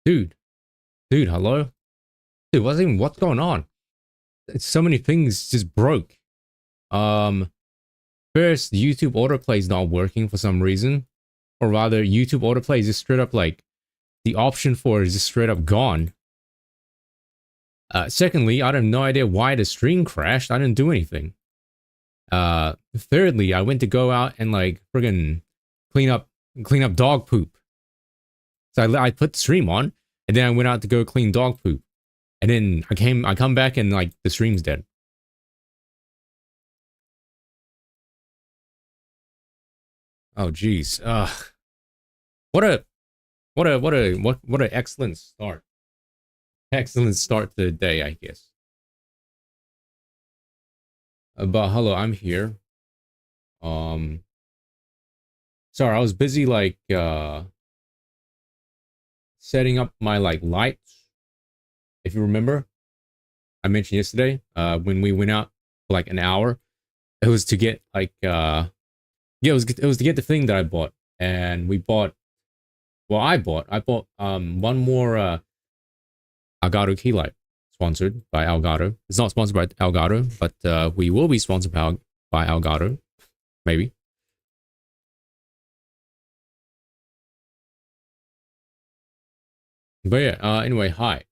Dude, dude, hello? Dude, what's going on? It's so many things just broke. Um, First, YouTube autoplay is not working for some reason. Or rather, YouTube autoplay is just straight up like, the option for it is just straight up gone. Secondly, I have no idea why the stream crashed. I didn't do anything. Thirdly, I went to go out and like friggin' clean up dog poop. So I put the stream on, and then I went out to go clean dog poop. And then I come back and like the stream's dead. Oh jeez. What a what an excellent start. Excellent start to the day, I guess. But hello, I'm here. Um Sorry, I was busy like setting up my like lights. If you remember, I mentioned yesterday, when we went out for like an hour. It was to get like yeah, it was to get the thing that I bought. And we bought, well, I bought one more Elgato key light, sponsored by Elgato. It's not sponsored by Elgato, but we will be sponsored by Elgato, maybe. But yeah, anyway, hi.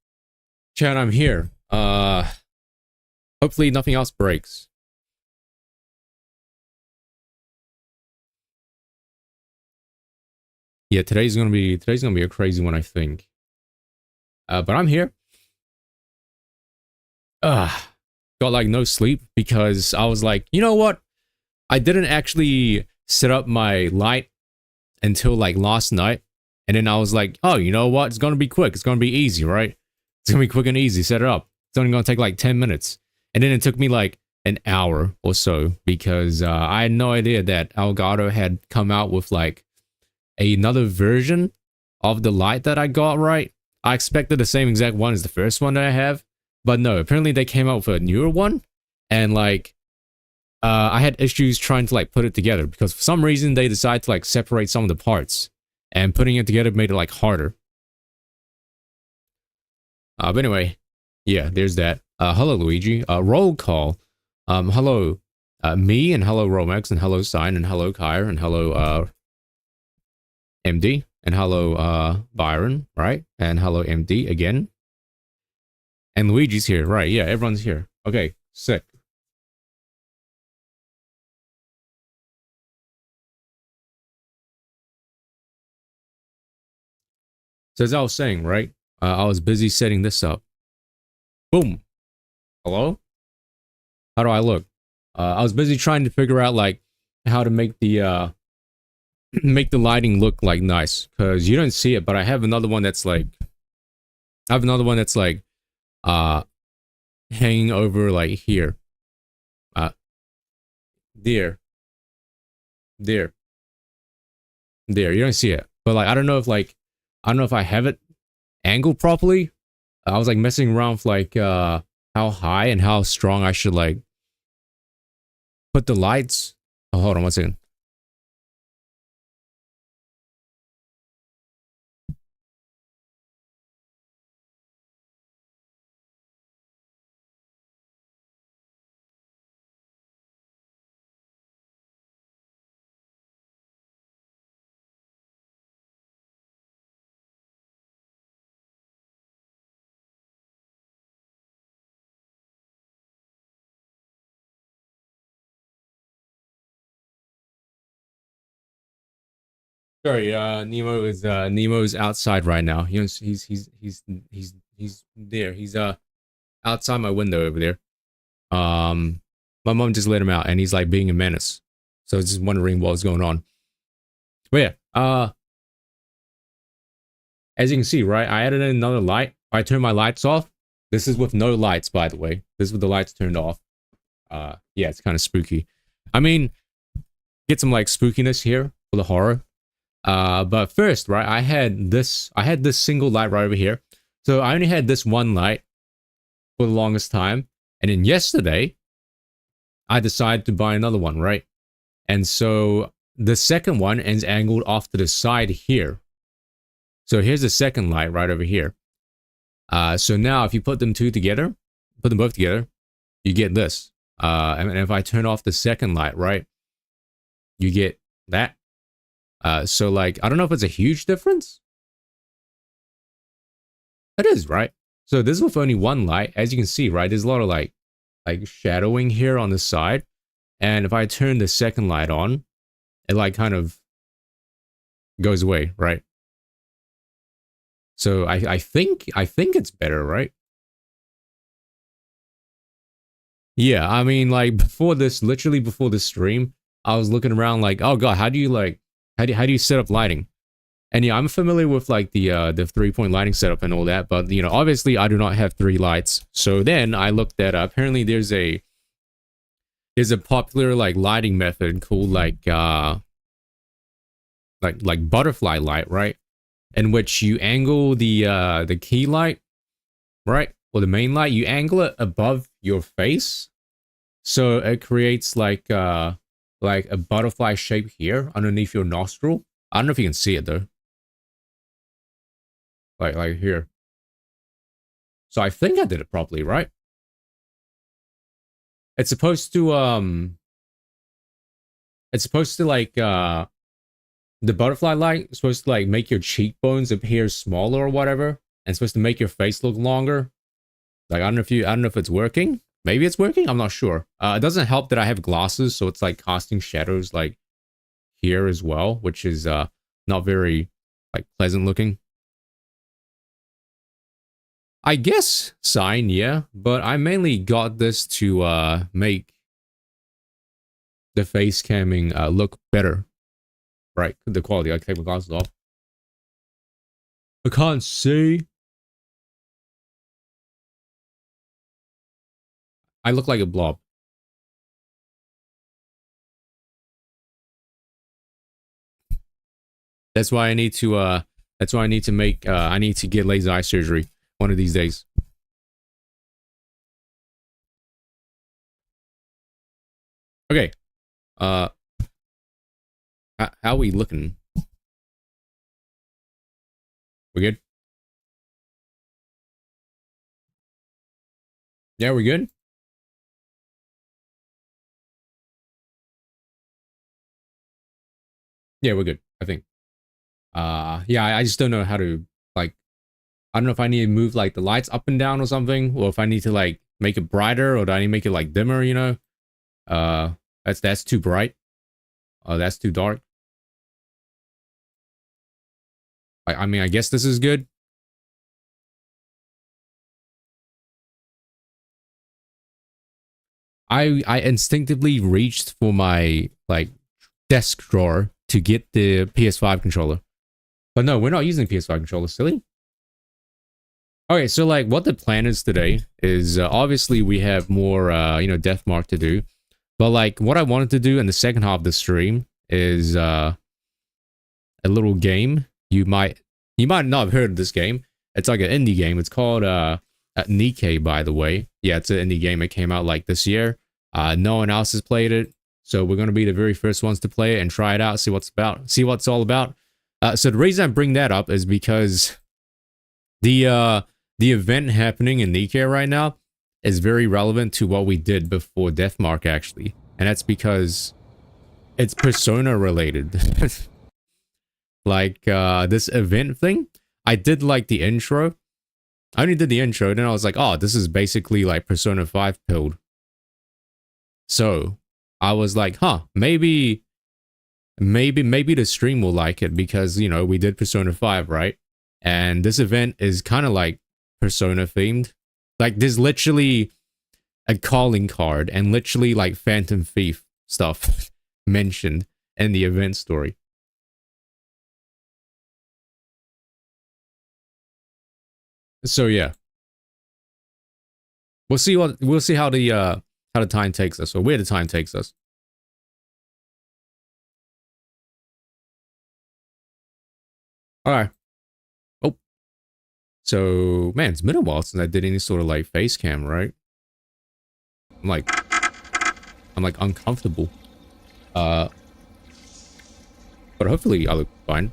Chad, I'm here. Hopefully nothing else breaks. Yeah, today's gonna be a crazy one, I think. But I'm here. Got like no sleep because I was like, you know what? I didn't actually set up my light until like last night. And then I was like, oh, you know what? It's gonna be quick. It's gonna be easy, right? It's gonna be quick and easy. Set it up. It's only gonna take like 10 minutes. And then it took me like an hour or so because I had no idea that Elgato had come out with like another version of the light that I got, right? I expected the same exact one as the first one that I have, but no, apparently they came out with a newer one, and like, I had issues trying to like put it together because for some reason they decided to like separate some of the parts, and putting it together made it like harder. But anyway, yeah, there's that. Hello, Luigi. Roll call. Hello, me, and hello, Romex, and hello, Sign, and hello, Kyre, and hello, MD, and hello, Byron, right? And hello, MD again. And Luigi's here, right? Yeah, everyone's here. Okay, sick. So as I was saying, right? I was busy setting this up. Boom. Hello? How do I look? I was busy trying to figure out like how to make the make the lighting look like nice, because you don't see it, but I have another one that's like uh hanging over like here. Uh there, there, there. You don't see it. But like I don't know if I have it angled properly. I was like messing around with like how high and how strong I should like put the lights. Oh, hold on one second. Sorry, Nemo's outside right now. He's there. He's outside my window over there. Um, my mom just let him out, and he's like being a menace. So I was just wondering what was going on. But yeah, as you can see, right, I added in another light. I turned my lights off. This is with no lights, by the way. This is with the lights turned off. Yeah, it's kind of spooky. I mean, get some like spookiness here for the horror. But first, right, I had this single light right over here. So I only had this one light for the longest time. And then yesterday, I decided to buy another one, right? And so the second one is angled off to the side here. So here's the second light right over here. So now if you put them together, put them both together, you get this. And if I turn off the second light, right, you get that. So like, I don't know if it's a huge difference. It is, right? So this is with only one light. As you can see, right, there's a lot of like shadowing here on the side. And if I turn the second light on, it like kind of goes away, right? So I think it's better, right? Yeah, I mean, like before this, literally before this stream, I was looking around like, oh god, how do you set up lighting? And yeah, I'm familiar with like the 3-point lighting setup and all that, but you know, obviously I do not have 3 lights. So then I looked at apparently there's a popular like lighting method called like butterfly light, right? In which you angle the key light, right? Or the main light, you angle it above your face. So it creates like a butterfly shape here underneath your nostril. I don't know if you can see it though. Like here. So I think I did it properly, right? It's supposed to like the butterfly light is supposed to like make your cheekbones appear smaller or whatever, and it's supposed to make your face look longer. Like I don't know if it's working. Maybe it's working. I'm not sure. It doesn't help that I have glasses, so it's like casting shadows like here as well, which is not very like pleasant looking. I guess sign, yeah, but I mainly got this to make the face camming look better. Right, the quality. I can take my glasses off. I can't see. I look like a blob. That's why I need to make I need to get laser eye surgery one of these days. Okay. How are we looking? We good? Yeah, we're good. Yeah, we're good, I think. Yeah, I just don't know how to like I don't know if I need to move like the lights up and down or something, or if I need to like make it brighter, or do I need to make it like dimmer, you know? That's too bright. That's too dark. I mean, I guess this is good. I instinctively reached for my like desk drawer to get the PS5 controller. But no, we're not using PS5 controller, silly. Okay, so like what the plan is today is obviously we have more you know, Deathmark to do. But like what I wanted to do in the second half of the stream is a little game. You might not have heard of this game. It's like an indie game. It's called Nikkei, by the way. Yeah, it's an indie game. It came out like this year. No one else has played it, so we're gonna be the very first ones to play it and try it out, see what it's all about. So the reason I bring that up is because the event happening in Nikkei right now is very relevant to what we did before Deathmark, actually, and that's because it's Persona related. Like this event thing, I did like the intro. I only did the intro, then I was like, oh, this is basically like Persona 5 build. So I was like, huh, maybe the stream will like it because, you know, we did Persona 5, right? And this event is kind of like Persona themed. Like there's literally a calling card and literally like Phantom Thief stuff mentioned in the event story. So yeah. We'll see how the time takes us, or where the time takes us. Alright. Oh. So, man, it's been a while since I did any sort of like face cam, right? I'm like uncomfortable. But hopefully I look fine.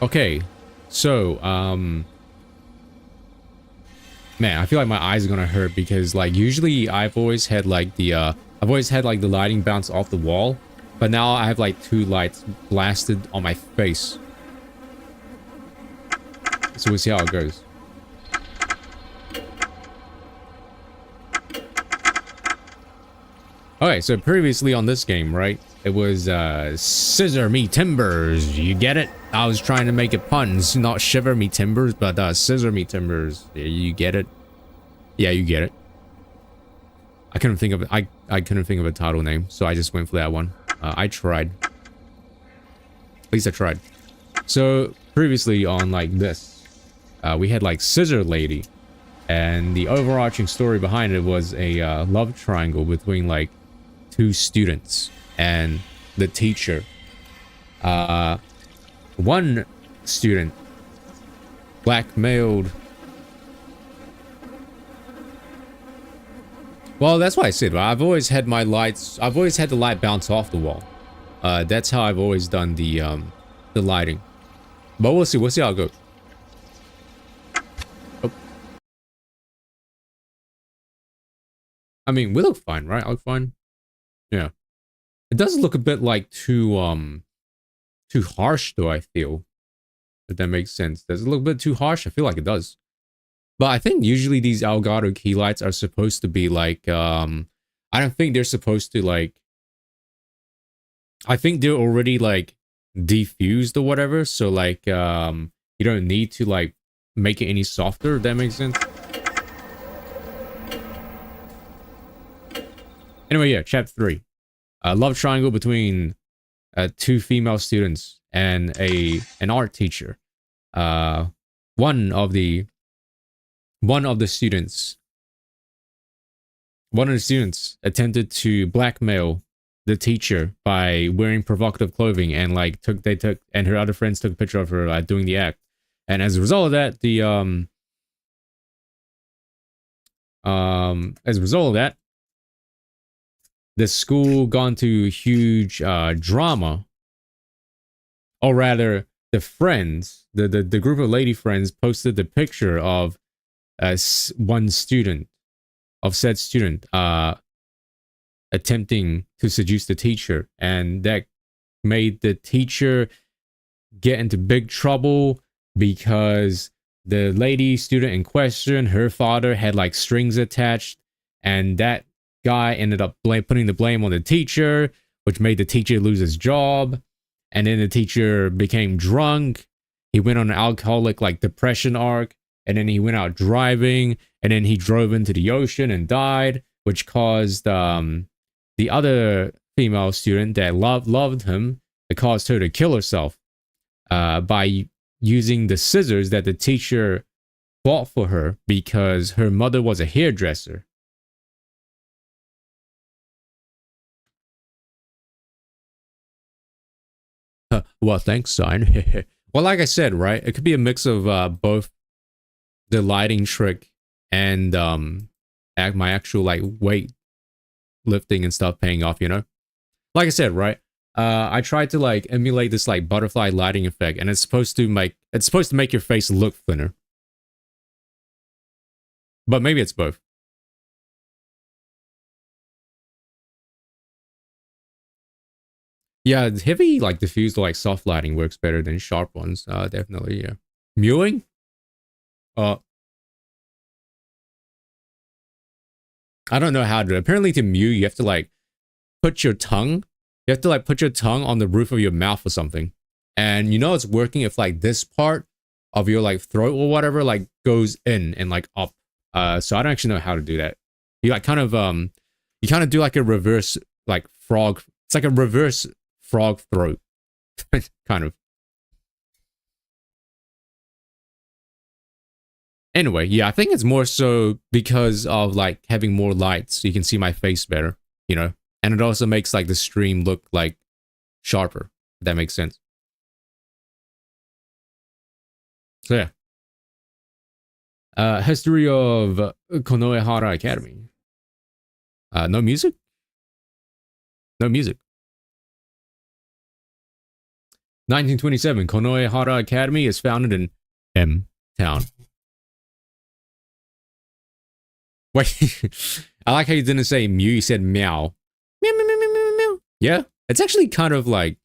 Okay, so man, I feel like my eyes are gonna hurt because like usually I've always had like the lighting bounce off the wall, but now I have like two lights blasted on my face. So we'll see how it goes. Okay, so previously on this game, right? It was Scissor me timbers. You get it? I was trying to make it puns, not shiver me timbers, but scissor me timbers. You get it? Yeah, you get it. I couldn't think of I couldn't think of a title name, so I just went for that one. I tried. At least I tried. So previously on like this, we had like Scissor Lady, and the overarching story behind it was a love triangle between like two students and the teacher. One student blackmailed. Well, that's why I said, I've always had my lights. I've always had the light bounce off the wall. That's how I've always done the lighting. But we'll see. We'll see how it goes. Oh. I mean, we look fine, right? I look fine. Yeah. It does look a bit like too harsh, though. I feel, if that makes sense. Does it look a bit too harsh? I feel like it does. But I think usually these Elgato key lights are supposed to be like, I don't think they're supposed to like, I think they're already like diffused or whatever. So like, you don't need to like make it any softer, if that makes sense. Anyway, yeah, chapter 3. Love triangle between two female students and an art teacher. One of the students attempted to blackmail the teacher by wearing provocative clothing, and like and her other friends took a picture of her doing the act. And as a result of that, the school got into huge drama, or rather, the friends, the group of lady friends, posted the picture of one student, of said student, attempting to seduce the teacher, and that made the teacher get into big trouble because the lady student in question, her father had like strings attached, and that guy ended up putting the blame on the teacher, which made the teacher lose his job. And then the teacher became drunk. He went on an alcoholic like depression arc, and then he went out driving, and then he drove into the ocean and died, which caused the other female student that loved him, it caused her to kill herself by using the scissors that the teacher bought for her because her mother was a hairdresser. Well, thanks, son. Well, like I said, right, it could be a mix of both the lighting trick and my actual like weight lifting and stuff paying off, you know. Like I said, right, I tried to like emulate this like butterfly lighting effect, and it's supposed to make your face look thinner, but maybe it's both. Yeah, heavy like diffused or like soft lighting works better than sharp ones. Definitely, yeah. Mewing? Uh, I don't know how to do it. Apparently to mew, you have to like put your tongue, you have to like put your tongue on the roof of your mouth or something. And you know it's working if like this part of your like throat or whatever like goes in and like up. So I don't actually know how to do that. You like you kind of do like a reverse like frog. It's like a reverse frog throat. Kind of. Anyway, yeah, I think it's more so because of like having more lights, so you can see my face better, you know? And it also makes like the stream look like sharper, if that makes sense. So yeah. History of Konoehara Academy. No music? No music. 1927, Konohara Academy is founded in M Town. Wait, I like how you didn't say mew, you said meow. Meow, meow, meow, meow, meow, meow. Yeah, it's actually kind of like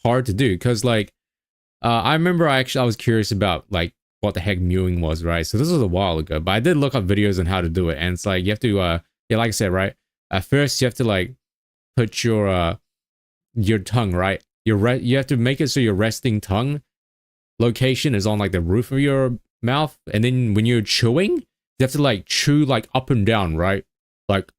hard to do because like I remember I was curious about like what the heck mewing was, right? So this was a while ago, but I did look up videos on how to do it, and it's like you have to yeah, like I said, right? At first you have to like put your tongue, right? You have to make it so your resting tongue location is on like the roof of your mouth, and then when you're chewing, you have to like chew like up and down, right? Like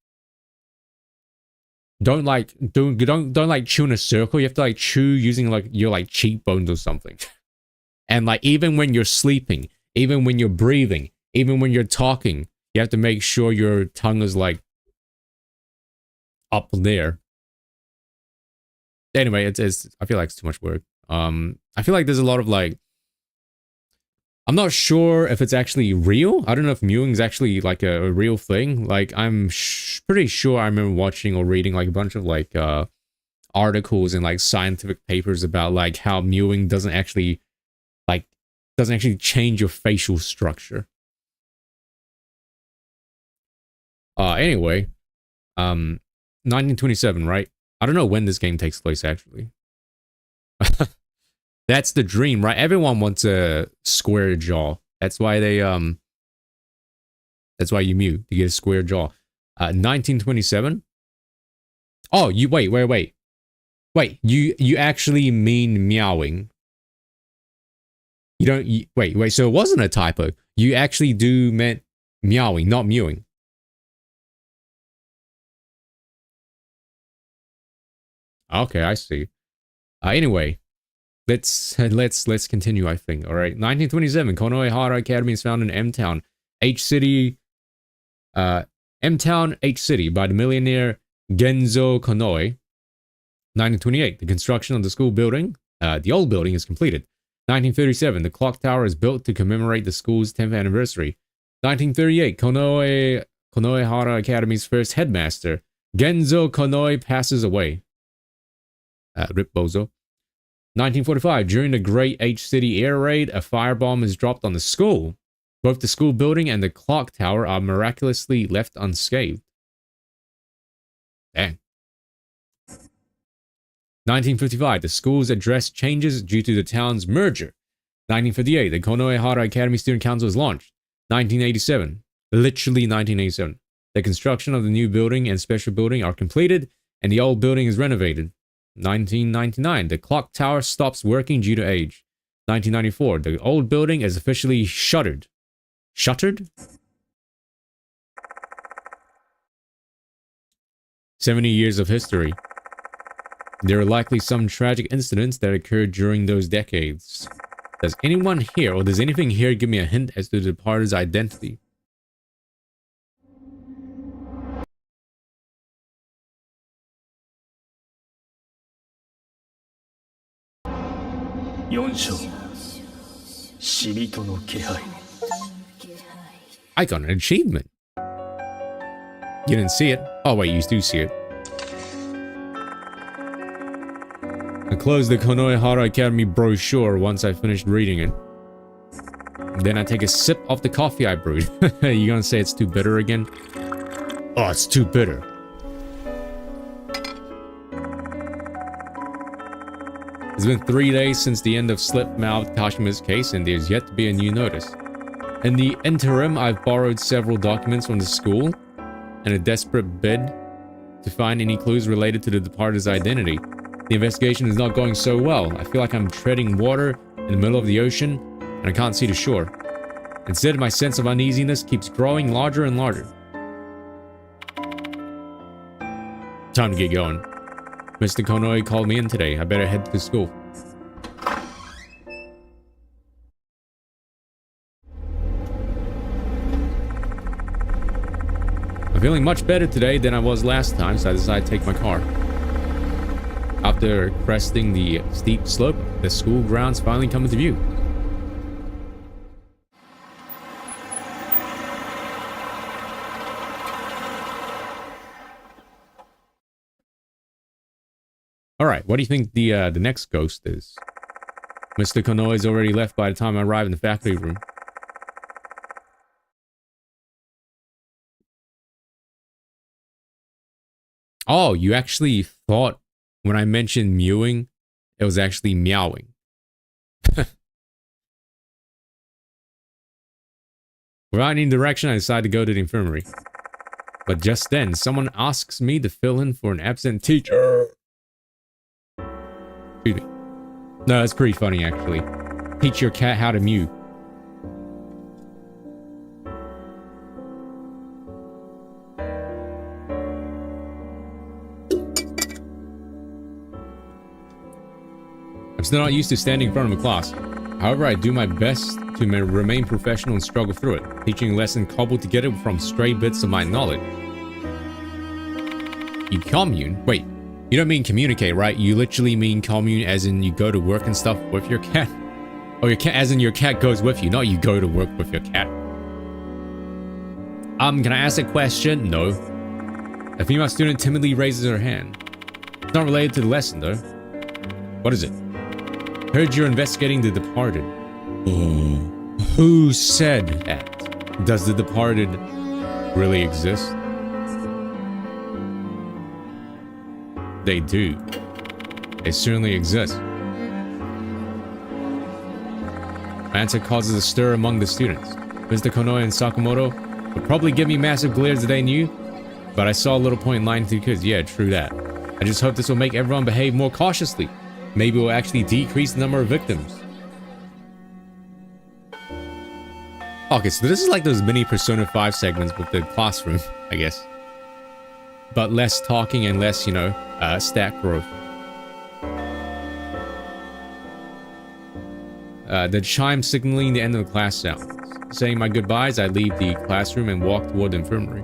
don't like don't like chew in a circle. You have to like chew using like your like cheekbones or something. And like even when you're sleeping, even when you're breathing, even when you're talking, you have to make sure your tongue is like up there. Anyway, it's I feel like it's too much work. I feel like there's a lot of like I'm not sure if it's actually real. I don't know if mewing is actually like a real thing. Like I'm pretty sure I remember watching or reading like a bunch of like articles and like scientific papers about like how mewing doesn't actually change your facial structure. Anyway, 1927, right? I don't know when this game takes place actually. That's the dream, right? Everyone wants a square jaw. That's why they that's why you mew to get a square jaw. 1927. Oh, you wait. Wait, you actually mean meowing. You don't wait, so it wasn't a typo. You actually do meant meowing, not mewing. Okay, I see. Anyway, let's continue, I think. All right. 1927, Konohara Academy is founded in M Town, H City, M Town, H City by the millionaire Genzo Konoe. 1928, the construction of the school building, the old building, is completed. 1937, the clock tower is built to commemorate the school's 10th anniversary. 1938, Konohara Academy's first headmaster, Genzo Konoe, passes away. Rip Bozo. 1945, during the Great H City Air Raid, a firebomb is dropped on the school. Both the school building and the clock tower are miraculously left unscathed. Dang. 1955, the school's address changes due to the town's merger. 1958, the Konohara Academy Student Council is launched. 1987, literally 1987, the construction of the new building and special building are completed, and the old building is renovated. 1999, the clock tower stops working due to age. 1994, the old building is officially shuttered. Shuttered? 70 years of history. There are likely some tragic incidents that occurred during those decades. Does anyone here, or does anything here give me a hint as to the departed's identity? I got an achievement. You didn't see it? Oh wait, you do see it. I closed the Konohara Academy brochure once I finished reading it. Then I take a sip of the coffee I brewed. You gonna say it's too bitter again? Oh, it's too bitter. It's been 3 days since the end of Slip-Mouthed Kashima's case, and there's yet to be a new notice. In the interim, I've borrowed several documents from the school in a desperate bid to find any clues related to the departed's identity. The investigation is not going so well. I feel like I'm treading water in the middle of the ocean, and I can't see the shore. Instead, my sense of uneasiness keeps growing larger and larger. Time to get going. Mr. Konoe called me in today. I better head to school. I'm feeling much better today than I was last time, so I decided to take my car. After cresting the steep slope, the school grounds finally come into view. All right, what do you think the next ghost is? Mr. Konoe's already left by the time I arrive in the faculty room. Oh, you actually thought when I mentioned mewing, it was actually meowing. Without any direction, I decide to go to the infirmary. But just then, someone asks me to fill in for an absent teacher. Excuse me. No, that's pretty funny, actually. Teach your cat how to mew. I'm still not used to standing in front of a class. However, I do my best to remain professional and struggle through it, teaching a lesson cobbled together from stray bits of my knowledge. You commune? Wait, you don't mean communicate, right? You literally mean commune as in you go to work and stuff with your cat? Or your cat as in your cat goes with you, not you go to work with your cat. Can I ask a question? No. A female student timidly raises her hand. It's not related to the lesson, though. What is it? Heard you're investigating The Departed. Who said that? Does The Departed really exist? They do. They certainly exist. My answer causes a stir among the students. Mr. Konoe and Sakamoto would probably give me massive glares if they knew, but I saw a little point in lying to kids. Yeah, true that. I just hope this will make everyone behave more cautiously. Maybe it will actually decrease the number of victims. Okay, so this is like those mini Persona 5 segments with the classroom, I guess. But less talking and less, you know, stat growth. The chime signaling the end of the class sounds. Saying my goodbyes, I leave the classroom and walk toward the infirmary.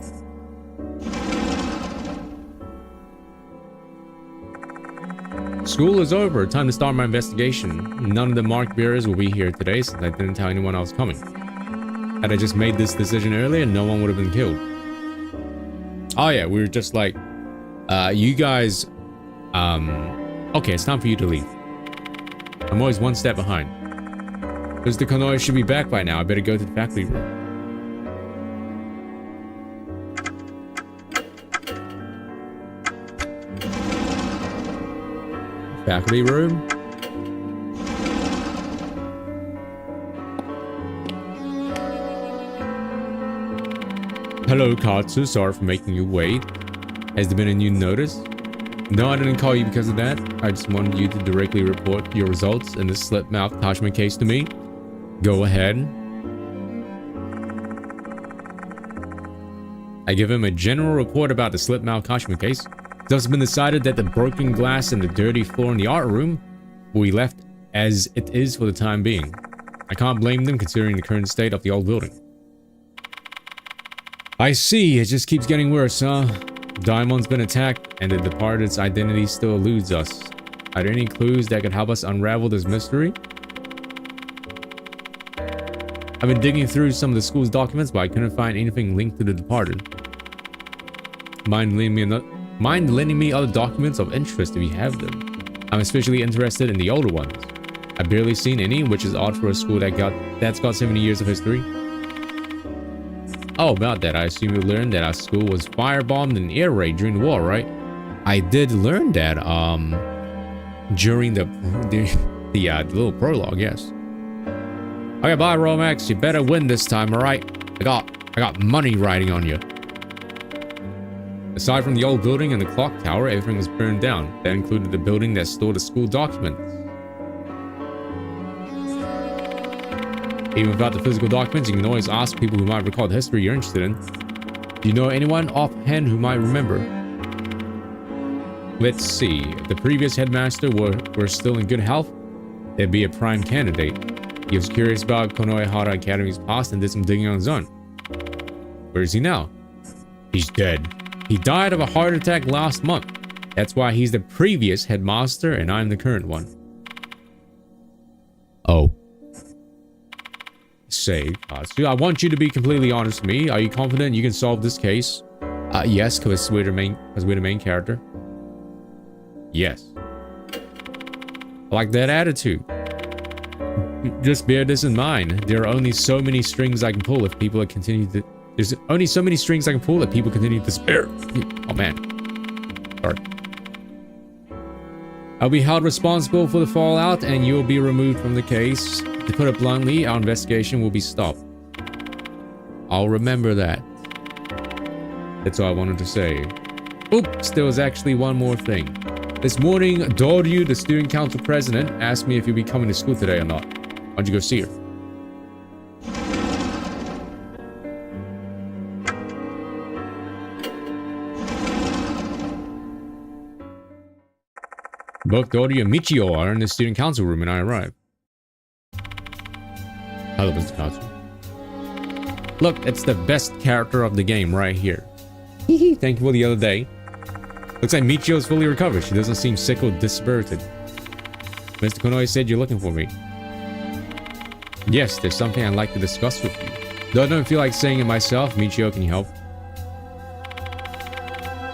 School is over. Time to start my investigation. None of the mark bearers will be here today since I didn't tell anyone I was coming. Had I just made this decision earlier, no one would have been killed. Oh yeah, we were just like, you guys, okay, it's time for you to leave. I'm always one step behind. Mr. Konoe should be back by now. I better go to the faculty room. Faculty room? Hello, Katsu. Sorry for making you wait. Has there been a new notice? No, I didn't call you because of that. I just wanted you to directly report your results in the slip-mouth Tashima case to me. Go ahead. I give him a general report about the slip-mouth Kashima case. It's also been decided that the broken glass and the dirty floor in the art room will be left as it is for the time being. I can't blame them considering the current state of the old building. I see, it just keeps getting worse, huh? Daimon's been attacked and the Departed's identity still eludes us. Are there any clues that could help us unravel this mystery? I've been digging through some of the school's documents, but I couldn't find anything linked to the Departed. Mind lending me other documents of interest if you have them. I'm especially interested in the older ones. I've barely seen any, which is odd for a school that's got 70 years of history. Oh, about that, I assume you learned that our school was firebombed in an air raid during the war, right? I did learn that, during the little prologue, yes. Okay, bye, Romax. You better win this time, alright? I got money riding on you. Aside from the old building and the clock tower, everything was burned down. That included the building that stored the school documents. Even without the physical documents, you can always ask people who might recall the history you're interested in. Do you know anyone offhand who might remember? Let's see. If the previous headmaster were still in good health, they'd be a prime candidate. He was curious about Konoehara Academy's past and did some digging on his own. Where is he now? He's dead. He died of a heart attack last month. That's why he's the previous headmaster and I'm the current one. Oh. Say, Katsu, I want you to be completely honest with me. Are you confident you can solve this case? Yes, because we're the main character. Yes. I like that attitude. Just bear this in mind. There are only so many strings I can pull if people continue to... There's only so many strings I can pull if people continue to despair. Oh, man. Sorry. I'll be held responsible for the fallout, and you'll be removed from the case. To put it bluntly, our investigation will be stopped. I'll remember that. That's all I wanted to say. Oops, there was actually one more thing. This morning, Doryu, the student council president, asked me if you'll be coming to school today or not. Why don't you go see her? Both Doryu and Michio are in the student council room when I arrive. Hello, Mr. Council. Look, it's the best character of the game right here. Hehe, thank you for the other day. Looks like Michio's fully recovered. She doesn't seem sick or dispirited. Mr. Konoe said you're looking for me. Yes, there's something I'd like to discuss with you. Though I don't feel like saying it myself, Michio, can you help?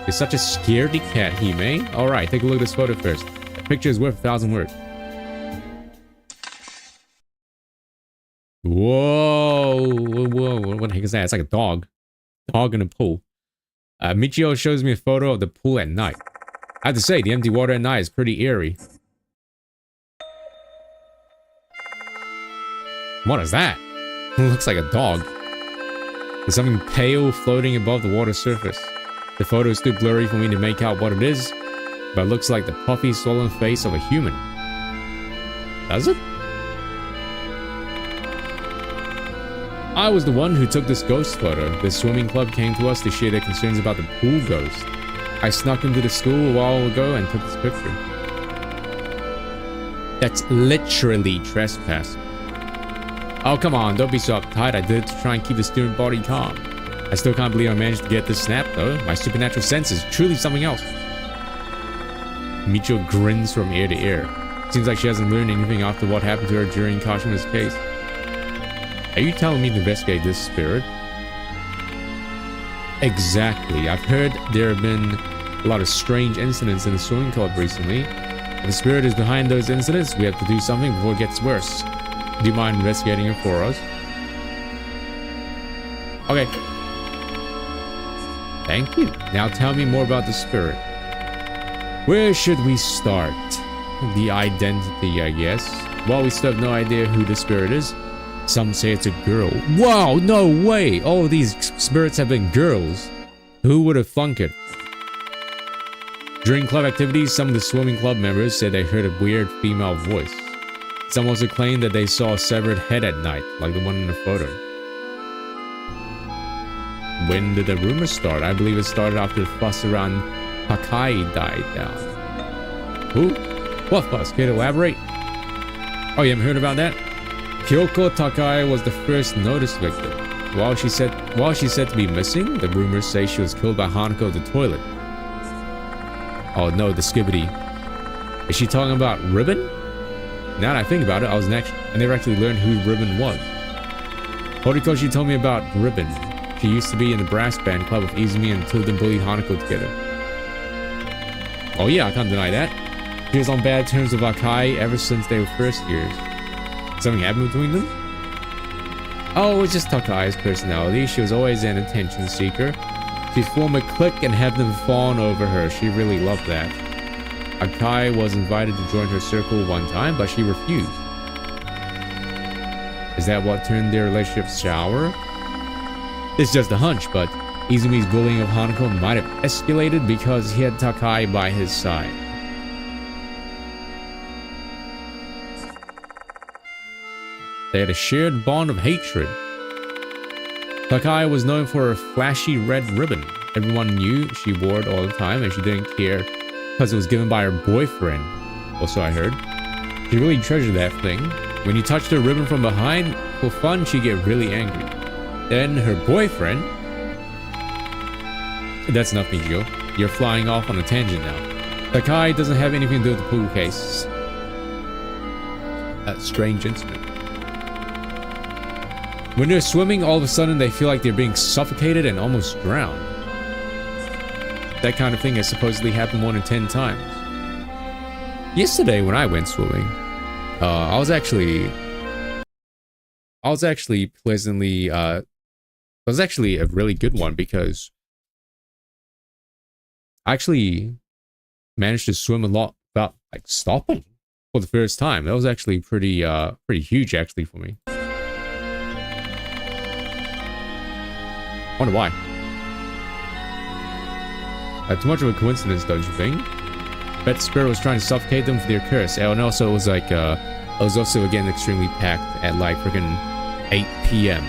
You're such a scaredy cat, Hime. Alright, take a look at this photo first. A picture is worth 1,000 words. Whoa, what the heck is that? It's like a dog. Dog in a pool. Michio shows me a photo of the pool at night. I have to say, the empty water at night is pretty eerie. What is that? It looks like a dog. There's something pale floating above the water surface. The photo is too blurry for me to make out what it is, but it looks like the puffy, swollen face of a human. Does it? I was the one who took this ghost photo. The swimming club came to us to share their concerns about the pool ghost. I snuck into the school a while ago and took this picture. That's literally trespass. Oh, come on, don't be so uptight. I did it to try and keep the student body calm. I still can't believe I managed to get this snap, though. My supernatural sense is truly something else. Michio grins from ear to ear. Seems like she hasn't learned anything after what happened to her during Kashima's case. Are you telling me to investigate this spirit? Exactly. I've heard there have been a lot of strange incidents in the swimming club recently. If the spirit is behind those incidents, we have to do something before it gets worse. Do you mind investigating it for us? Okay. Thank you. Now tell me more about the spirit. Where should we start? The identity, I guess. Well, we still have no idea who the spirit is. Some say it's a girl. Wow, no way! All of these spirits have been girls. Who would have thunk it? During club activities, some of the swimming club members said they heard a weird female voice. Some also claimed that they saw a severed head at night, like the one in the photo. When did the rumor start? I believe it started after the fuss around Takai died down. Who? What fuss? Can you elaborate? Oh, you haven't heard about that? Kyoko Takai was the first noticed victim. While she's said to be missing, the rumors say she was killed by Hanako at the toilet. Oh no, the skibbity. Is she talking about Ribbon? Now that I think about it, I never actually learned who Ribbon was. Horikoshi told me about Ribbon. She used to be in the brass band club with Izumi and two of them bullied Hanako together. Oh yeah, I can't deny that. She was on bad terms with Akai ever since they were first years. Something happened between them? Oh, it was just Takai's personality. She was always an attention seeker. She'd form a clique and have them fawn over her. She really loved that. Akai was invited to join her circle one time, but she refused. Is that what turned their relationship sour? It's just a hunch, but Izumi's bullying of Hanako might have escalated because he had Takai by his side. They had a shared bond of hatred. Takai was known for her flashy red ribbon. Everyone knew she wore it all the time and she didn't care because it was given by her boyfriend. Also, I heard. She really treasured that thing. When you touched her ribbon from behind, for fun, she'd get really angry. Then her boyfriend... That's enough, Michio. You're flying off on a tangent now. Takai doesn't have anything to do with the pool case. That strange incident. When they're swimming, all of a sudden they feel like they're being suffocated and almost drowned. That kind of thing has supposedly happened more than 10 times. Yesterday when I went swimming, I was actually I was actually pleasantly, it was actually a really good one because I actually managed to swim a lot without like stopping for the first time. That was actually pretty huge actually for me. Wonder why. Too much of a coincidence, don't you think? Bet the spirit was trying to suffocate them for their curse. And also it was like it was also again extremely packed at like freaking 8 p.m.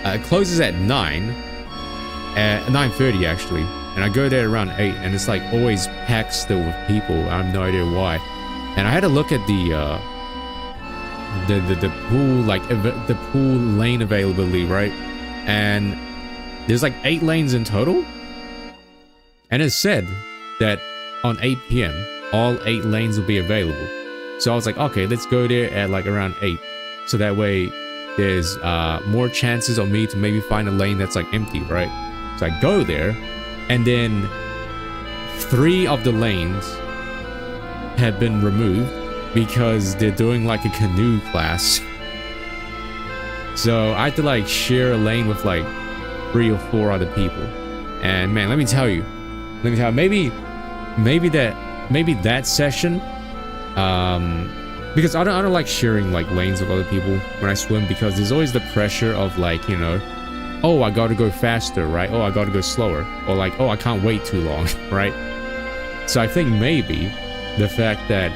It closes at 9:30 actually, and I go there around 8, and it's like always packed still with people. I have no idea why. And I had to look at the pool, like the pool lane availability, right? And there's like 8 lanes in total, and it said that on 8 p.m. all 8 lanes will be available. So I was like, okay, let's go there at like around 8, so that way there's more chances of me to maybe find a lane that's like empty, right? So I go there, and then 3 of the lanes have been removed because they're doing like a canoe class. So I had to like share a lane with like 3 or 4 other people. And man, let me tell you, maybe that session, because I don't like sharing like lanes with other people when I swim, because there's always the pressure of like, you know, oh, I gotta go faster, right? Oh, I gotta go slower, or like, oh, I can't wait too long, right? So I think maybe the fact that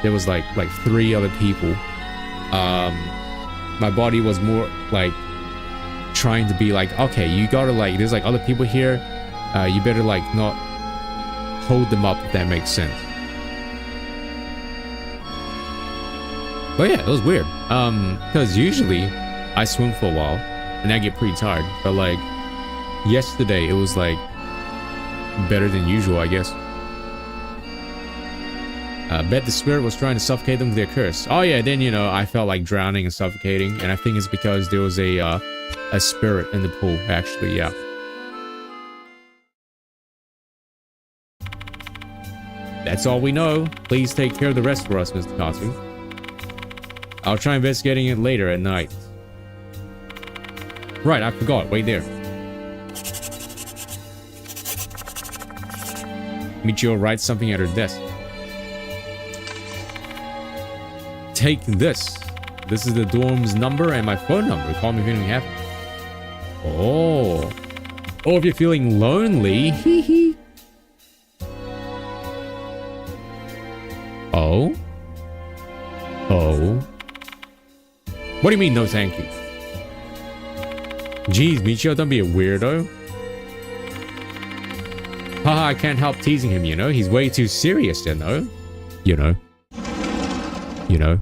there was like 3 other people, my body was more like trying to be like, okay, you gotta like, there's like other people here, you better like not hold them up, if that makes sense. But yeah, it was weird, because usually I swim for a while and I get pretty tired, but like yesterday it was like better than usual, I guess. Bet the spirit was trying to suffocate them with their curse. Oh yeah, then, you know, I felt like drowning and suffocating, and I think it's because there was a spirit in the pool, actually, yeah. That's all we know. Please take care of the rest for us, Mr. Katsu. I'll try investigating it later at night. Right, I forgot. Wait there. Michio writes something at her desk. Take this. This is the dorm's number and my phone number. Call me if anything happens. Oh. Oh, if you're feeling lonely. Hee hee. Oh? Oh? What do you mean, no thank you? Jeez, Michio, don't be a weirdo. Haha, I can't help teasing him, you know? He's way too serious, you know? You know. You know.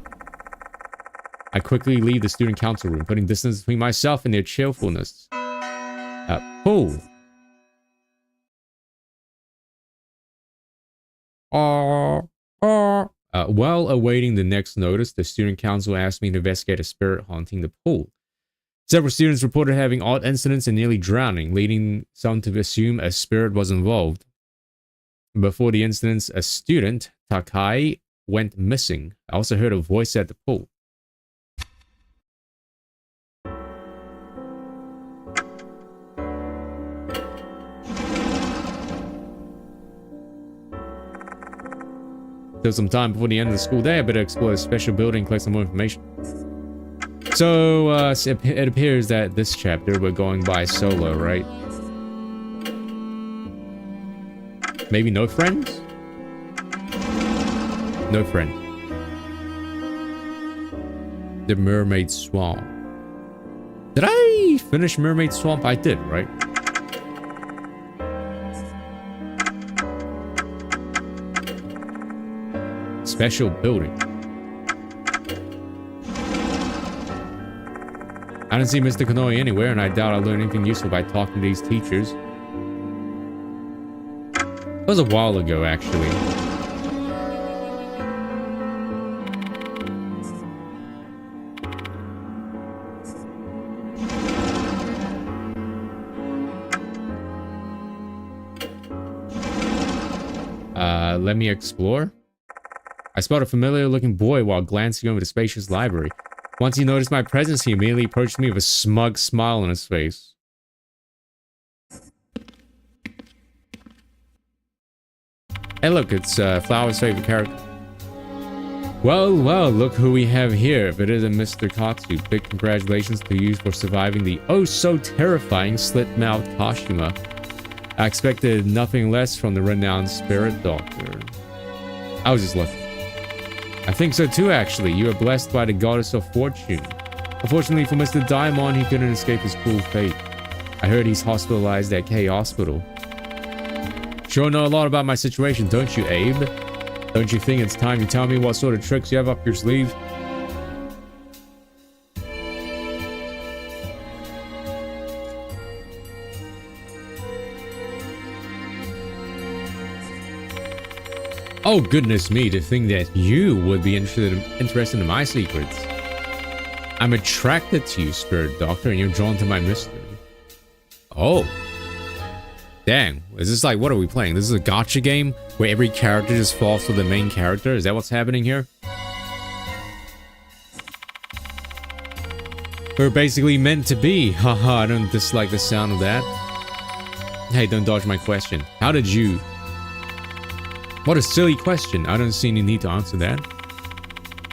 I quickly leave the student council room, putting distance between myself and their cheerfulness. Pool. While awaiting the next notice, the student council asked me to investigate a spirit haunting the pool. Several students reported having odd incidents and nearly drowning, leading some to assume a spirit was involved. Before the incidents, a student, Takai, went missing. I also heard a voice at the pool. Still some time before the end of the school day. I better explore a special building and collect some more information. So, it appears that this chapter we're going by solo, right? Maybe no friends? No friend. The Mermaid Swamp. Did I finish Mermaid Swamp? I did, right? Special building. I didn't see Mr. Kanoi anywhere, and I doubt I'll learn anything useful by talking to these teachers. It was a while ago, actually. Let me explore. I spot a familiar-looking boy while glancing over the spacious library. Once he noticed my presence, he immediately approached me with a smug smile on his face. Hey look, it's Flower's favorite character. Well, look who we have here. If it isn't Mr. Katsu, big congratulations to you for surviving the oh-so-terrifying slit-mouthed Kashima. I expected nothing less from the renowned spirit doctor. I was just lucky. I think so too, actually. You are blessed by the goddess of fortune. Unfortunately for Mr. Daimon, he couldn't escape his cruel fate. I heard he's hospitalized at K Hospital. Sure know a lot about my situation, don't you, Abe? Don't you think it's time you tell me what sort of tricks you have up your sleeve? Oh goodness me, to think that you would be interested in my secrets. I'm attracted to you, Spirit Doctor, and you're drawn to my mystery. Oh. Dang, is this like, what are we playing? This is a gacha game where every character just falls to the main character? Is that what's happening here? We're basically meant to be. Haha, I don't dislike the sound of that. Hey, don't dodge my question. How did you... What a silly question. I don't see any need to answer that.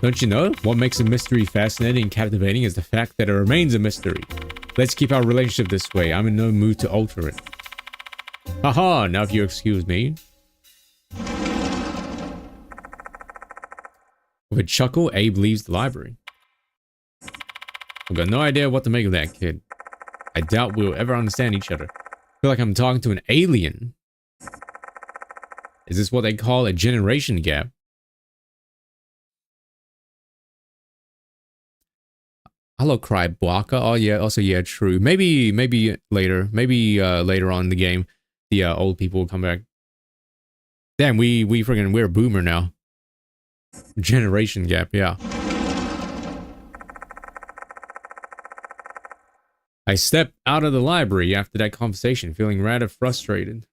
Don't you know? What makes a mystery fascinating and captivating is the fact that it remains a mystery. Let's keep our relationship this way. I'm in no mood to alter it. Haha, now if you excuse me. With a chuckle, Abe leaves the library. I've got no idea what to make of that kid. I doubt we'll ever understand each other. I feel like I'm talking to an alien. Is this what they call a generation gap? Hello, Crybwalker. Oh yeah, also yeah, true. Maybe later. Maybe later on in the game, the old people will come back. Damn, we're a boomer now. Generation gap, yeah. I stepped out of the library after that conversation, feeling rather frustrated.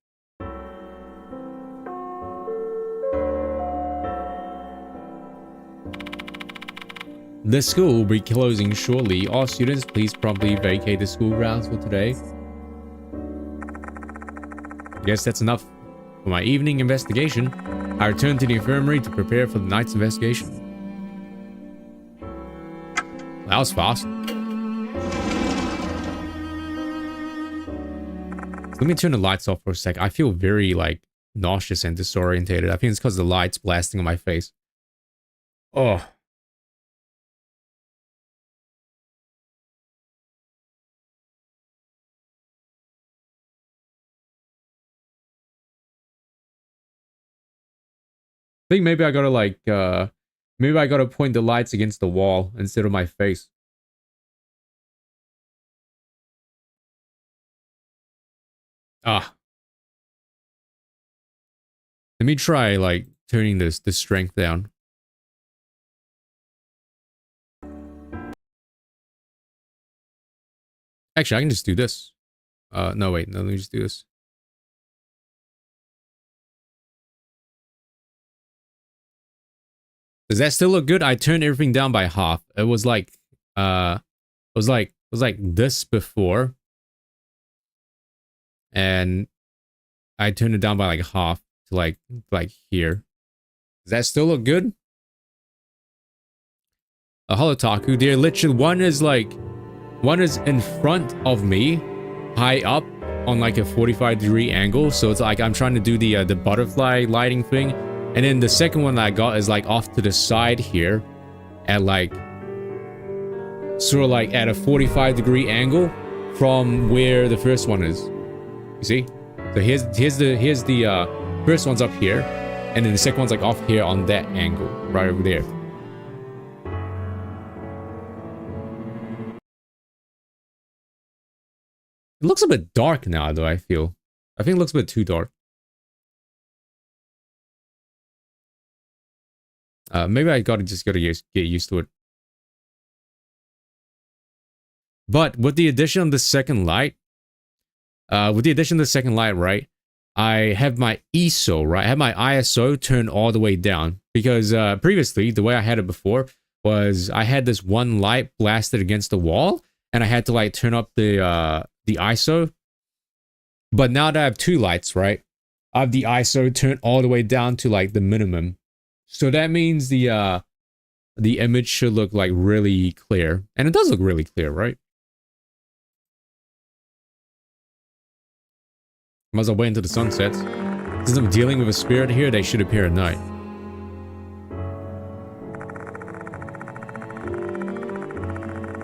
The school will be closing shortly. All students, please promptly vacate the school grounds for today. I guess that's enough for my evening investigation. I return to the infirmary to prepare for the night's investigation. That was fast. Let me turn the lights off for a sec. I feel very, like, nauseous and disorientated. I think it's because the light's blasting on my face. Oh. I think maybe I gotta like, maybe I gotta point the lights against the wall instead of my face. Ah. Let me try, like, turning the strength down. Actually, I can just do this. No, wait, no, let me just do this. Does that still look good? I turned everything down by half. It was like, it was like this before. And I turned it down by like half to like here. Does that still look good? Hello, Taku. They're literally, one is in front of me, high up on like a 45-degree angle. So it's like I'm trying to do the butterfly lighting thing. And then the second one that I got is like off to the side here at like, sort of like at a 45-degree angle from where the first one is. You see? So here's the first one's up here, and then the second one's like off here on that angle, right over there. It looks a bit dark now, though, I think it looks a bit too dark. Maybe I gotta get used to it. But with the addition of the second light, right, I have my ISO, right? I have my ISO turned all the way down because previously, the way I had it before was I had this one light blasted against the wall, and I had to like turn up the ISO. But now that I have two lights, right? I have the ISO turned all the way down to like the minimum. So that means the image should look like really clear. And it does look really clear, right? Might as well wait until the sun sets. Since I'm dealing with a spirit here, they should appear at night.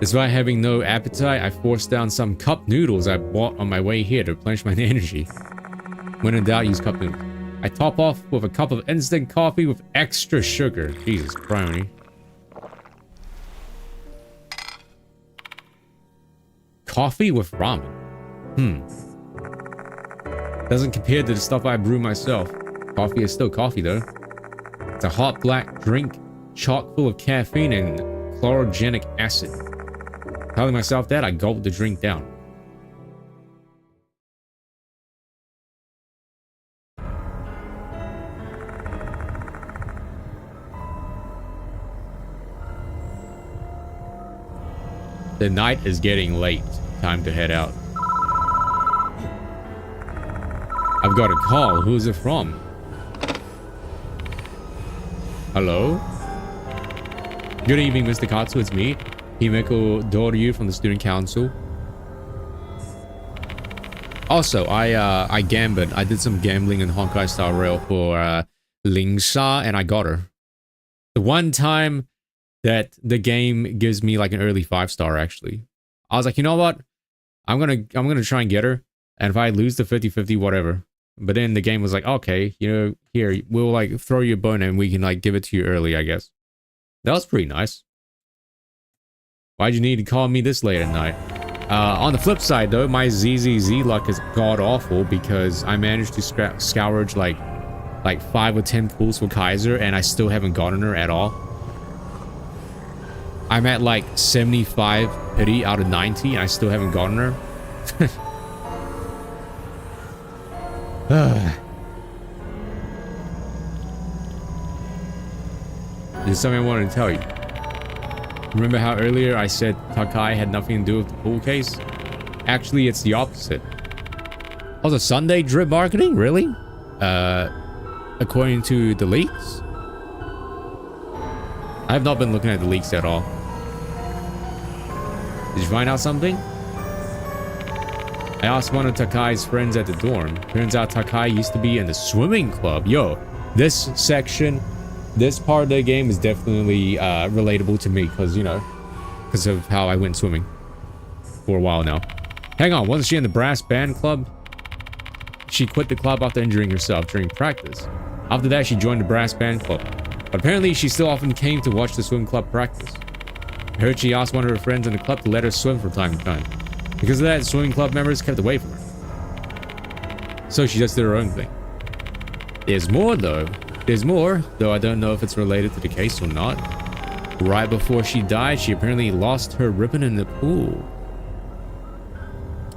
Despite having no appetite, I forced down some cup noodles I bought on my way here to replenish my energy. When in doubt, use cup noodles. I top off with a cup of instant coffee with extra sugar. Jesus, brownie. Coffee with ramen. Doesn't compare to the stuff I brew myself. Coffee is still coffee though. It's a hot black drink, chock full of caffeine and chlorogenic acid. Telling myself that, I gulped the drink down. The night is getting late. Time to head out. I've got a call. Who is it from? Hello? Good evening, Mr. Katsu. It's me, Himeko Doryu from the Student Council. Also, I gambled. I did some gambling in Honkai Star Rail for Ling Sha, and I got her. The one time that the game gives me like an early 5-star, actually. I was like, you know what? I'm gonna try and get her, and if I lose the 50-50, whatever. But then the game was like, okay, you know, here, we'll like throw you a bone and we can like give it to you early, I guess. That was pretty nice. Why'd you need to call me this late at night? On the flip side though, my ZZZ luck is god-awful because I managed to scourge like 5 or 10 pools for Kaiser and I still haven't gotten her at all. I'm at like 75 pity out of 90 and I still haven't gotten her. There's something I wanted to tell you. Remember how earlier I said Takai had nothing to do with the pool case? Actually, it's the opposite. Also, Sunday drip marketing? Really? According to the leaks? I have not been looking at the leaks at all. Did you find out something? I asked one of Takai's friends at the dorm. Turns out Takai used to be in the swimming club. Yo, this section, this part of the game is definitely relatable to me because, you know, because of how I went swimming for a while now. Hang on, wasn't she in the brass band club? She quit the club after injuring herself during practice. After that, she joined the brass band club. But apparently, she still often came to watch the swim club practice. I heard she asked one of her friends in the club to let her swim from time to time. Because of that, swimming club members kept away from her. So she just did her own thing. There's more though. There's more, though I don't know if it's related to the case or not. Right before she died, she apparently lost her ribbon in the pool.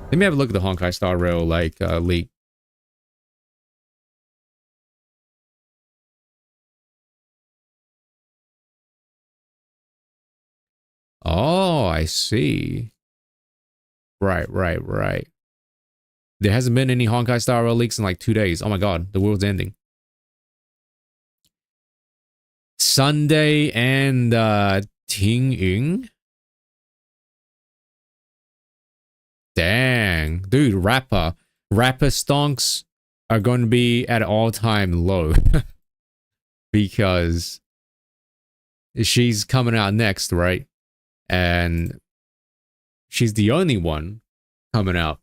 Let me have a look at the Honkai Star Rail, like, leak. Oh, I see. Right. There hasn't been any Honkai Star Rail leaks in like 2 days. Oh my god, the world's ending. Sunday and Ting Ying. Dang, dude, rapper stonks are going to be at an all-time low because she's coming out next, right? And she's the only one coming out.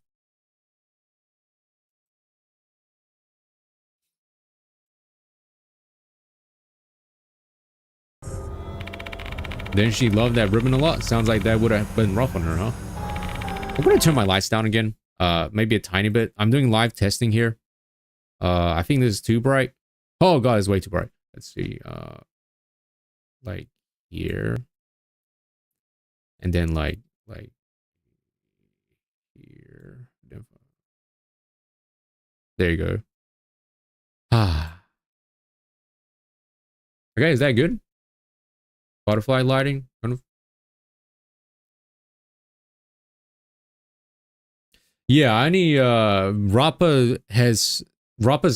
Didn't she love that ribbon a lot? Sounds like that would have been rough on her, huh? I'm gonna turn my lights down again. Maybe a tiny bit. I'm doing live testing here. I think this is too bright. Oh god, it's way too bright. Let's see. Like here. And then like here. There you go. Ah. Okay, is that good? butterfly lighting. Yeah, I need Rappa's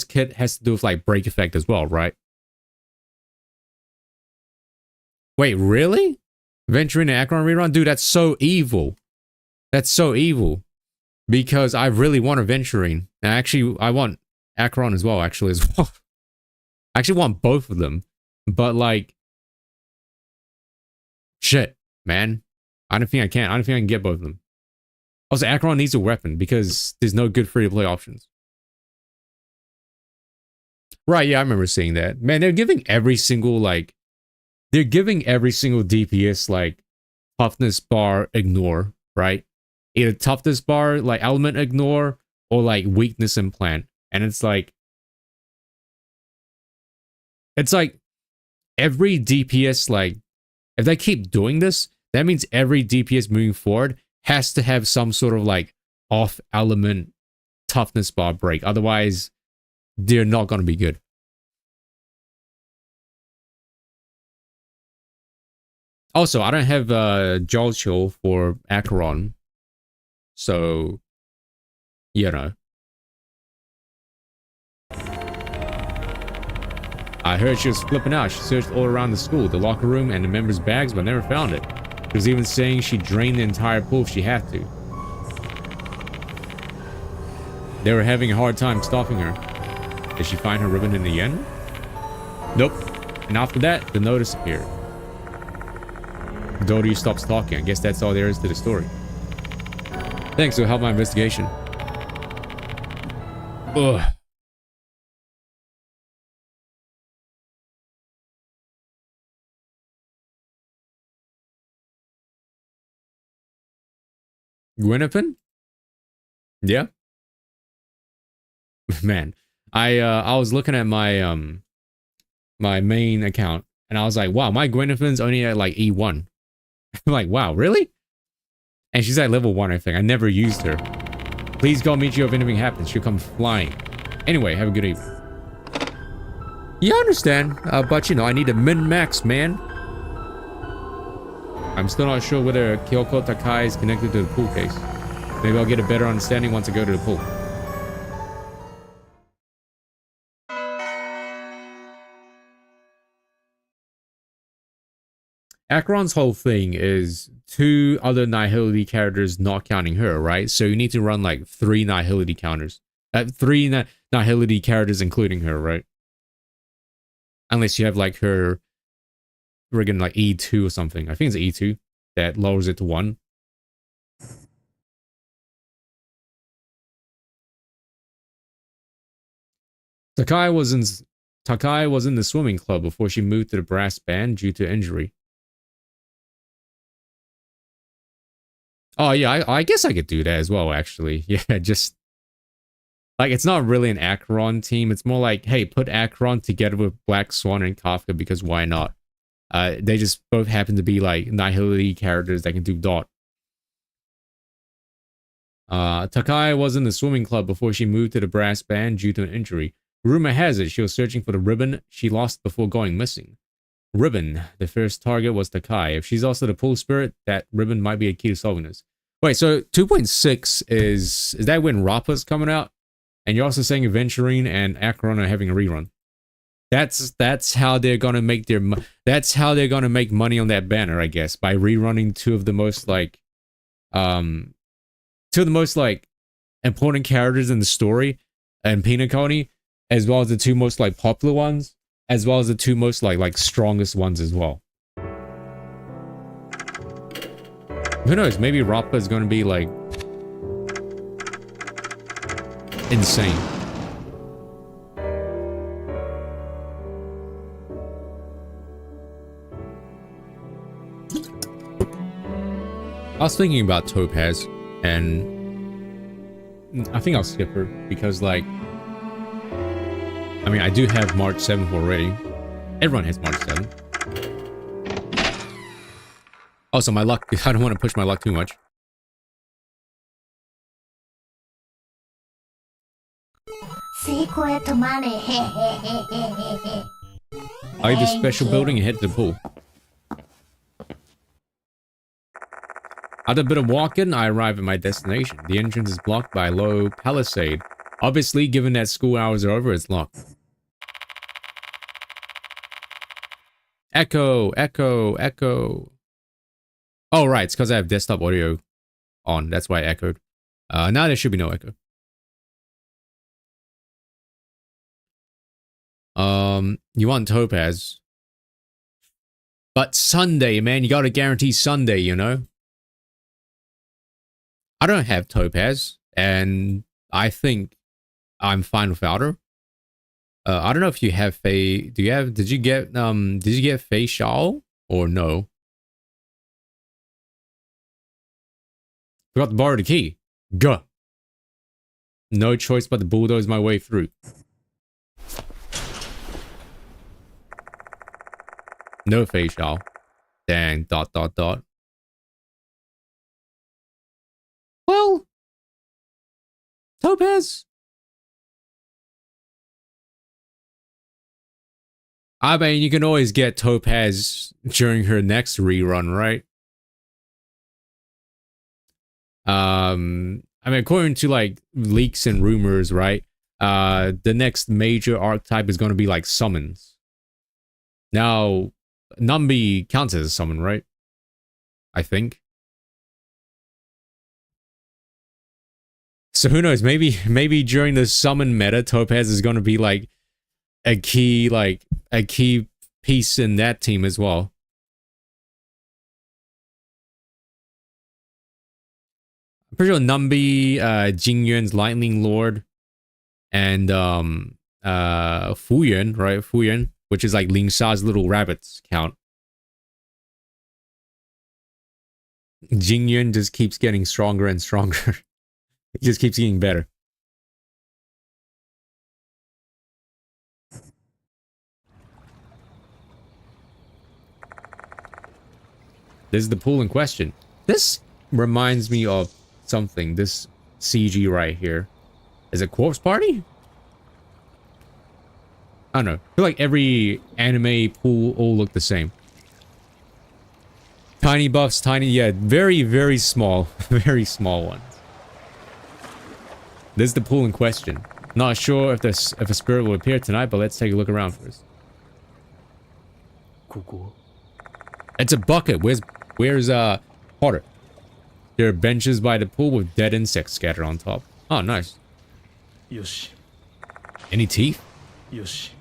kit has to do with like break effect as well, right? Wait, really? Venturing and Acheron rerun? Dude, that's so evil. That's so evil. Because I really want a Venturing. And actually, I want Acheron as well, actually, as well. I actually want both of them. But like, shit, man. I don't think I can. I don't think I can get both of them. Also, Acheron needs a weapon because there's no good free-to-play options. Right, yeah, I remember seeing that. Man, they're giving every single, like, they're giving every single DPS, like, toughness bar ignore, right? Either toughness bar, like, element ignore, or, like, weakness implant. And it's like every DPS, like, if they keep doing this, that means every DPS moving forward has to have some sort of, like, off element toughness bar break. Otherwise, they're not going to be good. Also, I don't have Jaw Chill for Acheron. So, you know. I heard she was flipping out. She searched all around the school, the locker room, and the members' bags, but never found it. She was even saying she'd drain the entire pool if she had to. They were having a hard time stopping her. Did she find her ribbon in the end? Nope. And after that, the notice appeared. Doty stops talking. I guess that's all there is to the story. Thanks, it'll help my investigation. Ugh. Gwyneth? Yeah. Man, I was looking at my my main account and I was like, wow, my Gwyneth's only at like E1. I'm like, wow, really? And she's at level 1, I think. I never used her. Please go meet you if anything happens. She'll come flying. Anyway, have a good evening. Yeah, I understand. But you know, I need a min-max, man. I'm still not sure whether Kyoko Takai is connected to the pool case. Maybe I'll get a better understanding once I go to the pool. Acheron's whole thing is 2 other Nihility characters not counting her, right? So you need to run like 3 Nihility counters. 3 Nihility characters including her, right? Unless you have like her friggin' like E2 or something. I think it's E2 that lowers it to 1. Takai was in the swimming club before she moved to the brass band due to injury. Oh yeah, I guess I could do that as well, actually. Yeah, just like it's not really an Acheron team. It's more like, hey, put Acheron together with Black Swan and Kafka because why not? They just both happen to be like Nihility characters that can do dot. Takai was in the swimming club before she moved to the brass band due to an injury. Rumor has it she was searching for the ribbon she lost before going missing. Ribbon. The first target was Takai. If she's also the pool spirit, that ribbon might be a key to solving this. Wait, so 2.6 is that when Rappa's coming out? And you're also saying Aventurine and Acheron are having a rerun. That's how they're gonna make money on that banner, I guess, by rerunning 2 of the most like important characters in the story and Peanut Colony, as well as the 2 most like popular ones, as well as the 2 most like strongest ones as well. Who knows? Maybe Rappa is gonna be like insane. I was thinking about Topaz, and I think I'll skip her because, like, I mean, I do have March 7th already. Everyone has March 7th. Also, my luck, I don't want to push my luck too much. Secret money. I get the special building and head to the pool. After a bit of walking, I arrive at my destination. The entrance is blocked by a low palisade. Obviously, given that school hours are over, it's locked. Echo, echo, echo. Oh, right. It's because I have desktop audio on. That's why I echoed. Now there should be no echo. You want Topaz. But Sunday, man. You gotta guarantee Sunday, you know? I don't have Topaz. And I think I'm fine without her. I don't know if you have Faye. Do you have, did you get Faye Shawl or no? Forgot to borrow the key. Gah. No choice but to bulldoze my way through. No Faye Shawl. Dang, ... Well, Topaz. I mean, you can always get Topaz during her next rerun, right? I mean, according to like leaks and rumors, right? The next major archetype is going to be like summons. Now, Numby counts as a summon, right? I think. So who knows? Maybe during the summon meta, Topaz is going to be like a key piece in that team as well. I'm pretty sure Numby, Jingyuan's Lightning Lord, and Fuyuan, right? Fuyuan, which is like Ling Sha's little rabbits, count. Jingyuan just keeps getting stronger and stronger. It just keeps getting better. This is the pool in question. This reminds me of something. This CG right here. Is it Corpse Party? I don't know. I feel like every anime pool all look the same. Tiny buffs, tiny, yeah, very, very small. Very small ones. This is the pool in question. Not sure if a spirit will appear tonight, but let's take a look around first. It's a bucket. Where's Potter? There are benches by the pool with dead insects scattered on top. Oh, nice. Yoshi. Any teeth? Yoshi.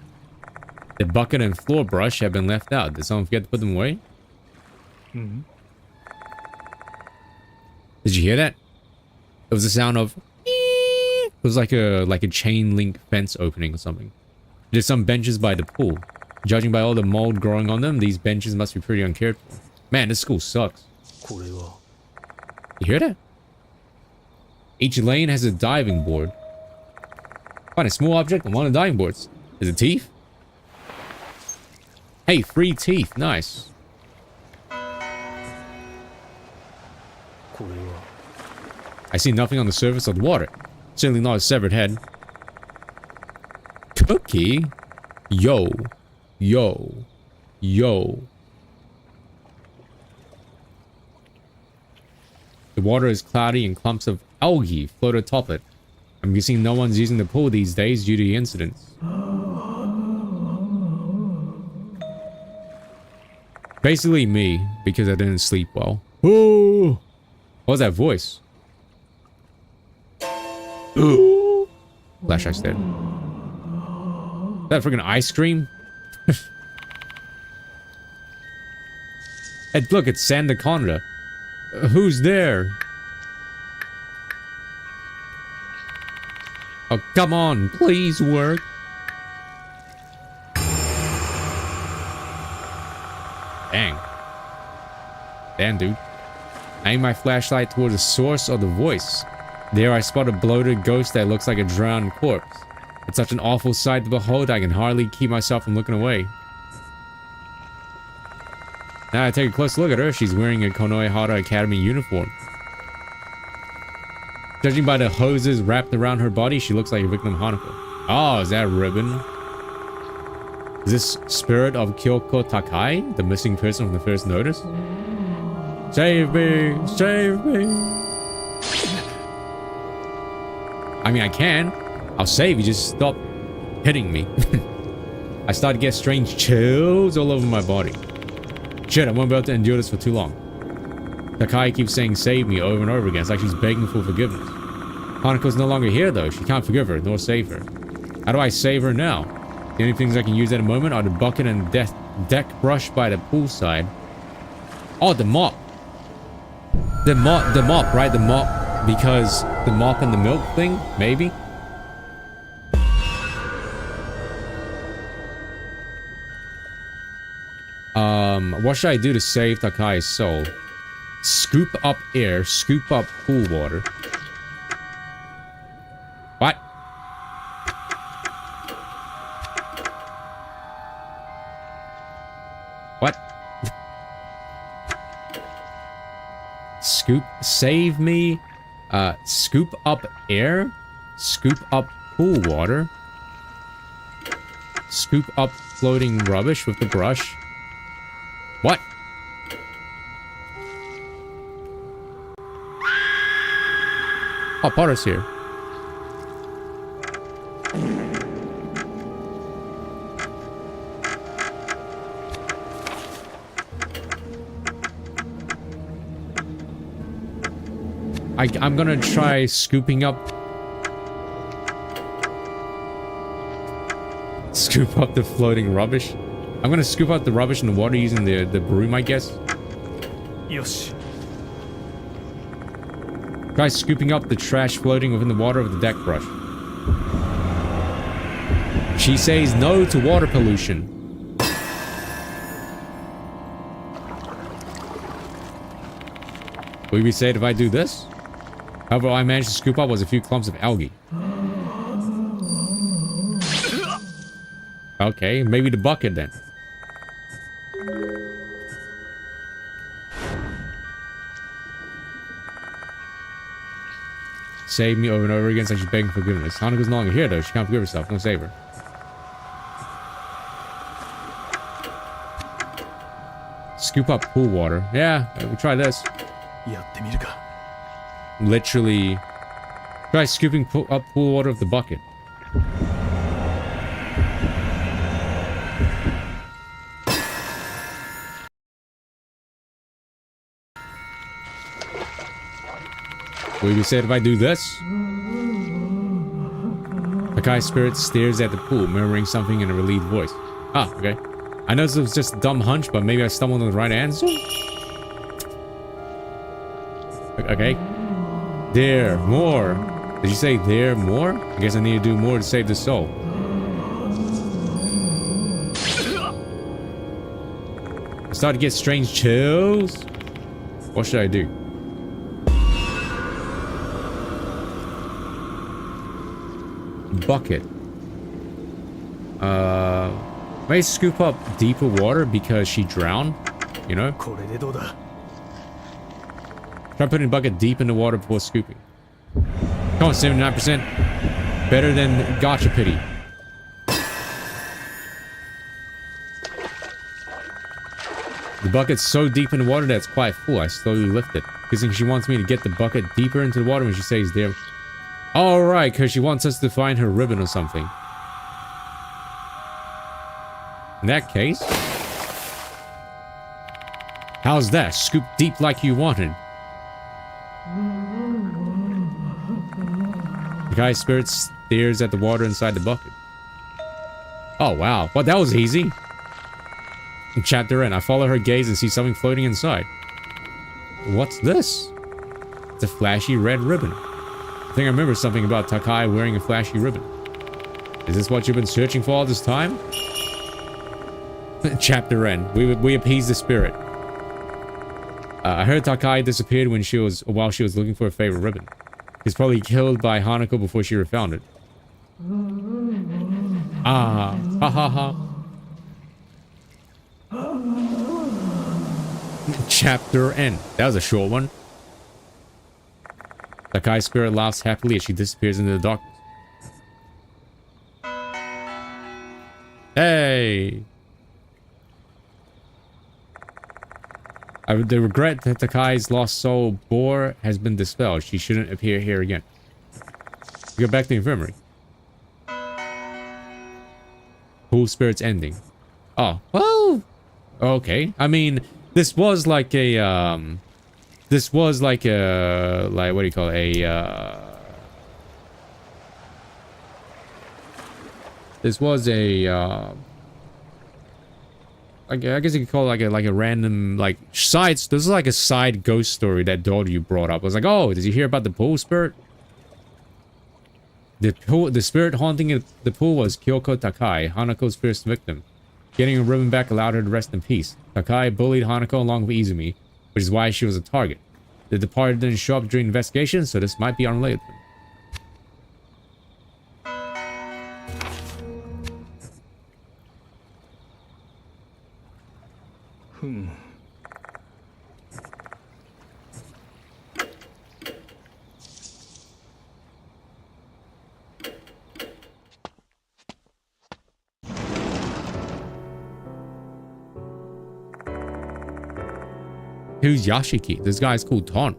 The bucket and floor brush have been left out. Did someone forget to put them away? Mm-hmm. Did you hear that? It was the sound of... It was like a chain link fence opening or something. There's some benches by the pool. Judging by all the mold growing on them, these benches must be pretty uncared for. Man, this school sucks. You hear that? Each lane has a diving board. Find a small object on one of the diving boards. Is it teeth? Hey, free teeth. Nice. I see nothing on the surface of the water. Certainly not a severed head. Cookie? Yo. Yo. Yo. The water is cloudy and clumps of algae float atop it. I'm guessing no one's using the pool these days due to the incidents. Basically me, because I didn't sleep well. Ooh! What was that voice? Ooh! Flashlight's dead. Is that freaking ice cream? Hey, look, it's Sandaconda. Who's there? Oh, come on, please work. Dang. Damn, dude. I aim my flashlight toward the source of the voice. There I spot a bloated ghost that looks like a drowned corpse. It's such an awful sight to behold, I can hardly keep myself from looking away. Now I take a close look at her. She's wearing a Konohara Academy uniform. Judging by the hoses wrapped around her body, she looks like a victim of Hanako. Oh, is that ribbon? Is this spirit of Kyoko Takai, the missing person from the first notice? Save me! Save me! I mean, I can. I'll save you, just stop hitting me. I started to get strange chills all over my body. Shit, I won't be able to endure this for too long. Takai keeps saying save me over and over again. It's like she's begging for forgiveness. Hanako's no longer here though. She can't forgive her, nor save her. How do I save her now? The only things I can use at the moment are the bucket and deck brush by the poolside. Oh, the mop. The mop, right? The mop, because the mop and the milk thing, maybe? What should I do to save Takai's soul? Scoop up air, scoop up pool water. What? What? Scoop, save me. Scoop up air, scoop up pool water, scoop up floating rubbish with the brush. What? Oh, Potter's here. I'm gonna try scooping up... Scoop up the floating rubbish. I'm gonna scoop up the rubbish in the water using the broom, I guess. Yoshi. Try scooping up the trash floating within the water of the deck brush. She says no to water pollution. Will you be safe if I do this? However, all I managed to scoop up was a few clumps of algae. Okay, maybe the bucket then. Save me over and over again, so she's begging forgiveness. Hanako's no longer here though, she can't forgive herself. Don't save her. Scoop up pool water. Yeah, we'll try this. Literally. Try scooping up pool water of the bucket. Will you be said if I do this? Takai's spirit stares at the pool, murmuring something in a relieved voice. Ah, okay. I know this was just a dumb hunch, but maybe I stumbled on the right answer? Okay. There, more. Did you say there, more? I guess I need to do more to save the soul. I started to get strange chills. What should I do? Bucket. May scoop up deeper water because she drowned, you know? Try putting the bucket deep in the water before scooping. Come on, 79%. Better than Gotcha Pity. The bucket's so deep in the water that it's quite full. I slowly lift it. Because she wants me to get the bucket deeper into the water when she says there. Alright, because she wants us to find her ribbon or something. In that case... How's that? Scoop deep like you wanted. The guy's spirit stares at the water inside the bucket. Oh, wow. Well, that was easy. In chapter end, I follow her gaze and see something floating inside. What's this? It's a flashy red ribbon. I think I remember something about Takai wearing a flashy ribbon. Is this what you've been searching for all this time? Chapter end. We appease the spirit. I heard Takai disappeared while she was looking for her favorite ribbon. He's probably killed by Hanako before she found it. Ah, ha ha ha. Chapter end. That was a short one. Takai's spirit laughs happily as she disappears into the darkness. Hey! The regret that Takai's lost soul bore has been dispelled. She shouldn't appear here again. Go back to the infirmary. Pool spirits ending. Oh, well, okay. I mean, this was like a, like, what do you call it? This was a, like, I guess you could call it like a random, like, this is like a side ghost story that daughter you brought up. I was like, oh, did you hear about the pool spirit? The spirit haunting the pool was Kyoko Takai, Hanako's first victim. Getting her ribbon back allowed her to rest in peace. Takai bullied Hanako along with Izumi, which is why she was a target. The departed didn't show up during the investigation, so this might be unrelated to them. Who's Yashiki? This guy's called Ton.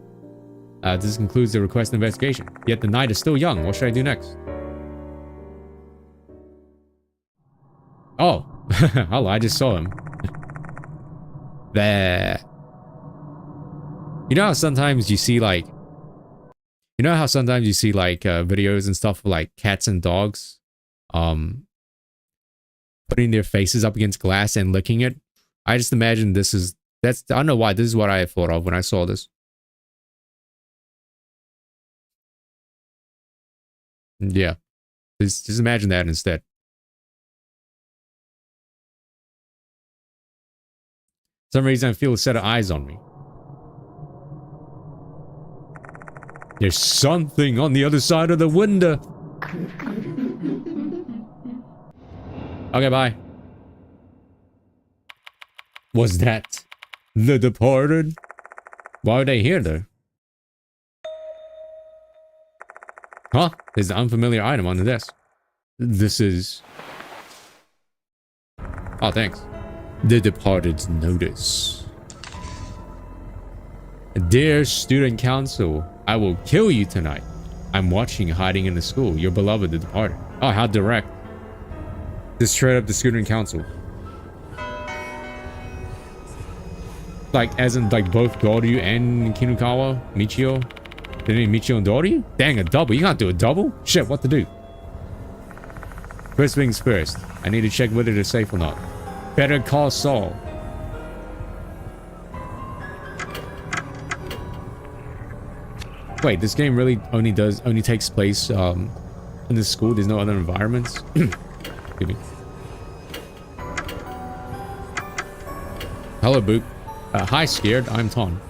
This concludes the request investigation. Yet the night is still young. What should I do next? Oh. Hello, I just saw him. There. You know how sometimes you see like... You know how sometimes you see like videos and stuff of like cats and dogs putting their faces up against glass and licking it? I just imagine this is... I don't know why, this is what I thought of when I saw this. Yeah. Just imagine that instead. For some reason I feel a set of eyes on me. There's something on the other side of the window. Okay, bye. Was that the departed? Why are they here, though? Huh? There's an unfamiliar item on the desk. This is... Oh, thanks. The departed's notice. Dear student council, I will kill you tonight. I'm watching you hiding in the school. Your beloved, the departed. Oh, how direct. Just straight up the student council. Like, as in, like, both Doryu and Kinukawa? Michio? They name Michio and Doryu? Dang, a double. You can't do a double? Shit, what to do? First things first. I need to check whether they're safe or not. Better call Saul. Wait, this game really only takes place in the school? There's no other environments? Excuse me. Hello, Boop. Hi, Scared. I'm Ton.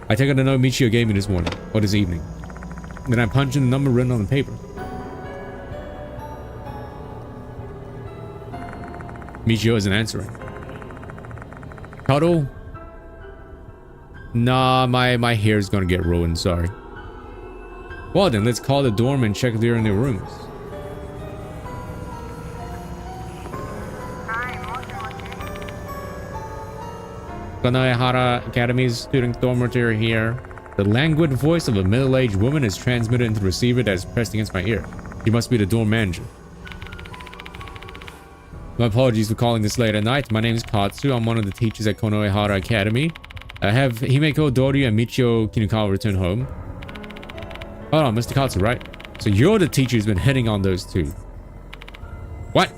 I take it to know Michio gave me this morning, or this evening. Then I punch in the number written on the paper. Michio isn't answering. Cuddle? Nah, my hair's gonna get ruined, sorry. Well then, let's call the dorm and check if they're in their rooms. Kanoehara Academy's student dormitory here. The languid voice of a middle-aged woman is transmitted into the receiver that is pressed against my ear. She must be the dorm manager. My apologies for calling this late at night. My name is Katsu. I'm one of the teachers at Konoehara Academy. I have Himeko, Doryu, and Michio Kinukawa return home. Hold on, Mr. Katsu, right? So you're the teacher who's been hitting on those two. What?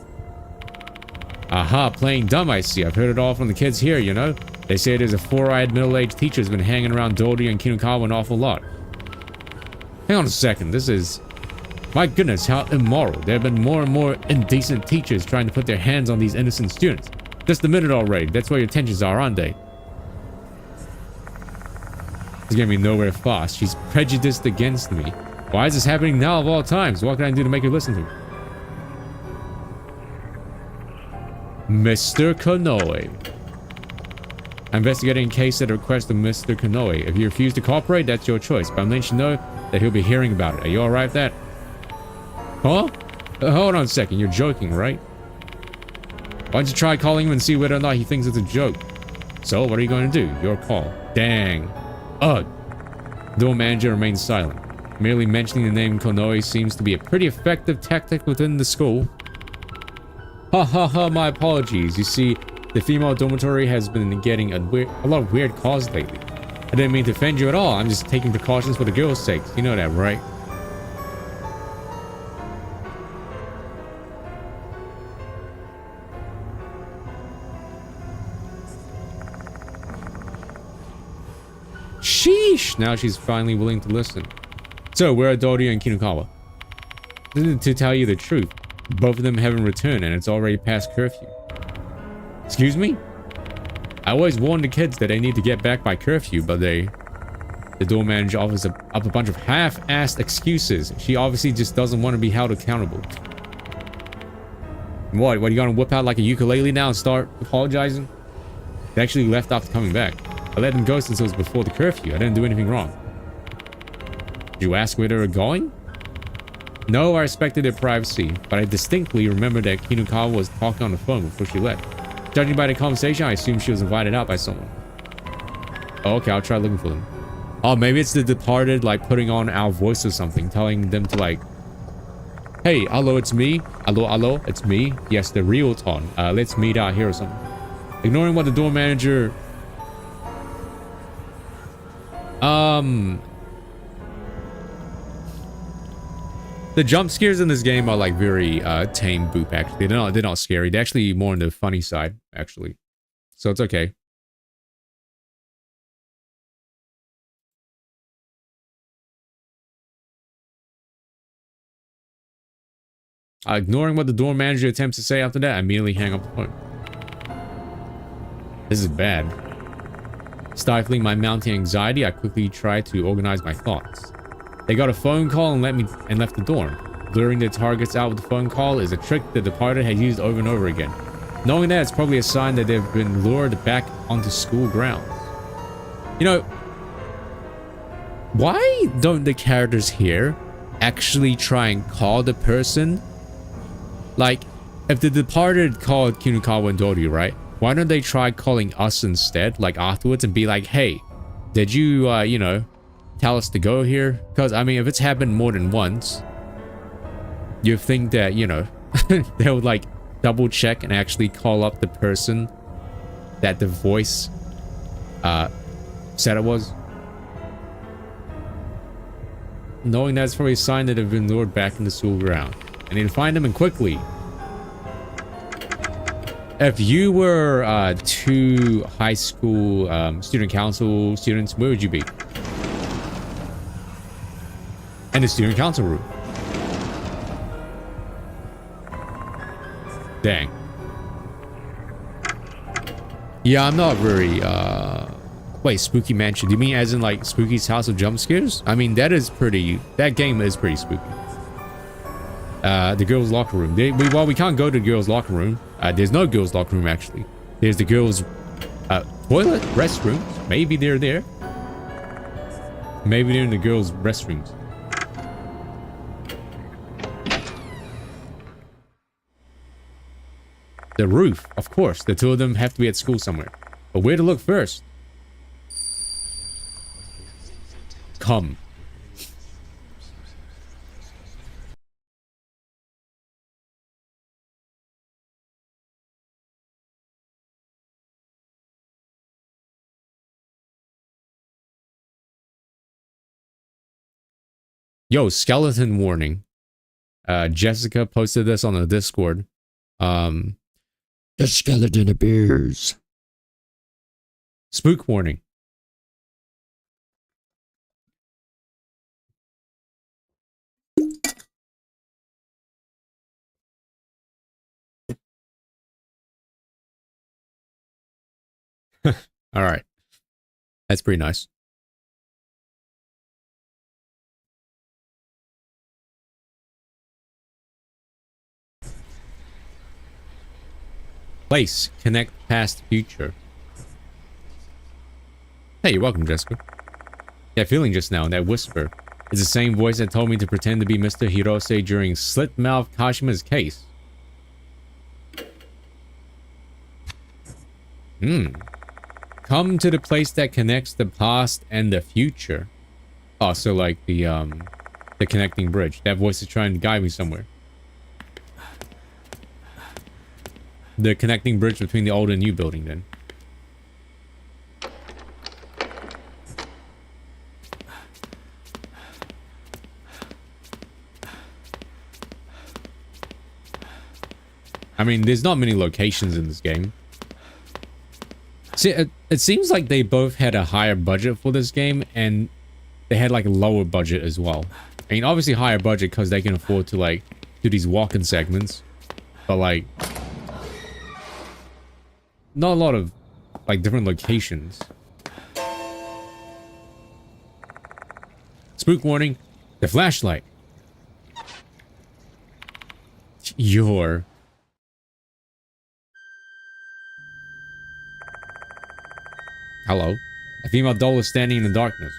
Aha, playing dumb, I see. I've heard it all from the kids here, you know? They say there's a four-eyed middle-aged teacher who's been hanging around Doryu and Kinukawa an awful lot. Hang on a second, this is... My goodness, how immoral. There have been more and more indecent teachers trying to put their hands on these innocent students. Just a minute already. That's where your tensions are, aren't they? She's getting me nowhere fast. She's prejudiced against me. Why is this happening now of all times? What can I do to make her listen to me? Mr. Konoe. I'm investigating a case at the request of Mr. Konoe. If you refuse to cooperate, that's your choice. But I'm letting you know that he'll be hearing about it. Are you alright with that? Huh? Hold on a second. You're joking, right? Why don't you try calling him and see whether or not he thinks it's a joke? So, what are you going to do? Your call. Dang. Ugh. Door manager remains silent. Merely mentioning the name Konoe seems to be a pretty effective tactic within the school. Ha ha ha, my apologies. You see, the female dormitory has been getting a lot of weird calls lately. I didn't mean to offend you at all. I'm just taking precautions for the girls' sake. You know that, right? Sheesh! Now she's finally willing to listen. So, where are Dori and Kinukawa? To tell you the truth, both of them haven't returned and it's already past curfew. Excuse me? I always warn the kids that they need to get back by curfew, but the door manager offers up a bunch of half-assed excuses. She obviously just doesn't want to be held accountable. What are you gonna whip out like a ukulele now and start apologizing? They actually left after coming back. I let them go since it was before the curfew. I didn't do anything wrong. Did you ask where they were going? No, I respected their privacy, but I distinctly remember that Kinukawa was talking on the phone before she left. Judging by the conversation, I assume she was invited out by someone. Oh, okay, I'll try looking for them. Oh, maybe it's the departed, like, putting on our voice or something, telling them to, like, hey, hello, it's me. Hello, it's me. Yes, the real Ton. Let's meet out here or something. Ignoring what the door manager... The jump scares in this game are like very tame boop, actually. They're not scary. They're actually more on the funny side, actually. So it's okay. Ignoring what the door manager attempts to say after that, I immediately hang up the phone. This is bad. Stifling my mounting anxiety, I quickly tried to organize my thoughts. They got a phone call and left the dorm. Luring their targets out with the phone call is a trick the departed had used over and over again. Knowing that, it's probably a sign that they've been lured back onto school grounds. You know, why don't the characters here actually try and call the person? Like, if the departed called Kinukawa and Dori, right? Why don't they try calling us instead, like afterwards, and be like, hey, did you, you know, tell us to go here? Because, I mean, if it's happened more than once, you think that, you know, they would, like, double check and actually call up the person that the voice said it was. Knowing that's probably a sign that they've been lured back into school ground. I need to find them and quickly. If you were two high school student council students, where would you be? In the student council room. Dang. Yeah, I'm not very, wait, Spooky Mansion. Do you mean as in, like, Spooky's House of Jump Scares? I mean, that game is pretty spooky. The girls' locker room. Well, we can't go to the girls' locker room. There's no girls' locker room, actually. There's the girls' toilet, restrooms. Maybe they're there. Maybe they're in the girls' restrooms. The roof, of course. The two of them have to be at school somewhere. But where to look first? Come. Yo, skeleton warning. Jessica posted this on the Discord. The skeleton appears. Spook warning. All right. That's pretty nice. Place. Connect past future. Hey, you're welcome, Jessica. That feeling just now, that whisper, is the same voice that told me to pretend to be Mr. Hirose during Slit-Mouth Kashima's case. Come to the place that connects the past and the future. Oh, so like the connecting bridge. That voice is trying to guide me somewhere. The connecting bridge between the old and new building, then. I mean, there's not many locations in this game. See, it seems like they both had a higher budget for this game, and they had like a lower budget as well. I mean, obviously higher budget because they can afford to like do these walk-in segments, but like not a lot of like different locations. Spook warning, the flashlight. Your hello. A female doll is standing in the darkness.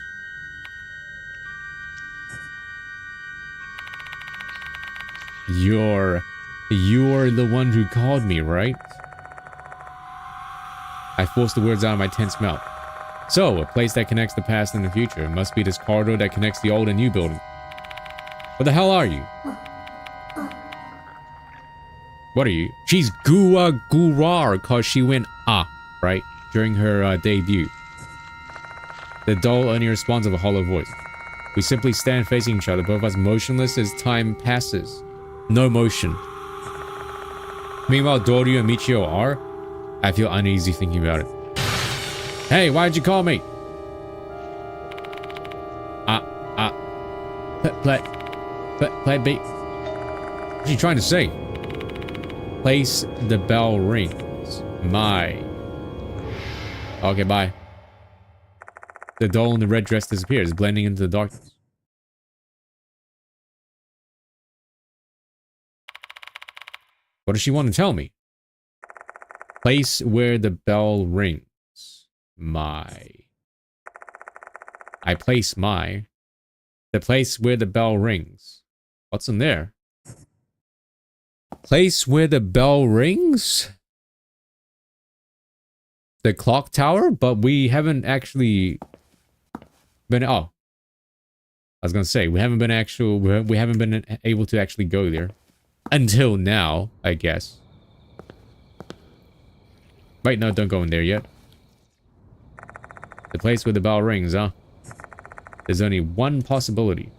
You're the one who called me, right? I forced the words out of my tense mouth. So, a place that connects the past and the future. It must be this corridor that connects the old and new building. What the hell are you? What are you? She's Gua Gurar because she went right? During her debut. The dull, only response of a hollow voice. We simply stand facing each other, both of us motionless as time passes. No motion. Meanwhile, Dorio and Michio are. I feel uneasy thinking about it. Hey, why'd you call me? Play beat. What's she trying to say? Place the bell rings. My. Okay, bye. The doll in the red dress disappears, blending into the darkness. What does she want to tell me? Place where the bell rings. My. I place my. The place where the bell rings. What's in there? Place where the bell rings? The clock tower? But we haven't actually been... Oh. I was gonna say, we haven't been able to actually go there. Until now, I guess. Wait, no, don't go in there yet. The place where the bell rings, huh? There's only one possibility.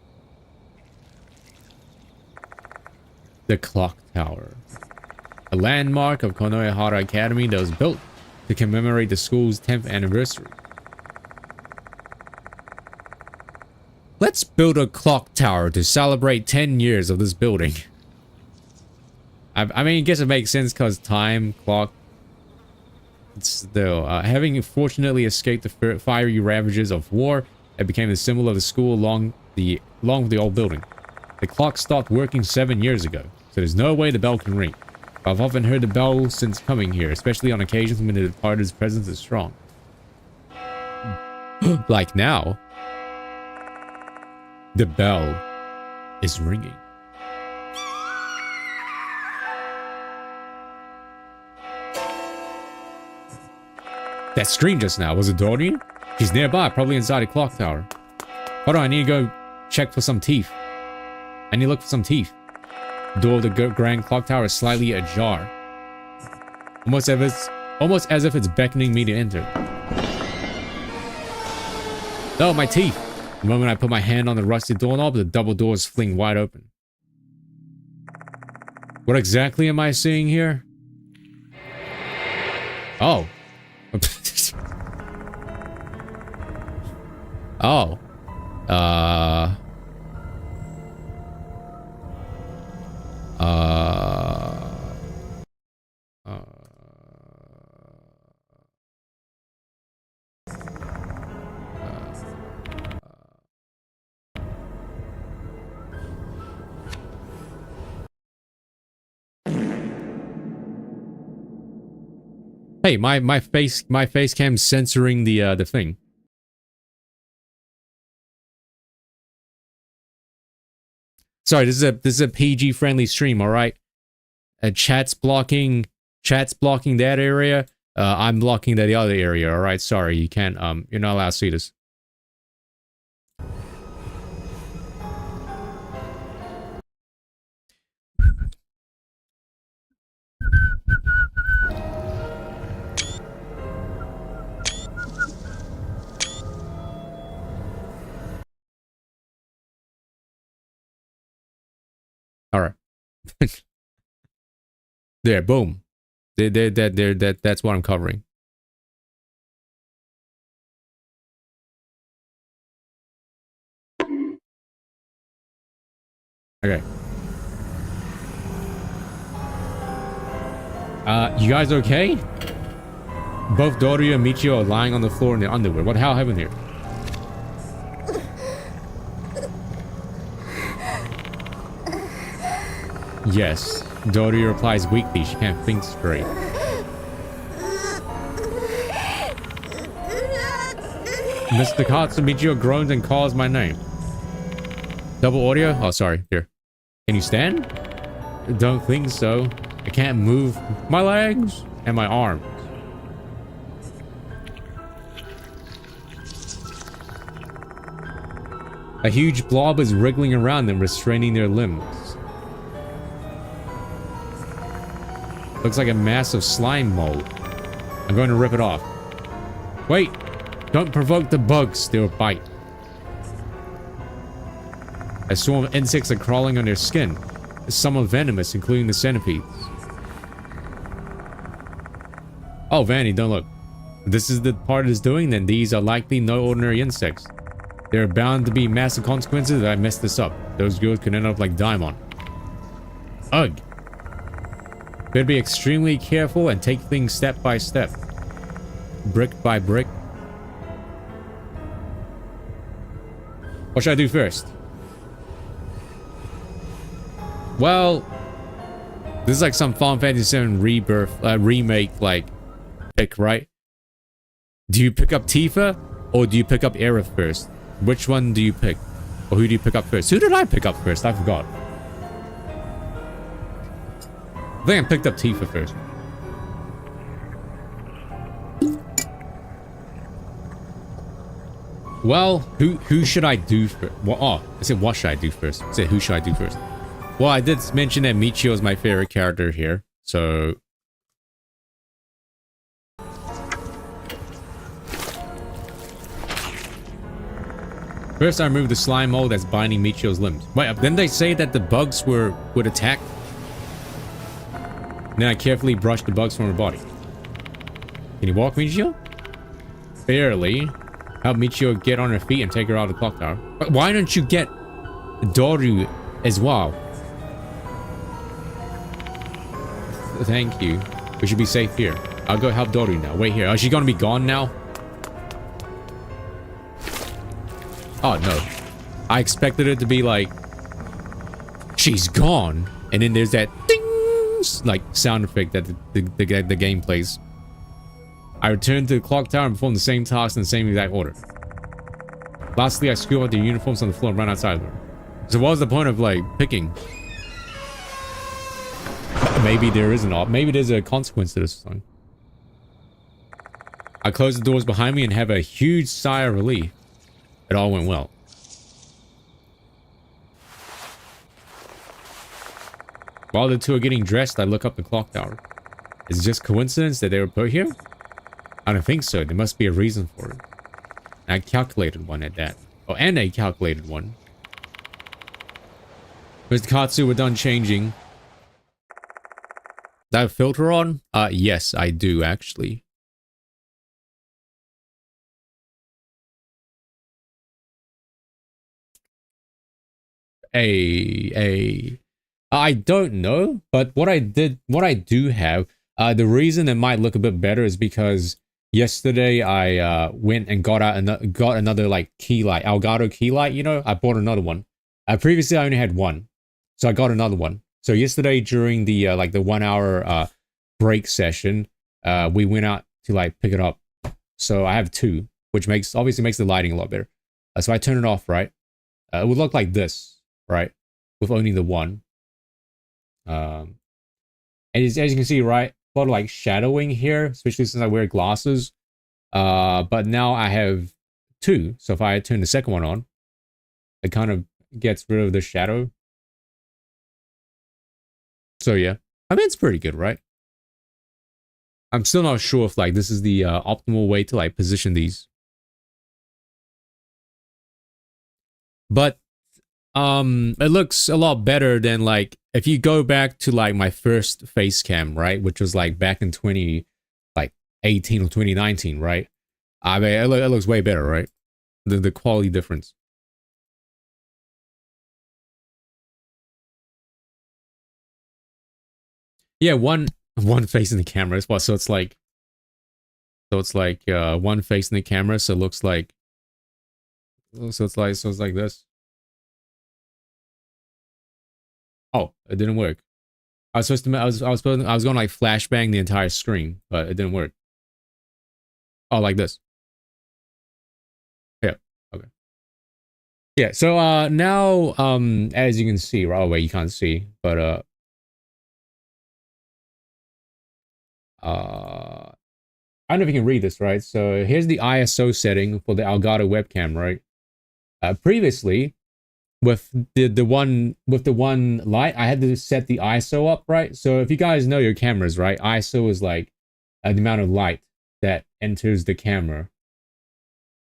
The clock tower. A landmark of Konohara Academy that was built to commemorate the school's 10th anniversary. Let's build a clock tower to celebrate 10 years of this building. I mean, I guess it makes sense because time, clock. Still, having fortunately escaped the fiery ravages of war, it became the symbol of the school along with the old building. The clock stopped working 7 years ago, so there's no way the bell can ring. I've often heard the bell since coming here, especially on occasions when the departed's presence is strong. Like now, the bell is ringing. That scream just now, was it Dorian? She's nearby, probably inside a clock tower. Hold on, I need to go check for some teeth. I need to look for some teeth. The door of the grand clock tower is slightly ajar. Almost as if it's beckoning me to enter. Oh, my teeth! The moment I put my hand on the rusty doorknob, the double doors fling wide open. What exactly am I seeing here? Oh. Oh. Hey, my face cam censoring the thing. Sorry, this is a PG friendly stream, all right? Chat's blocking that area. I'm blocking the other area, alright? Sorry, you can't, you're not allowed to see this. Alright. There, boom. That's what I'm covering. Okay. You guys okay? Both Dorio and Michio are lying on the floor in their underwear. What the hell happened here? Yes. Dorio replies weakly. She can't think straight. Mr. Katsumichio groans and calls my name. Double audio? Oh, sorry. Here. Can you stand? Don't think so. I can't move my legs and my arms. A huge blob is wriggling around them, restraining their limbs. Looks like a massive slime mold. I'm going to rip it off. Wait! Don't provoke the bugs, they'll bite. A swarm of insects are crawling on their skin. Some are venomous, including the centipedes. Oh, Vanny, don't look. If this is the part it's doing, then these are likely no ordinary insects. There are bound to be massive consequences if I mess this up. Those girls could end up like Daimon. Ugh. Better be extremely careful and take things step by step. Brick by brick. What should I do first? Well, this is like some Final Fantasy VII remake, like, pick, right? Do you pick up Tifa, or do you pick up Aerith first? Which one do you pick? Or who do you pick up first? Who did I pick up first? I forgot. I think I picked up Tifa first. Well, who should I do first? Well, oh, I said what should I do first? I said who should I do first? Well, I did mention that Michio is my favorite character here, so... First, I removed the slime mold that's binding Michio's limbs. Wait, then they say that the bugs would attack. Then I carefully brushed the bugs from her body. Can you walk, Michio? Barely. Help Michio get on her feet and take her out of the clock tower. But why don't you get Doru as well? Thank you. We should be safe here. I'll go help Doru now. Wait here. Is she gonna be gone now? Oh, no. I expected it to be like... she's gone. And then there's that ding! Like sound effect that the game plays. I returned to the clock tower and performed the same tasks in the same exact order. Lastly, I screwed out the uniforms on the floor and ran outside of them. So what was the point of, like, picking? Maybe there is an op. Maybe there's a consequence to this song. I closed the doors behind me and have a huge sigh of relief. It all went well. While the two are getting dressed, I look up the clock tower. Is it just coincidence that they were put here? I don't think so. There must be a reason for it. And I calculated one at that. Oh, and a calculated one. Mr. Katsu, we're done changing. That filter on? Yes, I do, actually. I don't know, but what I do have, the reason it might look a bit better is because yesterday I went and got another like key light, Elgato key light, you know. I bought another one. Previously I only had one, so I got another one. So yesterday during the like the 1 hour break session, we went out to like pick it up. So I have two, which obviously makes the lighting a lot better. So I turn it off, right? It would look like this, right? With only the one. And as you can see, right, a lot of like shadowing here, especially since I wear glasses. But now I have two. So if I turn the second one on, it kind of gets rid of the shadow. So yeah, I mean, it's pretty good, right? I'm still not sure if like this is the optimal way to like position these. But it looks a lot better than like if you go back to like my first face cam, right? Which was like back in 2018 or 2019, right? I mean, it looks way better, right? The quality difference. Yeah, one face in the camera as well. So it's like one face in the camera, so it looks like it's like this. Oh, it didn't work. I was supposed to I was going to like flashbang the entire screen, but it didn't work. Oh, like this. Yeah. Okay. Yeah, so now as you can see, right away you can't see, but I don't know if you can read this, right? So here's the ISO setting for the Elgato webcam, right? Previously, with the one light, I had to set the ISO up, right? So if you guys know your cameras, right? ISO is like the amount of light that enters the camera.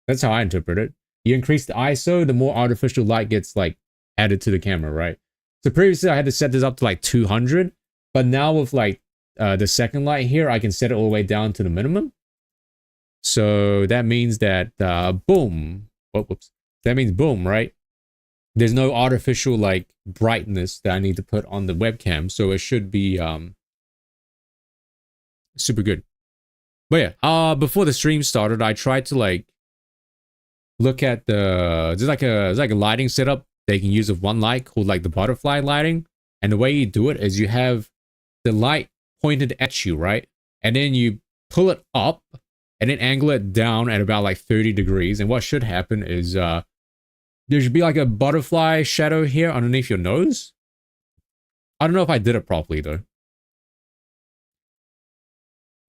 That's how I interpret it. You increase the ISO, the more artificial light gets like added to the camera, right? So previously I had to set this up to like 200, but now with like the second light here, I can set it all the way down to the minimum. So that means that boom. Oh, whoops. That means boom, right? There's no artificial like brightness that I need to put on the webcam, so it should be super good. But yeah, before the stream started, I tried to like look at there's like a lighting setup they can use with one light called like the butterfly lighting, and the way you do it is you have the light pointed at you, right? And then you pull it up and then angle it down at about like 30 degrees. And what should happen is there should be like a butterfly shadow here underneath your nose. I don't know if I did it properly though.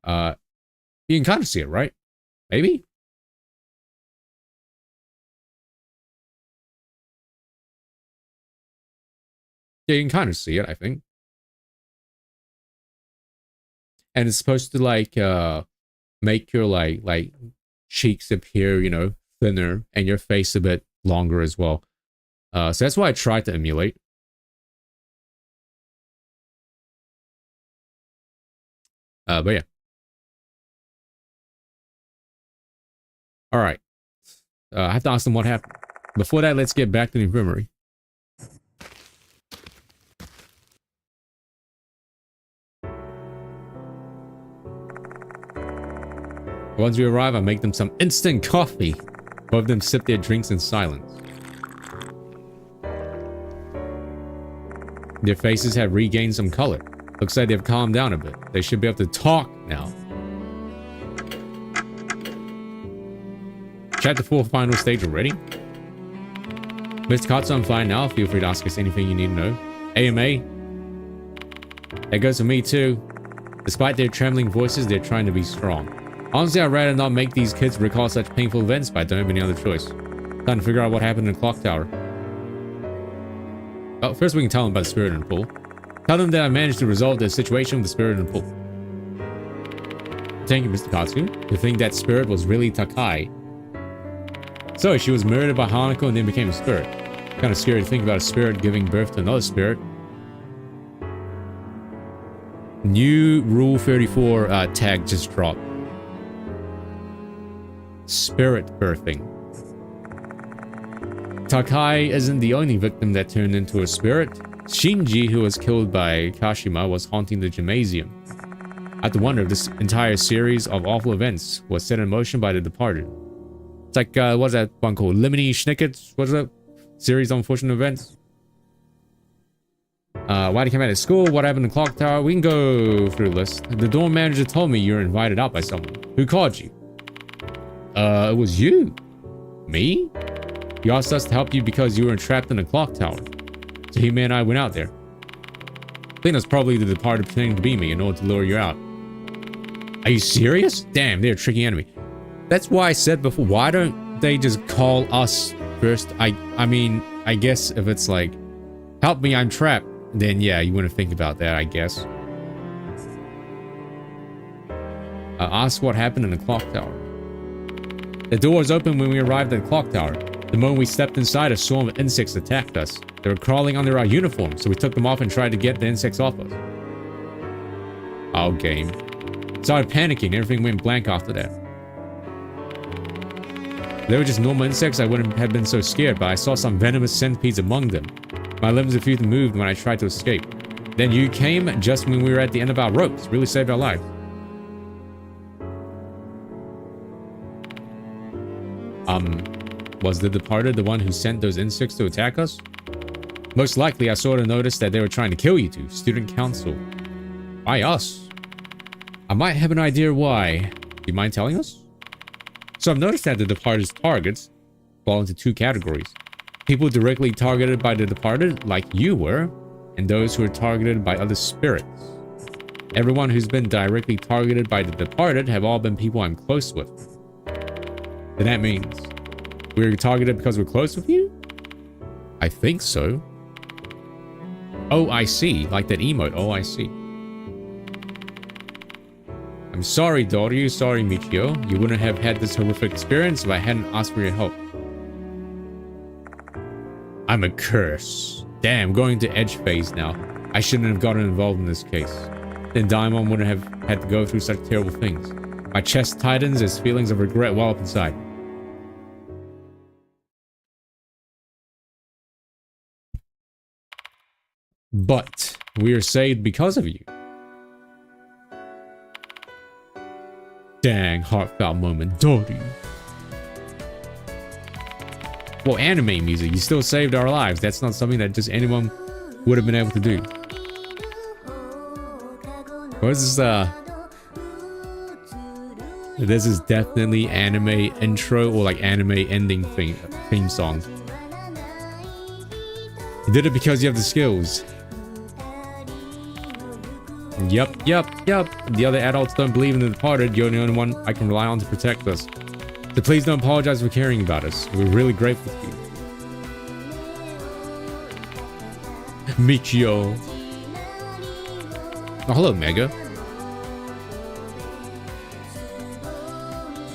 You can kind of see it, right? Maybe? Yeah, you can kind of see it, I think. And it's supposed to like make your like cheeks appear, you know, thinner, and your face a bit longer as well. So that's why I tried to emulate. But yeah. All right. I have to ask them what happened. Before that, let's get back to the infirmary. Once we arrive, I make them some instant coffee. Both of them sip their drinks in silence. Their faces have regained some color. Looks like they've calmed down a bit. They should be able to talk now. Chapter 4 final stage already? Mr. Katsu, I'm fine now. Feel free to ask us anything you need to know. AMA? That goes for me too. Despite their trembling voices, they're trying to be strong. Honestly, I'd rather not make these kids recall such painful events, but I don't have any other choice. Trying to figure out what happened in the clock tower. Well, first we can tell them about the spirit in the pool. Tell them that I managed to resolve the situation with the spirit in the pool. Thank you, Mr. Katsu. To think that spirit was really Takai. So, she was murdered by Hanako and then became a spirit. Kind of scary to think about a spirit giving birth to another spirit. New Rule 34 tag just dropped. Spirit birthing. Takai isn't the only victim that turned into a spirit. Shinji, who was killed by Kashima, was haunting the gymnasium. I have to wonder if this entire series of awful events was set in motion by the departed. It's like, what's that one called? Lemony Snicket's? What's that? Series of unfortunate events? Why'd he come out of school? What happened in the clock tower? We can go through the list. The dorm manager told me you were invited out by someone. Who called you? It was you. Me? You asked us to help you because you were entrapped in a clock tower. So he and I went out there. I think that's probably the departed pretending to be me in order to lure you out. Are you serious? Damn, they're a tricky enemy. That's why I said before, why don't they just call us first? I mean, I guess if it's like, help me, I'm trapped, then yeah, you wouldn't think about that, I guess. Ask what happened in the clock tower. The door was open when we arrived at the clock tower. The moment we stepped inside, a swarm of insects attacked us. They were crawling under our uniforms, so we took them off and tried to get the insects off us. Oh, game. Started panicking, everything went blank after that. If they were just normal insects, I wouldn't have been so scared, but I saw some venomous centipedes among them. My limbs refused to move when I tried to escape. Then you came just when we were at the end of our ropes. Really saved our lives. Was the departed the one who sent those insects to attack us? Most likely, I sort of noticed that they were trying to kill you two. Student council. Why us? I might have an idea why. Do you mind telling us? So I've noticed that the departed's targets fall into two categories. People directly targeted by the departed, like you were, and those who are targeted by other spirits. Everyone who's been directly targeted by the departed have all been people I'm close with. Then that means we're targeted because we're close with you? I think so. Oh, I see. Like that emote. Oh, I see. I'm sorry, Dory. Sorry, Michio. You wouldn't have had this horrific experience if I hadn't asked for your help. I'm a curse. Damn, going to edge phase now. I shouldn't have gotten involved in this case. Then Daimon wouldn't have had to go through such terrible things. My chest tightens as feelings of regret well up inside. But we are saved because of you. Dang, heartfelt moment, Dory. Well, anime music, you still saved our lives. That's not something that just anyone would have been able to do. What is this, this is definitely anime intro or like anime ending theme song. You did it because you have the skills. Yep. The other adults don't believe in the departed. You're the only one I can rely on to protect us. So please don't apologize for caring about us. We're really grateful to you. Michio. Oh, hello, Mega.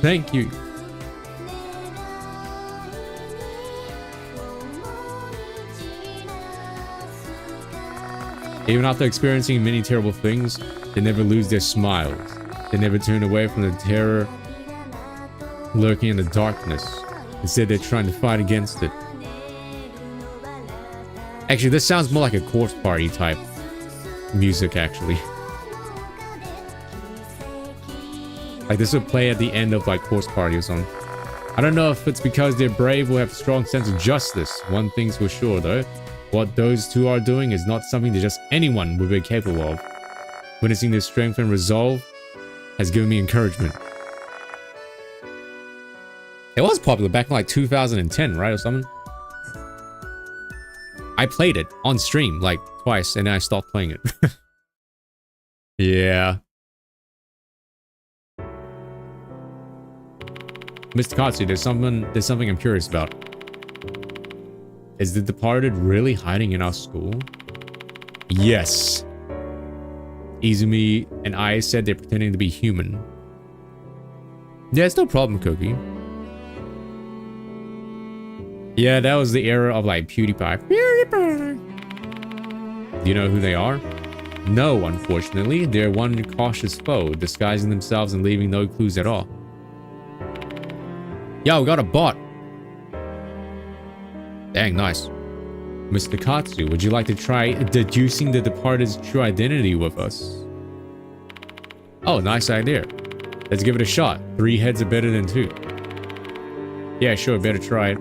Thank you. Even after experiencing many terrible things, they never lose their smiles. They never turn away from the terror lurking in the darkness. Instead, they're trying to fight against it. Actually, this sounds more like a corpse party type music, actually. Like this would play at the end of like corpse party or something. I don't know if it's because they're brave or have a strong sense of justice. One thing's for sure though. What those two are doing is not something that just anyone would be capable of. Witnessing their strength and resolve has given me encouragement. It was popular back in like 2010, right, or something? I played it on stream like twice and then I stopped playing it. Yeah. Mr. Katsu, there's something I'm curious about. Is the departed really hiding in our school? Yes. Izumi and I said they're pretending to be human. Yeah, it's no problem, Koki. Yeah, that was the era of like PewDiePie. Do you know who they are? No, unfortunately. They're one cautious foe, disguising themselves and leaving no clues at all. Yo, we got a bot. Dang, nice. Mr. Katsu, would you like to try deducing the departed's true identity with us? Oh, nice idea. Let's give it a shot. 3 heads are better than 2. Yeah, sure, better try it.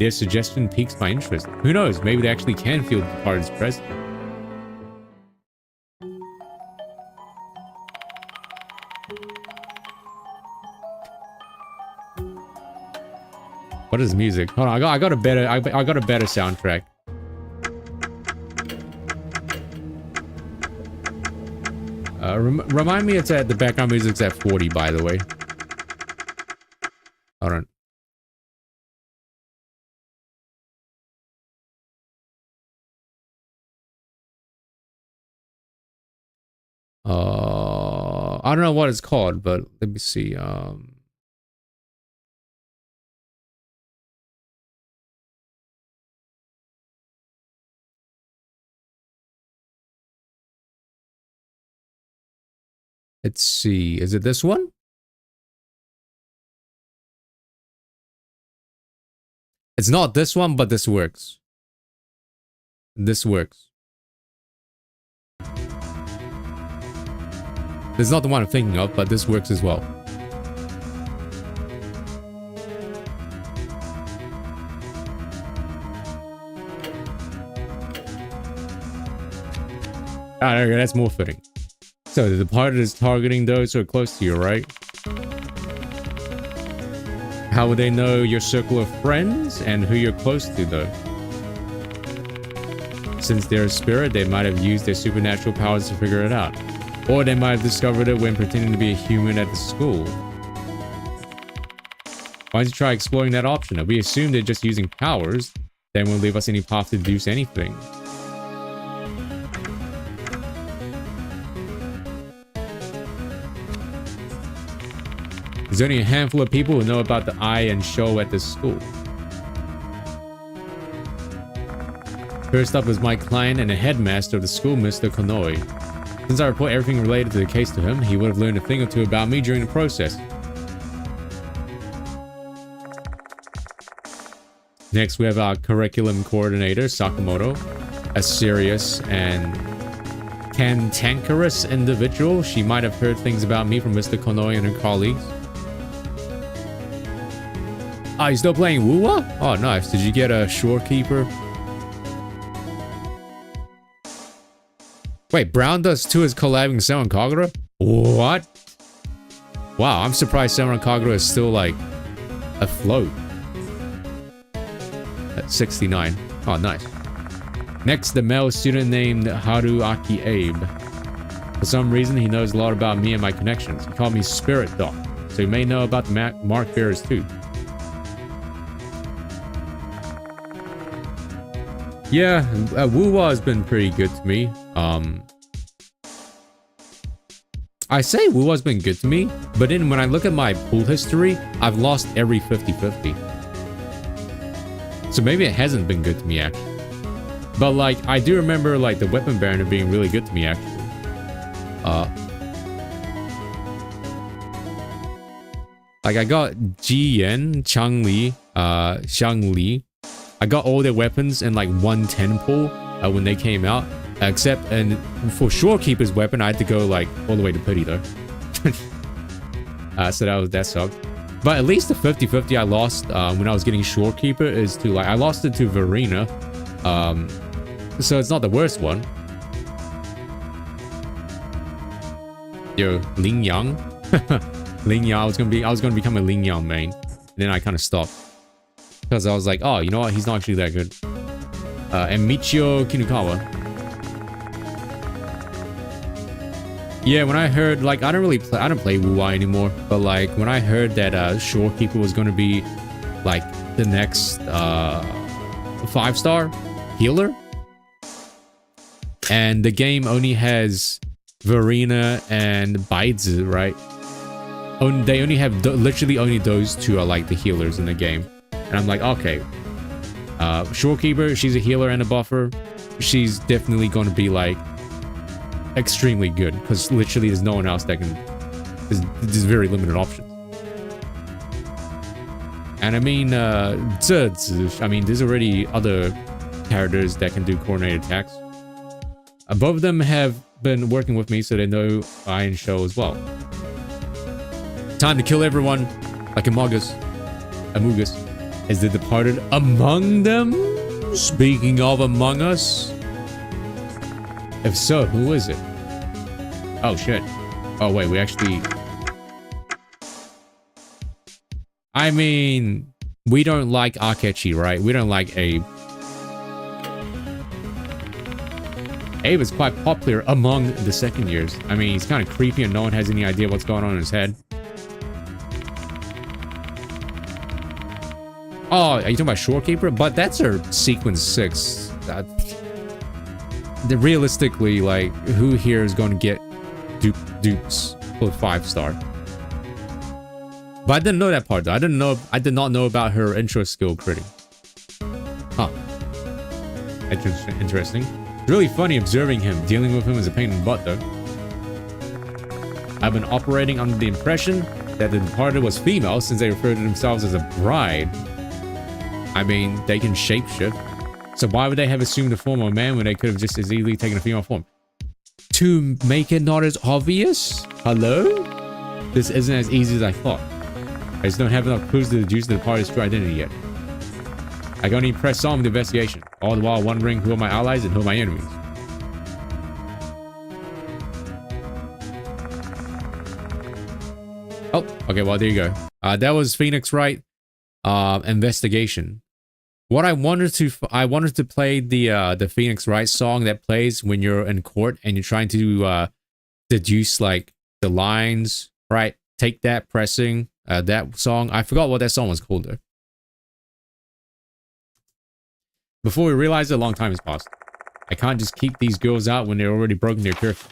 Their suggestion piques my interest. Who knows, maybe they actually can feel the departed's presence. What is music? Hold on, I got a better soundtrack. Remind me it's at the background music's at 40, by the way. Hold on. I don't know what it's called, but let me see. Let's see. Is it this one? It's not this one, but this works. This works. This is not the one I'm thinking of, but this works as well. Ah, okay, that's more fitting. So the departed is targeting those who are close to you, right? How would they know your circle of friends and who you're close to, though? Since they're a spirit, they might have used their supernatural powers to figure it out. Or they might have discovered it when pretending to be a human at the school. Why don't you try exploring that option? If we assume they're just using powers, they won't leave us any path to deduce anything. There's only a handful of people who know about the eye and show at this school. First up is my client and the headmaster of the school, Mr. Konoi. Since I report everything related to the case to him, he would have learned a thing or two about me during the process. Next, we have our curriculum coordinator, Sakamoto, a serious and cantankerous individual. She might have heard things about me from Mr. Konoi and her colleagues. Ah, you still playing Wuwa? Oh, nice. Did you get a shorekeeper? Wait, Brown Does 2 is collabing Senran Kagura? What? Wow, I'm surprised Senran Kagura is still, like, afloat. At 69. Oh, nice. Next, the male student named Haruaki Abe. For some reason, he knows a lot about me and my connections. He called me Spirit Doc, so he may know about the Mark Bearers, too. Yeah, Wuwa has been pretty good to me. I say Wuwa's been good to me, but then when I look at my pool history, I've lost every 50-50. So maybe it hasn't been good to me, actually. But, like, I do remember, like, the Weapon Baron being really good to me, actually. Like, I got Ji-Yen, Chang-Li, Shang-Li. I got all their weapons in like 110 pool when they came out, except and for Shorekeeper's weapon I had to go like all the way to pity though. So that sucked. But at least the 50-50 I lost when I was getting Shorekeeper is to like I lost it to Verena, so it's not the worst one. Yo, Ling Yang, Ling Yang. I was gonna become a Ling Yang main, and then I kind of stopped. Because I was like, oh, you know what? He's not actually that good. And Michio Kinukawa. Yeah, when I heard, like, I don't play Wuwai anymore. But, like, when I heard that Shorekeeper was going to be, like, the next 5-star healer. And the game only has Verena and Baizi, right? They only have, literally only those two are, like, the healers in the game. And I'm like, okay, Shorekeeper, she's a healer and a buffer. She's definitely going to be, like, extremely good. Because literally there's no one else that can... There's very limited options. And I mean, there's already other characters that can do coordinated attacks. Both of them have been working with me, so they know Iron Show as well. Time to kill everyone, like Amogus. Is the departed among them? Speaking of Among Us? If so, who is it? Oh, shit. Oh, wait, we actually... I mean, we don't like Akechi, right? We don't like Abe. Abe is quite popular among the second years. I mean, he's kind of creepy and no one has any idea what's going on in his head. Oh, are you talking about Shorekeeper? But that's her sequence 6. Realistically, like, who here is going to get dupes for 5-star? But I didn't know that part though. I did not know about her intro skill critting. Huh. Interesting. It's really funny observing him. Dealing with him is a pain in the butt though. I've been operating under the impression that the departed was female since they refer to themselves as a bride. I mean, they can shapeshift. So why would they have assumed the form of a man when they could have just as easily taken a female form? To make it not as obvious? Hello? This isn't as easy as I thought. I just don't have enough clues to deduce the party's true identity yet. I can only press on with the investigation, all the while wondering who are my allies and who are my enemies. Oh, okay, well, there you go. That was Phoenix Wright investigation. What I wanted to play the Phoenix Wright song that plays when you're in court and you're trying to deduce like the lines, right? Take that, pressing that song. I forgot what that song was called though. Before we realize it, a long time has passed. I can't just keep these girls out when they're already broken their curfew.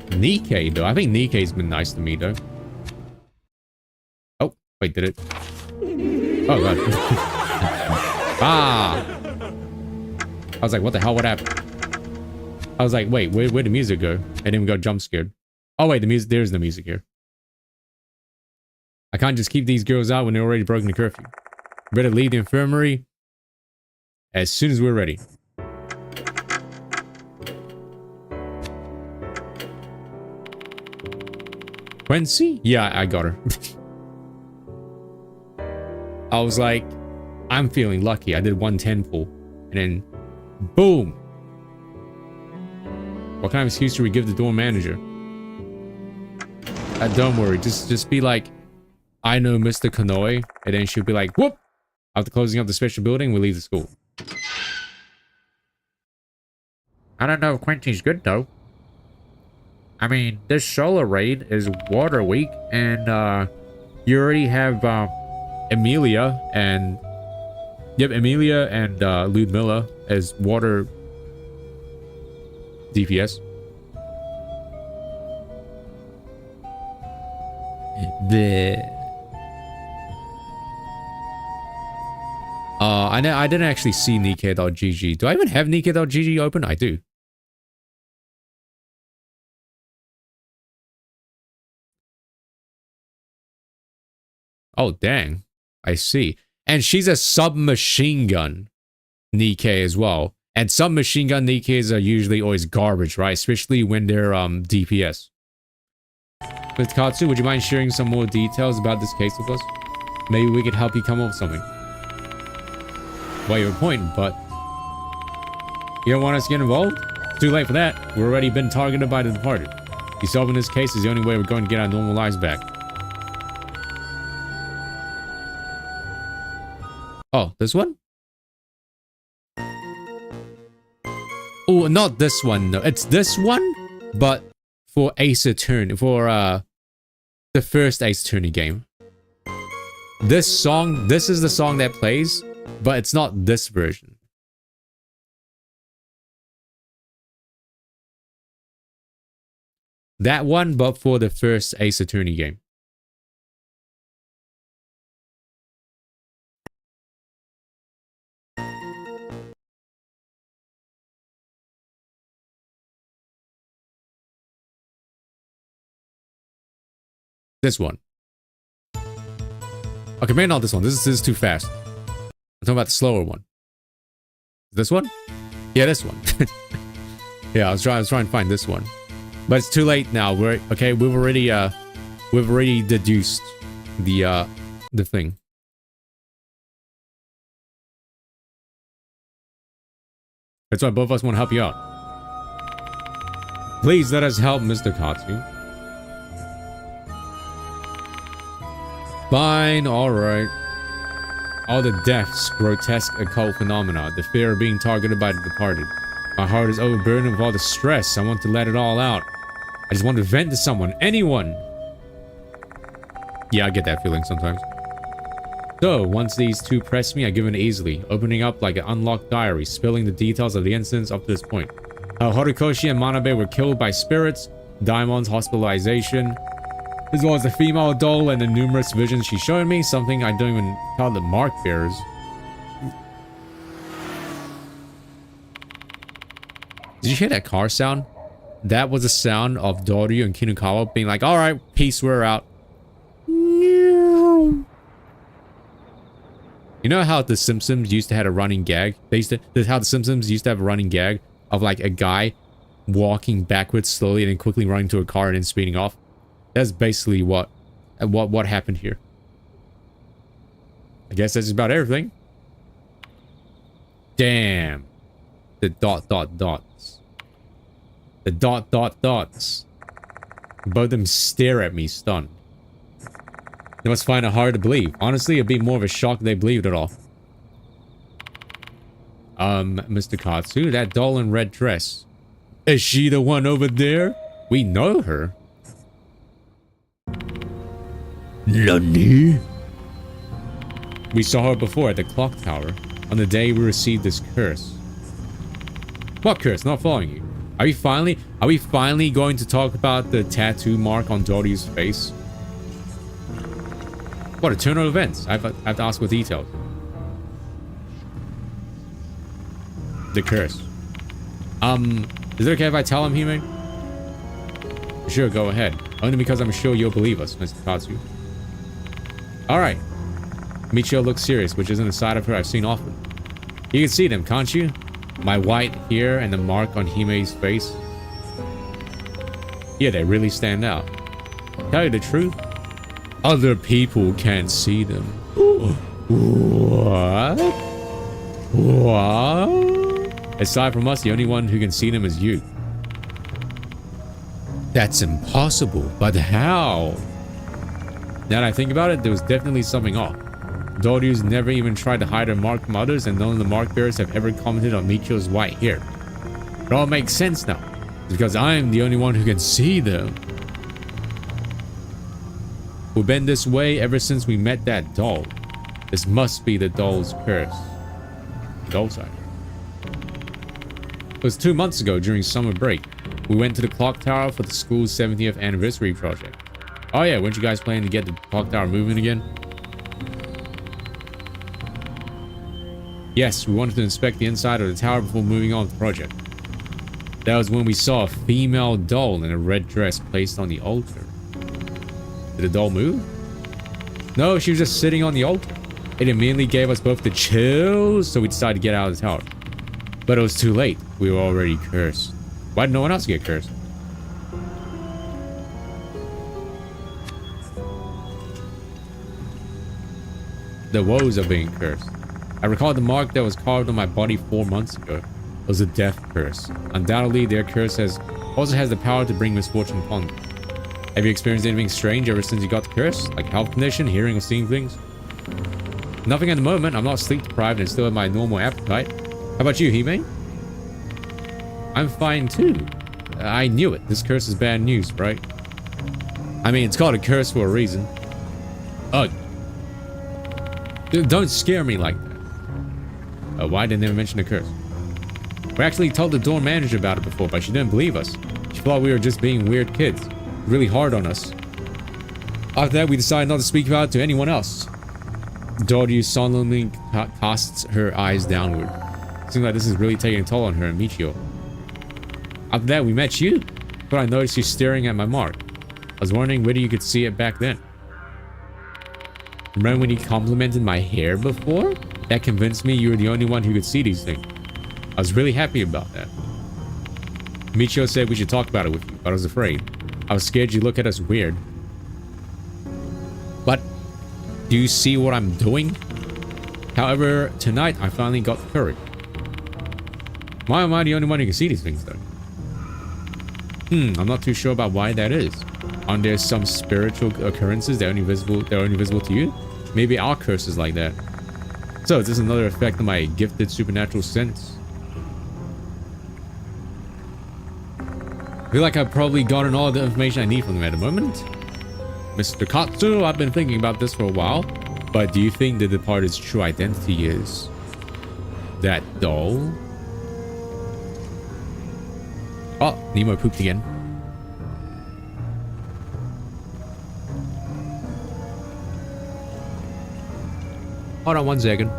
Nikkei, though. I think Nikkei's been nice to me, though. Oh, wait, did it? Oh, God. Ah! I was like, what the hell? What happened? I was like, wait, where'd the music go? And then we got jump scared. Oh, wait, the music. There's no music here. I can't just keep these girls out when they're already broken the curfew. Better leave the infirmary as soon as we're ready. Quincy? Yeah, I got her. I was like, I'm feeling lucky. I did 110 pull. And then, boom. What kind of excuse should we give the door manager? Don't worry. Just be like, I know Mr. Kanoi. And then she'll be like, whoop. After closing up the special building, we leave the school. I don't know if Quincy's good, though. I mean, this solar raid is water week, and you already have Emilia and Ludmilla as water DPS. I didn't actually see Nikkei.gg. Do I even have Nikkei.gg open? I do. Oh, dang. I see. And she's a submachine gun Nikkei as well. And submachine gun Nikkeis are usually always garbage, right? Especially when they're DPS. Mr. Katsu, would you mind sharing some more details about this case with us? Maybe we could help you come up with something. Well, you're important, but you don't want us to get involved? It's too late for that. We've already been targeted by the departed. You solving this case is the only way we're going to get our normal lives back. Oh, this one? Oh, not this one. No, it's this one, but for Ace Attorney, for the first Ace Attorney game. This song, this is the song that plays, but it's not this version. That one, but for the first Ace Attorney game. This one. Okay, maybe not this one. This is too fast. I'm talking about the slower one. This one? Yeah, this one. Yeah, I was trying to find this one. But it's too late now. We've already deduced the thing. That's why both of us want to help you out. Please let us help Mr. Katsu. Fine, alright. All the deaths, grotesque occult phenomena, the fear of being targeted by the departed. My heart is overburdened with all the stress. I want to let it all out. I just want to vent to someone, anyone. Yeah, I get that feeling sometimes. So, once these two press me, I give in easily, opening up like an unlocked diary, spilling the details of the incidents up to this point. How Horikoshi and Manabe were killed by spirits, Daimon's hospitalization, as well as the female doll and the numerous visions she showed me, something I don't even tell the mark bearers. Did you hear that car sound? That was the sound of Doryu and Kinukawa being like, alright, peace, we're out. You know how the Simpsons used to have a running gag? How the Simpsons used to have a running gag of like a guy walking backwards slowly and then quickly running to a car and then speeding off? That's basically what happened here. I guess that's about everything. Damn. The dots. The dots. Both of them stare at me, stunned. They must find it hard to believe. Honestly, it'd be more of a shock if they believed it all. Mr. Katsu, that doll in red dress. Is she the one over there? We know her. Nani? We saw her before at the clock tower on the day we received this curse. What curse? Not following you. Are we finally going to talk about the tattoo mark on Doryu's face? What a turn of events. I have to ask for details. The curse. Is it okay if I tell him, Hime? Sure, go ahead. Only because I'm sure you'll believe us, Mr. Katsu. Alright. Michio looks serious, which isn't a side of her I've seen often. You can see them, can't you? My white hair and the mark on Hime's face. Yeah, they really stand out. Tell you the truth, other people can't see them. What? What? Aside from us, the only one who can see them is you. That's impossible, but how? Now that I think about it, there was definitely something off. Doryu's never even tried to hide her mark from others, and none of the mark bearers have ever commented on Michio's white hair. It all makes sense now. It's because I'm the only one who can see them. We've been this way ever since we met that doll. This must be the doll's curse. Doll side. It was 2 months ago during summer break. We went to the clock tower for the school's 70th anniversary project. Oh yeah, weren't you guys planning to get the clock tower moving again? Yes, we wanted to inspect the inside of the tower before moving on with the project. That was when we saw a female doll in a red dress placed on the altar. Did the doll move? No, she was just sitting on the altar. It immediately gave us both the chills, so we decided to get out of the tower. But it was too late. We were already cursed. Why did no one else get cursed? The woes of being cursed. I recall the mark that was carved on my body 4 months ago. It was a death curse. Undoubtedly, their curse also has the power to bring misfortune upon them. Have you experienced anything strange ever since you got the curse? Like health condition, hearing or seeing things? Nothing at the moment. I'm not sleep deprived and still have my normal appetite. How about you, Hime? I'm fine too. I knew it. This curse is bad news, right? I mean, it's called a curse for a reason. Ugh. Don't scare me like that. Why didn't they mention the curse? We actually told the dorm manager about it before, but she didn't believe us. She thought we were just being weird kids. Really hard on us. After that, we decided not to speak about it to anyone else. Doryu solemnly casts her eyes downward. Seems like this is really taking a toll on her and Michio. After that, we met you, but I noticed you staring at my mark. I was wondering whether you could see it back then. Remember when you complimented my hair before? That convinced me you were the only one who could see these things. I was really happy about that. Michio said we should talk about it with you, but I was afraid. I was scared you'd look at us weird. But, do you see what I'm doing? However, tonight I finally got the courage. Why am I the only one who can see these things though? I'm not too sure about why that is. Aren't there some spiritual occurrences that are only visible to you? Maybe our curse is like that. So is this another effect of my gifted supernatural sense? I feel like I've probably gotten all the information I need from them at the moment. Mr. Katsu, I've been thinking about this for a while, but do you think the departed's true identity is that doll? Oh, Nemo pooped again. Hold on 1 second.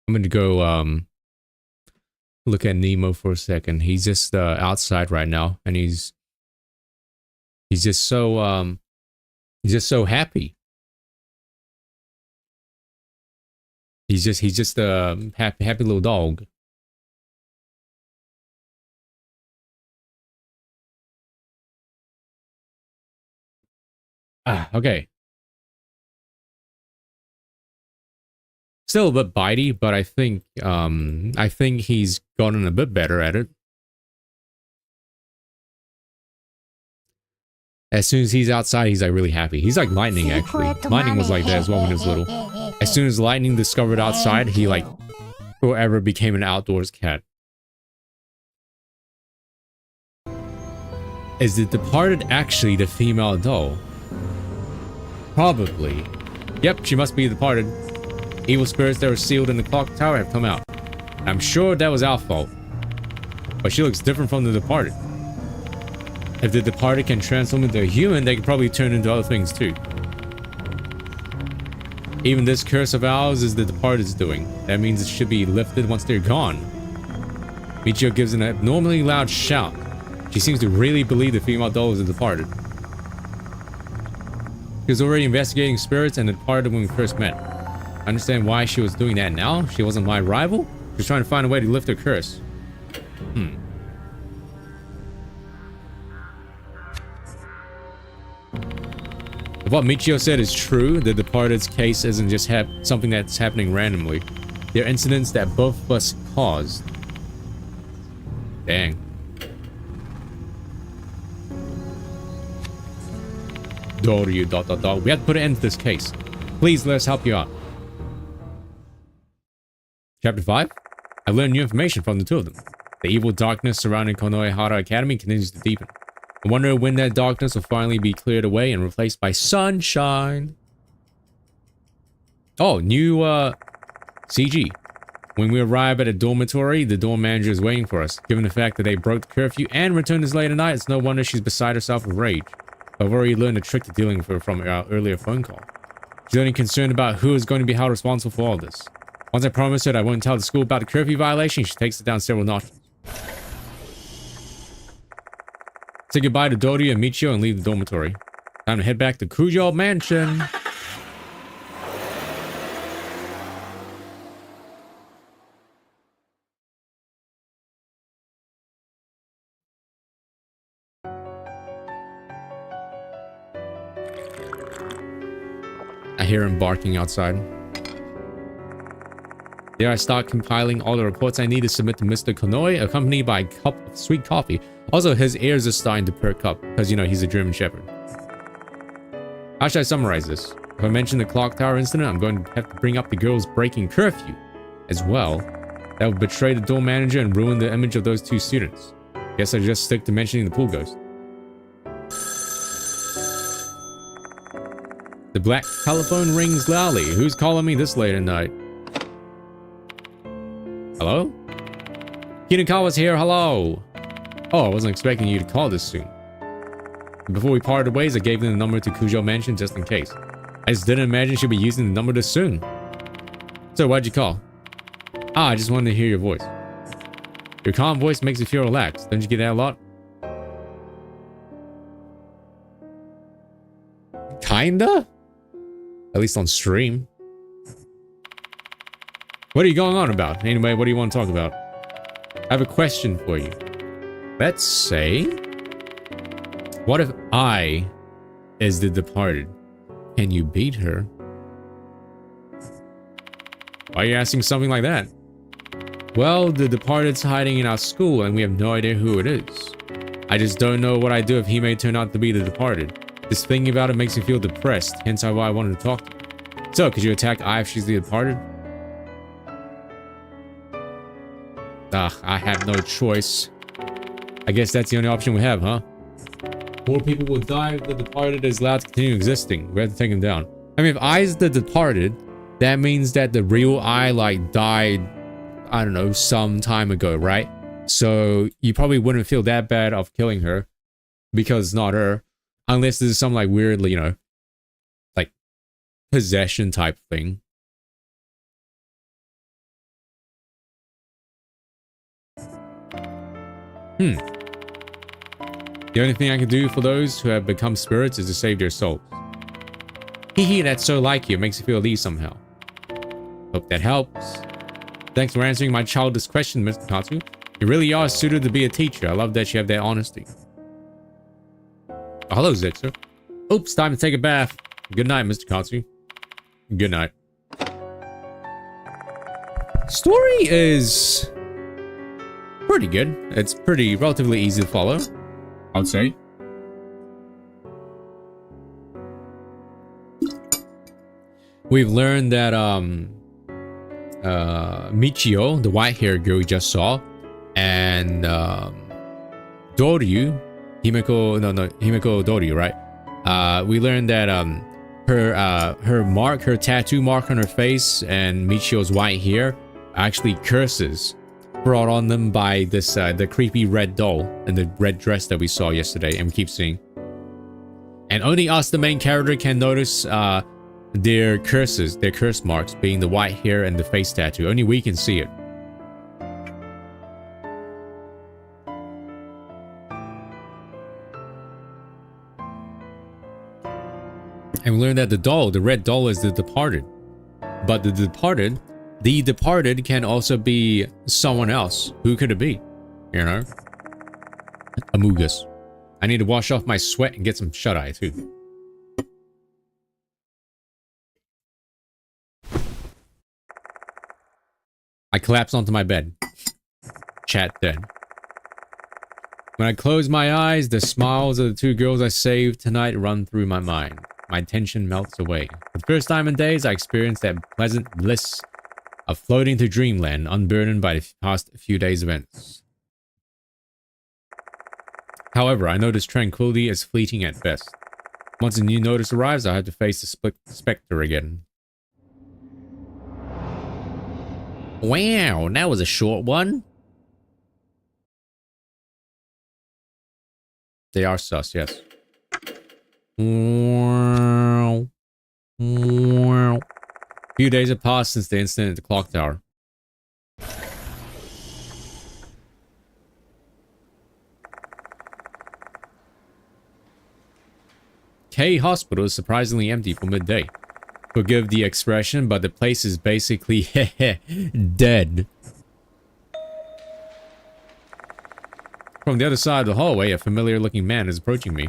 I'm gonna go look at Nemo for a second. He's just outside right now, and he's just so happy. He's just a happy little dog. Okay. Still a bit bitey, but I think he's gotten a bit better at it. As soon as he's outside, he's like really happy. He's like Lightning, actually. Lightning was like that as well when he was little. As soon as Lightning discovered outside, he like forever became an outdoors cat. Is the departed actually the female doll? Probably. Yep, she must be the departed. Evil spirits that were sealed in the clock tower have come out. I'm sure that was our fault. But she looks different from the departed. If the departed can transform into a human, they can probably turn into other things too. Even this curse of ours is the departed's doing. That means it should be lifted once they're gone. Michio gives an abnormally loud shout. She seems to really believe the female doll is the departed. She was already investigating spirits and the departed when we first met. I understand why she was doing that now. She wasn't my rival. She was trying to find a way to lift her curse. If what Michio said is true, the Departed's case isn't just something that's happening randomly. They're incidents that both of us caused. Dang. Doryu ... We have to put an end to this case. Please let us help you out. Chapter 5. I learned new information from the two of them. The evil darkness surrounding Konohara Academy continues to deepen. I wonder when that darkness will finally be cleared away and replaced by sunshine. Oh, new CG. When we arrive at a dormitory, the dorm manager is waiting for us. Given the fact that they broke the curfew and returned this late at night, it's no wonder she's beside herself with rage. I've already learned a trick to dealing with her from our earlier phone call. She's only concerned about who is going to be held responsible for all this. Once I promised her that I wouldn't tell the school about the curfew violation, she takes it down several notches. Say goodbye to Doryu and Michio and leave the dormitory. Time to head back to Kujo Mansion. I hear him barking outside. There I start compiling all the reports I need to submit to Mr. Konoe, accompanied by a cup of sweet coffee. Also, his ears are starting to perk up, because, you know, he's a German Shepherd. How should I summarize this? If I mention the clock tower incident, I'm going to have to bring up the girls breaking curfew as well. That would betray the dorm manager and ruin the image of those two students. Guess I just stick to mentioning the pool ghost. The black telephone rings loudly. Who's calling me this late at night? Hello? Kinakawa's here, hello! Oh, I wasn't expecting you to call this soon. Before we parted ways, I gave them the number to Kujo Mansion just in case. I just didn't imagine she'd be using the number this soon. So, why'd you call? Ah, I just wanted to hear your voice. Your calm voice makes me feel relaxed. Don't you get that a lot? Kinda? At least on stream. What are you going on about? Anyway, what do you want to talk about? I have a question for you. Let's say... What if I is the Departed? Can you beat her? Why are you asking something like that? Well, the Departed's hiding in our school and we have no idea who it is. I just don't know what I'd do if he may turn out to be the Departed. Just thinking about it makes me feel depressed, hence why I wanted to talk to her. So, could you attack Ai if she's the Departed? Ugh, I have no choice. I guess that's the only option we have, huh? More people will die if the Departed is allowed to continue existing. We have to take him down. I mean, if Ai's the Departed, that means that the real Ai, like, died, I don't know, some time ago, right? So, you probably wouldn't feel that bad of killing her because it's not her. Unless this is some, like, weirdly, you know, like, possession type thing. The only thing I can do for those who have become spirits is to save their souls. Hee, that's so like you. It makes you feel at ease somehow. Hope that helps. Thanks for answering my childish question, Mr. Katsu. You really are suited to be a teacher. I love that you have that honesty. Oh, hello, Zixer. Oops, time to take a bath. Good night, Mr. Katsu. Good night. Story is pretty good. It's pretty relatively easy to follow, I would say. We've learned that Michio, the white-haired girl we just saw, and Doryu, Himeko Doryu, right? We learned that her tattoo mark on her face and Michio's white hair are actually curses brought on them by this the creepy red doll and the red dress that we saw yesterday and we keep seeing. And only us, the main character, can notice their curses, their curse marks, being the white hair and the face tattoo. Only we can see it. And we learned that the red doll is the Departed. But the Departed can also be someone else. Who could it be? You know? Amogus. I need to wash off my sweat and get some shut-eye too. I collapsed onto my bed. Chat dead. When I close my eyes, the smiles of the two girls I saved tonight run through my mind. My tension melts away. For the first time in days, I experienced that pleasant bliss of floating to dreamland, unburdened by the past few days' events. However, I know this tranquility is fleeting at best. Once a new notice arrives, I have to face the specter again. Wow, that was a short one. They are sus, yes. Few days have passed since the incident at the clock tower. K Hospital is surprisingly empty for midday. Forgive the expression, but the place is basically dead. From the other side of the hallway, a familiar looking man is approaching me.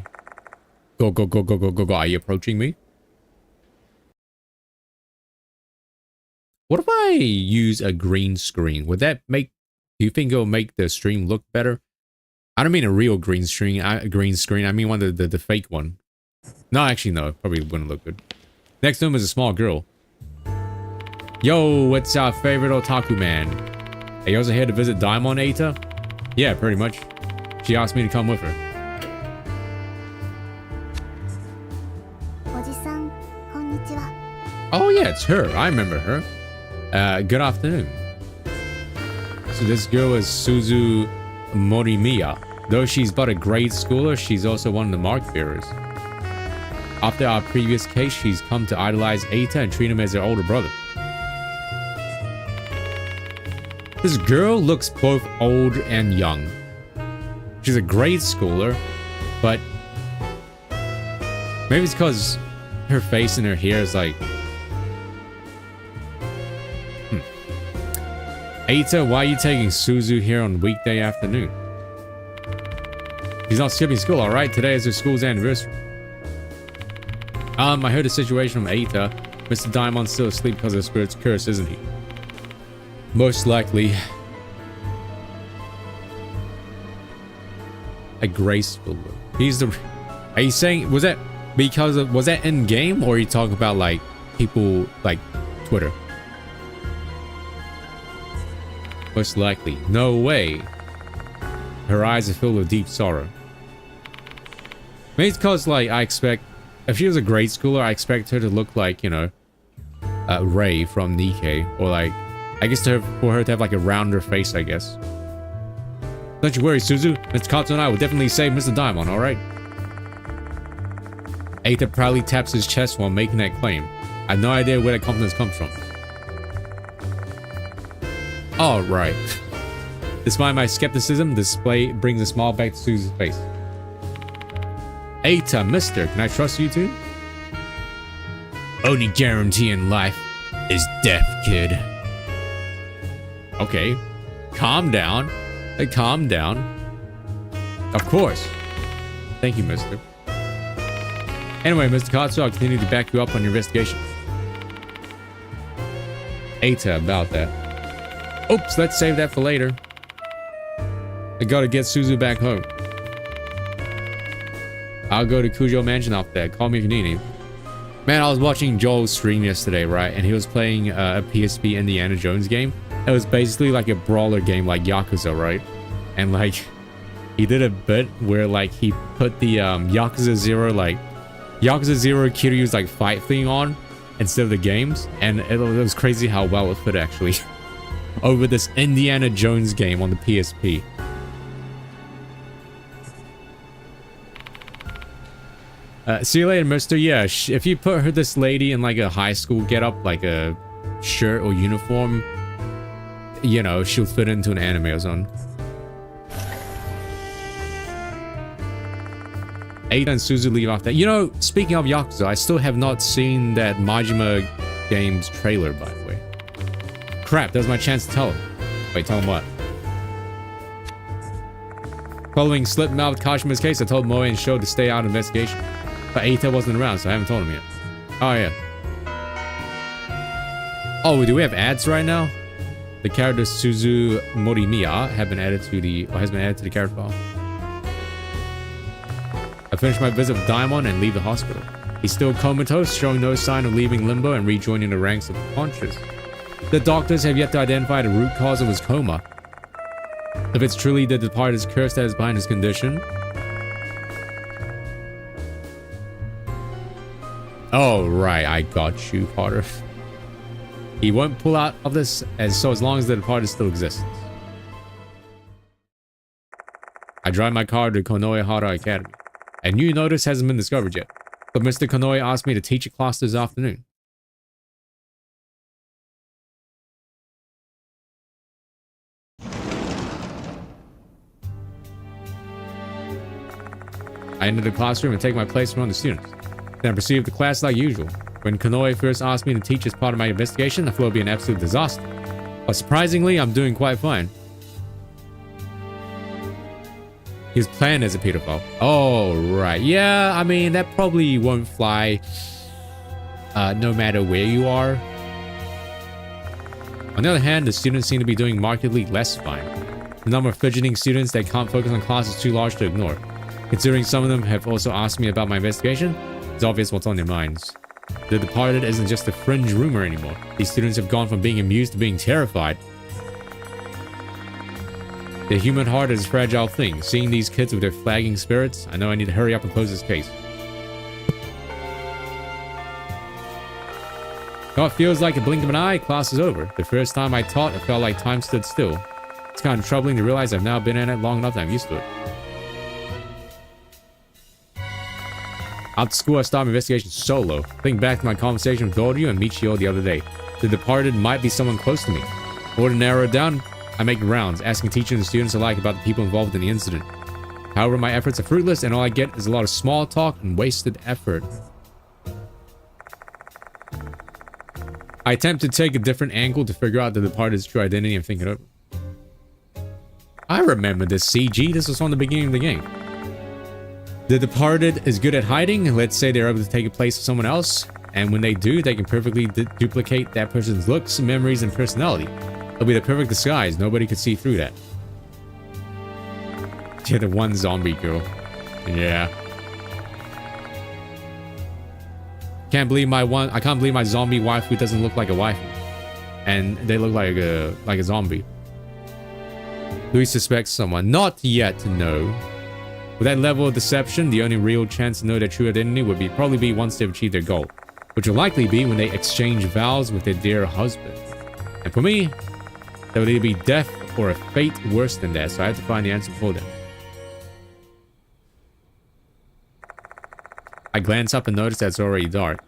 Go, go, go, go, go, go, go. Are you approaching me? What if I use a green screen? Would that make... Do you think it'll make the stream look better? I don't mean a real green screen. I mean one of the fake one. No, actually, no. Probably wouldn't look good. Next to him is a small girl. Yo, what's our favorite otaku man? Are you also here to visit Daimon Eita? Yeah, pretty much. She asked me to come with her. Oh yeah, it's her. I remember her. Good afternoon. So this girl is Suzu Morimiya. Though she's but a grade schooler, she's also one of the mark bearers. After our previous case, she's come to idolize Eita and treat him as her older brother. This girl looks both old and young. She's a grade schooler, but maybe it's because her face and her hair is like... Eita, why are you taking Suzu here on weekday afternoon? She's not skipping school, alright? Today is her school's anniversary. I heard a situation from Eita. Mr. Daimon's still asleep because of the spirit's curse, isn't he? Most likely. A graceful look. He's the... Are you saying... Was that because of... Was that in game? Or are you talking about like people like Twitter? Most likely. No way. Her eyes are filled with deep sorrow. Maybe it's because like I expect... If she was a grade schooler, I expect her to look like, you know, Rei from Nikkei. Or like, I guess for her to have like a rounder face, I guess. Don't you worry, Suzu. Mr. Katsu and I will definitely save Mr. Daimon, alright? Eita proudly taps his chest while making that claim. I have no idea where that confidence comes from. Alright. Despite my skepticism, the display brings a smile back to Suzu's face. Eita, mister, can I trust you too? Only guarantee in life is death, kid. Okay. Calm down. Calm down. Of course. Thank you, mister. Anyway, Mr. Katsu, I'll continue to back you up on your investigation. Eita, about that. Oops, let's save that for later. I gotta get Suzu back home. I'll go to Kujo Mansion after that. Call me if you need any. Man, I was watching Joel's stream yesterday, right? And he was playing a PSP Indiana Jones game. It was basically like a brawler game like Yakuza, right? And like, he did a bit where like he put the Yakuza 0 Kiryu's like fight thing on instead of the games. And it was crazy how well it fit actually. Over this Indiana Jones game on the PSP. See you later, mister. Yeah, if you put this lady in like a high school getup, like a shirt or uniform, you know, she'll fit into an anime or something. Eita and Suzu leave after that. You know, speaking of Yakuza, I still have not seen that Majima game's trailer, by the way. Crap, that was my chance to tell him. Wait, tell him what? Following slip-mouthed Kashima's case, I told Moe and Sho to stay out of investigation. But Eita wasn't around, so I haven't told him yet. Oh, yeah. Oh, do we have ads right now? The character Suzu Morimiya has been added to the character file. I finished my visit with Daimon and leave the hospital. He's still comatose, showing no sign of leaving limbo and rejoining the ranks of the conscious. The doctors have yet to identify the root cause of his coma. If it's truly the departed's curse that is behind his condition. Oh, right, I got you, Potter. He won't pull out of this as long as the departed still exists. I drive my car to Konoe Hara Academy. A new notice hasn't been discovered yet, but Mr. Konoe asked me to teach a class this afternoon. I enter the classroom and take my place among the students. Then I proceed with the class like usual. When Konoe first asked me to teach as part of my investigation, I thought it would be an absolute disaster. But surprisingly, I'm doing quite fine. He was planned as a pedophile. Oh, right. Yeah, I mean, that probably won't fly no matter where you are. On the other hand, the students seem to be doing markedly less fine. The number of fidgeting students that can't focus on class is too large to ignore. Considering some of them have also asked me about my investigation, it's obvious what's on their minds. The departed isn't just a fringe rumor anymore. These students have gone from being amused to being terrified. The human heart is a fragile thing. Seeing these kids with their flagging spirits, I know I need to hurry up and close this case. Oh, it feels like a blink of an eye, class is over. The first time I taught, it felt like time stood still. It's kind of troubling to realize I've now been in it long enough that I'm used to it. After school, I started my investigation solo. Think back to my conversation with Doryu and Michio the other day. The departed might be someone close to me. In order to narrow it down, I make rounds, asking teachers and students alike about the people involved in the incident. However, my efforts are fruitless, and all I get is a lot of small talk and wasted effort. I attempt to take a different angle to figure out the departed's true identity and think it over. I remember this CG. This was from the beginning of the game. The departed is good at hiding. Let's say they're able to take a place of someone else, and when they do, they can perfectly duplicate that person's looks, memories, and personality. It'll be the perfect disguise. Nobody could see through that. Yeah, the one zombie girl. Yeah. I can't believe my zombie waifu doesn't look like a waifu, and they look like a zombie. Louis suspects someone. Not yet, no. With that level of deception, the only real chance to know their true identity would probably be once they've achieved their goal, which will likely be when they exchange vows with their dear husband. And for me, that would either be death or a fate worse than that, so I have to find the answer for them. I glance up and notice that it's already dark.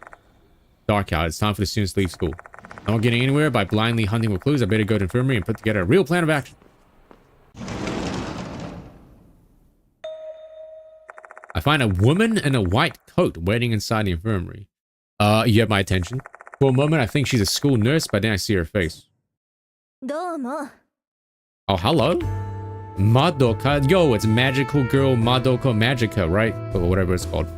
Dark out. It's time for the students to leave school. I'm not getting anywhere by blindly hunting for clues. I better go to the infirmary and put together a real plan of action. I find a woman in a white coat waiting inside the infirmary. You have my attention. For a moment, I think she's a school nurse, but then I see her face. Oh, hello. Madoka. Yo, it's magical girl Madoka Magica, right? Or whatever it's called.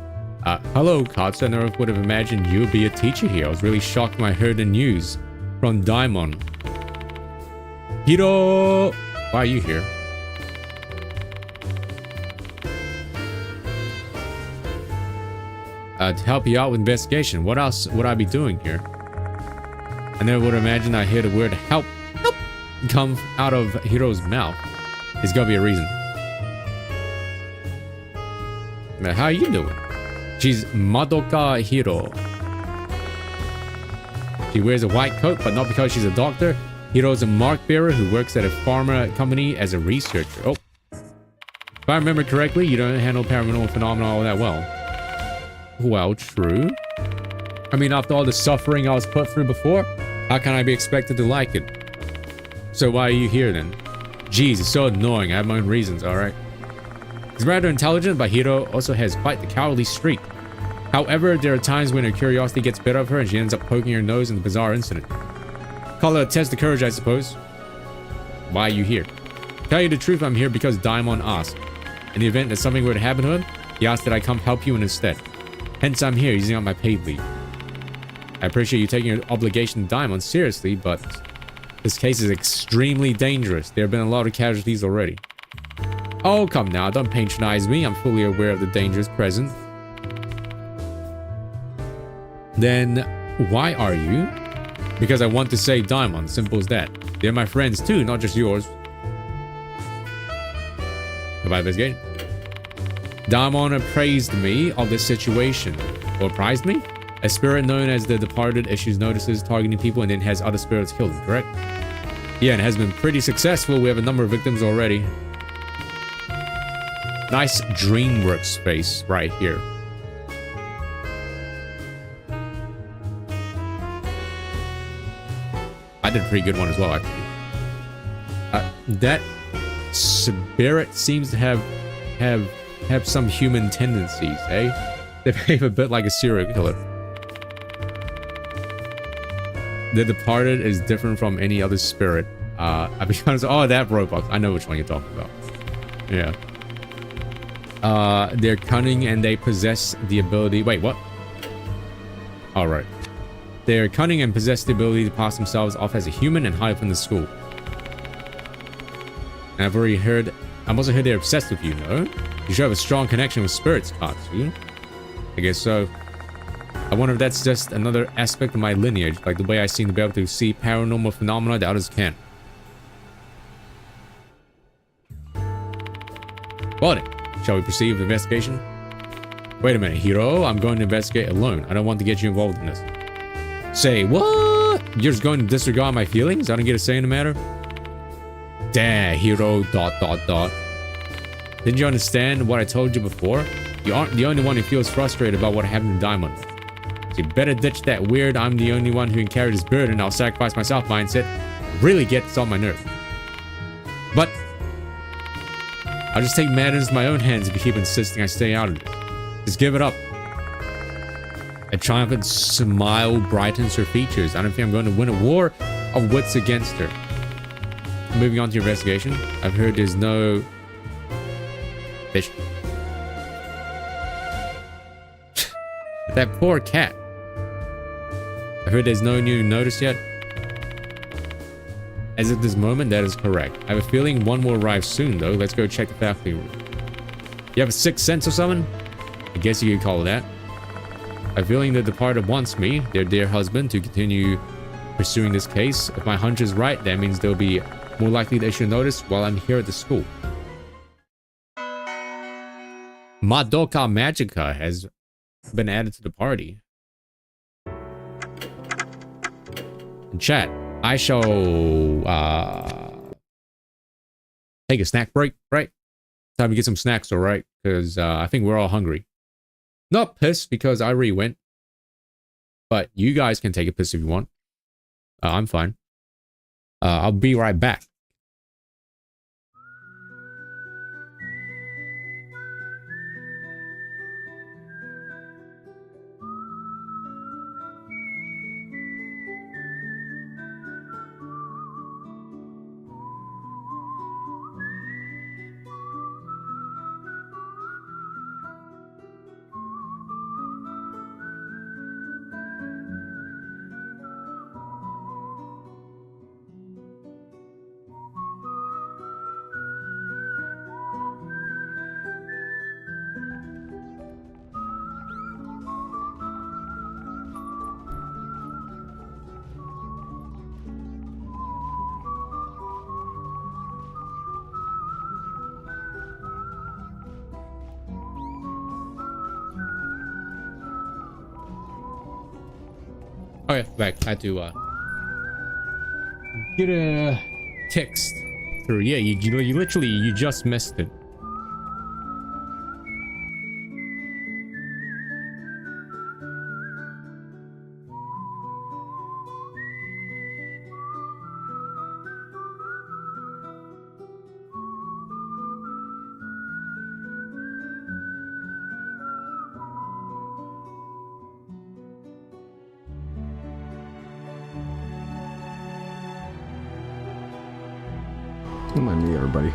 Hello, Katsu. I never would have imagined you would be a teacher here. I was really shocked when I heard the news from Daimon. Hiro! Why are you here? To help you out with investigation. What else would I be doing here? I never would have imagined I'd hear the word help come out of Hiro's mouth. There's gotta be a reason. Now, how are you doing? She's Madoka Hiro. She wears a white coat, but not because she's a doctor. Hiro's a mark bearer who works at a pharma company as a researcher. Oh. If I remember correctly, you don't handle paranormal phenomena all that well. Well, true. I mean, after all the suffering I was put through before, how can I be expected to like it? So why are you here then? Jeez, it's so annoying. I have my own reasons, alright? He's rather intelligent, but Hiro also has quite the cowardly streak. However, there are times when her curiosity gets better of her and she ends up poking her nose in the bizarre incident. Call it a test of courage, I suppose. Why are you here? To tell you the truth, I'm here because Daimon asked. In the event that something were to happen to him, he asked that I come help you instead. Hence, I'm here using up my paid leave. I appreciate you taking your obligation to Daimon seriously, but This case is extremely dangerous. There have been a lot of casualties already. Oh, come now. Don't patronize me. I'm fully aware of the dangers present. Then, why are you? Because I want to save Diamond. Simple as that. They're my friends too, not just yours. Goodbye, investigate. Diamond appraised me of this situation. Or apprised me? A spirit known as the Departed issues notices targeting people and then has other spirits kill them, correct? Yeah, and it has been pretty successful. We have a number of victims already. Nice DreamWorks space right here. I did a pretty good one as well, actually. That spirit seems to have some human tendencies, eh? They behave a bit like a serial killer. The Departed is different from any other spirit. I'll be honest. Oh, that robot. I know which one you're talking about. Yeah. They're cunning and they possess the ability. Wait, what? All right. They're cunning and possess the ability to pass themselves off as a human and hide from the school. And I've also heard they're obsessed with you, no? You should have a strong connection with spirits, Katsu. I guess so. I wonder if that's just another aspect of my lineage, like the way I seem to be able to see paranormal phenomena that others can't. Well then, shall we proceed with the investigation? Wait a minute, Hiro. I'm going to investigate alone. I don't want to get you involved in this. Say, what? You're just going to disregard my feelings? I don't get a say in the matter? Damn, Hiro, ... Didn't you understand what I told you before? You aren't the only one who feels frustrated about what happened to Diamond. So you better ditch that weird I'm the only one who can carry this burden, I'll sacrifice myself mindset. Really gets on my nerves. But I'll just take matters in my own hands if you keep insisting I stay out of it. Just give it up. A triumphant smile brightens her features. I don't think I'm going to win a war of wits against her. Moving on to your investigation. I've heard there's no fish. That poor cat. I heard there's no new notice yet. As of this moment, that is correct. I have a feeling one will arrive soon, though. Let's go check the faculty room. You have a sixth sense or something? I guess you could call it that. I have a feeling the Departed wants me, their dear husband, to continue pursuing this case. If my hunch is right, that means they'll be more likely to issue notice while I'm here at the school. Madoka Magica has been added to the party. In chat, I shall take a snack break, right? Time to get some snacks, alright? Because I think we're all hungry. Not pissed because I already went. But you guys can take a piss if you want. I'm fine. I'll be right back. Okay, back. I had to get a text through. Yeah, you literally you just missed it. Don't mind me, everybody.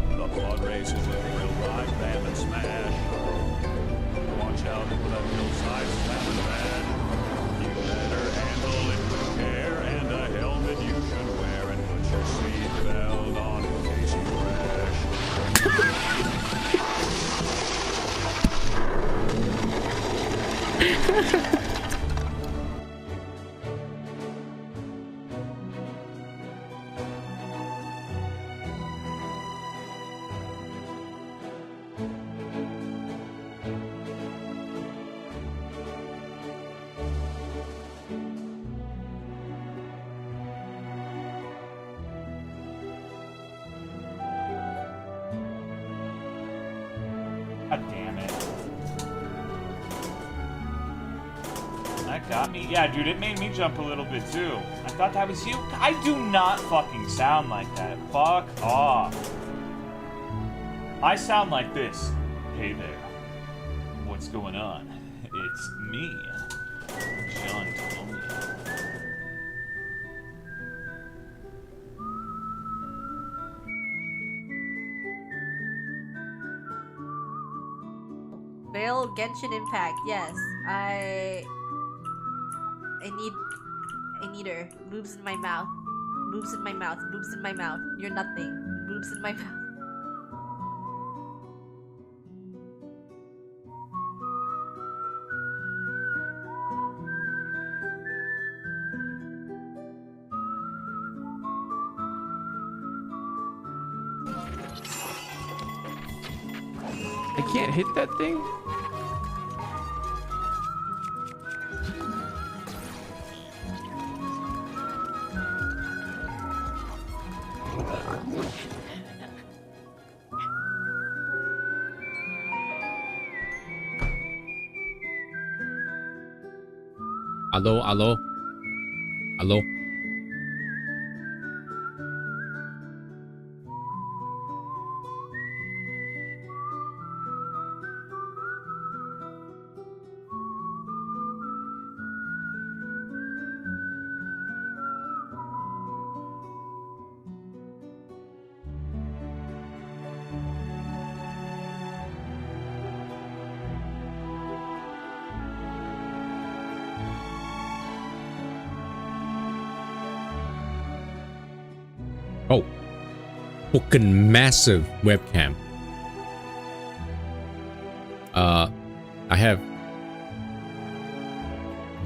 The blood race is looking real live, bam and smash. God damn it. That got me. Yeah, dude, it made me jump a little bit too. I thought that was you. I do not fucking sound like that. Fuck off. I sound like this. Hey there. What's going on? It's me, John Tony. Veil Genshin Impact. Yes, I need her. Boobs in my mouth. Boobs in my mouth. Boobs in my mouth. You're nothing. Boobs in my mouth. I can't hit that thing? Hello, hello. Hello. Oh, fucking massive webcam. I have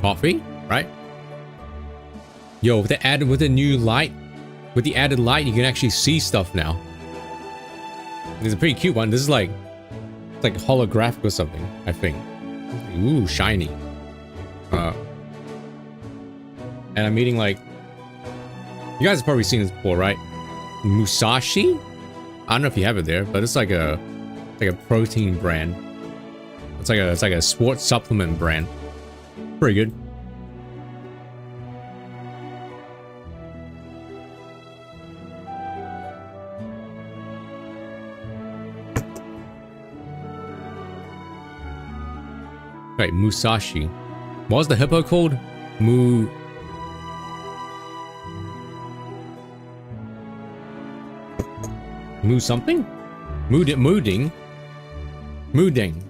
coffee, right? Yo, with the new light, with the added light, you can actually see stuff now. It's a pretty cute one. This is like, it's like holographic or something, I think. Ooh, shiny. And I'm eating like, you guys have probably seen this before, right? Musashi? I don't know if you have it there, but it's like a protein brand. It's like a sports supplement brand. Pretty good. Right, Musashi. What was the hippo called? Mu something? Mooding? Mooding.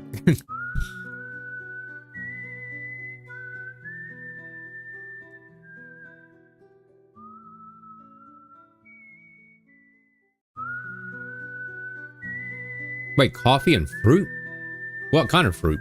Wait, coffee and fruit? What kind of fruit?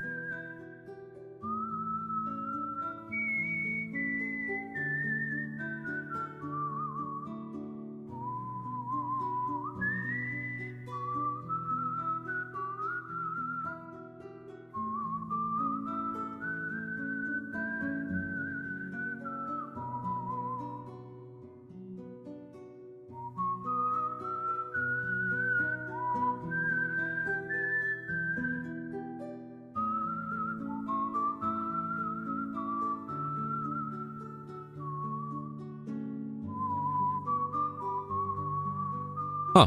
Huh.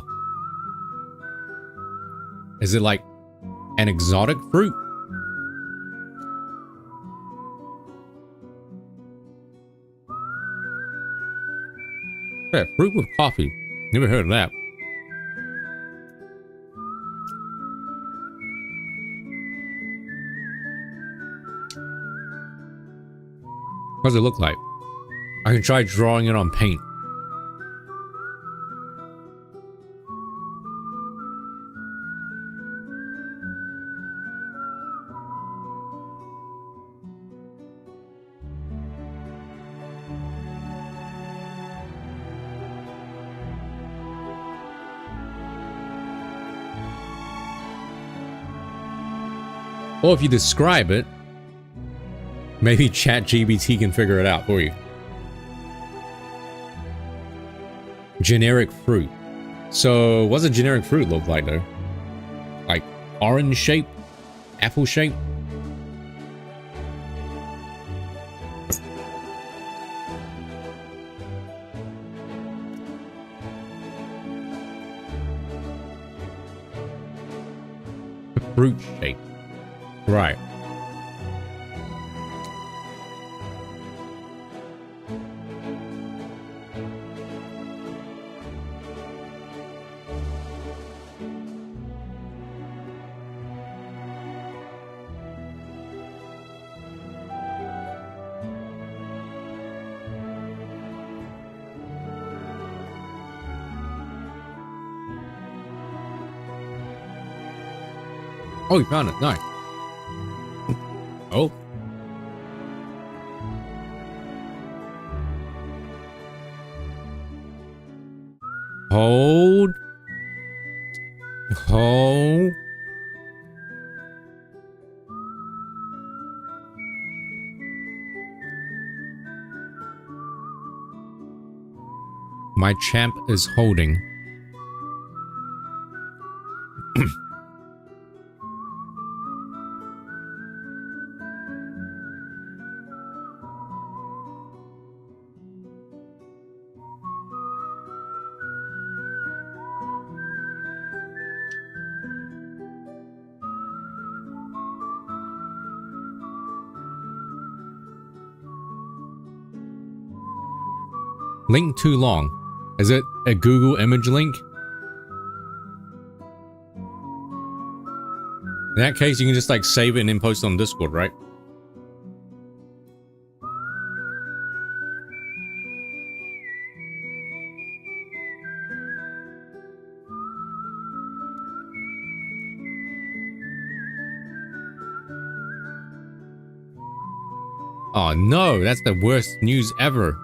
Is it like an exotic fruit? Yeah, fruit with coffee. Never heard of that. What does it look like? I can try drawing it on paint. Or if you describe it, maybe ChatGPT can figure it out for you. Generic fruit. So, what's a generic fruit look like though? Like orange shape? Apple shape? Fruit shape. Right. Oh, you found it. Nice. Oh. Hold. Hold. My champ is holding. Link too long. Is it a Google image link? In that case, you can just like save it and then post it on Discord, right? Oh no, that's the worst news ever.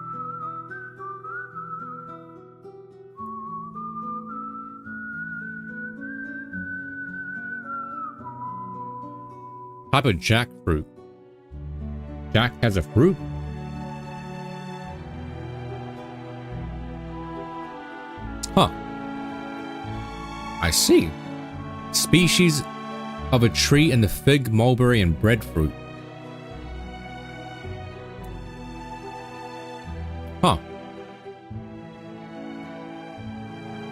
Type of jackfruit. Jack has a fruit? Huh. I see. Species of a tree in the fig, mulberry, and breadfruit. Huh.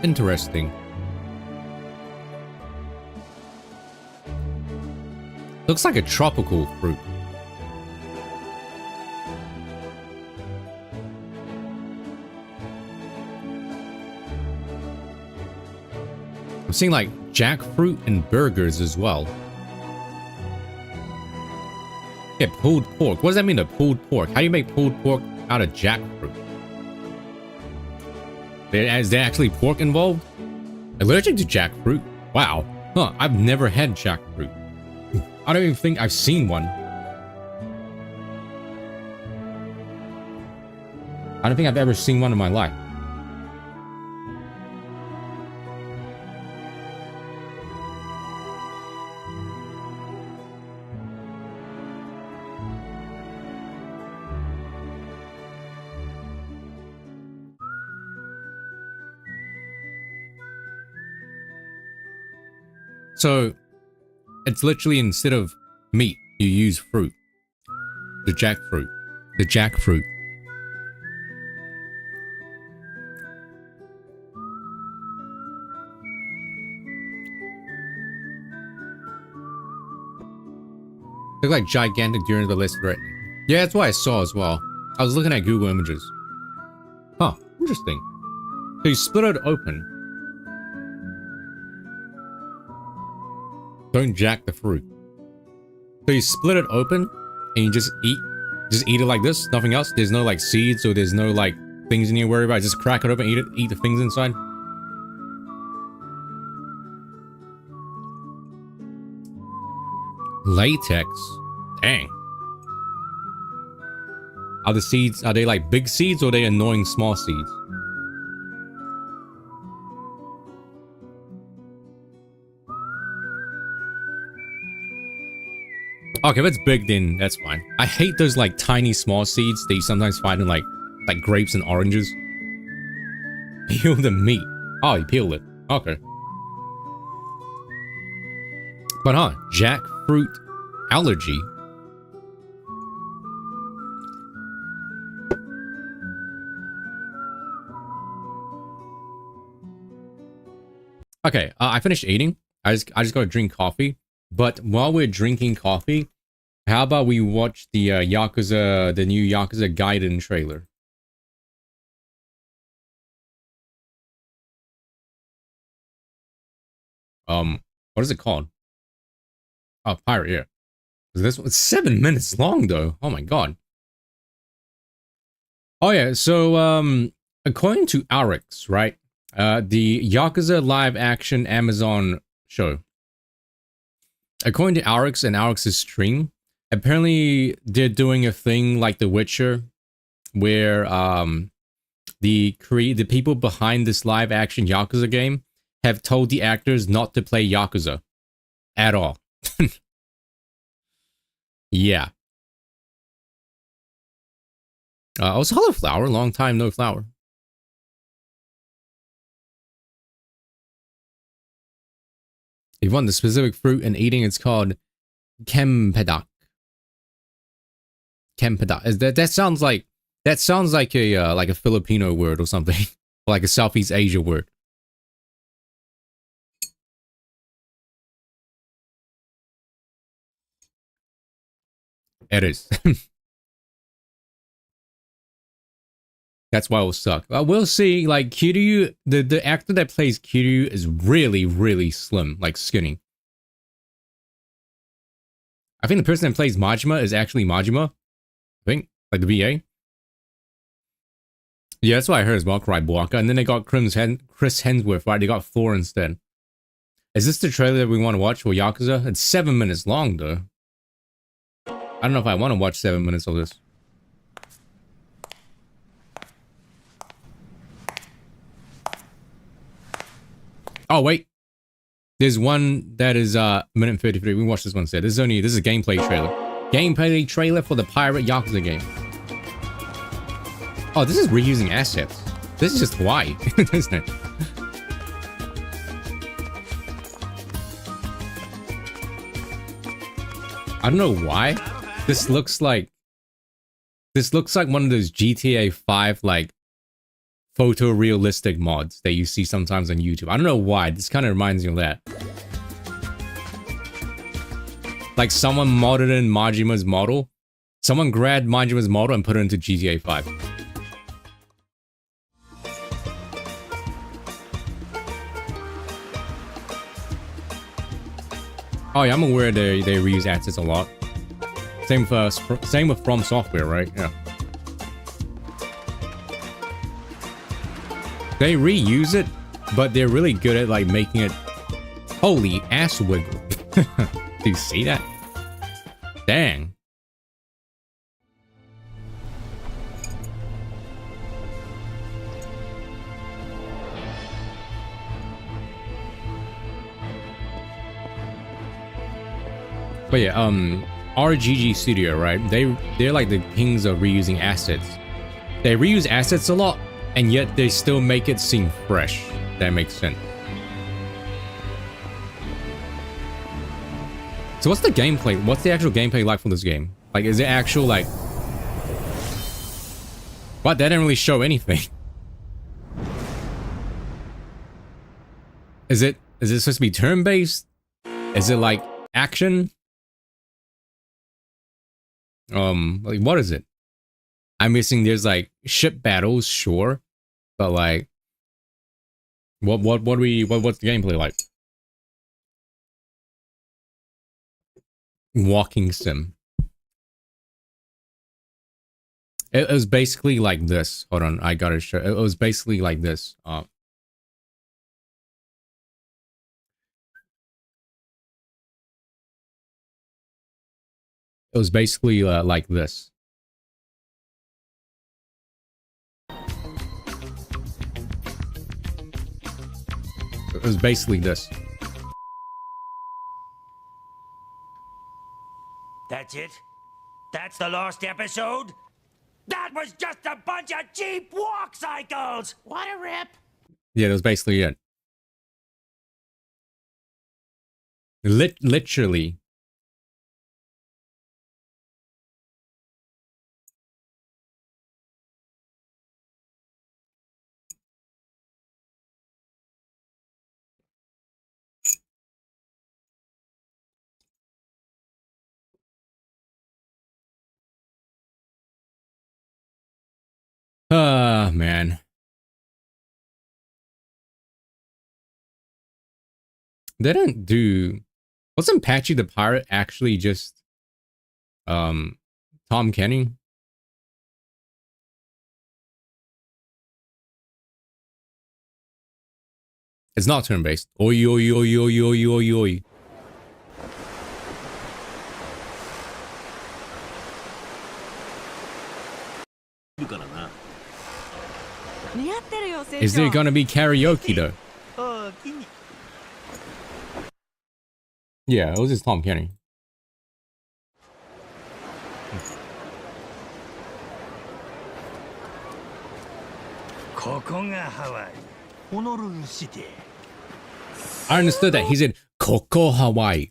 Interesting. Looks like a tropical fruit. I'm seeing like jackfruit and burgers as well. Yeah, pulled pork. What does that mean, a pulled pork? How do you make pulled pork out of jackfruit? Is there actually pork involved? Allergic to jackfruit? Wow. Huh, I've never had jackfruit. I don't even think I've seen one. I don't think I've ever seen one in my life. So, it's literally instead of meat, you use fruit. The jackfruit. The jackfruit. Look like gigantic during the list threatening. Yeah, that's what I saw as well. I was looking at Google Images. Huh, interesting. So you split it open. Don't jack the fruit. So you split it open and you just eat it like this, nothing else. There's no like seeds or there's no like things you need to worry about. Just crack it open, eat the things inside. Latex. Dang. Are the seeds, are they like big seeds or are they annoying small seeds? Okay, if it's big, then that's fine. I hate those like tiny small seeds that you sometimes find in like grapes and oranges. Peel the meat. Oh, you peeled it. Okay. But jackfruit allergy. Okay, I finished eating. I just gotta drink coffee. But while we're drinking coffee, how about we watch the the new Yakuza Gaiden trailer? What is it called? Oh, Pirate, yeah. This one's 7 minutes long though. Oh my god. Oh yeah, so according to Arix, right? The Yakuza live action Amazon show. According to Arix and Arix's stream, apparently they're doing a thing like The Witcher, where the people behind this live action Yakuza game have told the actors not to play Yakuza at all. Yeah. Oh, it's cauliflower. Long time no flower. If you want the specific fruit and eating, it's called Kempedak. Kempedak. That sounds like a Filipino word or something, or like a Southeast Asia word. It is. That's why it will suck. We'll see. Like Kiryu, the actor that plays Kiryu is really slim, like skinny. I think the person that plays Majima is actually Majima. I think, like the VA. Yeah, that's what I heard as well, cried Blanca. And then they got Chris Hemsworth, right? They got Thor instead. Is this the trailer that we want to watch for Yakuza? It's 7 minutes long, though. I don't know if I want to watch 7 minutes of this. Oh, wait. There's one that is minute 33. We watched this one instead. This is a gameplay trailer. Gameplay trailer for the Pirate Yakuza game. Oh, this is reusing assets. This is just Hawaii, isn't it? I don't know why. This looks like one of those GTA 5 like photorealistic mods that you see sometimes on YouTube. I don't know why. This kind of reminds me of that. Like someone modded in Majima's model. Someone grabbed Majima's model and put it into GTA 5. Oh yeah, I'm aware they reuse assets a lot. Same with From Software, right? Yeah. They reuse it, but they're really good at like making it holy ass wiggle. Do you see that? Dang. But yeah, RGG Studio, right? They're like the kings of reusing assets. They reuse assets a lot, and yet they still make it seem fresh. That makes sense. So what's the gameplay? What's the actual gameplay like for this game? Like, is it actual like... What? That didn't really show anything. Is it supposed to be turn-based? Is it like action? Like what is it? I'm missing. There's like ship battles, sure, but like, what's the gameplay like? Walking sim. It was basically like this. Hold on, I gotta show. It was basically like this. It was basically like this. It was basically this. That's it? That's the last episode? That was just a bunch of cheap walk cycles! What a rip! Yeah, that was basically it. Literally. Ah, man. They didn't do... Wasn't Patchy the Pirate actually just... Tom Kenny? It's not turn-based. Oi, oi, oi, oi, oi, oi, oi. Is there gonna be karaoke though? Yeah, it was just Tom Kenny. I understood that. He said, Koko, Hawaii.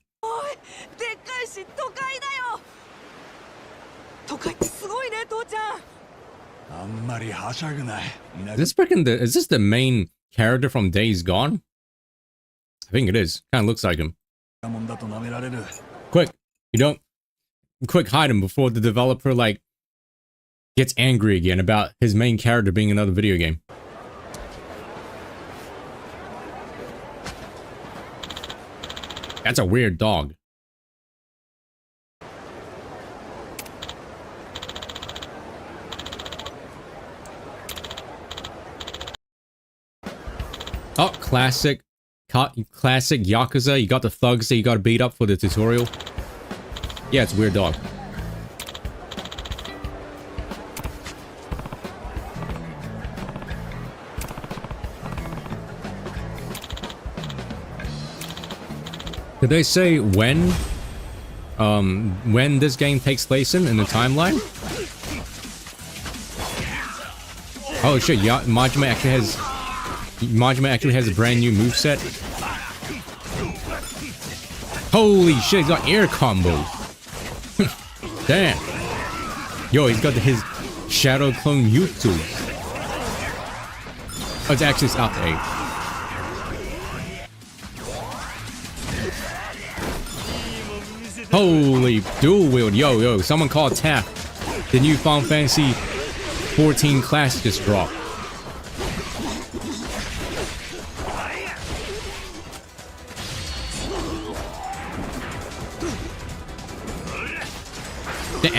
Is this the main character from Days Gone? I think it is. Kind of looks like him. Quick, quick, hide him before the developer like gets angry again about his main character being another video game. That's a weird dog. Oh, classic Yakuza. You got the thugs that you got to beat up for the tutorial. Yeah, it's a weird dog. Did they say when this game takes place in the timeline? Oh shit, yeah, Majima actually has a brand new moveset. Holy shit, he's got air combos. Damn. Yo, he's got his Shadow Clone Jutsu. Oh, it's actually after 8. Holy dual wield. Yo, someone called Tap. The new Final Fantasy 14 class just dropped. The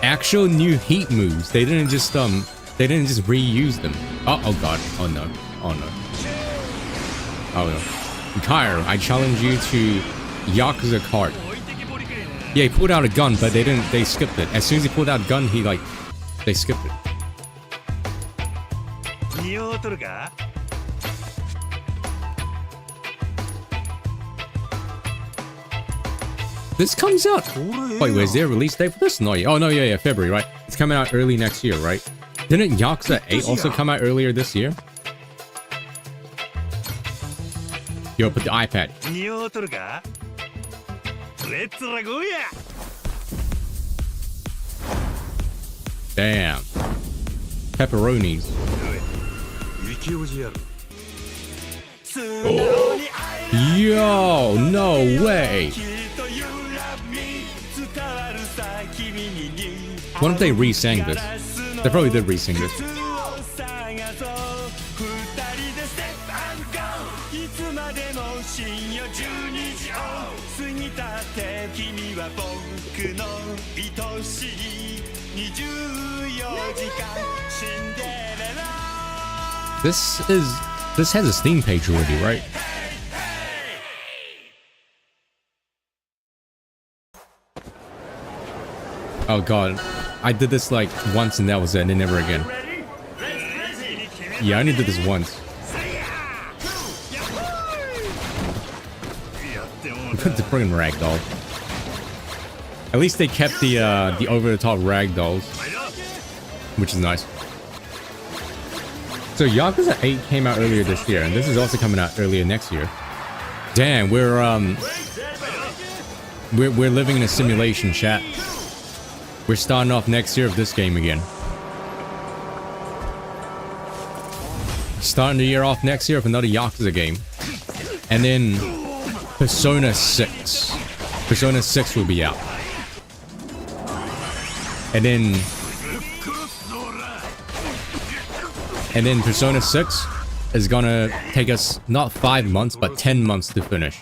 actual new heat moves. They didn't just reuse them. Oh god. Oh no. Oh no. Oh no. Kyra, I challenge you to Yakuza Kart. Yeah, he pulled out a gun, but they skipped it. As soon as he pulled out a gun, they skipped it. This comes out. Wait, is there a release date for this? No, oh no, yeah, February, right? It's coming out early next year, right? Didn't Yakuza 8 also come out earlier this year? Yo, put the iPad. Damn. Pepperonis. Oh. Yo, no way. What if they re-sang this? They probably did re-sing this. This has a Steam page already, right? Oh god, I did this like once and that was it, and then never again. Yeah, I only did this once. The friggin' ragdoll. At least they kept the over-the-top rag dolls, which is nice. So Yakuza 8 came out earlier this year, and this is also coming out earlier next year. Damn, we're living in a simulation, chat. We're starting off next year with this game again. Starting the year off next year with another Yakuza game. And then Persona 6. Persona 6 will be out. And then Persona 6 is gonna take us not 5 months, but 10 months to finish.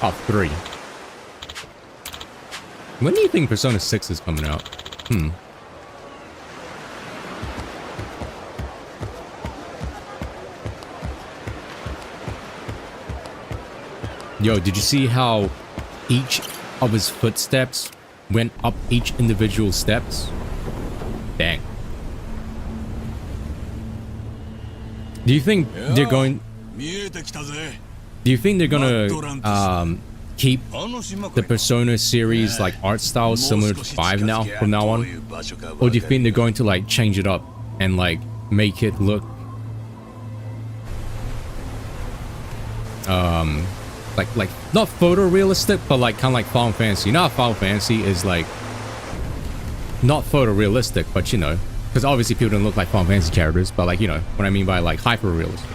Oh, 3. When do you think Persona 6 is coming out? Yo, did you see how each of his footsteps went up each individual steps? Dang. Do you think they're going... Do you think they're gonna keep the Persona series like art style similar to 5 now from now on? Or do you think they're going to like change it up and like make it look like not photorealistic, but like kind of like Final Fantasy? You know how Final Fantasy is like not photorealistic, but you know, because obviously people don't look like Final Fantasy characters, but like, you know what I mean by like hyper realistic.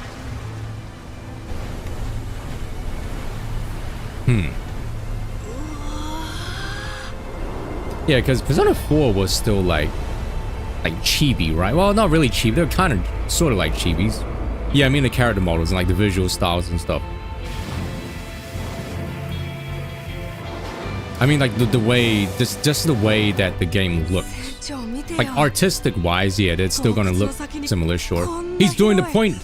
Yeah, because Persona 4 was still like chibi, right? Well, not really chibi. They're kind of sort of like chibis. Yeah, I mean the character models and like the visual styles and stuff. I mean like the way, just the way that the game looks. Like artistic wise, yeah, it's still gonna look similar, sure. He's doing the point.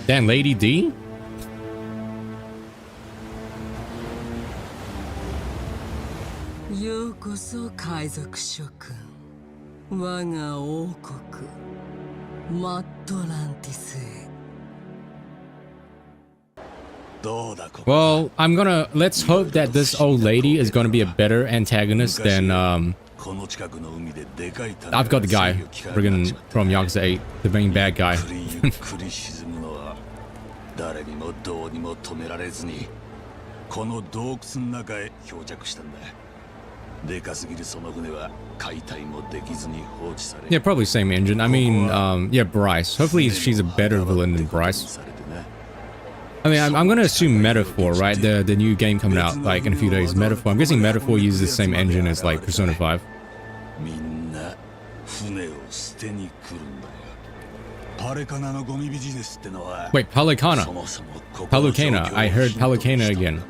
Damn, Lady D? Well, let's hope that this old lady is gonna be a better antagonist than I've got the guy friggin' from Yakuza 8, the main bad guy. Yeah, probably same engine. I mean, yeah, Bryce. Hopefully she's a better villain than Bryce. I mean, I'm gonna assume Metaphor, right? The new game coming out like in a few days. Metaphor. I'm guessing Metaphor uses the same engine as like Persona 5. Wait, Palicana. Palucana. I heard Palucana again.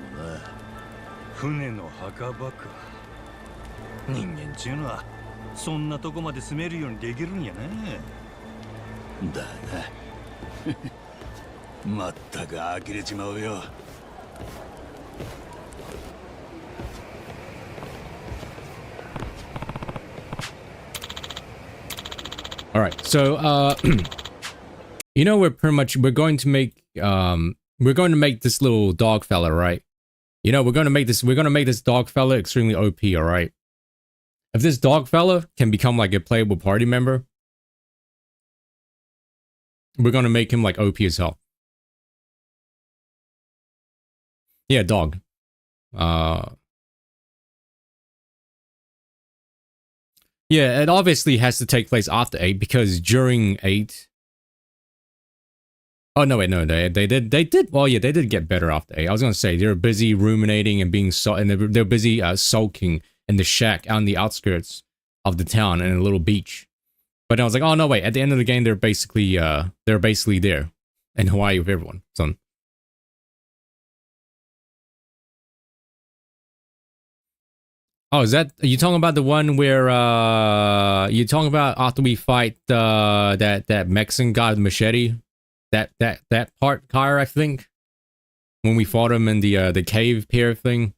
All right, so you know, we're going to make this little dog fella, right? You know, we're gonna make this dog fella extremely OP, all right? If this dog fella can become like a playable party member, we're gonna make him like OP as hell. Yeah, dog. Yeah, it obviously has to take place after 8 because during 8. Oh no, wait, no, they did. Well, yeah, they did get better after 8. I was gonna say they were busy ruminating and being they're busy sulking in the shack on the outskirts of the town in a little beach. But I was like, oh no, wait. At the end of the game, they're basically there in Hawaii with everyone. So. Oh, is that you talking about the one where you talking about after we fight that Mexican guy with machete? That part, Kyra, I think. When we fought him in the cave pier thing.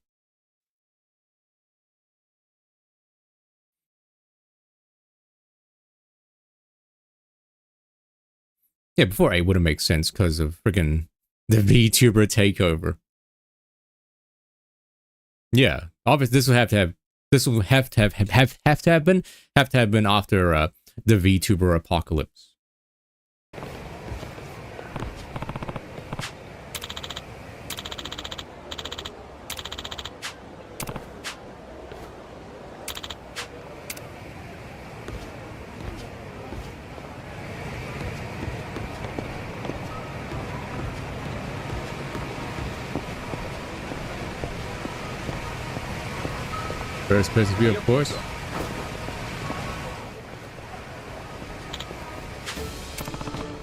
Yeah, before 8 would have made sense because of freaking the VTuber takeover. Yeah, obviously this will have to have been after the VTuber apocalypse. First person view, of course.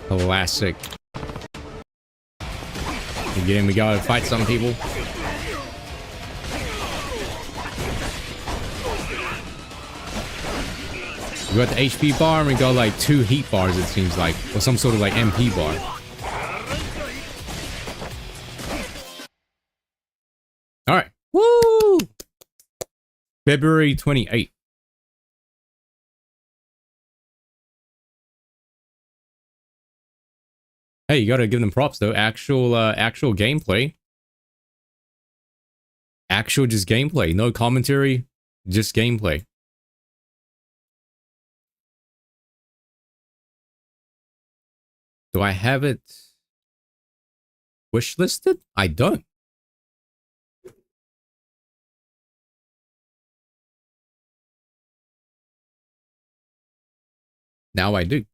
Classic. Again, we gotta fight some people. We got the HP bar and we got like 2 heat bars, it seems like. Or some sort of like MP bar. Alright. Woo! February 28th. Hey, you gotta give them props though. Actual gameplay. Actual just gameplay. No commentary. Just gameplay. Do I have it wishlisted? I don't. Now I do.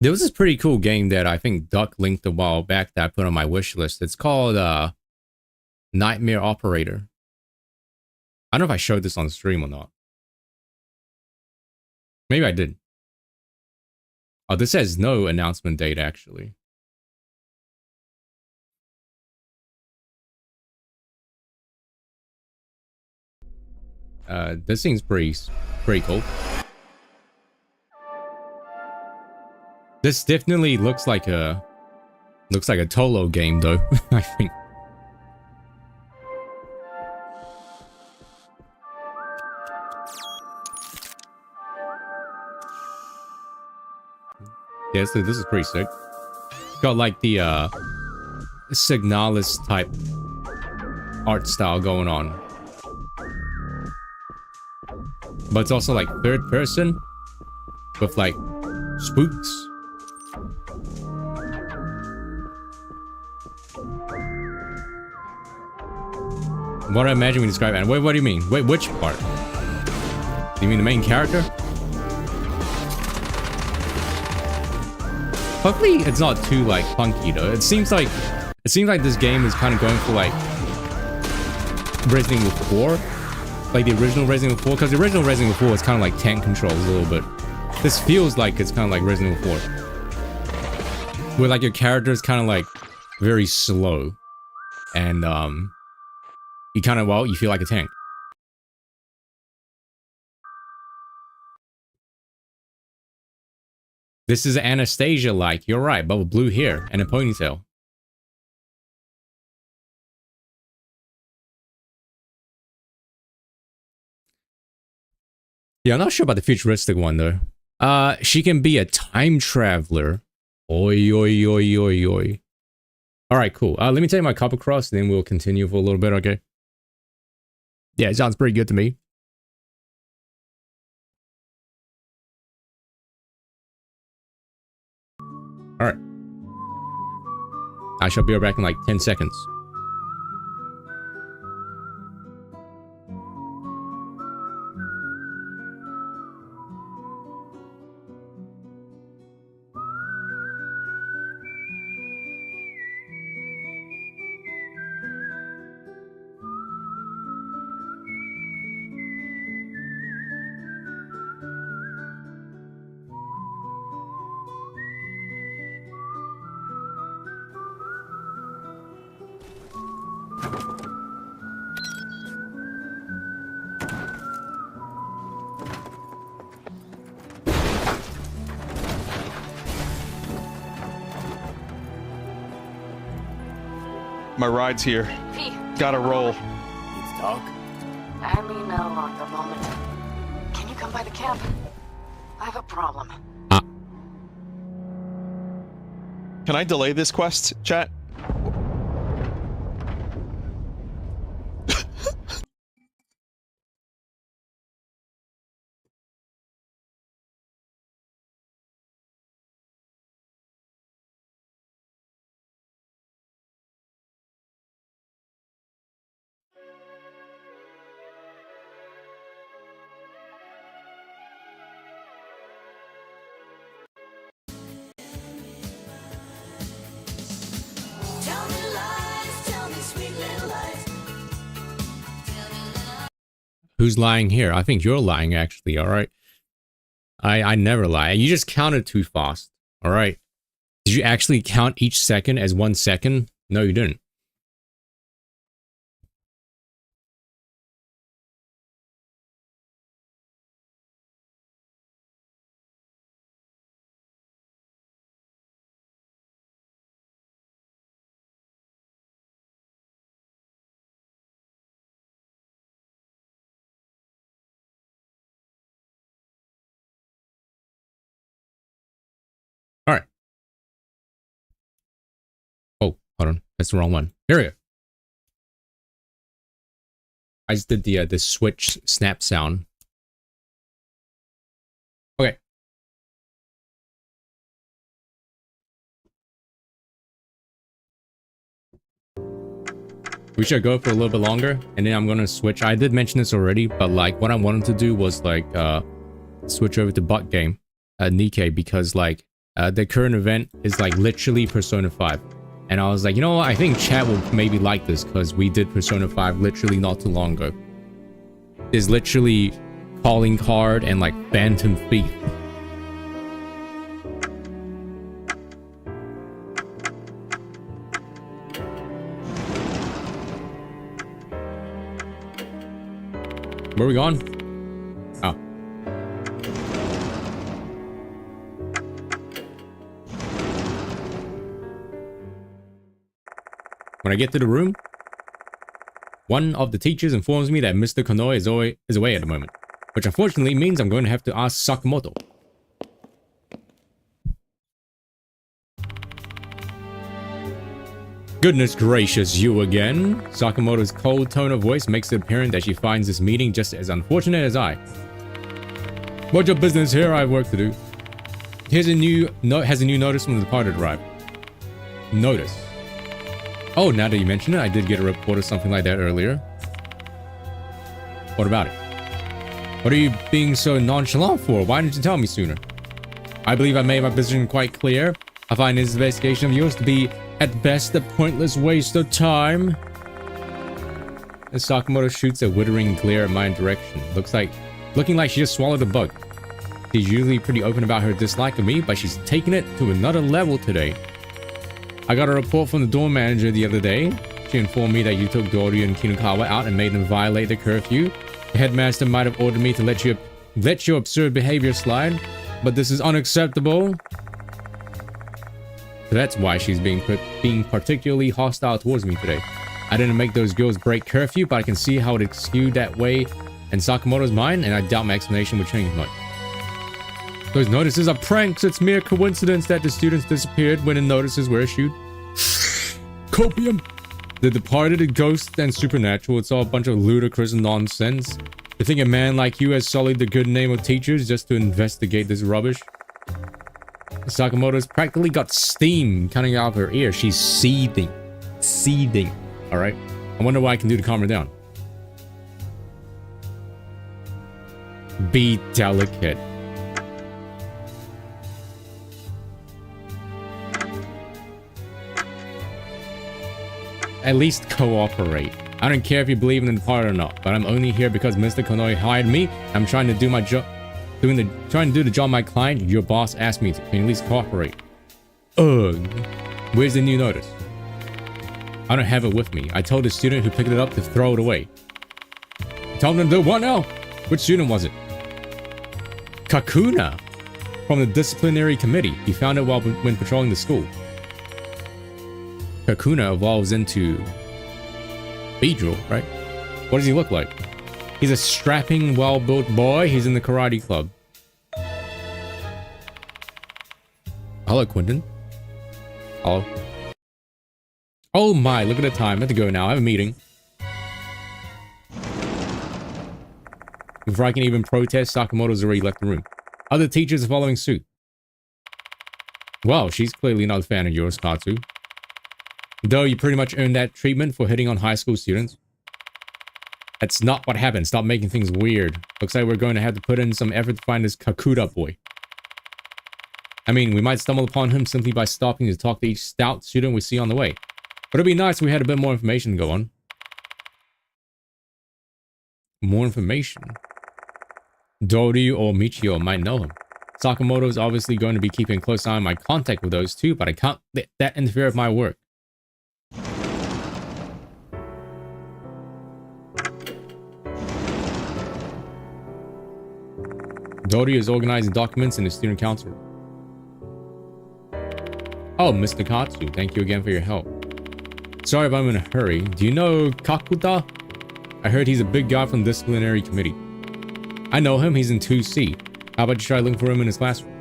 There was this pretty cool game that I think Duck linked a while back that I put on my wish list. It's called Nightmare Operator. I don't know if I showed this on stream or not. Maybe I did. Oh, this says no announcement date, actually. This seems pretty cool. This definitely looks like a Tolo game, though. I think. Yeah, so this is pretty sick. It's got like the Signalis type art style going on, but it's also like third person with like spooks. What I imagine we describe it. Wait, what do you mean? Wait, which part? Do you mean the main character? Hopefully it's not too like funky though. It seems like this game is kind of going for like Resident Evil 4, like the original Resident Evil 4, because the original Resident Evil 4 is kind of like tank controls a little bit. This feels like it's kind of like Resident Evil 4, where like your character is kind of like very slow, and you kind of, well, you feel like a tank. This is Anastasia-like. You're right, but with blue hair and a ponytail. Yeah, I'm not sure about the futuristic one, though. She can be a time traveler. Oi, oi, oi, oi, oi. Alright, cool. Let me take my cup across, and then we'll continue for a little bit, okay? Yeah, it sounds pretty good to me. Alright. I shall be right back in like 10 seconds. My ride's here. P. Gotta roll. Need to talk? I mean, no, at the moment. Can you come by the camp? I have a problem. Can I delay this quest, chat? Who's lying here? I think you're lying, actually, alright? I never lie. You just counted too fast, alright? Did you actually count each second as 1 second? No, you didn't. Alright. Oh, hold on. That's the wrong one. Here we go. I just did the switch snap sound. Okay. We should go for a little bit longer, and then I'm gonna switch. I did mention this already, but like what I wanted to do was like switch over to bot game, Nikkei, because like the current event is like literally Persona 5. And I was like, you know what? I think chat will maybe like this because we did Persona 5 literally not too long ago. There's literally calling card and like phantom thief. Where are we going? Oh. When I get to the room, one of the teachers informs me that Mr. Konoe is away at the moment, which unfortunately means I'm going to have to ask Sakamoto. Goodness gracious, you again? Sakamoto's cold tone of voice makes it apparent that she finds this meeting just as unfortunate as I. What's your business here? I have work to do. Here's a new notice from the departed arrived. Notice. Oh, now that you mention it, I did get a report or something like that earlier. What about it? What are you being so nonchalant for? Why didn't you tell me sooner? I believe I made my position quite clear. I find this investigation of yours to be, at best, a pointless waste of time. And Sakamoto shoots a withering glare at my direction. Looking like she just swallowed a bug. She's usually pretty open about her dislike of me, but she's taken it to another level today. I got a report from the dorm manager the other day. She informed me that you took Dory and Kinukawa out and made them violate the curfew. The headmaster might have ordered me to let your absurd behavior slide, but this is unacceptable. So that's why she's being particularly hostile towards me today. I didn't make those girls break curfew, but I can see how it skewed that way in Sakamoto's mind, and I doubt my explanation would change much. Those notices are pranks. It's mere coincidence that the students disappeared when the notices were issued. Copium. The departed, a ghost, and supernatural. It's all a bunch of ludicrous nonsense. You think a man like you has sullied the good name of teachers just to investigate this rubbish? Sakamoto's practically got steam coming out of her ear. She's seething. Seething. Alright? I wonder what I can do to calm her down. Be delicate. At least cooperate. I don't care if you believe in the part or not, but I'm only here because Mr. Konoe hired me. I'm trying to do my job. Trying to do the job my client, your boss asked me to. Can you at least cooperate? Ugh. Where's the new notice? I don't have it with me. I told the student who picked it up to throw it away. Tell them to do what now? Which student was it? Kakuna. From the disciplinary committee. He found it when patrolling the school. Kakuna evolves into Beedrill, right? What does he look like? He's a strapping, well-built boy. He's in the karate club. Hello, Quentin. Hello. Oh my, look at the time. I have to go now. I have a meeting. Before I can even protest, Sakamoto's already left the room. Other teachers are following suit. Well, she's clearly not a fan of yours, Katsu. Though you pretty much earned that treatment for hitting on high school students. That's not what happened. Stop making things weird. Looks like we're going to have to put in some effort to find this Kakuta boy. I mean, we might stumble upon him simply by stopping to talk to each stout student we see on the way. But it'd be nice if we had a bit more information to go on. More information? Doryu or Michio might know him. Sakamoto is obviously going to be keeping a close eye on my contact with those two, but I can't let that interfere with my work. Doryu is organizing documents in the student council room. Oh, Mr. Katsu, thank you again for your help. Sorry if I'm in a hurry. Do you know Kakuta? I heard he's a big guy from the disciplinary committee. I know him, he's in 2C. How about you try looking for him in his classroom?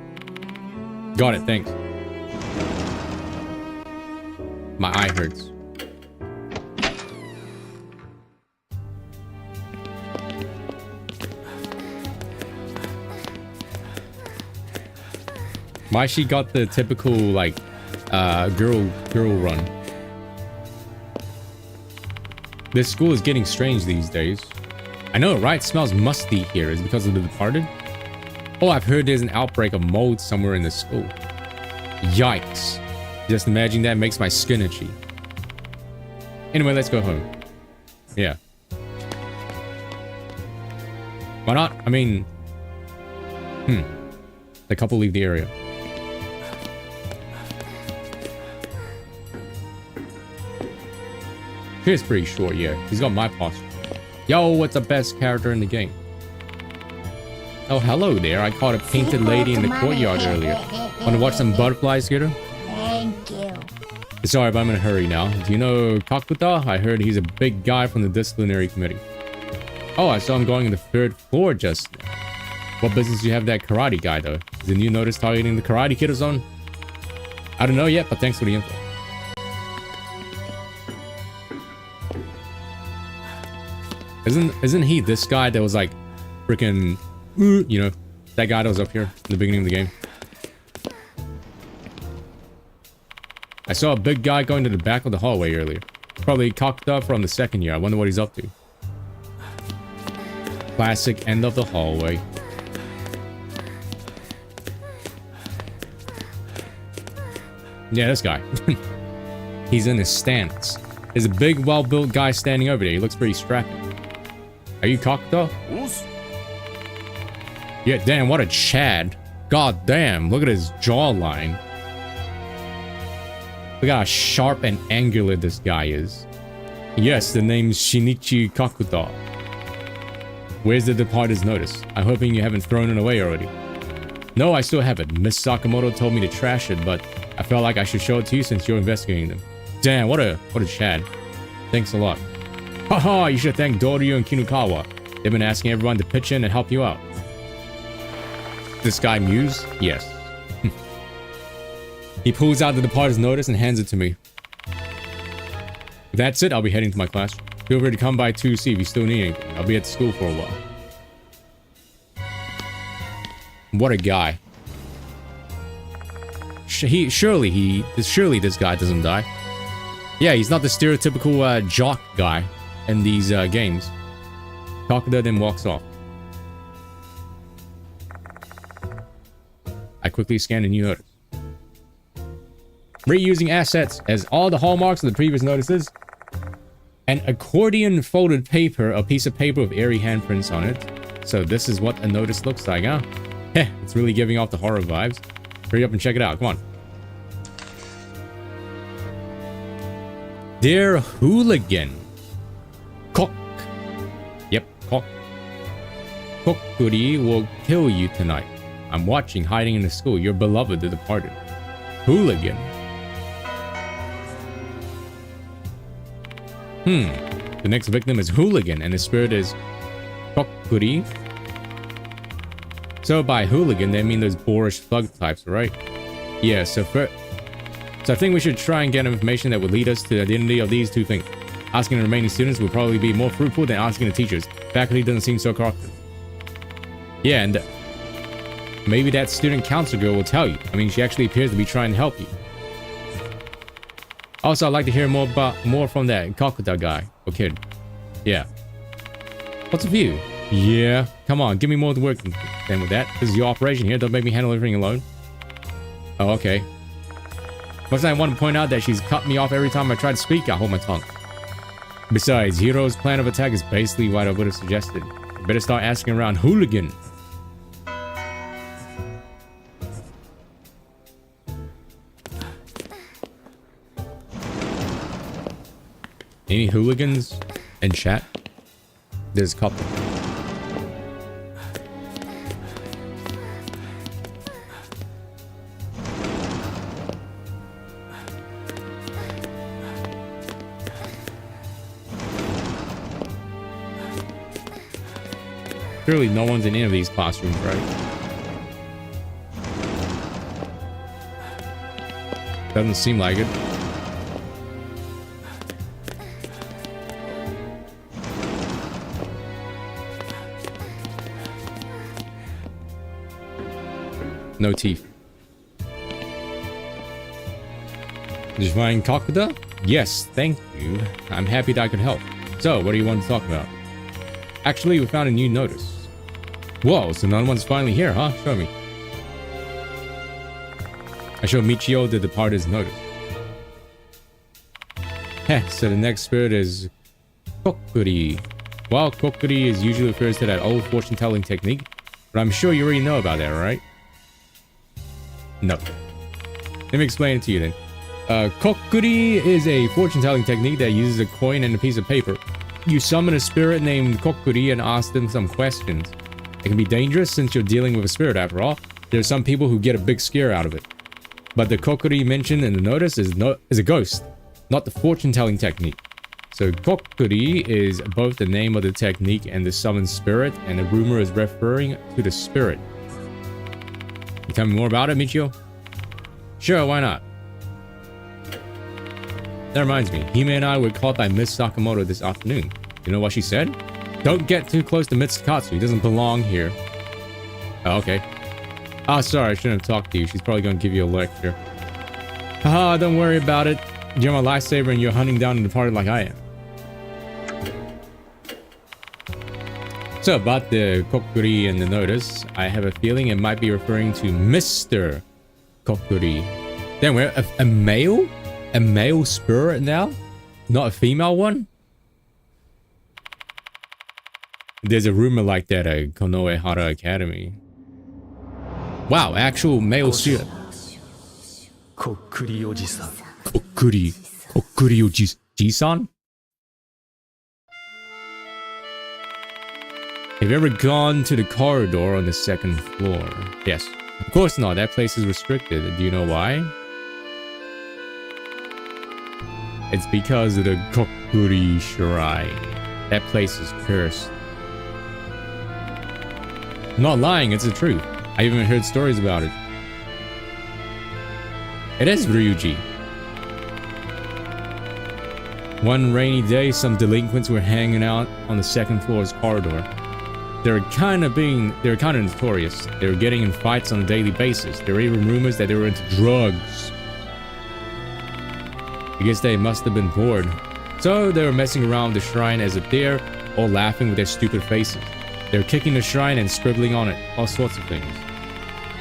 Got it, thanks. My eye hurts. Why she got the typical, like, girl run? This school is getting strange these days. I know, right? It smells musty here. Is it because of The Departed? Oh, I've heard there's an outbreak of mold somewhere in the school. Yikes. Just imagine that makes my skin itchy. Anyway, let's go home. Yeah. Why not? I mean... The couple leave the area. He's pretty short, yeah. He's got my posture. Yo, what's the best character in the game? Oh, hello there. I caught a painted lady in the courtyard earlier. Want to watch some butterflies, Skitter? Thank you. Sorry, but I'm in a hurry now. Do you know Kakuta? I heard he's a big guy from the disciplinary committee. Oh, I saw him going on the 3rd floor just now. What business do you have that karate guy, though? Didn't you notice targeting the Karate Kid or something? I don't know yet, but thanks for the info. Isn't he this guy that was like freaking, you know, that guy that was up here in the beginning of the game? I saw a big guy going to the back of the hallway earlier. Probably cocked up from the 2nd year. I wonder what he's up to. Classic end of the hallway. Yeah, this guy. He's in his stance. There's a big, well-built guy standing over there. He looks pretty strapping. Are you Kakuta? Yeah, damn, what a Chad. God damn, look at his jawline. Look how sharp and angular this guy is. Yes, the name's Shinichi Kakuta. Where's the departed's notice? I'm hoping you haven't thrown it away already. No, I still haven't. Miss Sakamoto told me to trash it, but I felt like I should show it to you since you're investigating them. Damn, what a Chad. Thanks a lot. Haha, you should thank Doryu and Kinukawa. They've been asking everyone to pitch in and help you out. This guy Muse? Yes. He pulls out the departed's notice and hands it to me. If that's it, I'll be heading to my class. Feel free to come by 2C if you still need anything. I'll be at school for a while. What a guy. Surely this guy doesn't die. Yeah, he's not the stereotypical jock guy in these games. Kakuta then walks off. I quickly scan a new notice. Reusing assets as all the hallmarks of the previous notices. An accordion folded paper, a piece of paper with airy handprints on it. So this is what a notice looks like, huh? Heh, it's really giving off the horror vibes. Hurry up and check it out, come on. Dear Hooligan. Cock. Yep, Cock. Kokuri will kill you tonight. I'm watching hiding in the school. Your beloved, the departed. Hooligan. The next victim is Hooligan, and his spirit is Kokuri. So by hooligan, they mean those boorish thug types, right? Yeah, so I think we should try and get information that would lead us to the identity of these two things. Asking the remaining students will probably be more fruitful than asking the teachers. Faculty doesn't seem so corrupted. Yeah, and maybe that student council girl will tell you. I mean, she actually appears to be trying to help you. Also, I'd like to hear more from that Kakuta guy or kid. Yeah. What's the view? Yeah. Come on, give me more to work than with that. This is your operation here. Don't make me handle everything alone. Oh, okay. First, I want to point out that she's cut me off every time I try to speak. I hold my tongue. Besides, Hiro's plan of attack is basically what I would have suggested. You better start asking around Hooligan. Any hooligans in chat? There's a couple. Surely no one's in any of these classrooms, right? Doesn't seem like it. No teeth. Did you find Kakuta? Yes, thank you. I'm happy that I could help. So, what do you want to talk about? Actually, we found a new notice. Whoa, so none one's finally here, huh? Show me. I show Michio the departed's notice. Heh, so the next spirit is Kokuri. Well, Kokuri is usually refers to that old fortune-telling technique, but I'm sure you already know about that, right? No. Let me explain it to you then. Kokuri is a fortune-telling technique that uses a coin and a piece of paper. You summon a spirit named Kokuri and ask them some questions. It can be dangerous since you're dealing with a spirit after all. There are some people who get a big scare out of it. But the Kokuri mentioned in the notice is a ghost, not the fortune-telling technique. So Kokuri is both the name of the technique and the summoned spirit, and the rumor is referring to the spirit. You tell me more about it, Michio? Sure, why not? That reminds me, Hime and I were caught by Miss Sakamoto this afternoon. You know what she said? Don't get too close to Mitsukatsu, he doesn't belong here. Oh, okay. Ah, sorry, I shouldn't have talked to you. She's probably gonna give you a lecture. Haha, don't worry about it. You're my lifesaver and you're hunting down the departed like I am. So, about the Kokuri and the notice, I have a feeling it might be referring to Mr. Kokuri. Then we're a male? A male spirit now? Not a female one? There's a rumor like that at Konoehara Academy. Wow, actual male spirit. Kokuri Oji-san? Have you ever gone to the corridor on the second floor? Yes. Of course not, that place is restricted. Do you know why? It's because of the Kokuri Shrine. That place is cursed. I'm not lying, it's the truth. I even heard stories about it. It is Ryuji. One rainy day, some delinquents were hanging out on the second floor's corridor. They were kind of notorious. They were getting in fights on a daily basis. There were even rumors that they were into drugs. I guess they must have been bored. So they were messing around with the shrine as if they're all laughing with their stupid faces. They were kicking the shrine and scribbling on it, all sorts of things.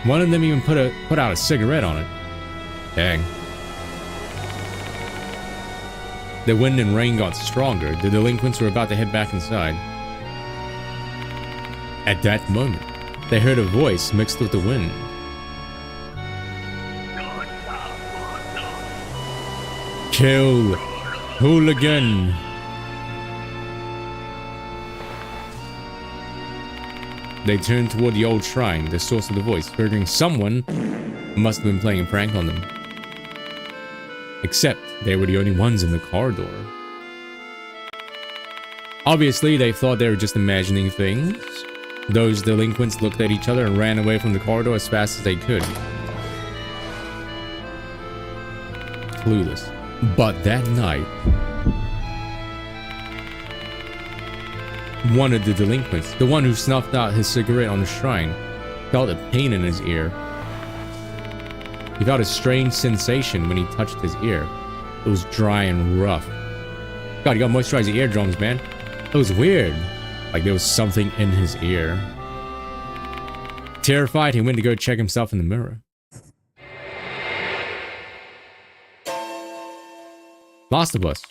One of them even put out a cigarette on it. Dang. The wind and rain got stronger. The delinquents were about to head back inside. At that moment, they heard a voice mixed with the wind. Kill Hooligan! They turned toward the old shrine, the source of the voice, figuring someone must have been playing a prank on them. Except they were the only ones in the corridor. Obviously, they thought they were just imagining things. Those delinquents looked at each other and ran away from the corridor as fast as they could. Clueless. But that night, one of the delinquents, the one who snuffed out his cigarette on the shrine, felt a pain in his ear. He felt a strange sensation when he touched his ear. It was dry and rough. God, you gotta moisturize your eardrums, man. It was weird. Like there was something in his ear. Terrified, he went to go check himself in the mirror. Last of Us.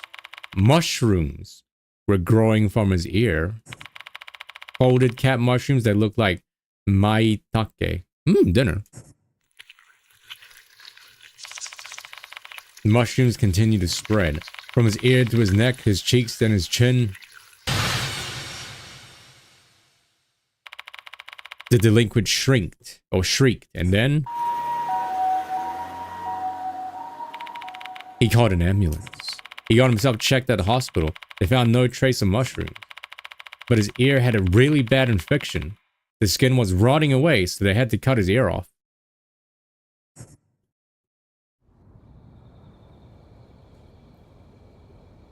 Mushrooms were growing from his ear. Folded cap mushrooms that looked like maitake. Dinner. Mushrooms continued to spread. From his ear to his neck, his cheeks, then his chin. The delinquent shrieked, and then he called an ambulance. He got himself checked at the hospital. They found no trace of mushrooms, but his ear had a really bad infection. The skin was rotting away, so they had to cut his ear off.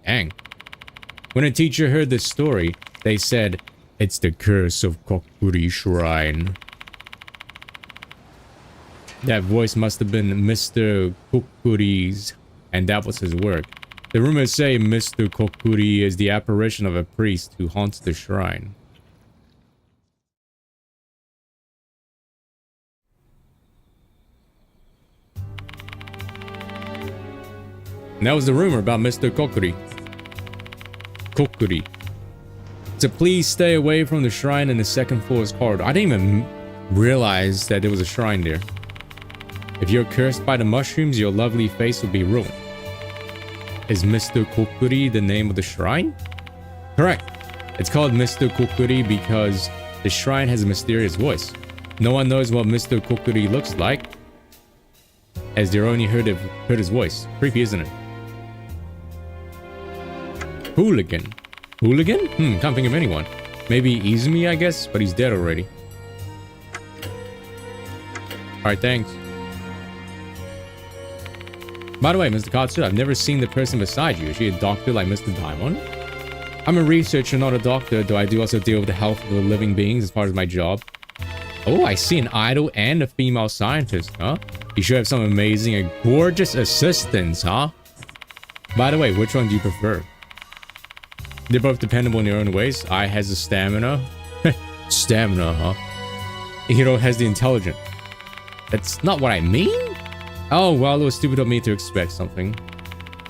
Dang. When a teacher heard this story, they said, "It's the curse of Kokuri Shrine." That voice must have been Mr. Kokuri's, and that was his work. The rumors say Mr. Kokuri is the apparition of a priest who haunts the shrine. And that was the rumor about Mr. Kokuri. So please stay away from the shrine in the second floor's corridor. I didn't even realize that there was a shrine there. If you're cursed by the mushrooms, your lovely face will be ruined. Is Mr. Kokuri the name of the shrine? Correct. It's called Mr. Kokuri because the shrine has a mysterious voice. No one knows what Mr. Kokuri looks like, as they only heard his voice. Creepy, isn't it? Hooligan. Hooligan? Can't think of anyone. Maybe Izumi, I guess, but he's dead already. Alright, thanks. By the way, Mr. Katsu, I've never seen the person beside you. Is she a doctor like Mr. Diamond? I'm a researcher, not a doctor, though I do also deal with the health of the living beings as part of my job. Oh, I see an idol and a female scientist, huh? You sure have some amazing and gorgeous assistants, huh? By the way, which one do you prefer? They're both dependable in their own ways. I has the stamina. Stamina, huh? Hiro has the intelligence. That's not what I mean? Oh, well, it was stupid of me to expect something.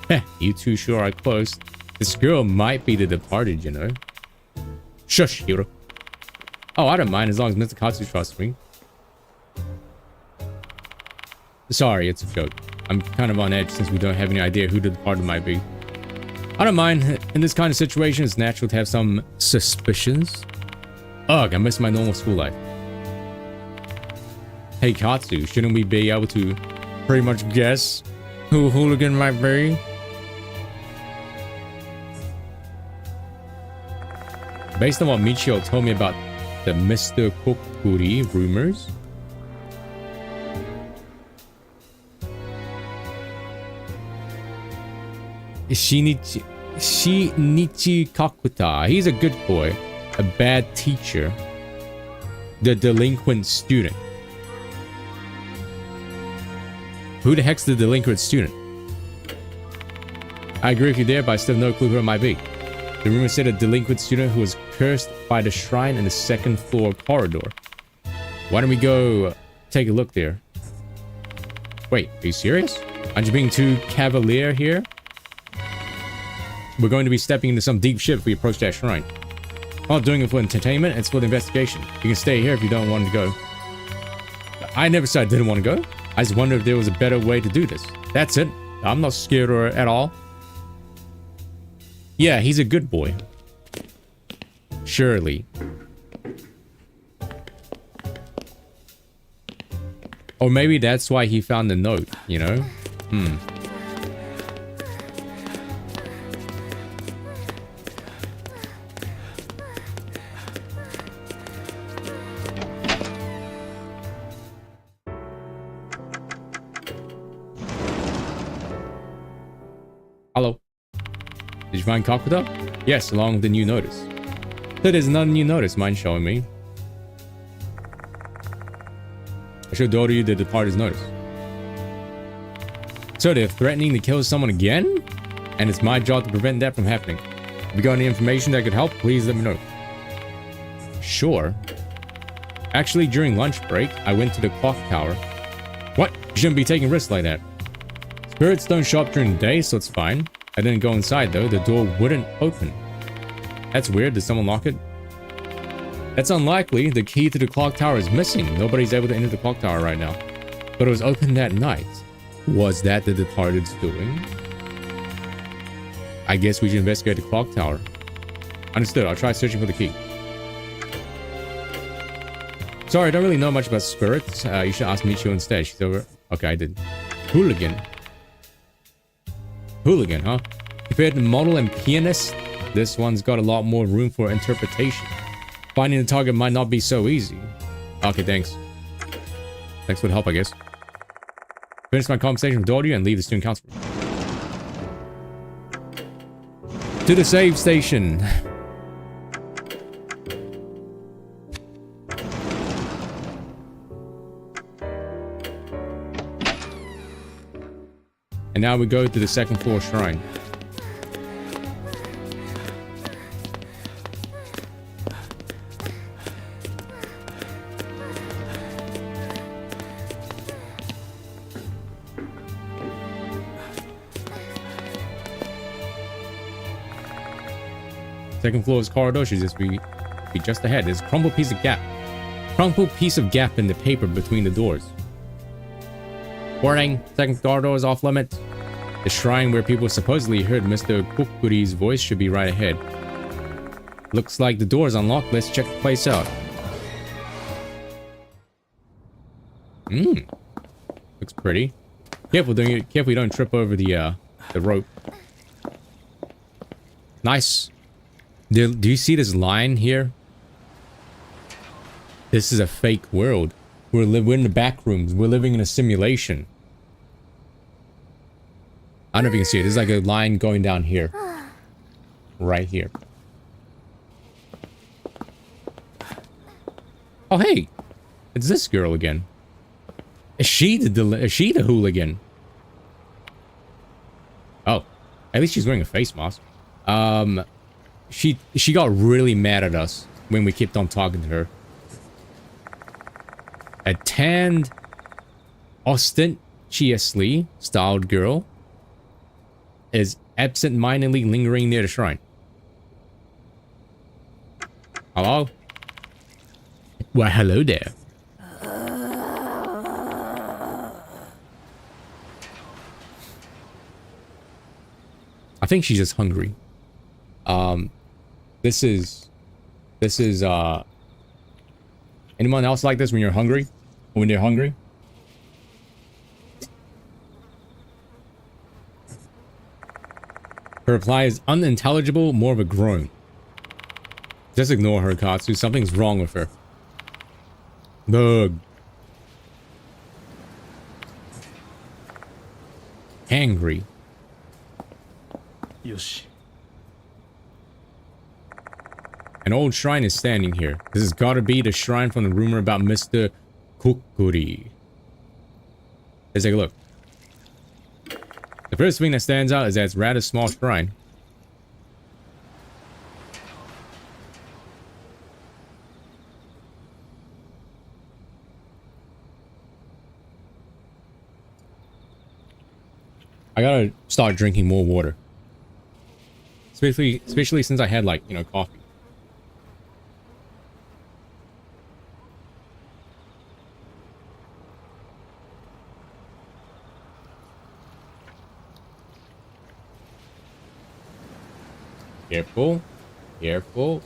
Heh, you two sure are close. This girl might be the departed, you know. Shush, Hiro. Oh, I don't mind as long as Mr. Katsu trusts me. Sorry, it's a joke. I'm kind of on edge since we don't have any idea who the departed might be. I don't mind. In this kind of situation, it's natural to have some suspicions. Ugh, I miss my normal school life. Hey, Katsu, shouldn't we be able to pretty much guess who Hooligan might be? Based on what Michio told me about the Mr. Kokuri rumors, Shinichi Kakuta. He's a good boy, a bad teacher, the delinquent student. Who the heck's the delinquent student? I agree with you there, but I still have no clue who it might be. The rumor said a delinquent student who was cursed by the shrine in the second floor corridor. Why don't we go take a look there? Wait, are you serious? Aren't you being too cavalier here? We're going to be stepping into some deep shit if we approach that shrine. I'm not doing it for entertainment, it's for the investigation. You can stay here if you don't want to go. I never said I didn't want to go. I just wondered if there was a better way to do this. That's it. I'm not scared at all. Yeah, he's a good boy. Surely. Or maybe that's why he found the note, you know? Hello. Did you find Kakuta? Yes, along with the new notice. So there's another new notice, mind showing me. I should order you the departed's notice. So they're threatening to kill someone again? And it's my job to prevent that from happening. If you got any information that could help, please let me know. Sure. Actually, during lunch break, I went to the clock tower. What? You shouldn't be taking risks like that. Spirits don't show up during the day, so it's fine. I didn't go inside though, the door wouldn't open. That's weird, did someone lock it? That's unlikely, the key to the clock tower is missing. Nobody's able to enter the clock tower right now. But it was open that night. Was that the departed's doing? I guess we should investigate the clock tower. Understood, I'll try searching for the key. Sorry, I don't really know much about spirits. You should ask Michio instead. She's over. Okay, I did. Hooligan. Hooligan, huh? Compared to model and pianist, this one's got a lot more room for interpretation. Finding the target might not be so easy. Okay, thanks. Thanks for the help, I guess. Finish my conversation with Dory and leave the student council. To the save station. And now we go to the second floor shrine. Second floor's corridor should just be just ahead. There's a crumpled piece of gap. Crumpled piece of gap in the paper between the doors. Warning, second corridor is off limits. The shrine where people supposedly heard Mr. Kukuri's voice should be right ahead. Looks like the door is unlocked. Let's check the place out. Looks pretty. Careful you don't trip over the rope. Nice. Do you see this line here? This is a fake world. We're in the back rooms. We're living in a simulation. I don't know if you can see it. There's like a line going down here. Right here. Oh, hey. It's this girl again. Is she the hooligan? Oh. At least she's wearing a face mask. She got really mad at us when we kept on talking to her. A tanned, ostentatiously styled girl is absent-mindedly lingering near the shrine. Hello? Why, hello there. I think she's just hungry. This is anyone else like this when you're hungry? When they're hungry? Her reply is unintelligible, more of a groan. Just ignore her, Katsu. Something's wrong with her. Bug. Angry. Yoshi. An old shrine is standing here. This has got to be the shrine from the rumor about Mr. Kukuri. Let's take a look. The first thing that stands out is that it's a rather small shrine. I gotta start drinking more water. Especially since I had, like, you know, coffee. Careful. Careful.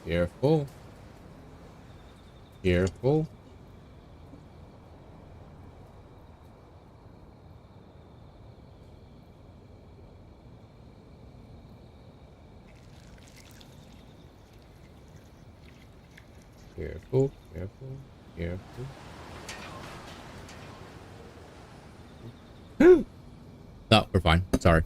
Careful. Careful. Careful, careful, careful. No, we're fine. Sorry.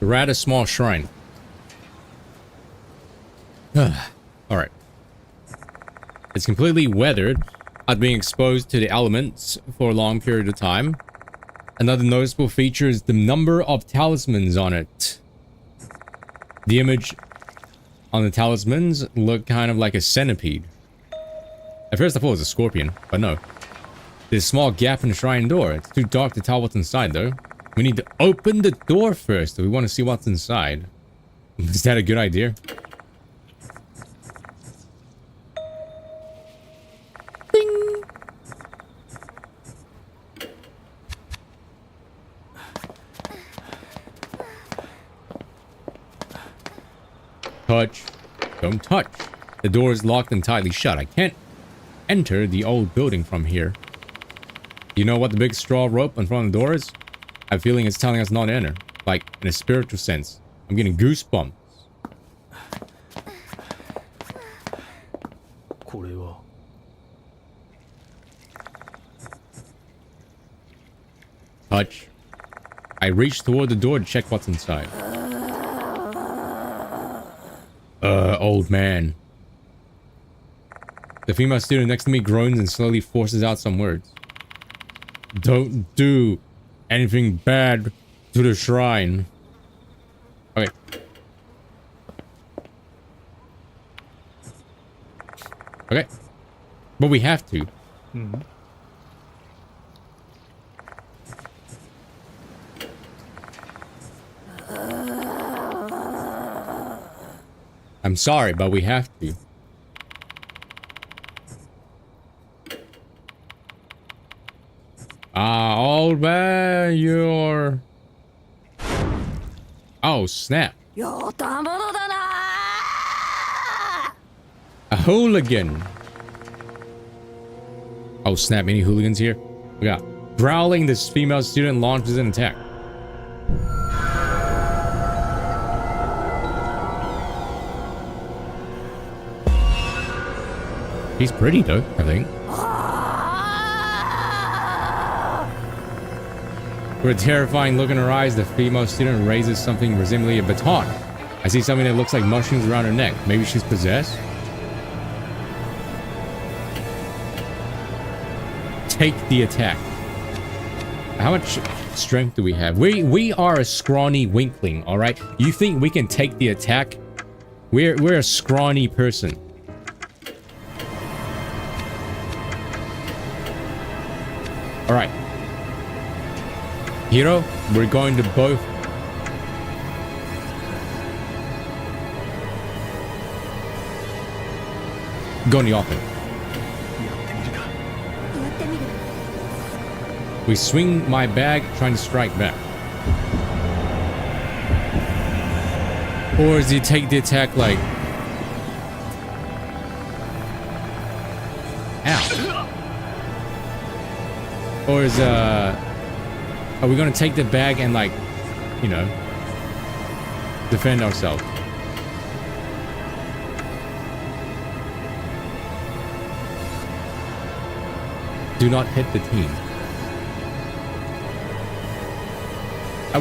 A rather small shrine. Alright. It's completely weathered after being exposed to the elements for a long period of time. Another noticeable feature is the number of talismans on it. The image on the talismans look kind of like a centipede. At first I thought it was a scorpion, but no. There's a small gap in the shrine door. It's too dark to tell what's inside though. We need to open the door first if we want to see what's inside. Is that a good idea? Ding! Touch. Don't touch. The door is locked and tightly shut. I can't enter the old building from here. You know what the big straw rope in front of the door is? I have a feeling it's telling us not to enter. Like, in a spiritual sense. I'm getting goosebumps. Touch. I reach toward the door to check what's inside. Old man. The female student next to me groans and slowly forces out some words. Don't do anything bad to the shrine. Okay. Okay. But we have to. Mm-hmm. I'm sorry, but we have to. Old man, you're... Oh, snap. A hooligan. Oh, snap. Any hooligans here? We got growling. This female student launches an attack. He's pretty, though, I think. With a terrifying look in her eyes, the female student raises something resembling a baton. I see something that looks like mushrooms around her neck. Maybe she's possessed? Take the attack. How much strength do we have? We are a scrawny winkling, alright? You think we can take the attack? We're a scrawny person. Alright. Hero, we're going to both... go in the offense. We swing my bag, trying to strike back. Or does he take the attack like... Ow. Or is, are we gonna take the bag and, like, you know, defend ourselves? Do not hit the team.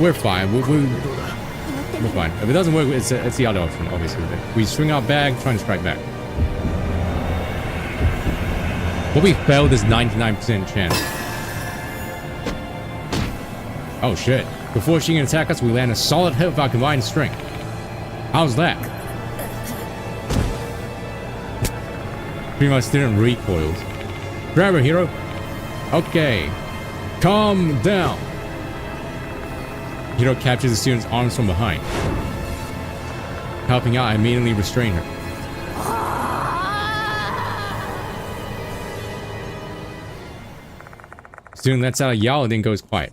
We're fine. We're fine. If it doesn't work, it's the other option, obviously. We swing our bag, trying to strike back. What we failed is 99% chance. Oh shit. Before she can attack us, we land a solid hit with our combined strength. How's that? Pretty much didn't recoils. Grab her, hero. Okay. Calm down. Hero captures the student's arms from behind. Helping out, I immediately restrain her. Student lets out a yell and then goes quiet.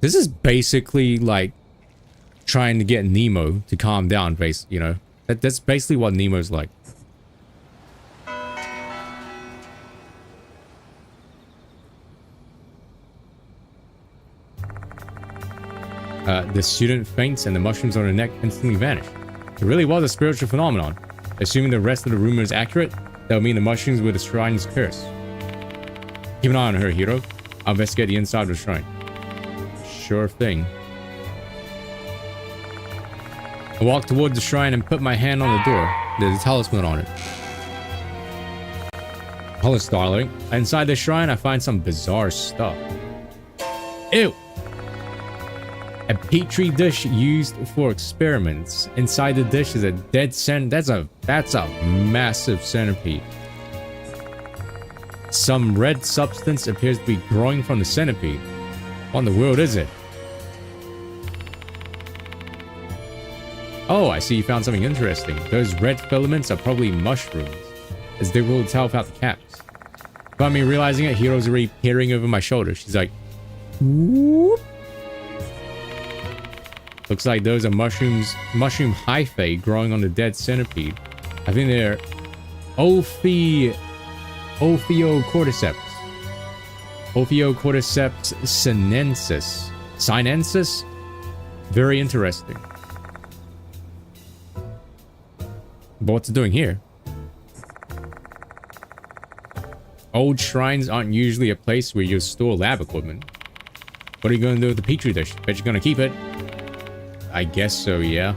This is basically like trying to get Nemo to calm down, you know. That's basically what Nemo's like. The student faints and the mushrooms on her neck instantly vanish. It really was a spiritual phenomenon. Assuming the rest of the rumor is accurate, that would mean the mushrooms were the shrine's curse. Keep an eye on her, hero. I'll investigate the inside of the shrine. Sure thing. I walk towards the shrine and put my hand on the door. There's a talisman on it. Hello, Starling. Inside the shrine, I find some bizarre stuff. Ew! A petri dish used for experiments. Inside the dish is a dead centipede. That's a massive centipede. Some red substance appears to be growing from the centipede. What in the world is it? Oh, I see you found something interesting. Those red filaments are probably mushrooms. It's difficult to tell without the caps. Without me realizing it, Hiro's already peering over my shoulder. She's like, whoop. Looks like those are mushroom hyphae growing on the dead centipede. I think they're Ophiocordyceps. Ophiocordyceps sinensis. Very interesting. But what's it doing here? Old shrines aren't usually a place where you store lab equipment. What are you going to do with the petri dish? Bet you're going to keep it. I guess so, yeah.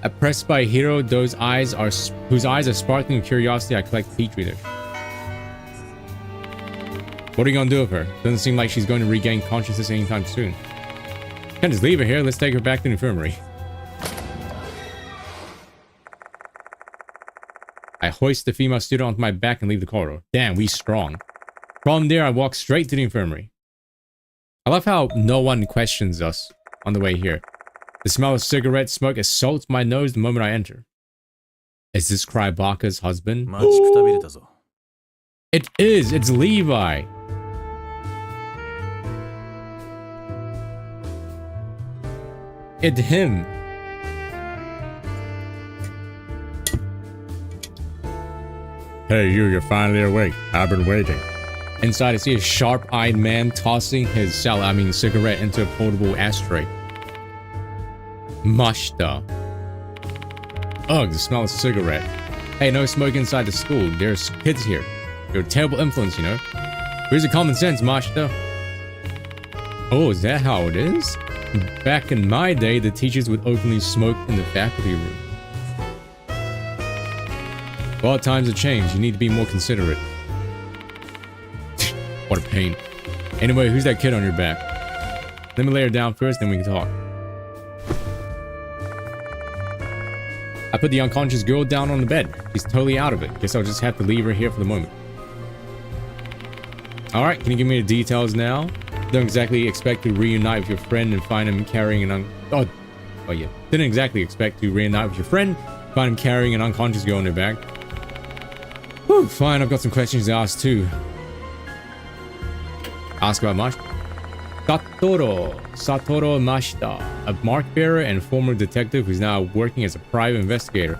Oppressed by Hiro, whose eyes are sparkling with curiosity, I collect the petri dish. What are you gonna do with her? Doesn't seem like she's going to regain consciousness anytime soon. Can't just leave her here. Let's take her back to the infirmary. I hoist the female student onto my back and leave the corridor. Damn, we strong. From there, I walk straight to the infirmary. I love how no one questions us on the way here. The smell of cigarette smoke assaults my nose the moment I enter. Is this Krybaka's husband? It is! It's Levi! It's him! Hey, you're finally awake. I've been waiting. Inside, I see a sharp-eyed man tossing his cigarette into a portable ashtray. Mashita. Ugh, the smell of cigarette. Hey, no smoke inside the school. There's kids here. You're a terrible influence, you know. Where's your common sense, Mashita? Oh, is that how it is? Back in my day, the teachers would openly smoke in the faculty room. Well, times have changed. You need to be more considerate. What a pain. Anyway, who's that kid on your back? Let me lay her down first, then we can talk. I put the unconscious girl down on the bed. She's totally out of it. Guess I'll just have to leave her here for the moment. Alright, can you give me the details now? Don't exactly expect to reunite with your friend and find him carrying an Oh yeah. Didn't exactly expect to reunite with your friend, find him carrying an unconscious girl on their back. Whew, fine, I've got some questions to ask too. Ask about Mashita. Satoru Mashita, a mark bearer and former detective who's now working as a private investigator.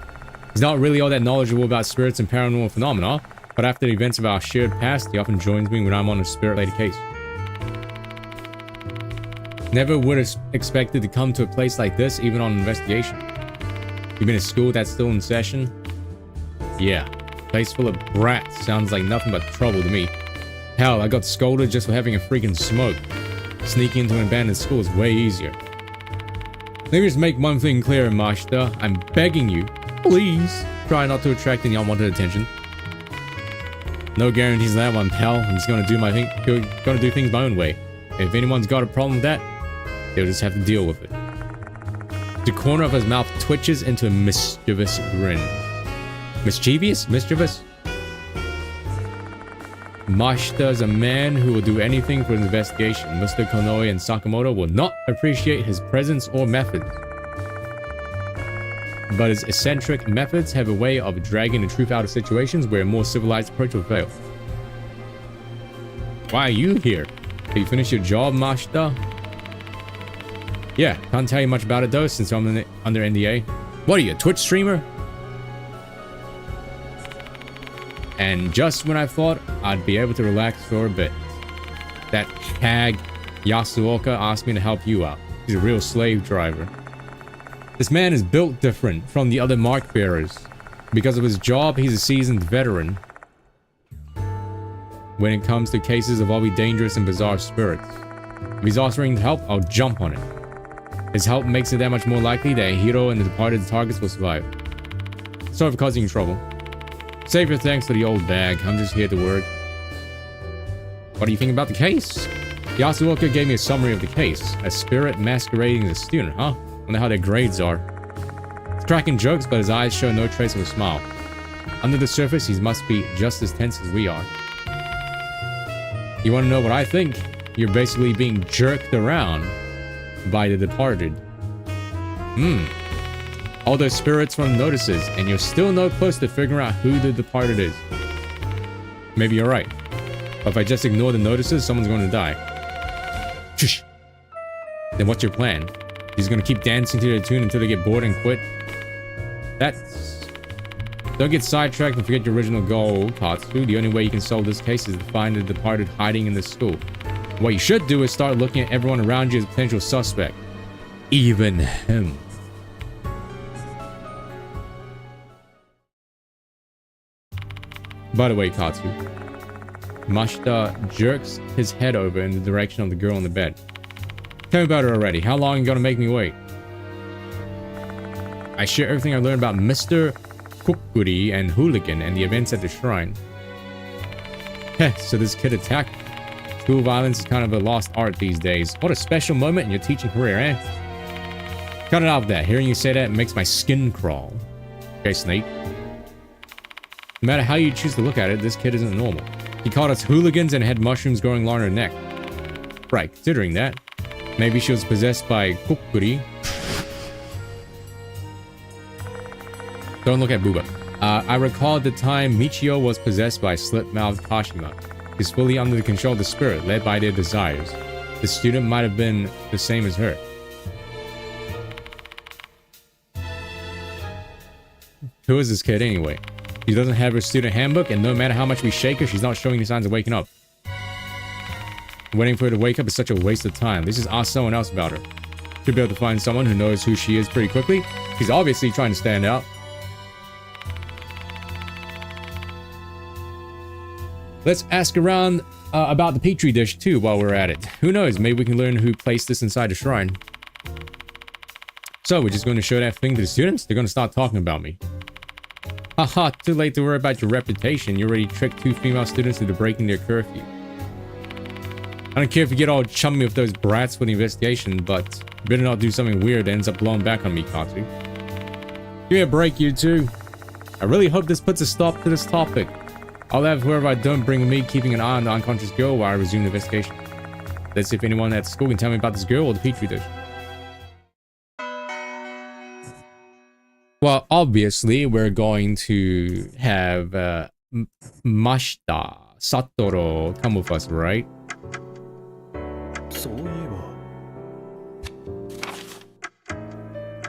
He's not really all that knowledgeable about spirits and paranormal phenomena, but after the events of our shared past, he often joins me when I'm on a spirit-related case. Never would have expected to come to a place like this, even on an investigation. You been at school that's still in session? Yeah. Place full of brats sounds like nothing but trouble to me. Hell, I got scolded just for having a freaking smoke. Sneaking into an abandoned school is way easier. Let me just make one thing clear, Mashita. I'm begging you, please try not to attract any unwanted attention. No guarantees on that one, pal. I'm just gonna do my thing. Gonna do things my own way. If anyone's got a problem with that, they'll just have to deal with it. The corner of his mouth twitches into a mischievous grin. Mischievous? Mischievous? Mashita is a man who will do anything for his investigation. Mr. Konoe and Sakamoto will not appreciate his presence or methods. But his eccentric methods have a way of dragging the truth out of situations where a more civilized approach will fail. Why are you here? Have you finished your job, Mashita? Yeah, can't tell you much about it though, since I'm under NDA. What are you, a Twitch streamer? And just when I thought I'd be able to relax for a bit, that hag Yasuoka asked me to help you out. He's a real slave driver. This man is built different from the other mark bearers. Because of his job, he's a seasoned veteran. when it comes to cases of all the dangerous and bizarre spirits. If he's offering help, I'll jump on it. His help makes it that much more likely that Hiro and the departed targets will survive. Sorry for causing you trouble. Save your thanks for the old bag. I'm just here to work. What do you think about the case? Yasuoka gave me a summary of the case. A spirit masquerading as a student, huh? Wonder how their grades are. He's cracking jokes, but his eyes show no trace of a smile. Under the surface, he must be just as tense as we are. You want to know what I think? You're basically being jerked around by the departed. All those spirits from notices, and you're still no close to figuring out who the departed is. Maybe you're right. But if I just ignore the notices, someone's going to die. Shush. Then what's your plan? He's going to keep dancing to their tune until they get bored and quit? That's... Don't get sidetracked and forget your original goal, Katsu. The only way you can solve this case is to find the departed hiding in this school. What you should do is start looking at everyone around you as a potential suspect. Even him. By the way, Katsu, Mashita jerks his head over in the direction of the girl on the bed. Tell me about her already. How long are you gonna make me wait? I share everything I learned about Mr. Kukuri and Hooligan and the events at the shrine. Heh, so this kid attacked. School violence is kind of a lost art these days. What a special moment in your teaching career, eh? Cut it out of that. Hearing you say that makes my skin crawl. Okay, Snake. No matter how you choose to look at it, this kid isn't normal. He called us hooligans and had mushrooms growing along her neck. Right, considering that. Maybe she was possessed by Kukuri. Don't look at Booba. I recall at the time Michio was possessed by slip-mouthed Kashima. He's fully under the control of the spirit, led by their desires. The student might have been the same as her. Who is this kid anyway? She doesn't have her student handbook, and no matter how much we shake her, she's not showing any signs of waking up. Waiting for her to wake up is such a waste of time. Let's just ask someone else about her. Should be able to find someone who knows who she is pretty quickly. She's obviously trying to stand out. Let's ask around about the petri dish too while we're at it. Who knows, maybe we can learn who placed this inside the shrine. So, we're just going to show that thing to the students? They're going to start talking about me. Haha, too late to worry about your reputation. You already tricked 2 female students into breaking their curfew. I don't care if you get all chummy with those brats for the investigation, but you better not do something weird that ends up blowing back on me, Katsu. Give me a break, you two. I really hope this puts a stop to this topic. I'll have whoever I don't bring with me keeping an eye on the unconscious girl while I resume the investigation. Let's see if anyone at school can tell me about this girl or the petri dish. Well, obviously, we're going to have Mashita Satoru come with us, right?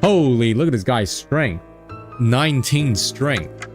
Holy, look at this guy's strength. 19 strength.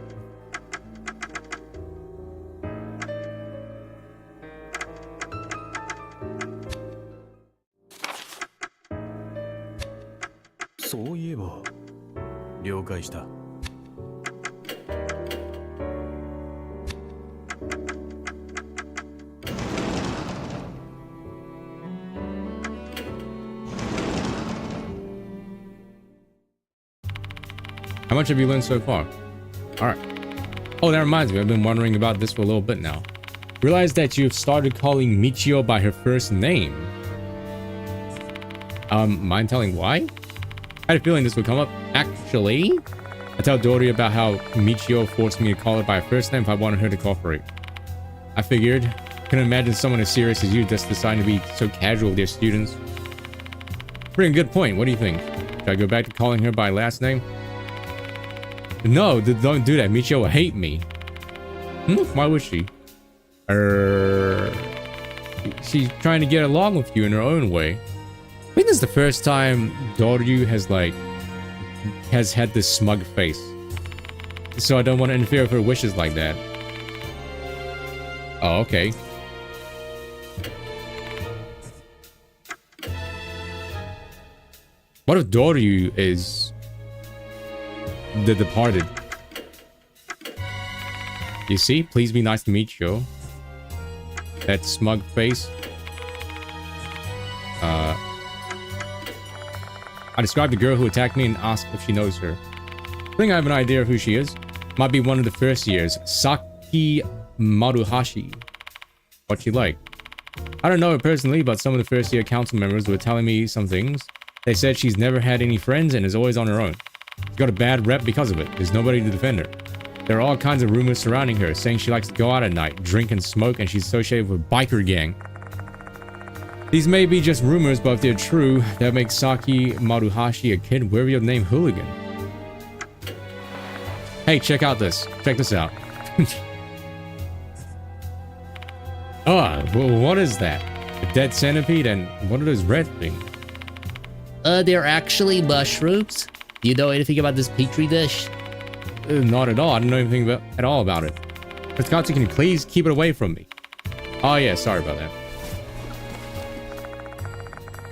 How much have you learned so far? Alright. Oh, that reminds me, I've been wondering about this for a little bit now. Realize that you've started calling Michio by her first name. Mind telling why? I had a feeling this would come up. Actually, I tell Dory about how Michio forced me to call her by her first name if I wanted her to cooperate. I figured. Couldn't imagine someone as serious as you just deciding to be so casual with their students. Pretty good point. What do you think? Should I go back to calling her by last name? No, don't do that. Michio will hate me. Why would she? She's trying to get along with you in her own way. I think this is the first time Doryu has had this smug face. So I don't want to interfere with her wishes like that. Oh, okay. What if Doryu is the departed? You see? Please be nice to meet you. That smug face. I described the girl who attacked me and asked if she knows her. I think I have an idea of who she is. Might be one of the first years. Saki Maruhashi. What's she like? I don't know her personally, but some of the first year council members were telling me some things. They said she's never had any friends and is always on her own. She's got a bad rep because of it. There's nobody to defend her. There are all kinds of rumors surrounding her, saying she likes to go out at night, drink and smoke, and she's associated with a biker gang. These may be just rumors, but if they're true, that makes Saki Maruhashi a kid worthy of the name Hooligan. Hey, check out this. Check this out. Oh, well, what is that? A dead centipede, and what are those red things? They're actually mushrooms. Do you know anything about this petri dish? Not at all. I don't know anything at all about it. Piscotty, can you please keep it away from me? Oh yeah, sorry about that.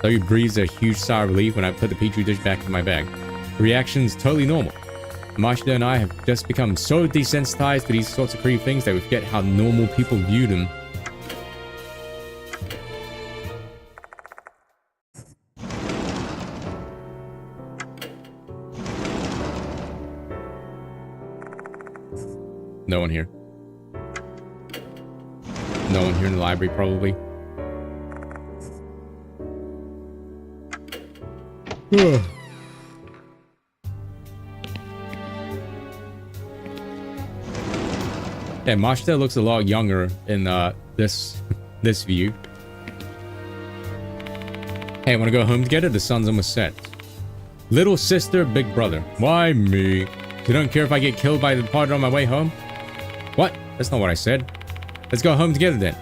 So he breathes a huge sigh of relief when I put the petri dish back in my bag. The reaction's totally normal. Mashida and I have just become so desensitized to these sorts of creepy things that we forget how normal people view them. No one here. No one here in the library, probably. Yeah, Mashita looks a lot younger in this view. Hey, wanna go home together? The sun's almost set. Little sister, big brother. Why me? You don't care if I get killed by the departed on my way home? What? That's not what I said. Let's go home together then.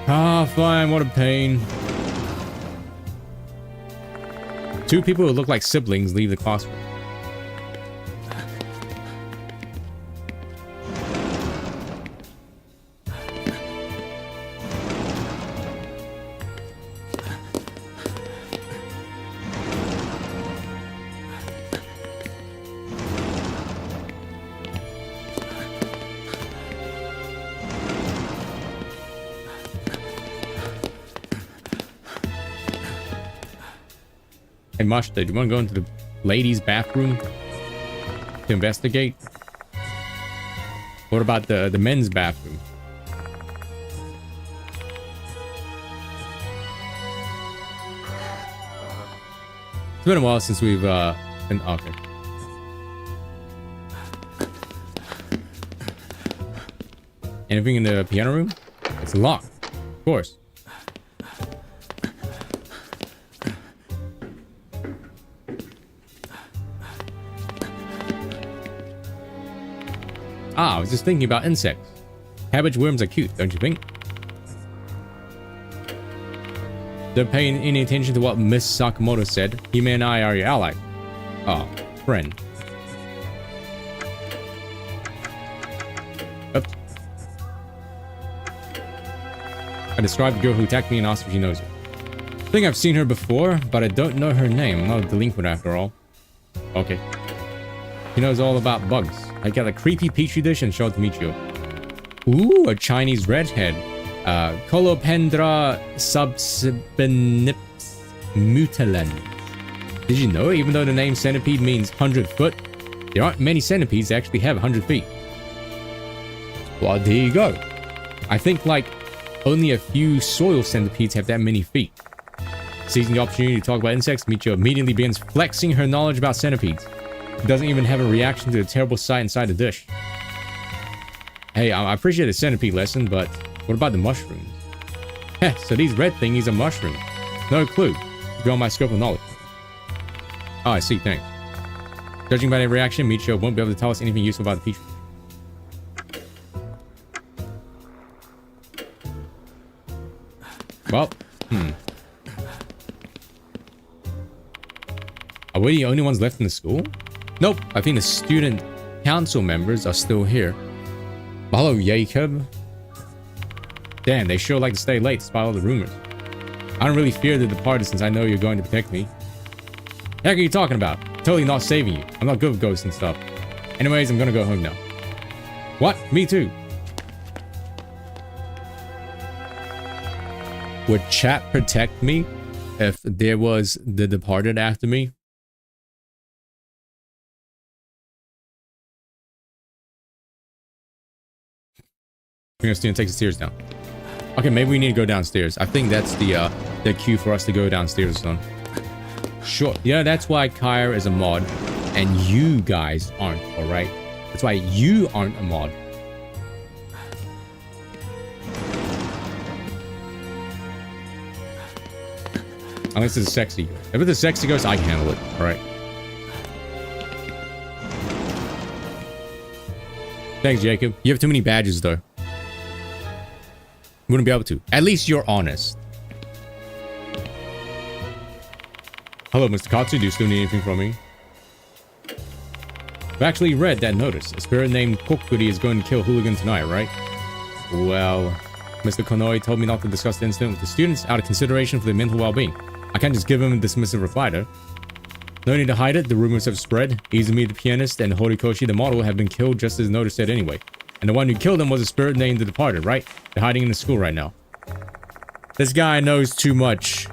Ah, fine. What a pain. Two people who look like siblings leave the classroom. Hey, Mashita, do you want to go into the ladies' bathroom to investigate? What about the men's bathroom? It's been a while since we've been okay. Anything in the piano room? It's locked, of course. Ah, I was just thinking about insects. Cabbage worms are cute, don't you think? Don't pay any attention to what Miss Sakamoto said. Hime and I are your ally. Oh, friend. Oops. I described the girl who attacked me and asked if she knows her. I think I've seen her before, but I don't know her name. I'm not a delinquent after all. Okay. He knows all about bugs. I got a creepy petri dish and showed it to Michio. Ooh, a Chinese redhead. Colopendra subsibenips mutilans. Did you know, even though the name centipede means 100 foot, there aren't many centipedes that actually have 100 feet. Well, there you go. I think, like, only a few soil centipedes have that many feet. Seizing the opportunity to talk about insects, Michio immediately begins flexing her knowledge about centipedes. Doesn't even have a reaction to the terrible sight inside the dish. Hey, I appreciate the centipede lesson, but what about the mushrooms? Heh, so these red thingies are mushrooms. No clue. It's beyond my scope of knowledge. Oh, I see, thanks. Judging by their reaction, Michio won't be able to tell us anything useful about the petri. Well, Are we the only ones left in the school? Nope, I think the student council members are still here. Hello, Jacob. Damn, they sure like to stay late despite all the rumors. I don't really fear the departed since I know you're going to protect me. Heck are you talking about? Totally not saving you. I'm not good with ghosts and stuff. Anyways, I'm gonna go home now. What? Me too. Would chat protect me if there was the departed after me? Finger student takes the stairs down. Okay, maybe we need to go downstairs. I think that's the cue for us to go downstairs, son. Sure. Yeah, that's why Kyre is a mod, and you guys aren't. All right. That's why you aren't a mod. Unless it's a sexy ghost. If it's a sexy ghost, I can handle it. All right. Thanks, Jacob. You have too many badges, though. Wouldn't be able to. At least you're honest. Hello, Mr. Katsu. Do you still need anything from me? I've actually read that notice. A spirit named Kokuri is going to kill Hooligan tonight, right? Well, Mr. Konoi told me not to discuss the incident with the students out of consideration for their mental well-being. I can't just give him a dismissive reply, though. No need to hide it. The rumors have spread. Izumi, the pianist, and Horikoshi, the model, have been killed just as notice said anyway. And the one who killed them was a spirit named The Departed, right? They're hiding in the school right now. This guy knows too much.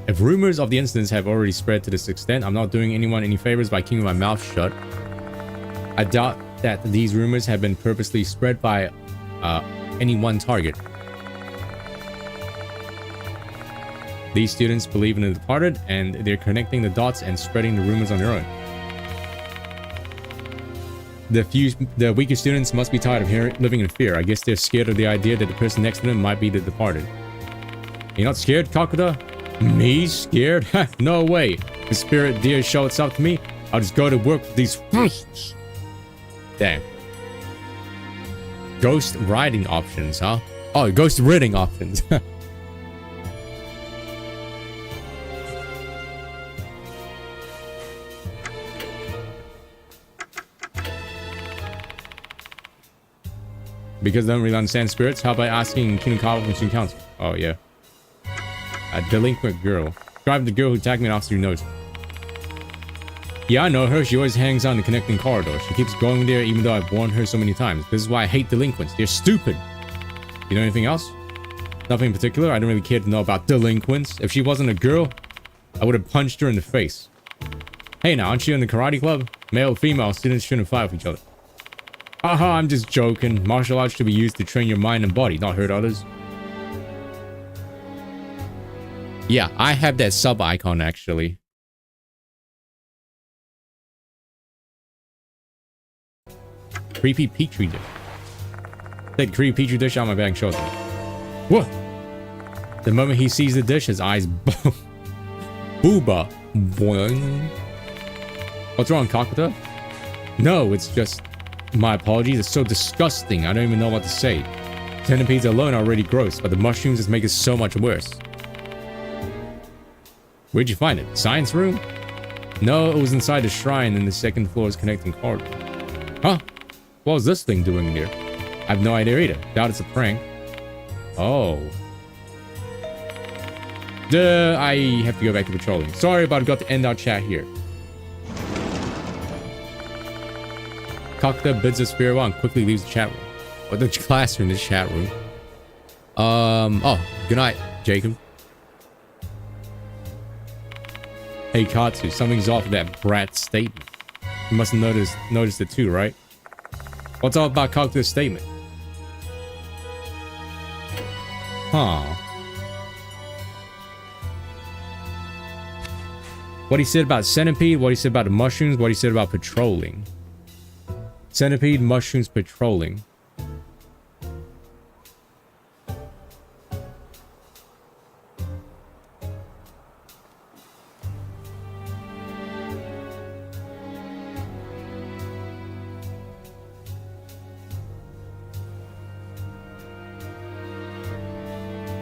If rumors of the incidents have already spread to this extent, I'm not doing anyone any favors by keeping my mouth shut. I doubt that these rumors have been purposely spread by any one target. These students believe in The Departed, and they're connecting the dots and spreading the rumors on their own. The weaker students must be tired of living in fear. I guess they're scared of the idea that the person next to them might be The Departed. You're not scared, Kakuda? Me? Scared? No way. The spirit deer show itself to me, I'll just go to work with these... Damn. Ghost riding options, huh? Oh, ghost ridding options. Because they don't really understand spirits, how about asking Kinukawa from student council? Oh, yeah. A delinquent girl. Describe the girl who attacked me and officer knows. Yeah, I know her. She always hangs out in the connecting corridor. She keeps going there even though I've warned her so many times. This is why I hate delinquents. They're stupid. You know anything else? Nothing in particular. I don't really care to know about delinquents. If she wasn't a girl, I would have punched her in the face. Hey now, aren't you in the karate club? Male, female, students shouldn't fight with each other. Haha, I'm just joking. Martial arts should be used to train your mind and body, not hurt others. Yeah, I have that sub icon actually. Creepy petri dish. Take the creepy petri dish out of my bag and show it to me. What? The moment he sees the dish, his eyes booba. Boing. What's wrong, Kakuta? No, it's just... My apologies, it's so disgusting. I don't even know what to say. Centipedes alone are already gross, but the mushrooms just make it so much worse. Where'd you find it? Science room? No, it was inside the shrine in the second floor's connecting corridor. Huh? What was this thing doing in here? I have no idea either. Doubt it's a prank. Oh. Duh, I have to go back to patrolling. Sorry, but I've got to end our chat here. Kakuta bids us farewell and quickly leaves the chat room. Or the classroom, the chat room. Oh, good night, Jacob. Hey, Katsu, something's off with that brat statement. You must have noticed it too, right? What's all about Kakuta's statement? Huh. What he said about centipede, what he said about the mushrooms, what he said about patrolling. Centipede, mushrooms, patrolling.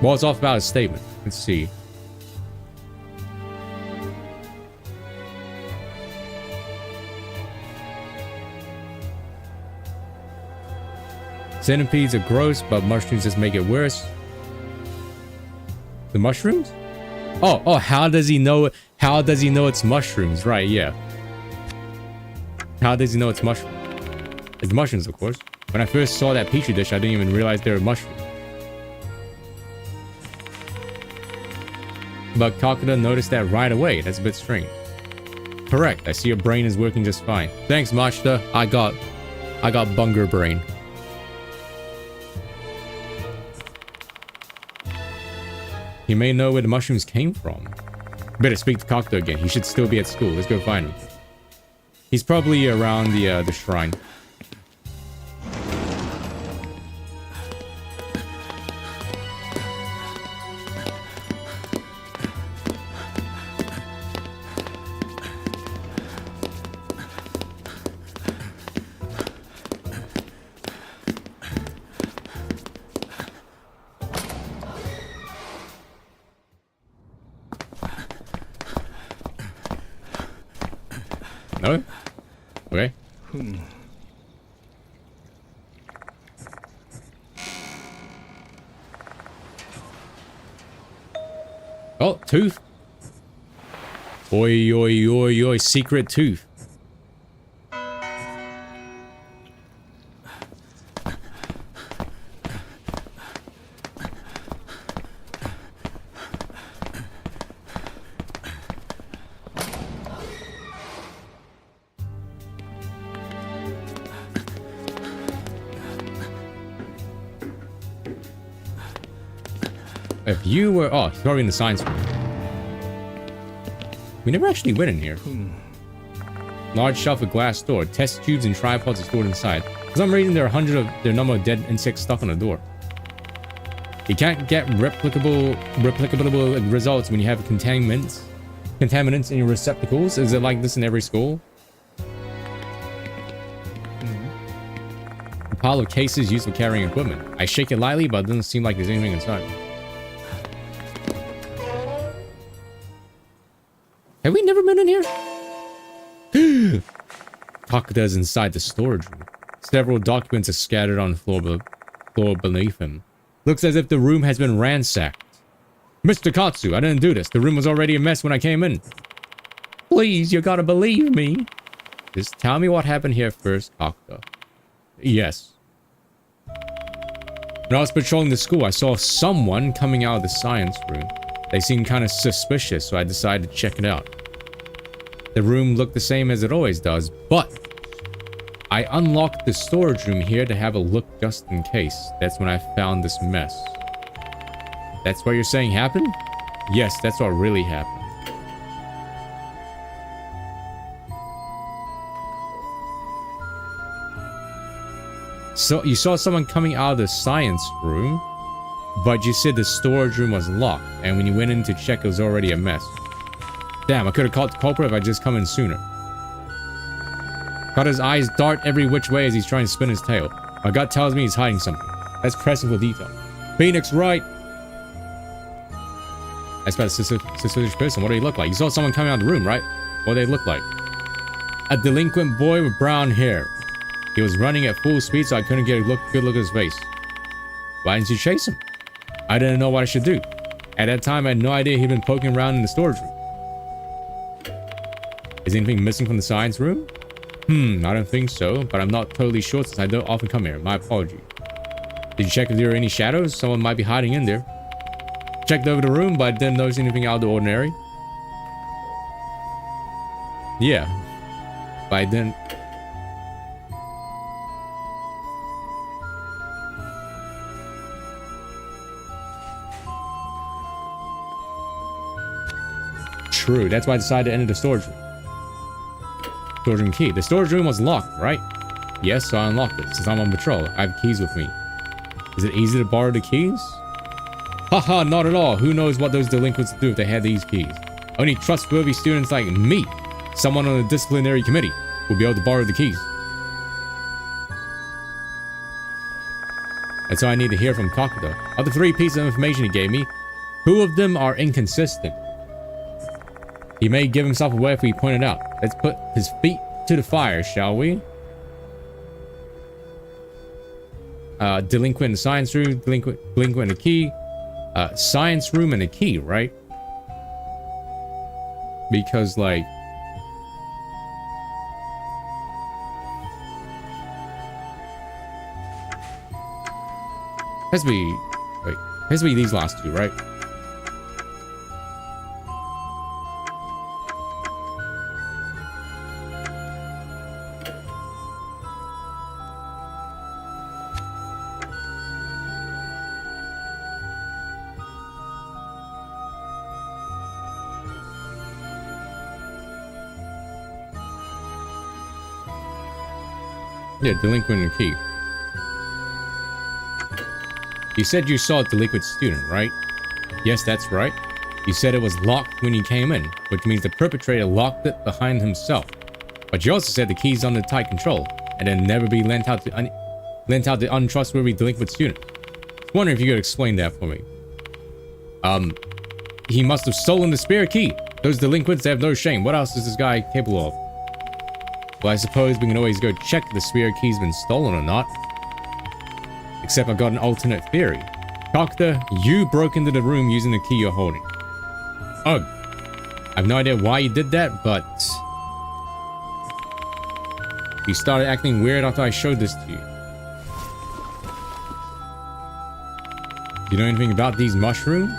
Well, it's off about his statement. Let's see. Centipedes are gross, but mushrooms just make it worse. The mushrooms? Oh, how does he know? How does he know it's mushrooms? Right, yeah. How does he know it's mushrooms? It's mushrooms, of course. When I first saw that petri dish, I didn't even realize they were mushrooms. But Kakuta noticed that right away. That's a bit strange. Correct. I see your brain is working just fine. Thanks, Machida. I got bunger brain. He may know where the mushrooms came from. Better speak to Kakuta again. He should still be at school. Let's go find him. He's probably around the shrine. No? Okay. Oh, tooth. Oi, oi, oi, oi, secret tooth. If you were... Oh, he's probably in the science room. We never actually went in here. Large shelf with glass door. Test tubes and tripods are stored inside. For some reason, there are hundreds of their number of dead insects stuck on the door. You can't get replicable results when you have contaminants in your receptacles. Is it like this in every school? A pile of cases used for carrying equipment. I shake it lightly, but it doesn't seem like there's anything inside. Have we never been in here? Kakuta's inside the storage room. Several documents are scattered on the floor beneath him. Looks as if the room has been ransacked. Mr. Katsu, I didn't do this. The room was already a mess when I came in. Please, you gotta believe me. Just tell me what happened here first, Kakuta. Yes. When I was patrolling the school, I saw someone coming out of the science room. They seemed kind of suspicious, so I decided to check it out. The room looked the same as it always does, but I unlocked the storage room here to have a look just in case. That's when I found this mess. That's what you're saying happened? Yes, that's what really happened. So you saw someone coming out of the science room, but you said the storage room was locked, and when you went in to check, it was already a mess. Damn, I could have caught the culprit if I just come in sooner. Got his eyes dart every which way as he's trying to spin his tail. My gut tells me he's hiding something. That's pressing for detail. Phoenix, right? That's about a suspicious person. What do they look like? You saw someone coming out of the room, right? What do they look like? A delinquent boy with brown hair. He was running at full speed, so I couldn't get a good look at his face. Why didn't you chase him? I didn't know what I should do. At that time, I had no idea he'd been poking around in the storage room. Is anything missing from the science room? I don't think so, but I'm not totally sure since I don't often come here. My apology. Did you check if there were any shadows? Someone might be hiding in there. Checked over the room, but I didn't notice anything out of the ordinary. Yeah. But I didn't... True, that's why I decided to enter the storage room. Storage room key. The storage room was locked, right? Yes, so I unlocked it. Since I'm on patrol, I have keys with me. Is it easy to borrow the keys? Haha, not at all. Who knows what those delinquents would do if they had these keys? Only trustworthy students like me, someone on the disciplinary committee, will be able to borrow the keys. That's all I need to hear from Kakuta. Of the 3 pieces of information he gave me, 2 of them are inconsistent. He may give himself away if we point it out. Let's put his feet to the fire, shall we? Delinquent in the science room, delinquent in the key. Science room and a key, right? Because, like... Has to be... Wait. Has to be these last two, right? Yeah, delinquent and key. You said you saw a delinquent student, right? Yes, that's right. You said it was locked when you came in, which means the perpetrator locked it behind himself. But you also said the key's under tight control, and then never be lent out to untrustworthy delinquent student. I was wondering if you could explain that for me. He must have stolen the spare key. Those delinquents, they have no shame. What else is this guy capable of? Well, I suppose we can always go check if the spare key's been stolen or not. Except I've got an alternate theory. Doctor, you broke into the room using the key you're holding. Ugh. I have no idea why you did that, but... you started acting weird after I showed this to you. Do you know anything about these mushrooms?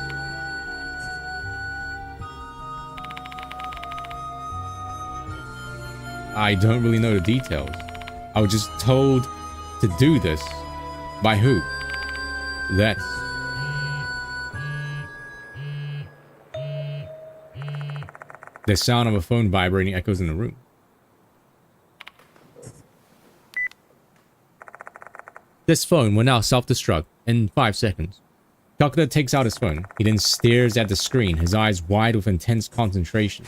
I don't really know the details. I was just told to do this. By who? That's... the sound of a phone vibrating echoes in the room. This phone will now self-destruct in 5 seconds. Calcutta takes out his phone. He then stares at the screen, his eyes wide with intense concentration.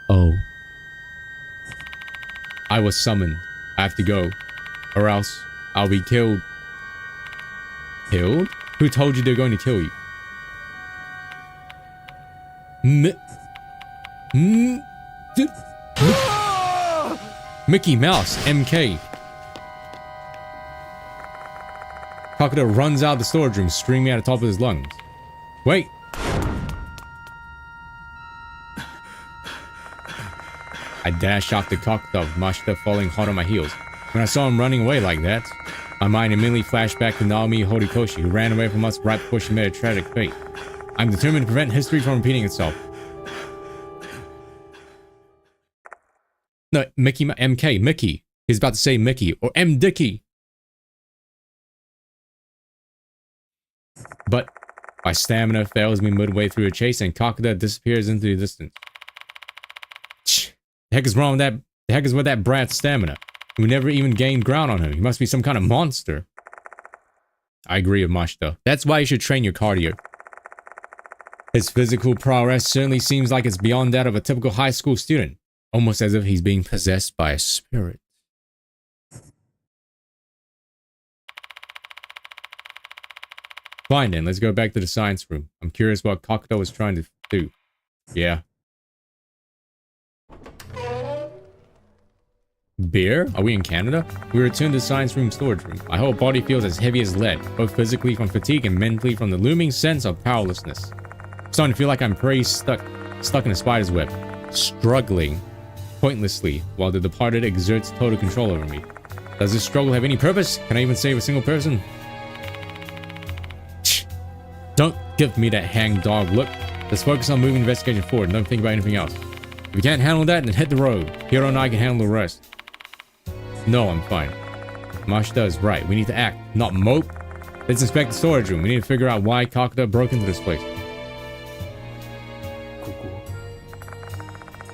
Oh. I was summoned. I have to go. Or else I'll be killed. Killed? Who told you they're going to kill you? Mickey Mouse, MK. Calcutta runs out of the storage room, screaming at the top of his lungs. Wait! I dashed off the Calcutta, Mashita falling hard on my heels. When I saw him running away like that, my mind immediately flashed back to Naomi Horikoshi, who ran away from us right before she met a tragic fate. I'm determined to prevent history from repeating itself. No, MK, Mickey. He's about to say Mickey, or M. Dickey. But my stamina fails me midway through a chase, and Calcutta disappears into the distance. The heck is wrong with that? The heck is with that brat's stamina? We never even gained ground on him. He must be some kind of monster. I agree with Mashita. That's why you should train your cardio. His physical prowess certainly seems like it's beyond that of a typical high school student. Almost as if he's being possessed by a spirit. Fine then, let's go back to the science room. I'm curious what Kakuto was trying to do. Yeah. Beer? Are we in Canada? We return to the science room storage room. My whole body feels as heavy as lead, both physically from fatigue and mentally from the looming sense of powerlessness. I'm starting to feel like I'm pretty stuck in a spider's web, struggling pointlessly while the departed exerts total control over me. Does this struggle have any purpose? Can I even save a single person? Don't give me that hang-dog look. Let's focus on moving the investigation forward and don't think about anything else. If you can't handle that, then hit the road. Hiro and I can handle the rest. No, I'm fine. Mashita is right. We need to act, not mope. Let's inspect the storage room. We need to figure out why Kakuta broke into this place.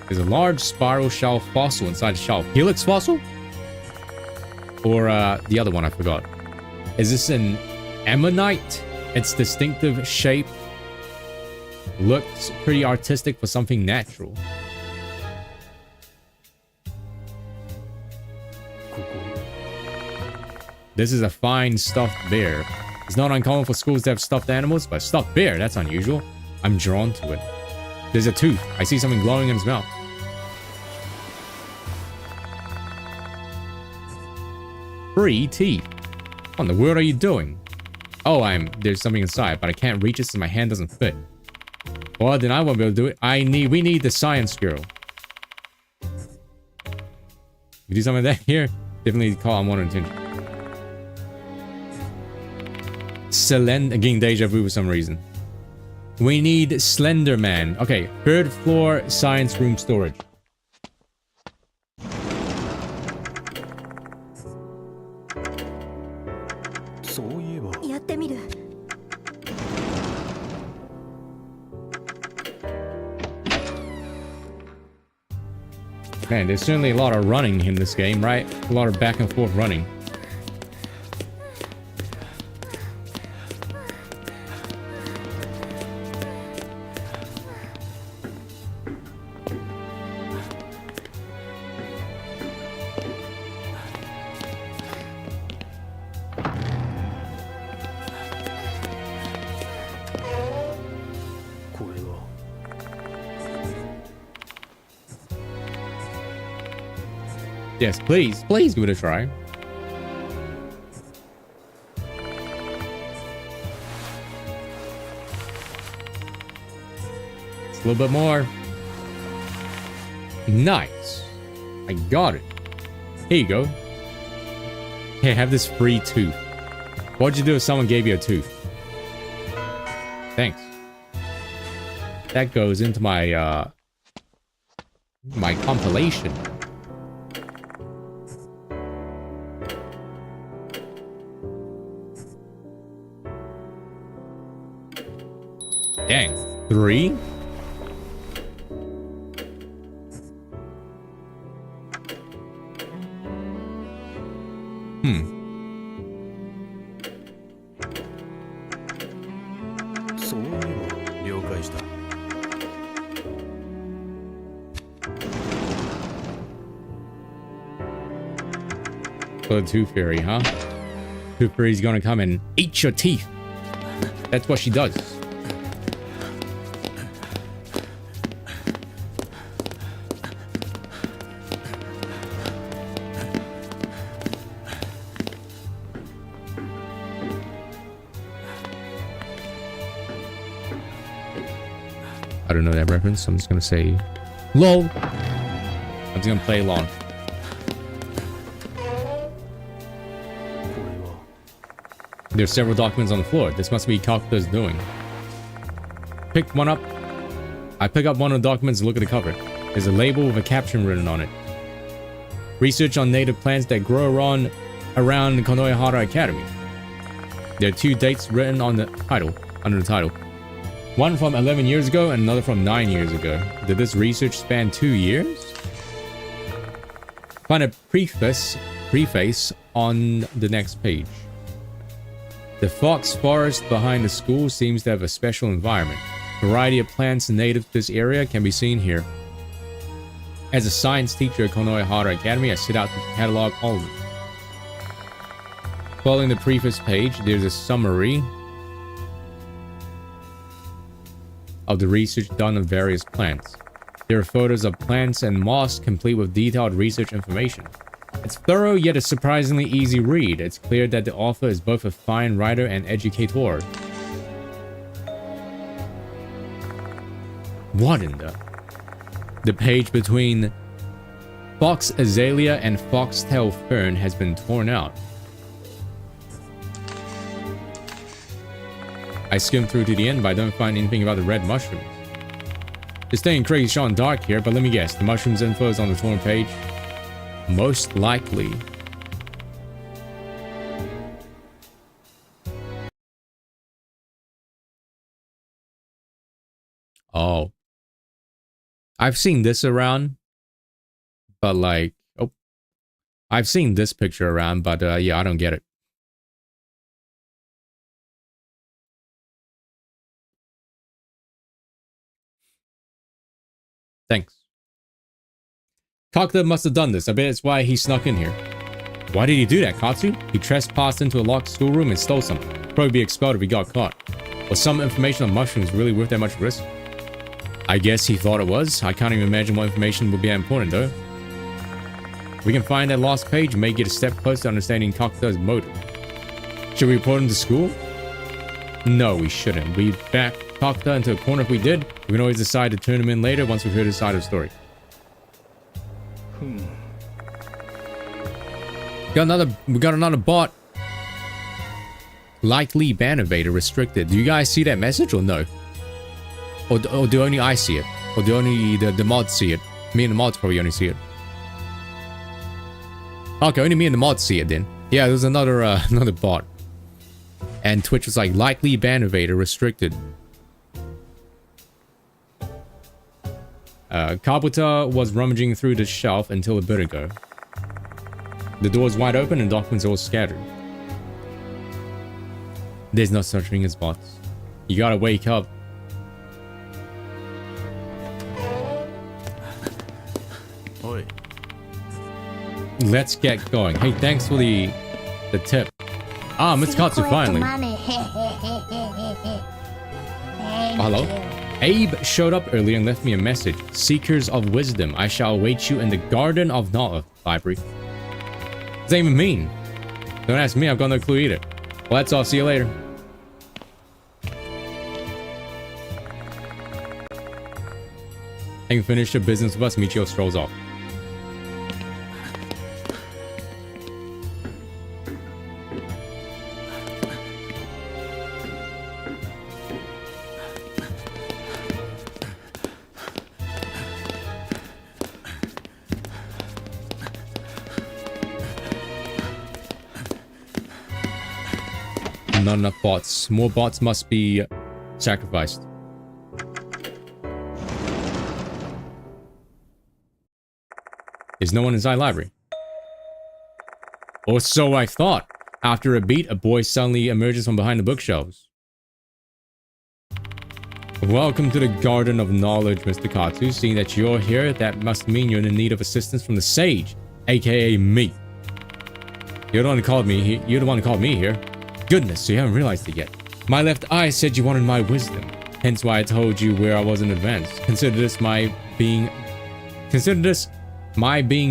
There's a large spiral shell fossil inside the shell. Helix fossil? Or the other one, I forgot. Is this an ammonite? Its distinctive shape looks pretty artistic for something natural. This is a fine stuffed bear. It's not uncommon for schools to have stuffed animals, but stuffed bear, that's unusual. I'm drawn to it. There's a tooth. I see something glowing in his mouth. Free teeth. What in the world are you doing? Oh, there's something inside, but I can't reach it since my hand doesn't fit. Well, then I won't be able to do it. We need the science girl. You do something like that here? Definitely call on one attention. Getting deja vu for some reason. We need Slender Man. Okay, third floor science room storage. Man, there's certainly a lot of running in this game, right? A lot of back and forth running. Yes, please, please give it a try. It's a little bit more. Nice. I got it. Here you go. Hey, have this free tooth. What'd you do if someone gave you a tooth? Thanks. That goes into my, my compilation. Dang. 3? So the Tooth Fairy, huh? Tooth Fairy's gonna come and eat your teeth. That's what she does. I don't know that reference, so I'm just gonna say LOL. I'm just gonna play along. There's several documents on the floor. This must be Kakuto's doing. Pick one up. I pick up one of the documents and look at the cover. There's a label with a caption written on it. Research on native plants that grow around Konohara Academy. There are 2 dates written on the title, under the title. One from 11 years ago and another from 9 years ago. Did this research span 2 years? Find a preface on the next page. The fox forest behind the school seems to have a special environment. A variety of plants native to this area can be seen here. As a science teacher at Konohara Academy, I set out to catalog all of them. Following the preface page, there's a summary of the research done on various plants. There are photos of plants and moss complete with detailed research information. It's thorough, yet a surprisingly easy read. It's clear that the author is both a fine writer and educator. What in the... The page between Fox Azalea and Foxtail Fern has been torn out. I skimmed through to the end, but I don't find anything about the red mushrooms. It's staying crazy shot and dark here, but let me guess. The mushrooms info is on the torn page. Most likely. Oh. I've seen this around. But like... Oh. I've seen this picture around, but yeah, I don't get it. Thanks. Kakuto must have done this. I bet it's why he snuck in here. Why did he do that, Katsu? He trespassed into a locked schoolroom and stole something. Probably be expelled if he got caught. Was some information on mushrooms really worth that much risk? I guess he thought it was. I can't even imagine what information would be that important, though. If we can find that lost page and may get a step closer to understanding Kakuto's motive. Should we report him to school? No, we shouldn't. We'd back Kakuto into a corner if we did. We can always decide to turn him in later once we've heard his side of the story. We got another bot. Likely ban evader restricted. Do you guys see that message or no? Or do only I see it? Or do only the mods see it? Me and the mods probably only see it. Okay, only me and the mods see it then. Yeah, there's another another bot. And Twitch was like, likely ban evader restricted. Carpenter was rummaging through the shelf until a bit ago. The door is wide open and documents all scattered. There's no such thing as bots. You gotta wake up. Oi. Let's get going. Hey, thanks for the tip. Ah, Miss Katsu finally. Hello? Abe showed up earlier and left me a message. Seekers of wisdom, I shall await you in the Garden of Knowledge library. What does that even mean? Don't ask me, I've got no clue either. Well, that's all. See you later. And finish your business with us. Michio strolls off. Not enough bots. More bots must be sacrificed. There's no one inside library. Or so I thought. After a beat, a boy suddenly emerges from behind the bookshelves. Welcome to the Garden of Knowledge, Mr. Katsu. Seeing that you're here, that must mean you're in need of assistance from the sage, aka me. You're the one who called me here. You're the one who called me here. Goodness, so you haven't realized it yet. My left eye said you wanted my wisdom. Hence why I told you where I was in advance. Consider this my being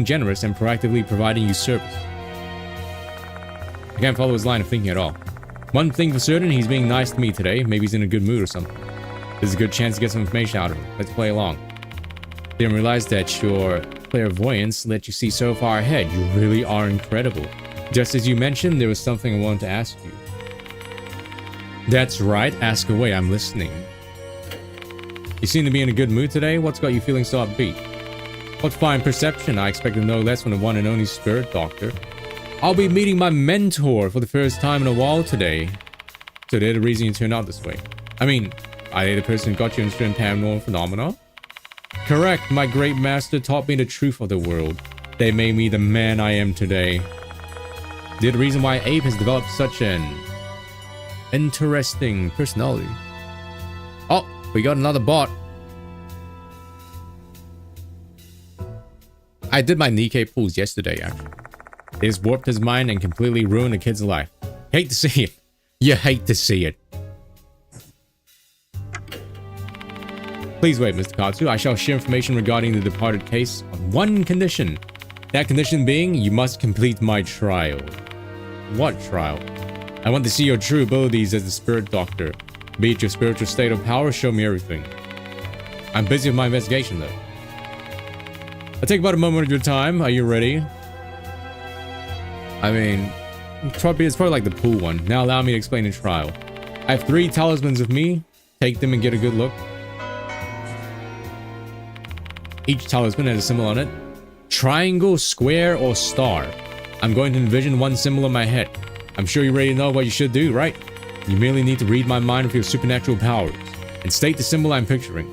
generous and proactively providing you service. I can't follow his line of thinking at all. One thing for certain, he's being nice to me today. Maybe he's in a good mood or something. There's a good chance to get some information out of him. Let's play along. Didn't realize that your clairvoyance let you see so far ahead. You really are incredible. Just as you mentioned, there was something I wanted to ask you. That's right, ask away, I'm listening. You seem to be in a good mood today. What's got you feeling so upbeat? What fine perception. I expected no less from the one and only spirit doctor. I'll be meeting my mentor for the first time in a while today. So they're the reason you turned out this way. I mean, are they the person who got you interested in paranormal phenomena? Correct, my great master taught me the truth of the world. They made me the man I am today. They're the reason why Abe has developed such an interesting personality. Oh, we got another bot. I did my Nikkei pulls yesterday, actually. It has warped his mind and completely ruined a kid's life. Hate to see it. You hate to see it. Please wait, Mr. Katsu. I shall share information regarding the departed case on one condition. That condition being, you must complete my trial. What trial? I want to see your true abilities as a spirit doctor. Be it your spiritual state of power, show me everything. I'm busy with my investigation, though. I'll take about a moment of your time. Are you ready? I mean, it's probably like the pool one. Now allow me to explain the trial. I have 3 talismans with me. Take them and get a good look. Each talisman has a symbol on it. Triangle, square, or star. I'm going to envision one symbol in my head. I'm sure you already know what you should do, right? You merely need to read my mind with your supernatural powers and state the symbol I'm picturing.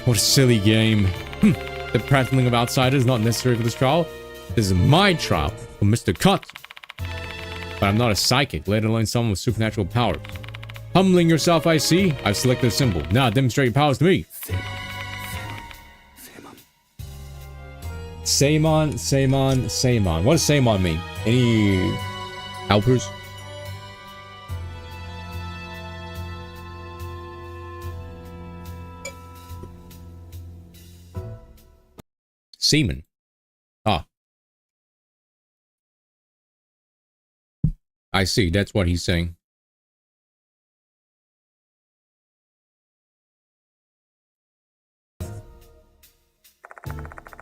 What a silly game. The prattling of outsiders is not necessary for this trial. This is my trial for Mr. Katsu. But I'm not a psychic, let alone someone with supernatural powers. Humbling yourself, I see. I've selected a symbol. Now demonstrate your powers to me. Seimon, Seimon, Seimon. What does Seimon mean? Any helpers? Seaman. Ah. I see, that's what he's saying.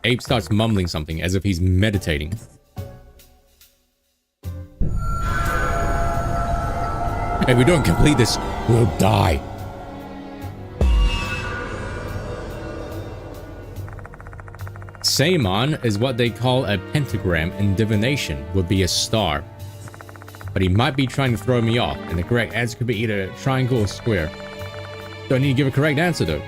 Abe starts mumbling something as if he's meditating. If we don't complete this, we'll die. Saimon is what they call a pentagram in divination, would be a star. But he might be trying to throw me off, and the correct answer could be either a triangle or square. Don't need to give a correct answer though.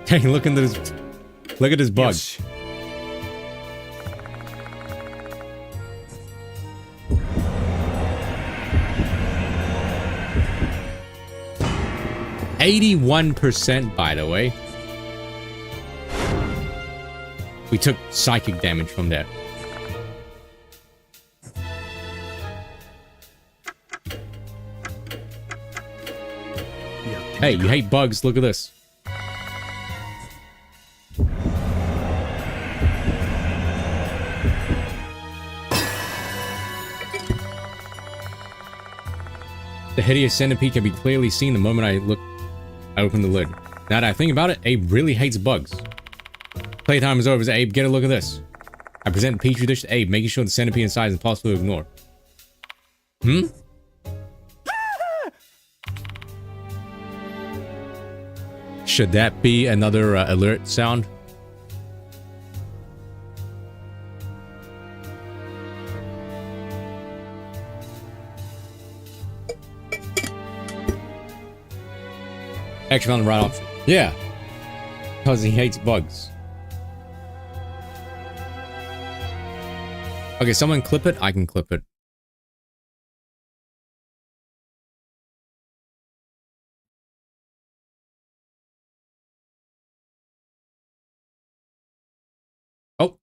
Hey, look at this bug. Yes. %, by the way. We took psychic damage from that. Hey, you hate bugs, look at this. The hideous centipede can be clearly seen the moment I open the lid. Now that I think about it, Abe really hates bugs. Playtime is over, so Abe, get a look at this. I present the petri dish to Abe, making sure the centipede inside is impossible to ignore. Should that be another alert sound? Actually, on the right option. Yeah. Because he hates bugs. Okay, someone clip it. I can clip it. Oh.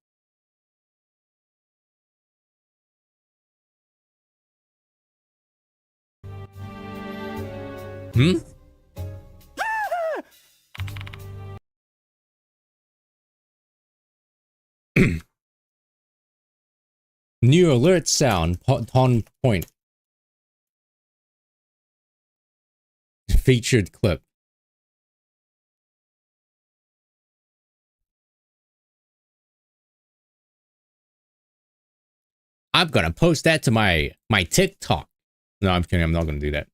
New alert sound on point. Featured clip. I'm gonna post that to my TikTok. No, I'm kidding. I'm not gonna do that.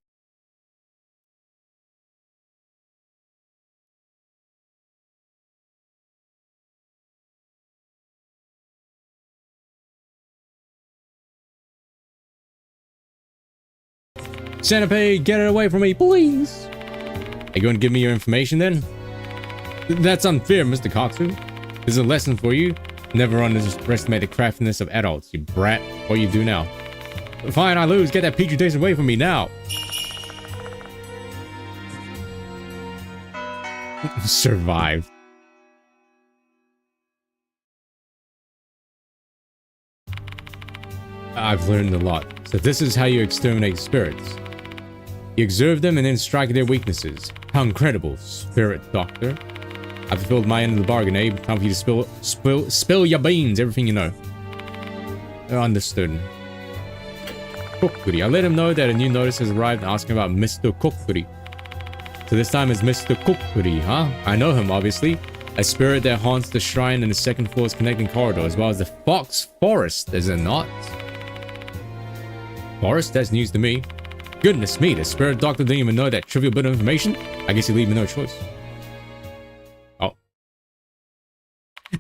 Centipede, get it away from me, please. Are you going to give me your information then? That's unfair, Mr. Katsu. This is a lesson for you. Never underestimate the craftiness of adults, you brat. What you do now? Fine, I lose. Get that petri dish away from me now. Survived. I've learned a lot. So this is how you exterminate spirits. You observe them and then strike their weaknesses. How incredible, spirit doctor. I've fulfilled my end of the bargain, Abe. Time for you to spill your beans, everything you know. Understood. Kokuri. I let him know that a new notice has arrived asking about Mr. Kokuri. So this time it's Mr. Kokuri, huh? I know him, obviously. A spirit that haunts the shrine and the second floor's connecting corridor, as well as the Fox Forest, is it not? Forest? That's news to me. Goodness me, the spirit doctor didn't even know that trivial bit of information? I guess he leave me no choice. Oh.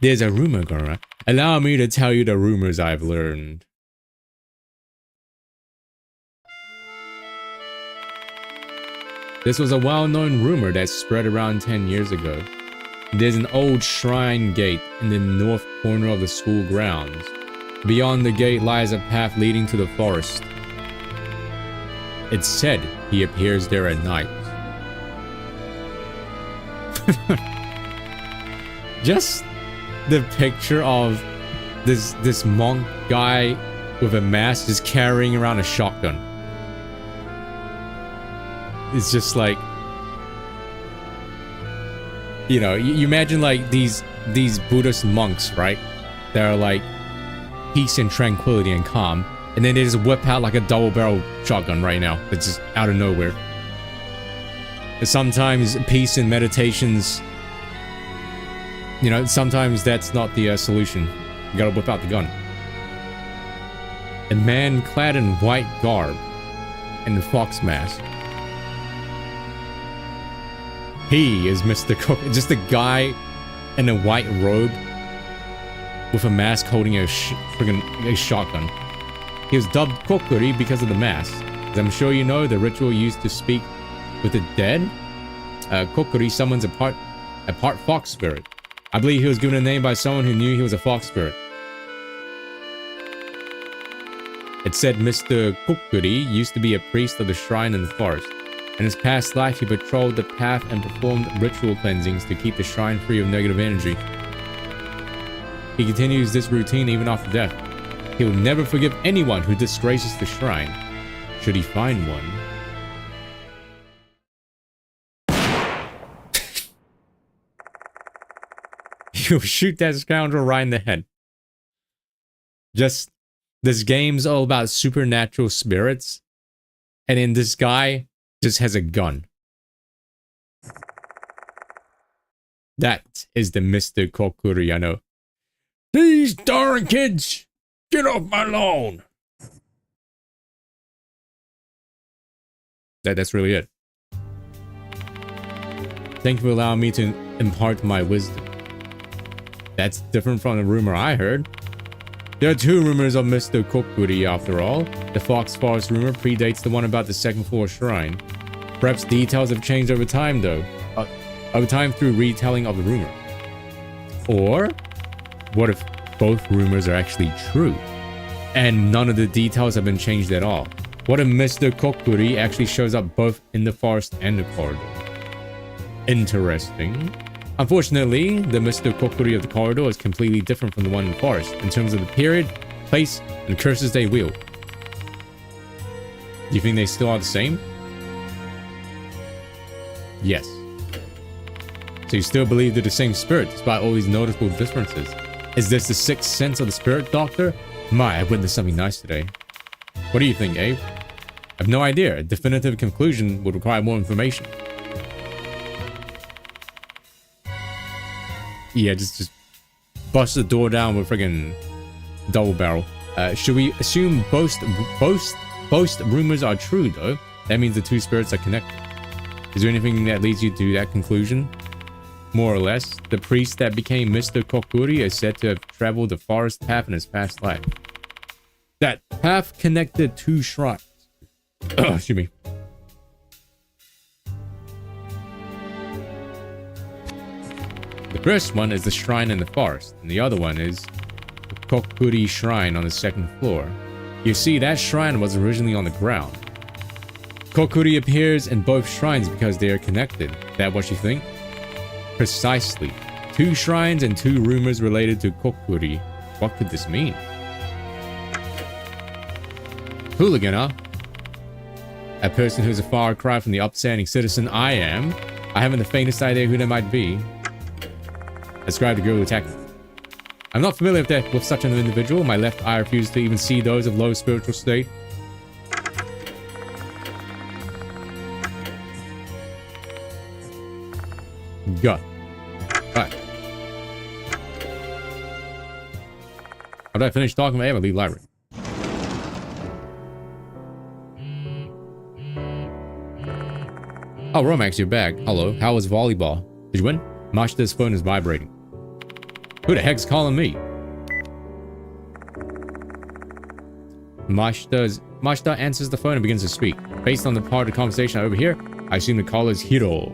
There's a rumor going around. Allow me to tell you the rumors I've learned. This was a well-known rumor that spread around 10 years ago. There's an old shrine gate in the north corner of the school grounds. Beyond the gate lies a path leading to the forest. It's said he appears there at night. Just the picture of this monk guy with a mask just carrying around a shotgun. It's just like, you know, you imagine like these Buddhist monks, right? that are like peace and tranquility and calm, and then they just whip out like a double-barrel shotgun right now. It's just out of nowhere. And sometimes peace and meditations, you know, sometimes that's not the solution. You gotta whip out the gun. A man clad in white garb and a fox mask. He is Mr. Cook. Just a guy in a white robe with a mask holding a friggin' shotgun. He was dubbed Kokuri because of the mask. As I'm sure you know, the ritual used to speak with the dead. Kokuri summons a part fox spirit. I believe he was given a name by someone who knew he was a fox spirit. It said Mr. Kokuri used to be a priest of the shrine in the forest. In his past life, he patrolled the path and performed ritual cleansings to keep the shrine free of negative energy. He continues this routine even after death. He will never forgive anyone who disgraces the shrine, should he find one. He'll shoot that scoundrel right in the head. Just, this game's all about supernatural spirits, and then this guy just has a gun. That is the Mr. Kokuri I know. These darn kids! Get off my lawn! That's really it. Thank you for allowing me to impart my wisdom. That's different from the rumor I heard. There are two rumors of Mr. Kokuri after all. The Fox Forest rumor predates the one about the second floor shrine. Perhaps details have changed over time though. Over time through retelling of the rumor. Or, what if both rumors are actually true? And none of the details have been changed at all? What if Mr. Kokuri actually shows up both in the forest and the corridor? Interesting. Unfortunately, the Mr. Kokuri of the corridor is completely different from the one in the forest in terms of the period, place, and curses they wield. Do you think they still are the same? Yes. So you still believe they're the same spirit despite all these noticeable differences? Is this the sixth sense of the spirit doctor? My, I witnessed something nice today. What do you think, Abe? I have no idea. A definitive conclusion would require more information. Yeah, just bust the door down with friggin' double barrel. Should we assume both rumors are true though? That means the two spirits are connected. Is there anything that leads you to that conclusion? More or less, the priest that became Mr. Kokuri is said to have traveled the forest path in his past life. That path connected two shrines. Excuse me. The first one is the shrine in the forest, and the other one is the Kokuri shrine on the second floor. You see, that shrine was originally on the ground. Kokuri appears in both shrines because they are connected. That what you think? Precisely. Two shrines and two rumors related to Kokuri. What could this mean? Hooligan, huh? A person who's a far cry from the upstanding citizen I am. I haven't the faintest idea who that might be. Describe the girl who attacked me. I'm not familiar with such an individual. My left eye refuses to even see those of low spiritual state. Go. Alright. After I finish talking about Ava, leave library. Oh, Romax, you're back. Hello. How was volleyball? Did you win? Mashta's phone is vibrating. Who the heck's calling me? Mashta answers the phone and begins to speak. Based on the part of the conversation I overhear, I assume the caller is Hiro.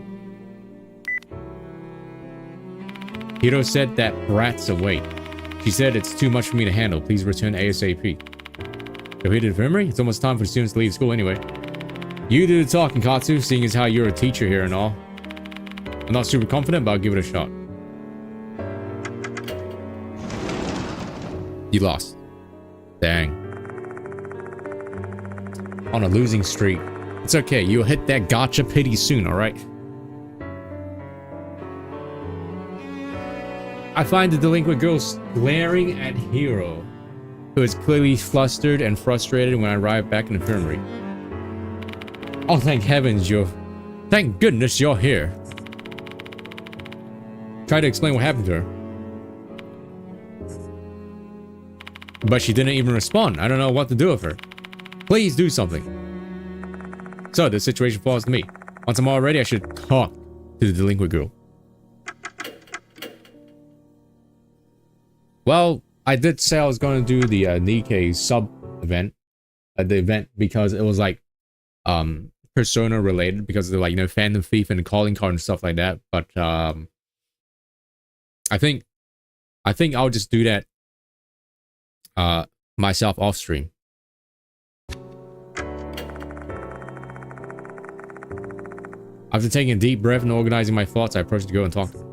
Hiro said that brat's awake. She said it's too much for me to handle. Please return ASAP. Completed infirmary? It's almost time for students to leave school anyway. You do the talking, Katsu, seeing as how you're a teacher here and all. I'm not super confident, but I'll give it a shot. You lost. Dang. On a losing streak. It's okay, you'll hit that gotcha pity soon, alright? I find the delinquent girl glaring at Hiro, who is clearly flustered and frustrated when I arrive back in the infirmary. Oh, thank goodness you're here. Try to explain what happened to her. But she didn't even respond. I don't know what to do with her. Please do something. So the situation falls to me. Once I'm all ready, I should talk to the delinquent girl. Well, I did say I was going to do the Nikkei sub event. The event because it was like Persona related, because they're like, you know, Phantom Thief and calling card and stuff like that. But I think I'll just do that myself off stream. After taking a deep breath and organizing my thoughts, I approached the girl and talked to her.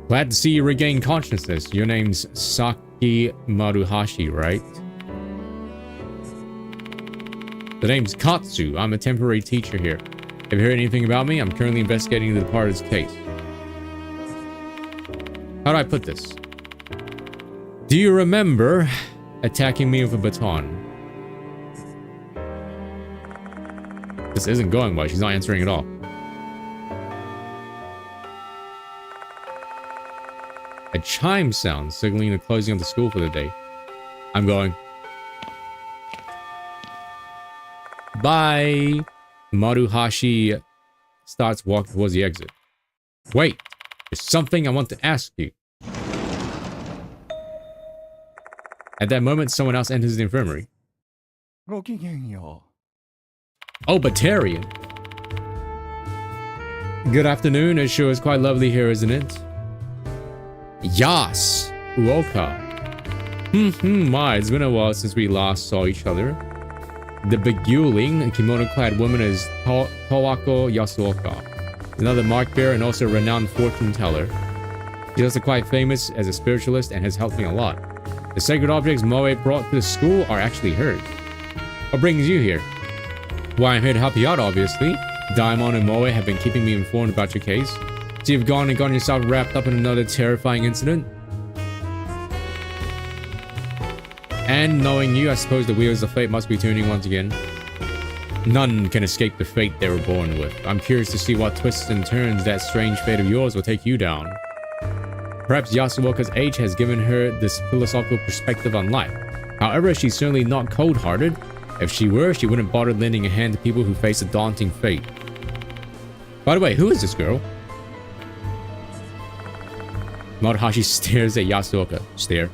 Glad to see you regain consciousness. Your name's Saki Maruhashi, right? The name's Katsu. I'm a temporary teacher here. Have you heard anything about me? I'm currently investigating the departed's case. How do I put this? Do you remember attacking me with a baton? This isn't going well. She's not answering at all. A chime sound signaling the closing of the school for the day. I'm going. Bye. Maruhashi starts walking towards the exit. Wait, there's something I want to ask you. At that moment, someone else enters the infirmary. Oh, Batarian. Good afternoon. It sure is quite lovely here, isn't it? Yas, Uoka. My, it's been a while since we last saw each other. The beguiling, kimono-clad woman is Tawako Yasuoka. Another mark bearer and also a renowned fortune teller. She's also quite famous as a spiritualist and has helped me a lot. The sacred objects Moe brought to the school are actually hers. What brings you here? Why, I'm here to help you out, obviously. Daimon and Moe have been keeping me informed about your case. So you've gone and gotten yourself wrapped up in another terrifying incident? And knowing you, I suppose the wheels of fate must be turning once again. None can escape the fate they were born with. I'm curious to see what twists and turns that strange fate of yours will take you down. Perhaps Yasuoka's age has given her this philosophical perspective on life. However, she's certainly not cold-hearted. If she were, she wouldn't bother lending a hand to people who face a daunting fate. By the way, who is this girl? Maruhashi stares at Yasuoka. Stare.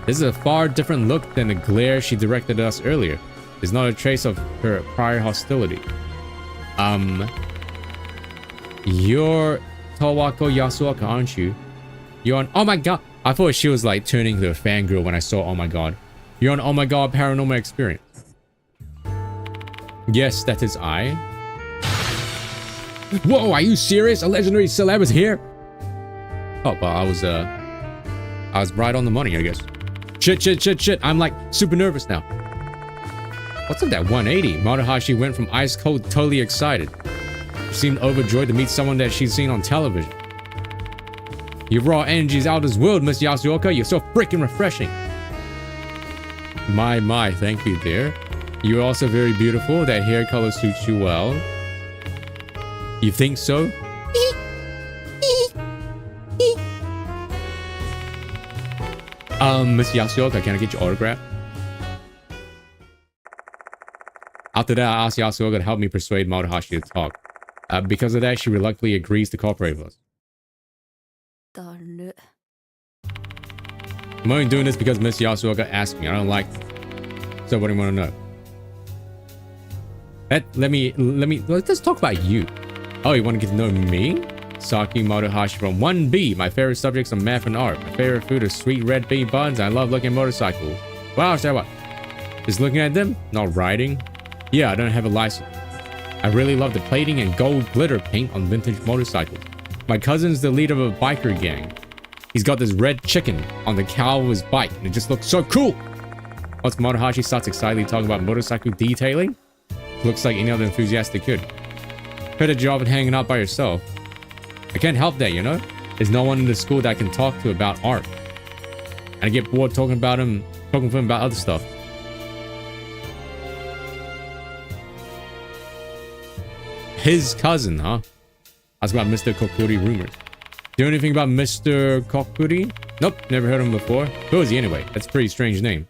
This is a far different look than the glare she directed at us earlier. There's not a trace of her prior hostility. You're Tawako Yasuoka, aren't you? You're on— oh my god! I thought she was like turning into a fangirl when I saw oh my god. You're on oh my god paranormal experience. Yes, that is I. Whoa, are you serious? A legendary celeb is here? Oh, but I was right on the money, I guess. Shit. I'm like super nervous now. What's up that 180? Maruhashi went from ice cold to totally excited. She seemed overjoyed to meet someone that she'd seen on television. Your raw energy is out of this world, Miss Yasuoka. You're so freaking refreshing. My, thank you, dear. You're also very beautiful. That hair color suits you well. You think so? Miss Yasuoka, can I get your autograph? After that, I asked Yasuoka to help me persuade Maruhashi to talk. Because of that, she reluctantly agrees to cooperate with us. I'm only doing this because Miss Yasuoka asked me. I don't like it. So what do you want to know? Let's talk about you. Oh, you want to get to know me? Saki Maruhashi from 1B. My favorite subjects are math and art. My favorite food is sweet red bean buns. I love looking at motorcycles. Wow, say what? Just looking at them? Not riding? Yeah, I don't have a license. I really love the plating and gold glitter paint on vintage motorcycles. My cousin's the leader of a biker gang. He's got this red chicken on the cowl of his bike, and it just looks so cool. Once Maruhashi starts excitedly talking about motorcycle detailing, looks like any other enthusiastic kid. Heard a job at hanging out by yourself. I can't help that, you know? There's no one in the school that I can talk to about art. And I get bored talking to him about other stuff. His cousin, huh? Ask about Mr. Kokuri rumors. Do you know anything about Mr. Kokuri? Nope, never heard of him before. Who is he anyway? That's a pretty strange name.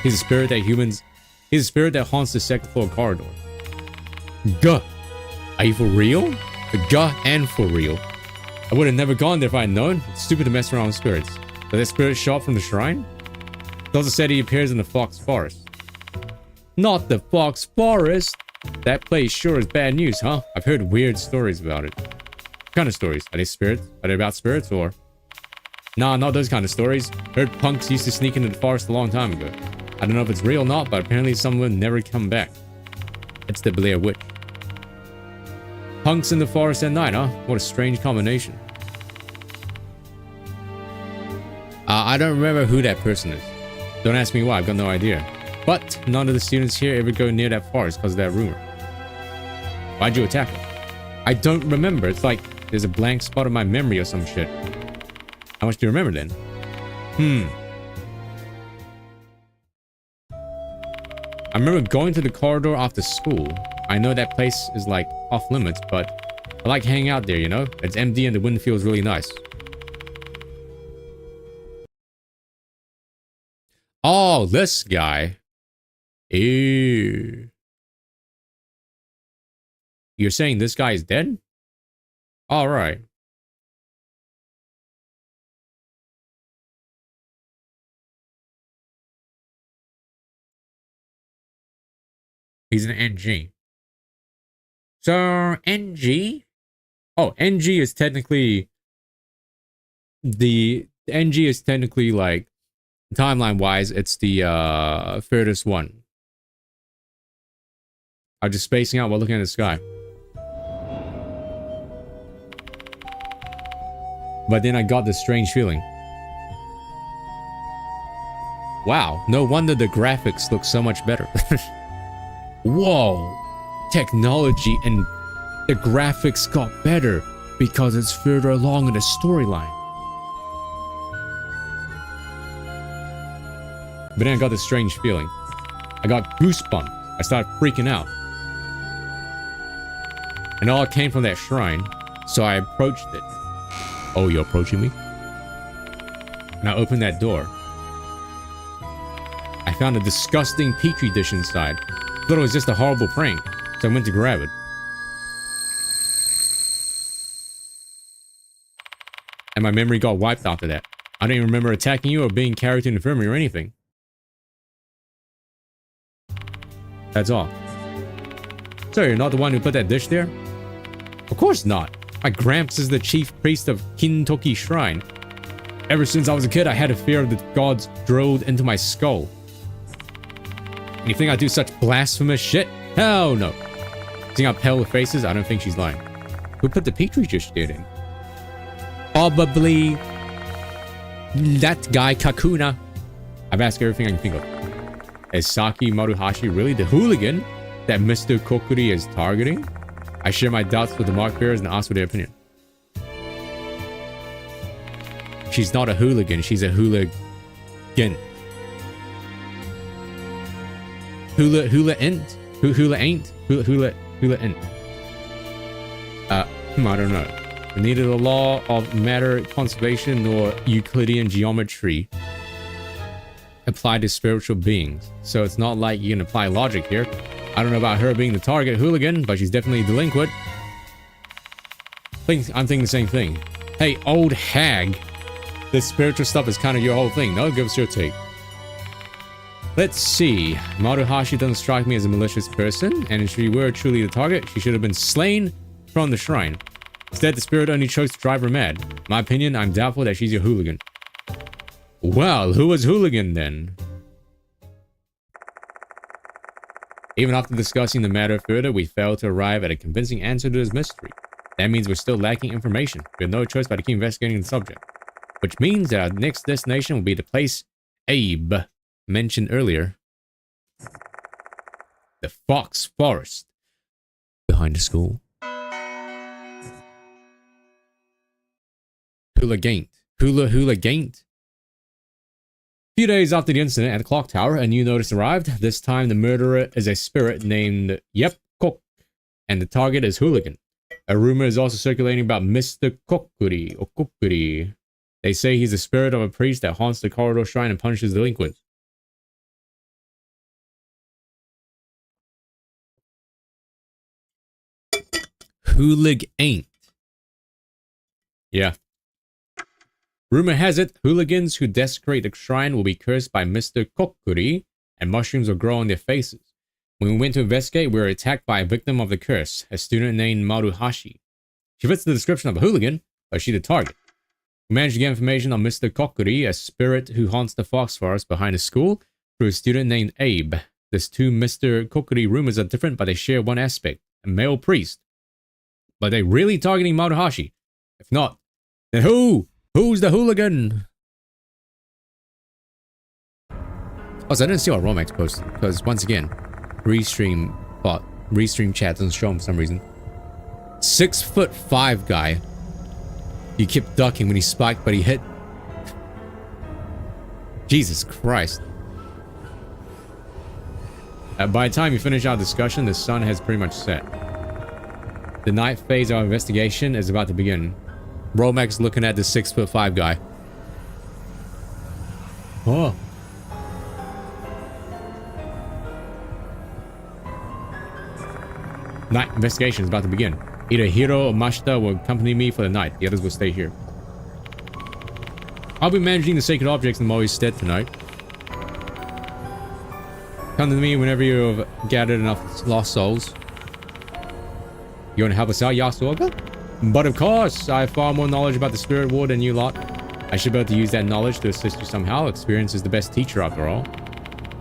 He's a spirit that haunts the second floor corridor. Guh. Are you for real? Guh and for real. I would have never gone there if I had known. It's stupid to mess around with spirits. Did that spirit show up from the shrine? It also said he appears in the Fox Forest. Not the Fox Forest! That place sure is bad news, huh? I've heard weird stories about it. What kind of stories? Are they spirits? Are they about spirits or... Nah, not those kind of stories. Heard punks used to sneak into the forest a long time ago. I don't know if it's real or not, but apparently some will never come back. It's the Blair Witch. Punks in the forest at night, huh? What a strange combination. I don't remember who that person is. Don't ask me why, I've got no idea. But none of the students here ever go near that forest because of that rumor. Why'd you attack him? I don't remember. It's like there's a blank spot in my memory or some shit. How much do you remember then? I remember going to the corridor after school. I know that place is like off limits, but I like hanging out there, you know? It's empty and the wind feels really nice. Oh, this guy. Ew. You're saying this guy is dead? All right. He's an NG. So, NG? Oh, NG is technically... The NG is technically like... Timeline-wise, it's the furthest one. I'm just spacing out while looking at the sky. But then I got this strange feeling. Wow, no wonder the graphics look so much better. Whoa! Technology and the graphics got better because it's further along in the storyline. But then I got this strange feeling. I got goosebumps. I started freaking out. And all came from that shrine, so I approached it. Oh, you're approaching me? And I opened that door. I found a disgusting petri dish inside. Thought it was just a horrible prank, so I went to grab it. And my memory got wiped after that. I don't even remember attacking you or being carried to the infirmary or anything. That's all. So you're not the one who put that dish there? Of course not. My Gramps is the chief priest of Kintoki Shrine. Ever since I was a kid, I had a fear of the gods drilled into my skull. And you think I do such blasphemous shit? Hell no. Seeing how pale with faces, I don't think she's lying. Who put the petri dish there then? Probably that guy Kakuna. I've asked everything I can think of. Is Saki Maruhashi really the hooligan that Mr. Kokuri is targeting? I share my doubts with the mark bearers and ask for their opinion. She's not a hooligan, she's a hooligan. Hula ain't? I don't know. Neither the law of matter conservation nor Euclidean geometry apply to spiritual beings. So it's not like you can apply logic here. I don't know about her being the target hooligan, but she's definitely delinquent. I'm thinking the same thing. Hey, old hag. This spiritual stuff is kind of your whole thing, no? Give us your take. Let's see. Maruhashi doesn't strike me as a malicious person, and if she were truly the target, she should have been slain from the shrine. Instead, the spirit only chose to drive her mad. In my opinion, I'm doubtful that she's your hooligan. Well, who was hooligan then? Even after discussing the matter further, we failed to arrive at a convincing answer to this mystery. That means we're still lacking information. We have no choice but to keep investigating the subject. Which means that our next destination will be the place Abe mentioned earlier. The Fox Forest. Behind the school. Hooligaint. Hooligaint. A few days after the incident at the clock tower, a new notice arrived. This time, the murderer is a spirit named Kok, and the target is Hooligan. A rumor is also circulating about Mr. Kokuri, or Kokuri. They say he's the spirit of a priest that haunts the corridor shrine and punishes delinquents. Hooligaint. Yeah. Rumor has it, hooligans who desecrate the shrine will be cursed by Mr. Kokuri, and mushrooms will grow on their faces. When we went to investigate, we were attacked by a victim of the curse, a student named Maruhashi. She fits the description of a hooligan, but she's the target. We managed to get information on Mr. Kokuri, a spirit who haunts the fox forest behind the school, through a student named Abe. These two Mr. Kokuri rumors are different, but they share one aspect, a male priest. But they really targeting Maruhashi? If not, then who? Who's the hooligan? Also, I didn't see what Romex posted, because once again, restream chat doesn't show him for some reason. 6'5" guy. He kept ducking when he spiked, but he hit. Jesus Christ. By the time we finish our discussion, the sun has pretty much set. The night phase of our investigation is about to begin. Romex looking at the 6'5" guy. Oh. Night investigation is about to begin. Either Hiro or Mashita will accompany me for the night. The others will stay here. I'll be managing the sacred objects in Moi's stead tonight. Come to me whenever you've gathered enough lost souls. You want to help us out, Yasuoka? But of course, I have far more knowledge about the spirit world than you lot. I should be able to use that knowledge to assist you somehow. Experience is the best teacher after all.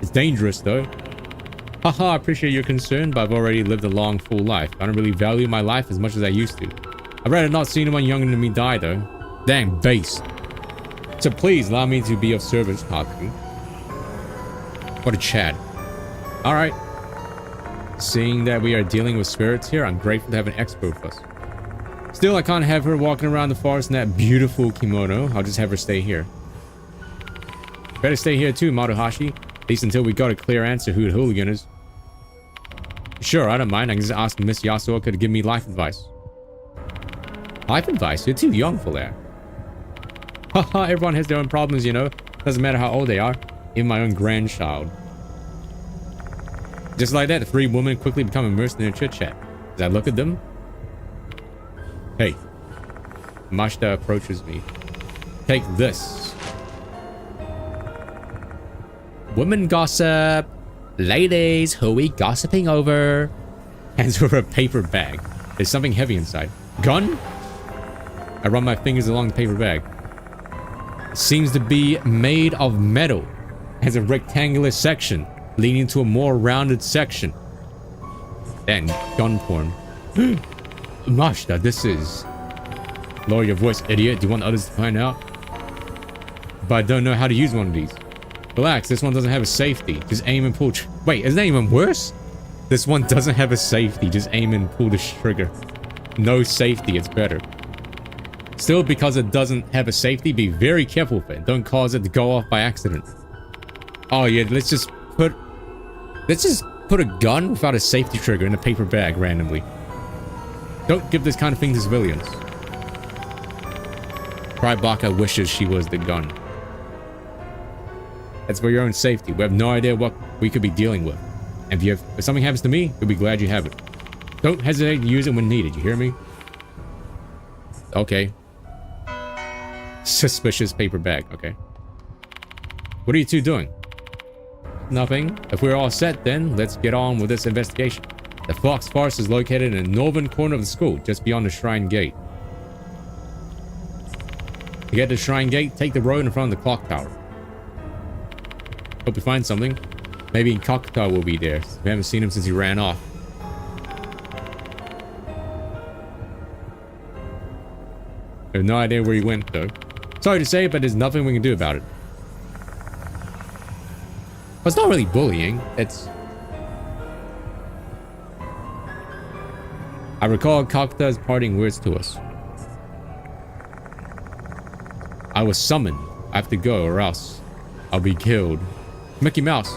It's dangerous though. Haha, I appreciate your concern, but I've already lived a long, full life. I don't really value my life as much as I used to. I'd rather not see anyone younger than me die though. Dang, base. So please allow me to be of service, Haku. What a Chad. Alright. Seeing that we are dealing with spirits here, I'm grateful to have an expert with us. Still, I can't have her walking around the forest in that beautiful kimono. I'll just have her stay here. Better stay here too, Maruhashi. At least until we got a clear answer who the hooligan is. Sure, I don't mind. I can just ask Miss Yasuoka to give me life advice. Life advice? You're too young for that. Haha, everyone has their own problems, you know. Doesn't matter how old they are. Even my own grandchild. Just like that, the three women quickly become immersed in their chit-chat. As I look at them... Hey. Mashita approaches me. Take this. Women gossip. Ladies, who we gossiping over? Hands over a paper bag. There's something heavy inside. Gun? I run my fingers along the paper bag. It seems to be made of metal. Has a rectangular section leading to a more rounded section. Then gun porn. Mashita, this is... Lower your voice, idiot. Do you want others to find out? But I don't know how to use one of these. Relax, this one doesn't have a safety. Just aim and pull... Wait, isn't that even worse? This one doesn't have a safety. Just aim and pull the trigger. No safety, it's better. Still, because it doesn't have a safety, be very careful with it. Don't cause it to go off by accident. Oh yeah, let's just put a gun without a safety trigger in a paper bag randomly. Don't give this kind of thing to civilians. Krybaka wishes she was the gun. That's for your own safety. We have no idea what we could be dealing with. And if something happens to me, we'll be glad you have it. Don't hesitate to use it when needed, you hear me? Okay. Suspicious paper bag, okay. What are you two doing? Nothing. If we're all set then, let's get on with this investigation. The Fox Forest is located in the northern corner of the school, just beyond the Shrine Gate. To get to the Shrine Gate, take the road in front of the clock tower. Hope you find something. Maybe Kakuta will be there. We haven't seen him since he ran off. I have no idea where he went, though. Sorry to say, but there's nothing we can do about it. Well, it's not really bullying. It's... I recall Kakuta's parting words to us. I was summoned. I have to go or else I'll be killed. Mickey Mouse.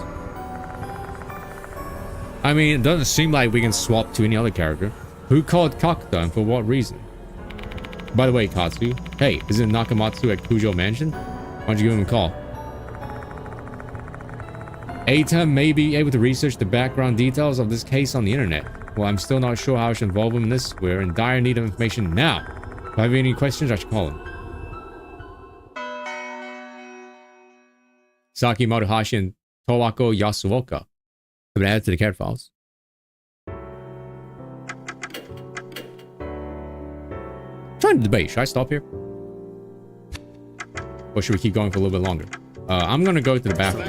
I mean, it doesn't seem like we can swap to any other character. Who called Kakuta and for what reason? By the way, Katsu, hey, isn't Nakamatsu at Kujo Mansion? Why don't you give him a call? Eita may be able to research the background details of this case on the internet. Well, I'm still not sure how I should involve him in this. We're in dire need of information now. If I have any questions, I should call him. Saki Maruhashi and Towako Yasuoka have been added to the cat files. Trying to debate. Should I stop here? Or should we keep going for a little bit longer? I'm gonna go to the bathroom.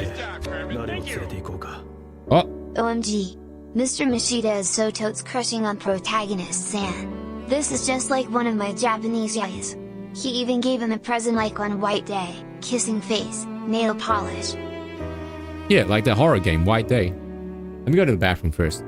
Oh, OMG. Mr. Mishida is so totes crushing on protagonist San. This is just like one of my Japanese guys. He even gave him a present like on White Day, kissing face, nail polish. yeah, like the horror game, White Day. Let me go to the bathroom first.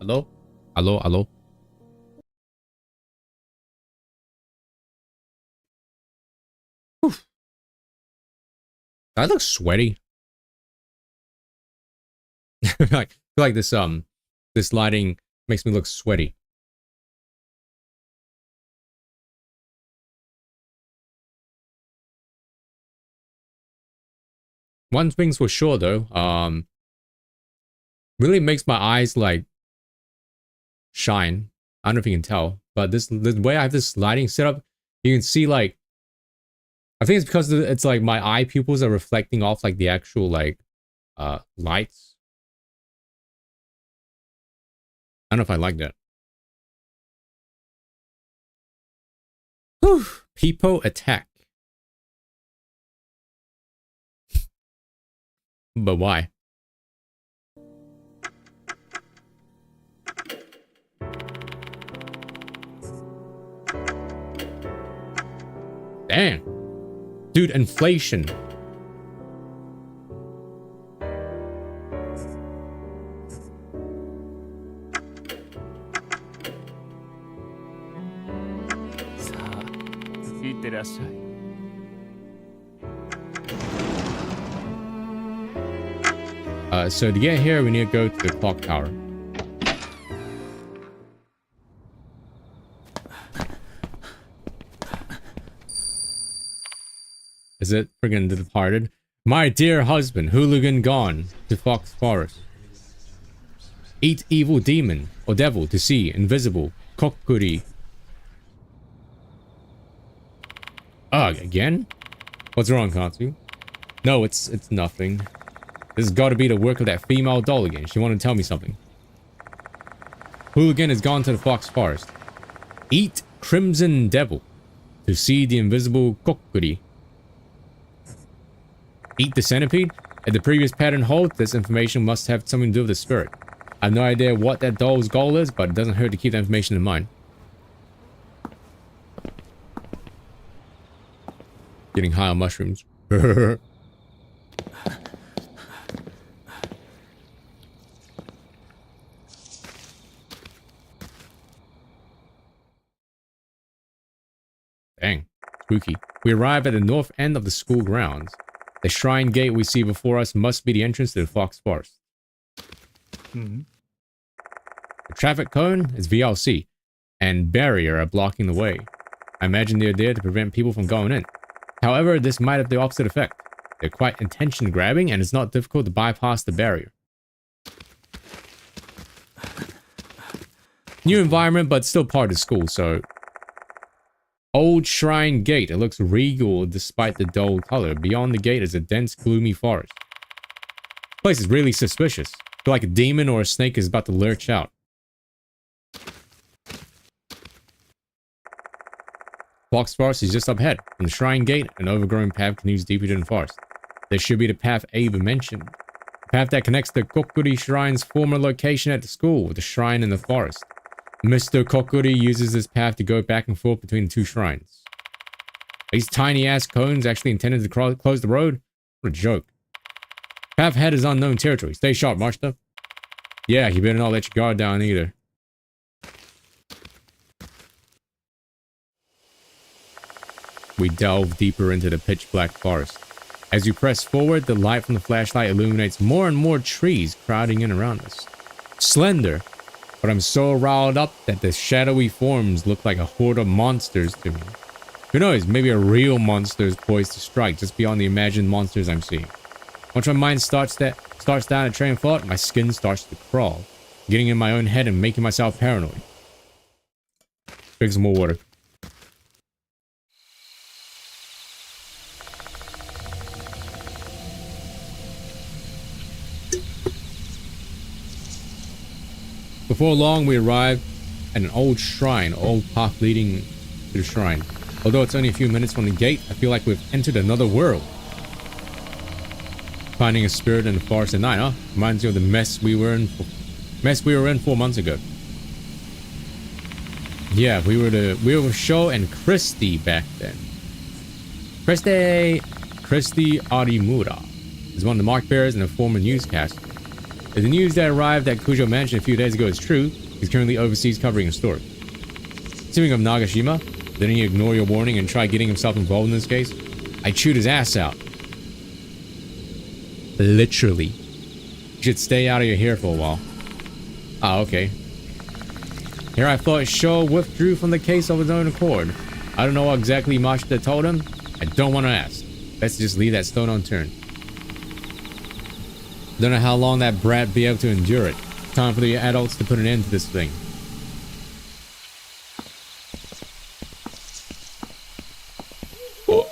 Hello? Hello? Hello? I look sweaty. I feel like this lighting makes me look sweaty. One thing's for sure though, really makes my eyes like shine. I don't know if you can tell, but the way I have this lighting set up, you can see like, I think it's because it's like my eye pupils are reflecting off like the actual like lights. I don't know if I like that. Whew. People attack. But why? Damn. Dude, inflation. So to get here, we need to go to the clock tower. Is it friggin' The Departed? My dear husband, hooligan gone to Fox Forest. Eat evil demon or devil to see invisible kokuri. Ugh, again? What's wrong, Katsu? No, it's nothing. This has got to be the work of that female doll again. She wanted to tell me something. Hooligan has gone to the Fox Forest. Eat crimson devil to see the invisible kokuri. Eat the centipede? If the previous pattern holds, this information must have something to do with the spirit. I have no idea what that doll's goal is, but it doesn't hurt to keep that information in mind. Getting high on mushrooms. Dang, spooky. We arrive at the north end of the school grounds. The shrine gate we see before us must be the entrance to the Fox Forest. The traffic cone is VLC, and barrier are blocking the way. I imagine they're there to prevent people from going in. However, this might have the opposite effect. They're quite attention-grabbing, and it's not difficult to bypass the barrier. New environment, but still part of school, so... Old Shrine Gate. It looks regal despite the dull color. Beyond the gate is a dense, gloomy forest. This place is really suspicious. I feel like a demon or a snake is about to lurch out. Fox Forest is just up ahead. From the Shrine Gate, an overgrown path continues deeper into the forest. This should be the path Ava mentioned. The path that connects the Kokuri Shrine's former location at the school with the shrine in the forest. Mr. Kokuri uses this path to go back and forth between the two shrines. These tiny-ass cones actually intended to close the road? What a joke. Path ahead is unknown territory. Stay sharp, Marshta. Yeah, you better not let your guard down either. We delve deeper into the pitch-black forest. As you press forward, the light from the flashlight illuminates more and more trees crowding in around us. Slender, but I'm so riled up that the shadowy forms look like a horde of monsters to me. Who knows, maybe a real monster is poised to strike just beyond the imagined monsters I'm seeing. Once my mind starts down a train of thought, my skin starts to crawl, getting in my own head and making myself paranoid. Drink some more water. Before long, we arrive at an old shrine, old path leading to the shrine. Although it's only a few minutes from the gate, I feel like we've entered another world. Finding a spirit in the forest at night, huh? Reminds me of the mess we were in 4 months ago. Yeah, we were with Sho and Christy back then. Christy Arimura is one of the mark bearers and a former newscaster. If the news that arrived at Kujo Mansion a few days ago is true, he's currently overseas covering a story. Speaking of Nagashima, didn't he ignore your warning and try getting himself involved in this case? I chewed his ass out. Literally. You should stay out of your hair for a while. Ah, okay. Here I thought Shaw withdrew from the case of his own accord. I don't know what exactly Mashita told him. I don't want to ask. Let's just leave that stone unturned. Don't know how long that brat be able to endure it. Time for the adults to put an end to this thing. Oh.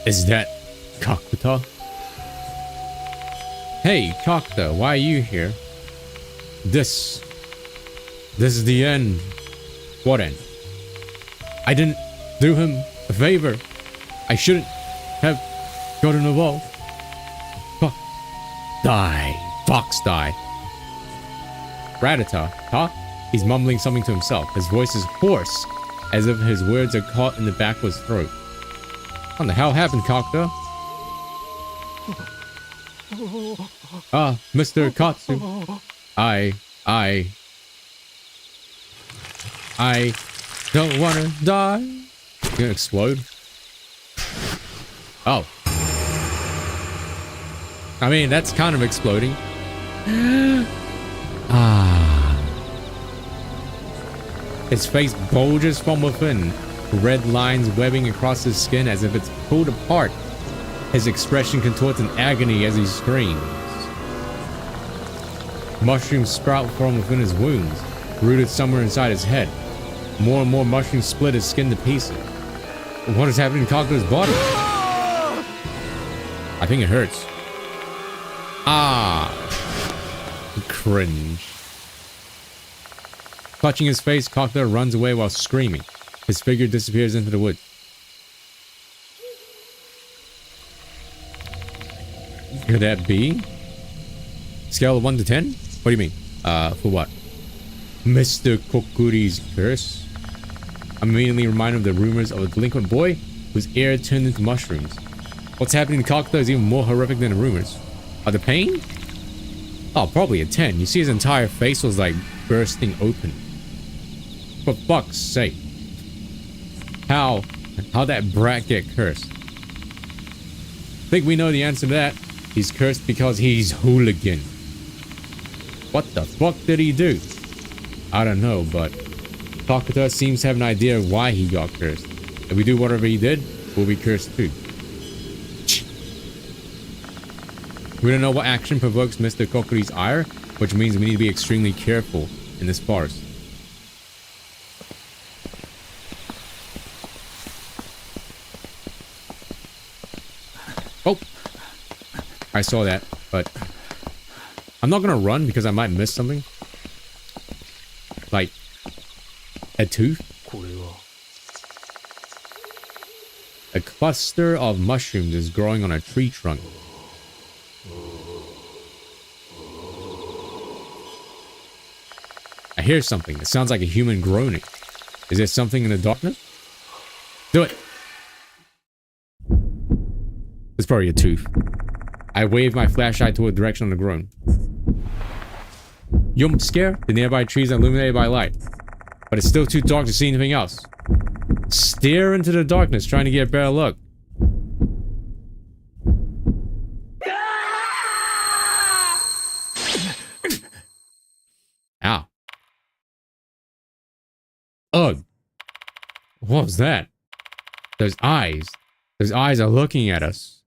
Is that Kakuta? Hey, Kakuta, why are you here? This is the end. What end? I didn't do him a favor. I shouldn't have gotten involved. Fuck. Die. Fox die. Ratata, huh? He's mumbling something to himself. His voice is hoarse, as if his words are caught in the back of his throat. What the hell happened, Kakuta? Ah, Mr. Katsu. I don't wanna die. You gonna explode? Oh. I mean, that's kind of exploding. Ah. His face bulges from within, red lines webbing across his skin as if it's pulled apart. His expression contorts in agony as he screams. Mushrooms sprout from within his wounds, rooted somewhere inside his head. More and more mushrooms split his skin to pieces. What is happening to Kakuta's body? I think it hurts. Ah! Cringe. Clutching his face, Kakuta runs away while screaming. His figure disappears into the woods. Could that be? Scale of 1 to 10? What do you mean? For what? Mr. Kokuri's curse? I'm immediately reminded of the rumors of a delinquent boy whose ear turned into mushrooms. What's happening to Kakuta is even more horrific than the rumors. The pain? Oh, probably a 10. You see his entire face was like bursting open. For fuck's sake. How'd that brat get cursed? Think we know the answer to that. He's cursed because he's hooligan. What the fuck did he do? I don't know, but Kakuta seems to have an idea of why he got cursed. If we do whatever he did, we'll be cursed too. We don't know what action provokes Mr. Kokuri's ire, which means we need to be extremely careful in this forest. Oh! I saw that, but I'm not gonna run because I might miss something. Like a tooth? A cluster of mushrooms is growing on a tree trunk. I hear something. It sounds like a human groaning. Is there something in the darkness? Do it! It's probably a tooth. I wave my flashlight toward the direction of the groan. Yum scare? The nearby trees are illuminated by light. But it's still too dark to see anything else. Stare into the darkness, trying to get a better look. Ow. Ugh. What was that? Those eyes. Those eyes are looking at us.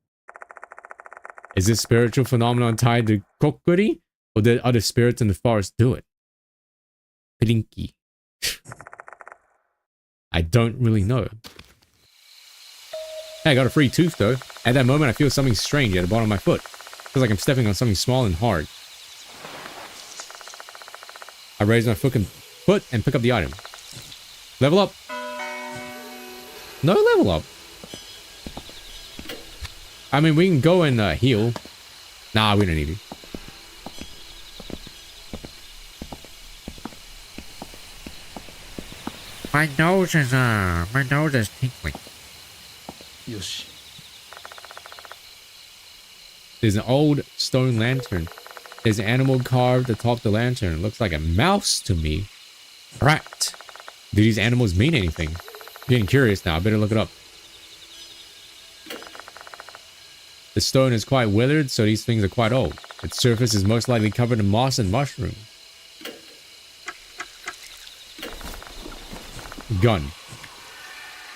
Is this spiritual phenomenon tied to Kokuri? Or did other spirits in the forest do it? Plinky. I don't really know. Hey, I got a free tooth though. At that moment I feel something strange at the bottom of my foot. Feels like I'm stepping on something small and hard. I raise my foot and pick up the item. Level up. No level up. I mean, we can go and heal. Nah, we don't need to. My nose is tinkling. Yoshi. There's an old stone lantern. There's an animal carved atop the lantern. It looks like a mouse to me. Right. Do these animals mean anything? I'm getting curious now. I better look it up. The stone is quite withered, so these things are quite old. Its surface is most likely covered in moss and mushrooms. Gun.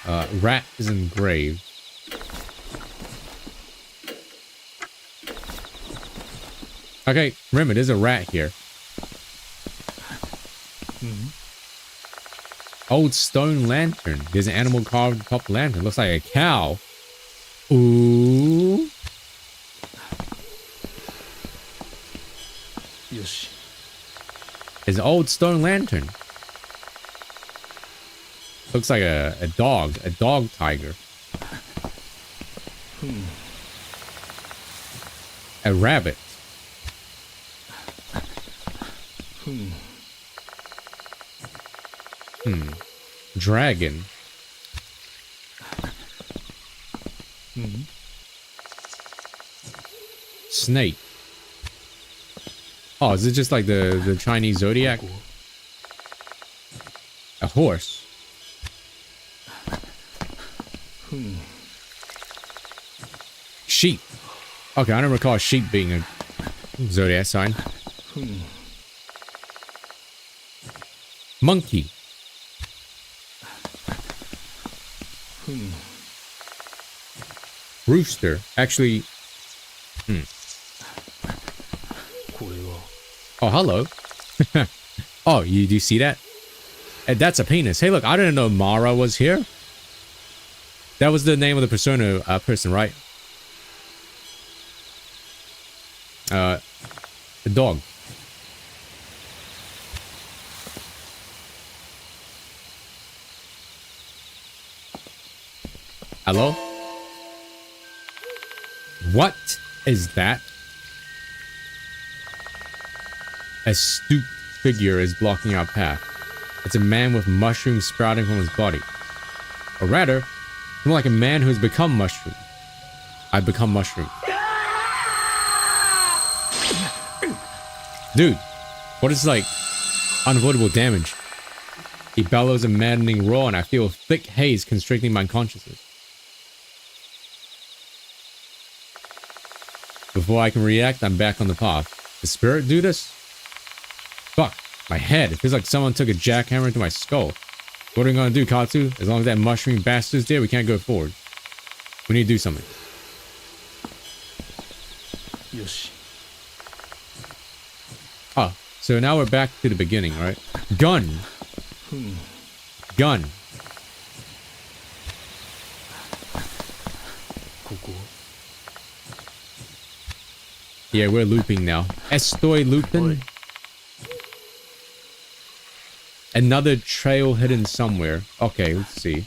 Rat is engraved. Okay, remember, there's a rat here. Old stone lantern. There's an animal carved top lantern. Looks like a cow. Ooh. Yoshi. There's an old stone lantern. Looks like a dog tiger. A rabbit. Dragon. Snake. Oh, is it just like the Chinese zodiac? A horse. Sheep. Okay, I don't recall sheep being a zodiac sign. Monkey. Rooster. Actually. Oh, hello. Oh, do you see that? That's a penis. Hey, look, I didn't know Mara was here. That was the name of the persona person, right? The dog. Hello? What is that? A stooped figure is blocking our path. It's a man with mushrooms sprouting from his body. Or rather, more like a man who's become mushroom. I've become mushroom. Dude, what is like unavoidable damage? He bellows a maddening roar and I feel a thick haze constricting my consciousness. Before I can react, I'm back on the path. The spirit do this? Fuck, my head. It feels like someone took a jackhammer into my skull. What are we gonna do, Katsu? As long as that mushroom bastard's there, we can't go forward. We need to do something. Yoshi. Oh, so now we're back to the beginning, right? Gun. Gun. Yeah, we're looping now. Estoy looping. Another trail hidden somewhere. Okay, let's see.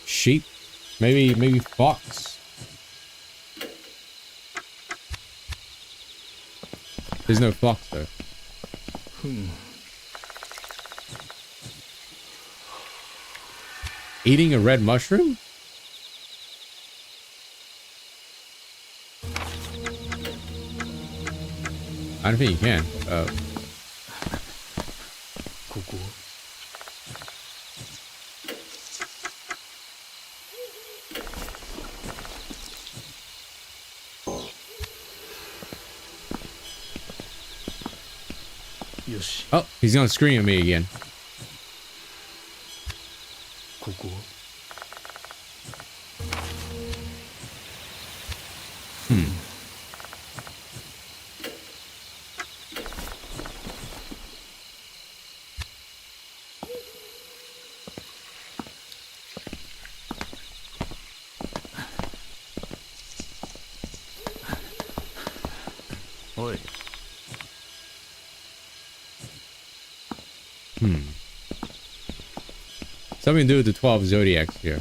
Sheep? Maybe fox. There's no fox though. Eating a red mushroom? I don't think you can. Yoshi. Oh, he's gonna scream at me again. Something to do with the 12 zodiacs here.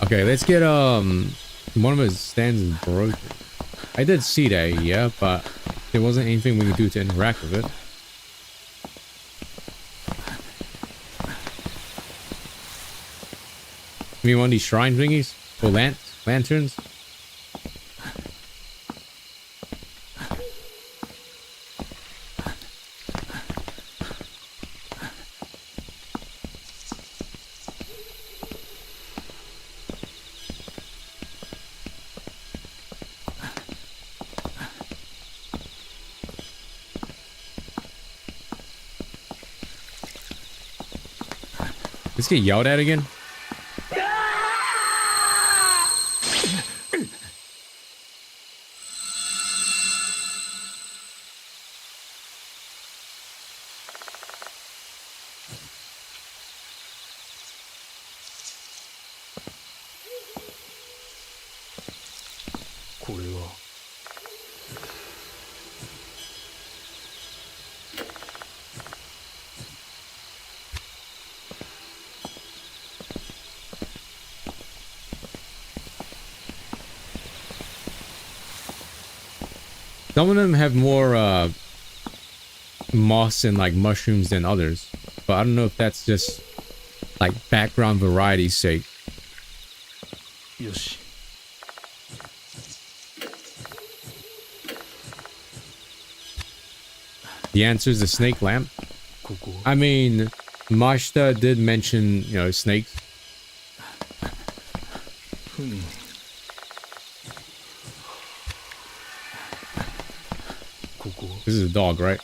Okay, let's get one of his stands is broken. I did see that, yeah, but there wasn't anything we could do to interact with it. You mean one of these shrine thingies? Or lanterns? Let's get yelled at again. Some of them have more moss and like mushrooms than others, but I don't know if that's just like background variety's sake. Yoshi. The answer is the snake lamp. I mean, Mashita did mention, you know, snakes. This is a dog, right?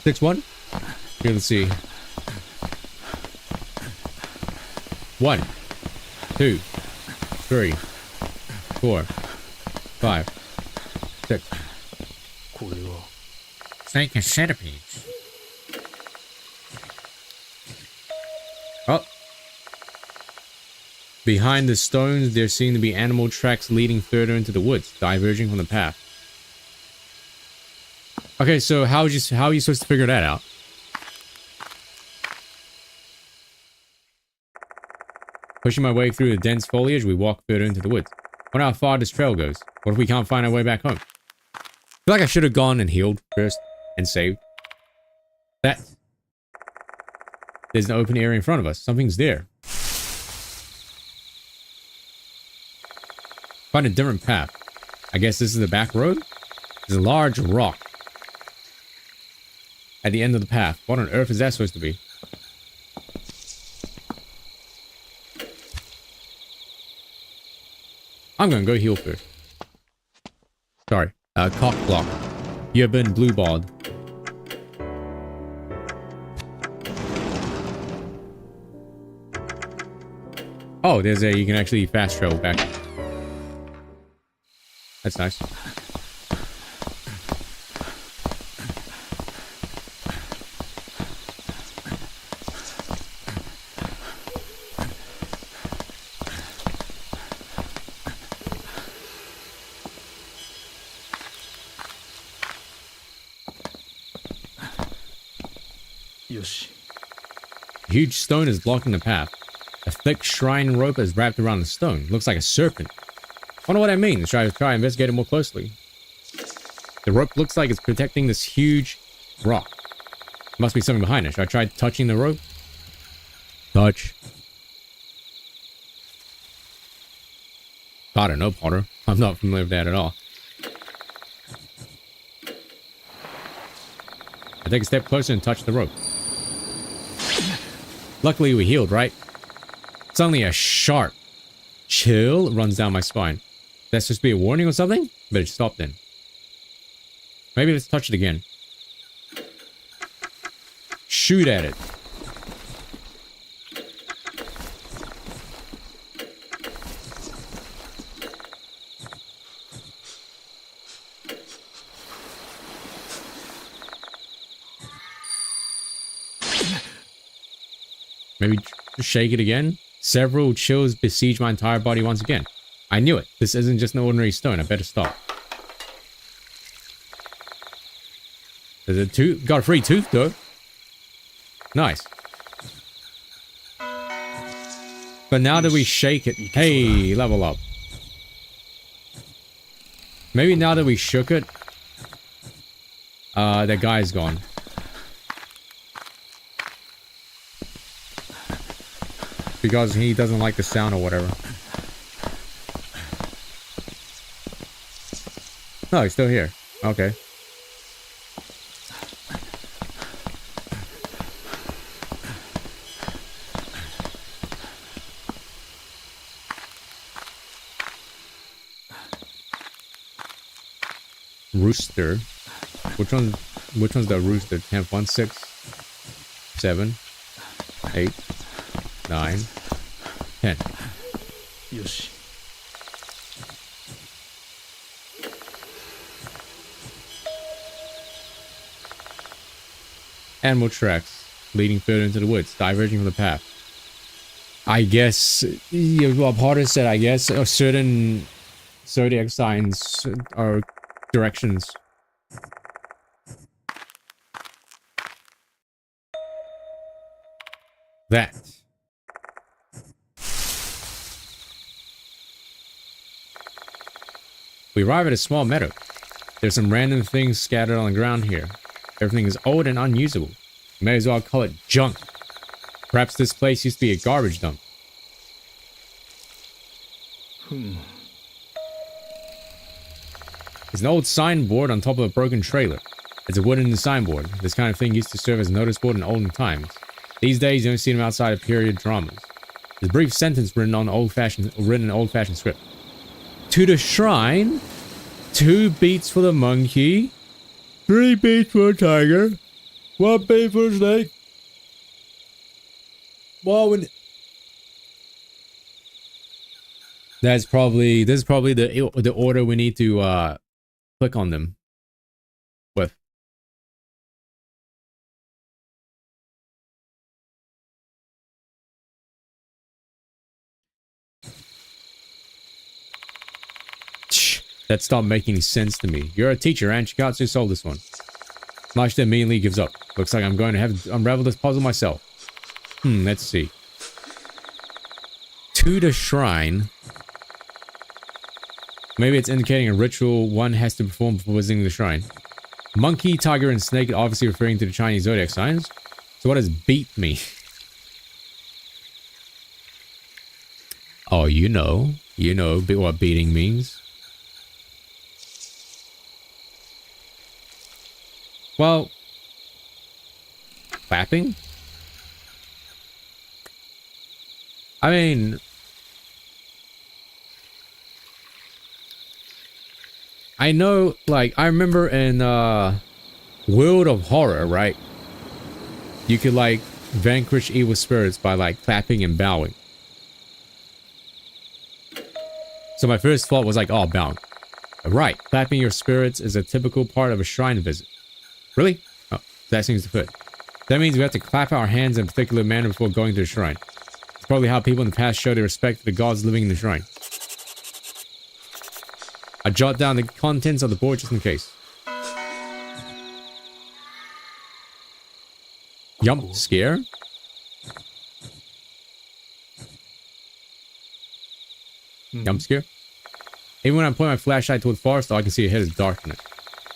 Six one. Here, let's see. 1, 2, 3, 4, 5, 6. Snake and centipedes. Oh. Behind the stones, there seem to be animal tracks leading further into the woods, diverging from the path. Okay, so how are you supposed to figure that out? Pushing my way through the dense foliage, we walk further into the woods. Wonder how far this trail goes. What if we can't find our way back home? I feel like I should have gone and healed first and saved. That. There's an open area in front of us. Something's there. Find a different path. I guess this is the back road? There's a large rock at the end of the path. What on earth is that supposed to be? I'm gonna go heal first. Sorry. Cock block. You have been blue balled. Oh, there's a, you can actually fast travel back. That's nice. Yoshi. A huge stone is blocking the path. A thick shrine rope is wrapped around the stone. Looks like a serpent. Wonder what that means. Try to investigate it more closely. The rope looks like it's protecting this huge rock. Must be something behind it. Should I try touching the rope? Touch. I don't know, Potter. I'm not familiar with that at all. I take a step closer and touch the rope. Luckily we healed, right? Suddenly a sharp chill runs down my spine. That's supposed to be a warning or something? Better stop then. Maybe let's touch it again. Shoot at it. Maybe shake it again. Several chills besiege my entire body once again. I knew it. This isn't just an ordinary stone. I better stop. There's a tooth. Got a free tooth though. Nice. But now that we shake it, hey, level up. Maybe now that we shook it, that guy's gone. Because he doesn't like the sound or whatever. No, he's still here. Okay. Rooster. Which one's the rooster? 10, 1, 6, 7, 8, 9, 10. よし。 Animal tracks leading further into the woods, diverging from the path. I guess, well, Potter said, I guess, certain zodiac signs are directions. That. We arrive at a small meadow. There's some random things scattered on the ground here. Everything is old and unusable. You may as well call it junk. Perhaps this place used to be a garbage dump. There's an old signboard on top of a broken trailer. It's a wooden signboard. This kind of thing used to serve as a notice board in olden times. These days, you don't see them outside of period dramas. There's a brief sentence written in old-fashioned script. To the shrine, 2 beats for the monkey, 3 beats for a tiger, 1 beat for a snake. This is probably the order we need to click on them with. That stopped making sense to me. You're a teacher, and Shikatsu sold this one. Mashita immediately gives up. Looks like I'm going to have to unravel this puzzle myself. Let's see. To the shrine. Maybe it's indicating a ritual one has to perform before visiting the shrine. Monkey, tiger, and snake are obviously referring to the Chinese zodiac signs. So what does beat mean? Oh, you know what beating means. Well, clapping? I mean, I know, like, I remember in World of Horror, right? You could, like, vanquish evil spirits by, like, clapping and bowing. So my first thought was like, oh, bowing. Right, clapping your spirits is a typical part of a shrine visit. Really? Oh, that seems to fit. That means we have to clap our hands in a particular manner before going to the shrine. It's probably how people in the past show their respect to the gods living in the shrine. I jot down the contents of the board just in case. Jump scare? Jump scare? Even when I point my flashlight toward Forrest, all I can see ahead is darkness.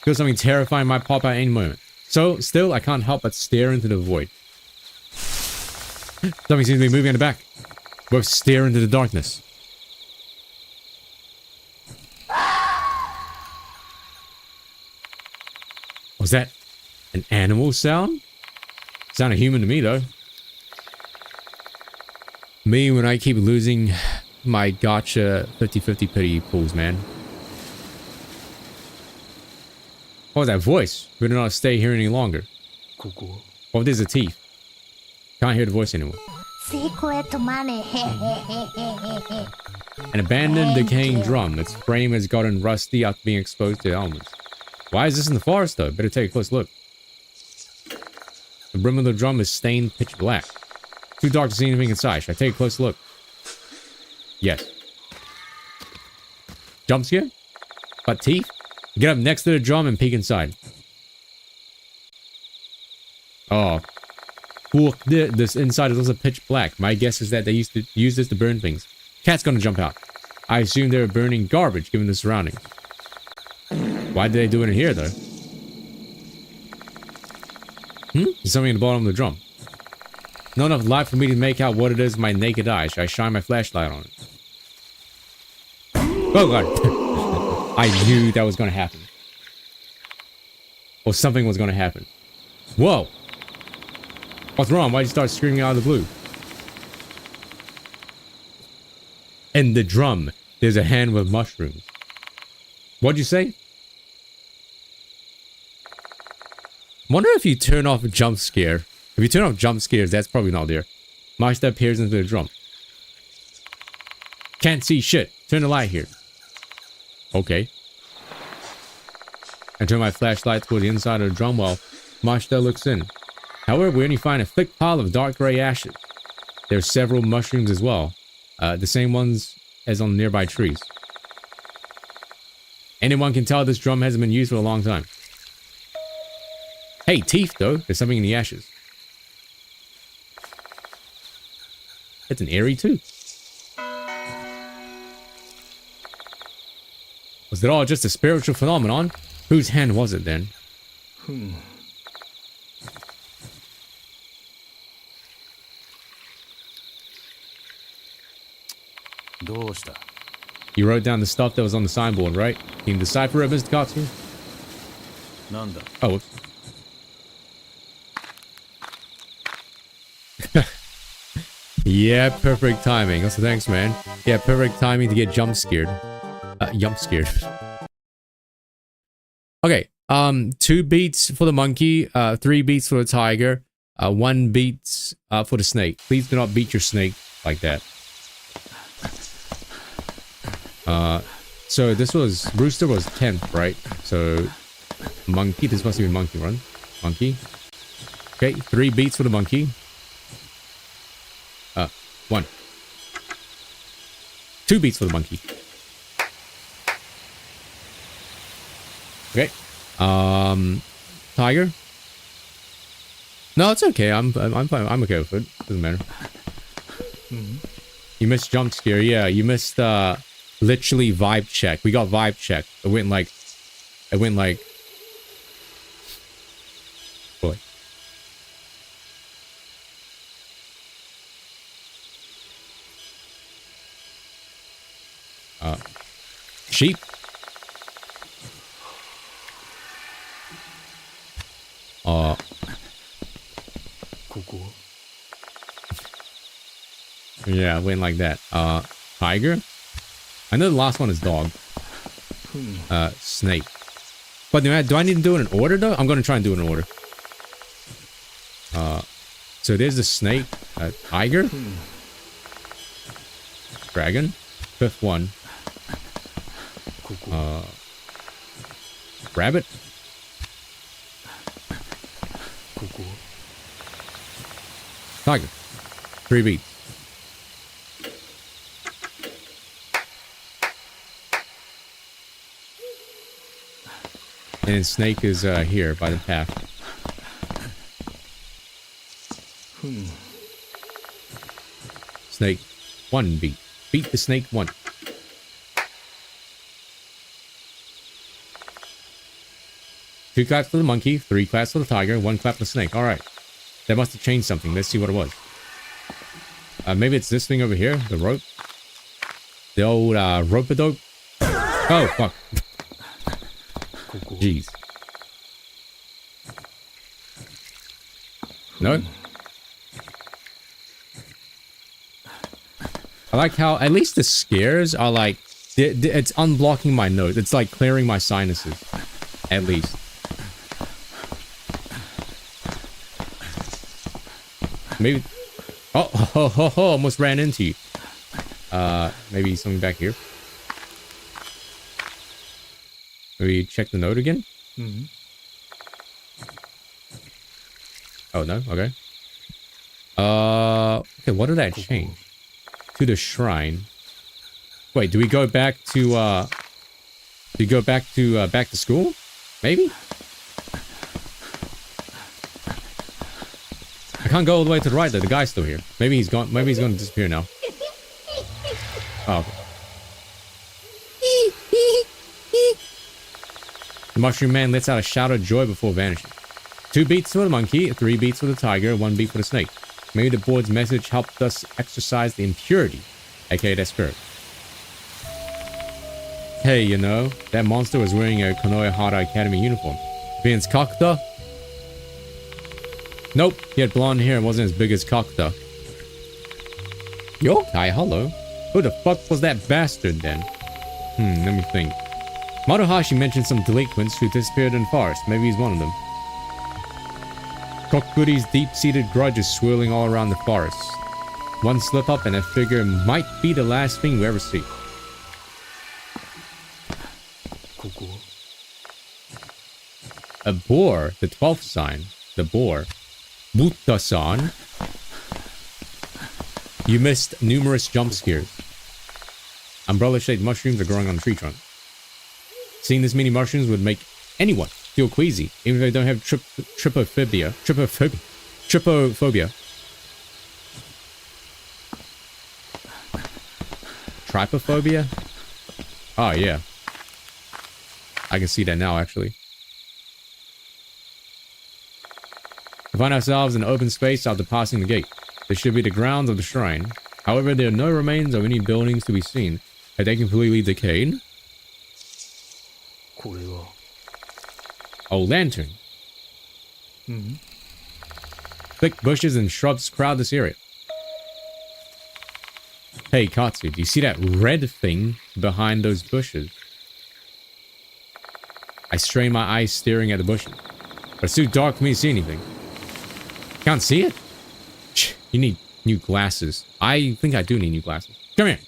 Feel something terrifying might pop out any moment. So, still, I can't help but stare into the void. Something seems to be moving in the back. Both stare into the darkness. Was that an animal sound? Sounded human to me, though. Me when I keep losing my gotcha 50-50 pity pools, man. What was that voice? We do not stay here any longer. What if there's a teeth? Can't hear the voice anymore. An abandoned, decaying drum. Its frame has gotten rusty after being exposed to elements. Why is this in the forest, though? Better take a close look. The brim of the drum is stained pitch black. Too dark to see anything inside. Should I take a close look? Yes. Jump scare? But teeth? Get up next to the drum and peek inside. Oh. Fuck, this inside is also pitch black. My guess is that they used to use this to burn things. Cat's gonna jump out. I assume they were burning garbage given the surroundings. Why did they do it in here though? There's something at the bottom of the drum. Not enough light for me to make out what it is with my naked eye. Should I shine my flashlight on it? Oh god. I knew that was gonna happen. Or something was gonna happen. Whoa! What's wrong? Why'd you start screaming out of the blue? In the drum, there's a hand with mushrooms. What'd you say? Wonder if you turn off a jump scare. If you turn off jump scares, that's probably not there. Master appears into the drum. Can't see shit. Turn the light here. Okay. I turn my flashlight toward the inside of the drum while Mashta looks in. However, we only find a thick pile of dark gray ashes. There are several mushrooms as well. The same ones as on nearby trees. Anyone can tell this drum hasn't been used for a long time. Hey, teeth though. There's something in the ashes. It's an airy tooth. Was it all just a spiritual phenomenon? Whose hand was it then? You wrote down the stuff that was on the signboard, right? Can you decipher it, Mr. Katsu? Oh, whoops. Yeah, perfect timing. Also, thanks, man. Yeah, perfect timing to get jump scared. Jump scared. Okay, 2 beats for the monkey, 3 beats for the tiger, 1 beat for the snake. Please do not beat your snake like that. So this was, Rooster was 10th, right? So, monkey, this must be monkey run. Monkey. Okay, 3 beats for the monkey. 1. 2 beats for the monkey. Okay. Tiger. No, it's okay. I'm fine. I'm okay with it. Doesn't matter. You missed jump scare. Yeah, you missed literally vibe check. We got vibe check. It went like boy. Sheep. Yeah, it went like that. Tiger. I know the last one is dog. Snake. But do I need to do it in order though? I'm gonna try and do it in order. So there's the snake, tiger, dragon, 5th one, rabbit, tiger, 3 beats. And snake is here by the path. Snake, 1 beat. Beat the snake 1. Two claps for the monkey, 3 claps for the tiger, 1 clap for the snake. Alright. That must have changed something. Let's see what it was. Maybe it's this thing over here, the rope. The old rope-a-dope. Oh, fuck. Jeez. No? I like how at least the scares are like it's unblocking my nose. It's like clearing my sinuses. At least. Maybe. Oh, almost ran into you. Maybe something back here. Maybe check the note again? Oh, no? Okay. Okay, what did that change? To the shrine. Wait, do we go back to back to school? Maybe? I can't go all the way to the right though. The guy's still here. Maybe he's gone. Maybe he's going to disappear now. Oh. Okay. The mushroom man lets out a shout of joy before vanishing. 2 beats for the monkey, 3 beats for the tiger, 1 beat for the snake. Maybe the board's message helped us exercise the impurity, aka that spirit. Hey, you know, that monster was wearing a Konohara Academy uniform. Vince Kakuta? Nope, he had blonde hair and wasn't as big as Kakuta. Yokai, hello. Who the fuck was that bastard then? Let me think. Maruhashi mentioned some delinquents who disappeared in the forest. Maybe he's one of them. Kokuri's deep-seated grudge is swirling all around the forest. One slip-up and that figure might be the last thing we ever see. A boar, the 12th sign. The boar. Buta-san. You missed numerous jump scares. Umbrella-shaped mushrooms are growing on the tree trunk. Seeing this many mushrooms would make anyone feel queasy, even if they don't have trypophobia. Trypophobia? Oh, yeah. I can see that now, actually. We find ourselves in an open space after passing the gate. This should be the grounds of the shrine. However, there are no remains of any buildings to be seen. Had they completely decayed? Oh, lantern. Thick bushes and shrubs crowd this area. Hey, Katsu, do you see that red thing behind those bushes? I strain my eyes staring at the bushes, but it's too dark for me to see anything. Can't see it? You need new glasses. I think I do need new glasses. Come here.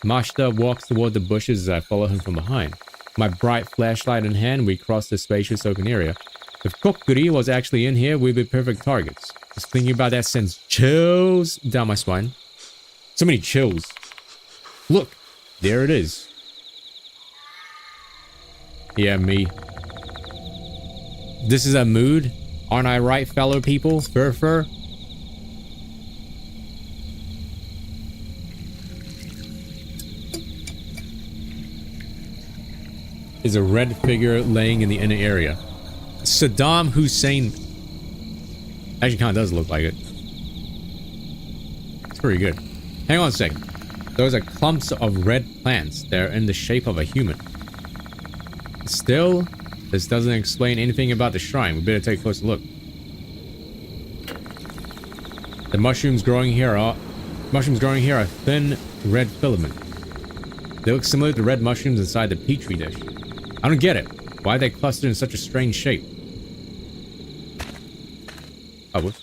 Mashita walks toward the bushes as I follow him from behind. My bright flashlight in hand, we cross the spacious open area. If Kokuri was actually in here, we'd be perfect targets. Just thinking about that sends chills down my spine. So many chills. Look, there it is. Yeah, me. This is a mood. Aren't I right, fellow people? Fur. Is a red figure laying in the inner area. Saddam Hussein. Actually kind of does look like it. It's pretty good. Hang on a second. Those are clumps of red plants. They're in the shape of a human. Still, this doesn't explain anything about the shrine. We better take a closer look. The mushrooms growing here are thin red filament. They look similar to red mushrooms inside the petri dish. I don't get it. Why are they clustered in such a strange shape? Oh, what?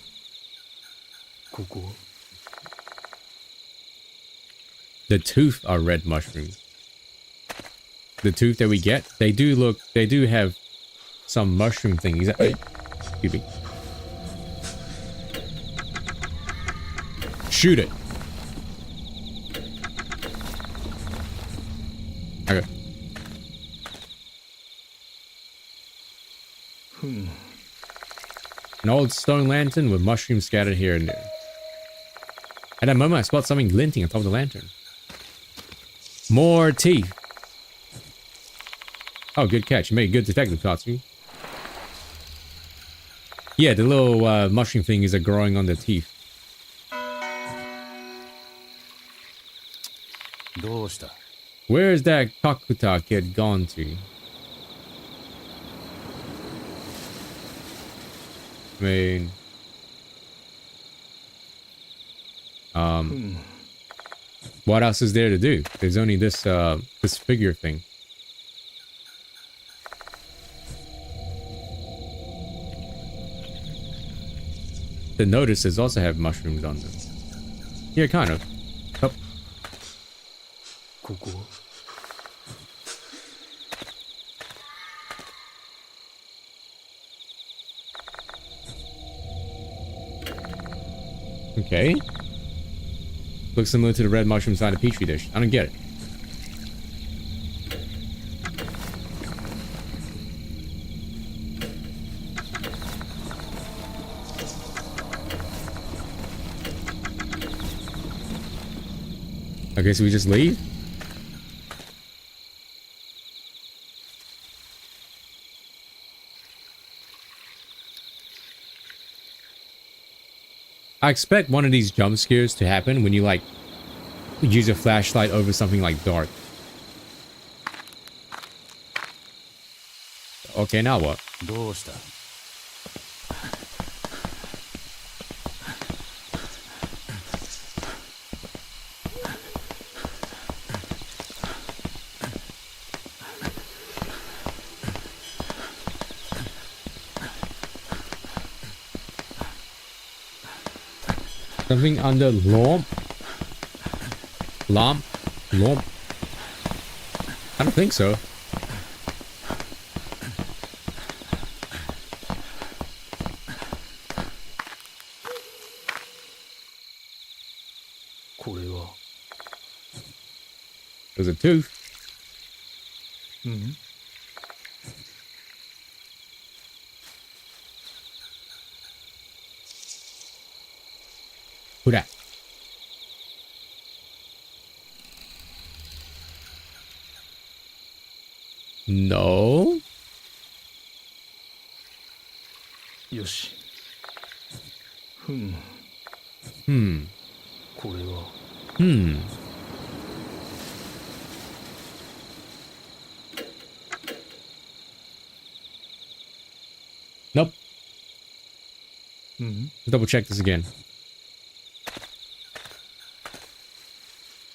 The tooth are red mushrooms. The tooth that we get, they do have some mushroom thingies. Excuse me. Shoot it. Okay. An old stone lantern with mushrooms scattered here and there. At that moment, I spot something glinting on top of the lantern. More teeth. Oh, good catch. You made a good detective, Katsu. Yeah, the little mushroom thingies are growing on the teeth. Where's that Kakuta kid gone to? I mean... what else is there to do? There's only this, this figure thing. The notices also have mushrooms on them. Yeah, kind of. Oh. Okay. Looks similar to the red mushroom inside a petri dish. I don't get it. Okay, so we just leave? I expect one of these jump scares to happen when you, like, use a flashlight over something, like, dark. Okay, now what? どうした Something under lamp? Lamp? Lamp? I don't think so. There's a tooth. Who that? No. よし。ふん。Hmm. これは。Hmm. Nope. Double check this again.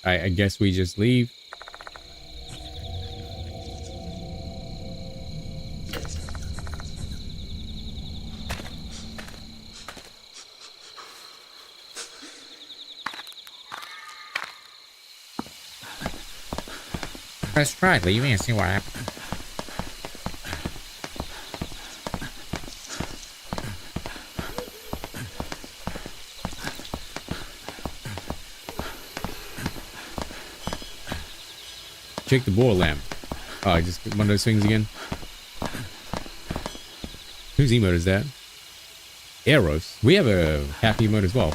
I guess we just leave. Let's try leaving and see what happens. Check the boil lamp. Oh, I just one of those things again. Whose emote is that? Eros. We have a happy emote as well.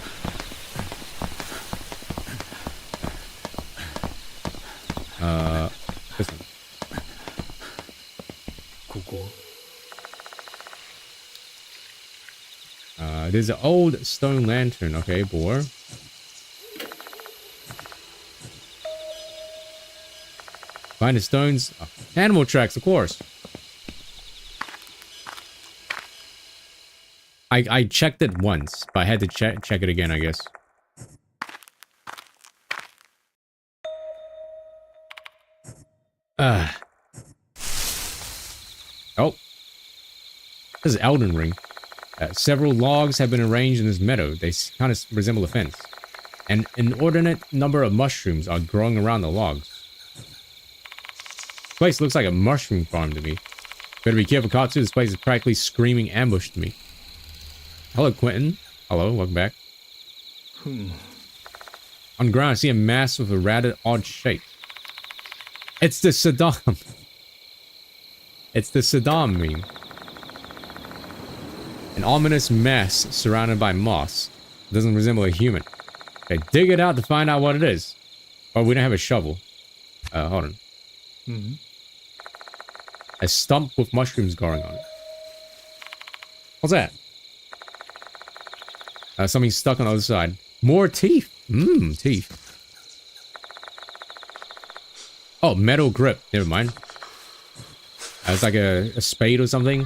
This one. There's an old stone lantern. Okay, boar. Find the stones. Oh, animal tracks, of course. I checked it once, but I had to check it again, I guess. Oh. This is Elden Ring. Several logs have been arranged in this meadow. They kind of resemble a fence. An inordinate number of mushrooms are growing around the logs. This place looks like a mushroom farm to me. Better be careful, Katsu. This place is practically screaming ambush to me. Hello, Quentin. Hello, welcome back. On the ground, I see a mass with a rather odd shape. It's the Saddam. It's the Saddam meme. An ominous mass surrounded by moss. It doesn't resemble a human. Okay, dig it out to find out what it is. Oh, we don't have a shovel. Hold on. A stump with mushrooms growing on it. What's that? Something stuck on the other side. More teeth. Teeth. Oh, metal grip. Never mind. It's like a spade or something.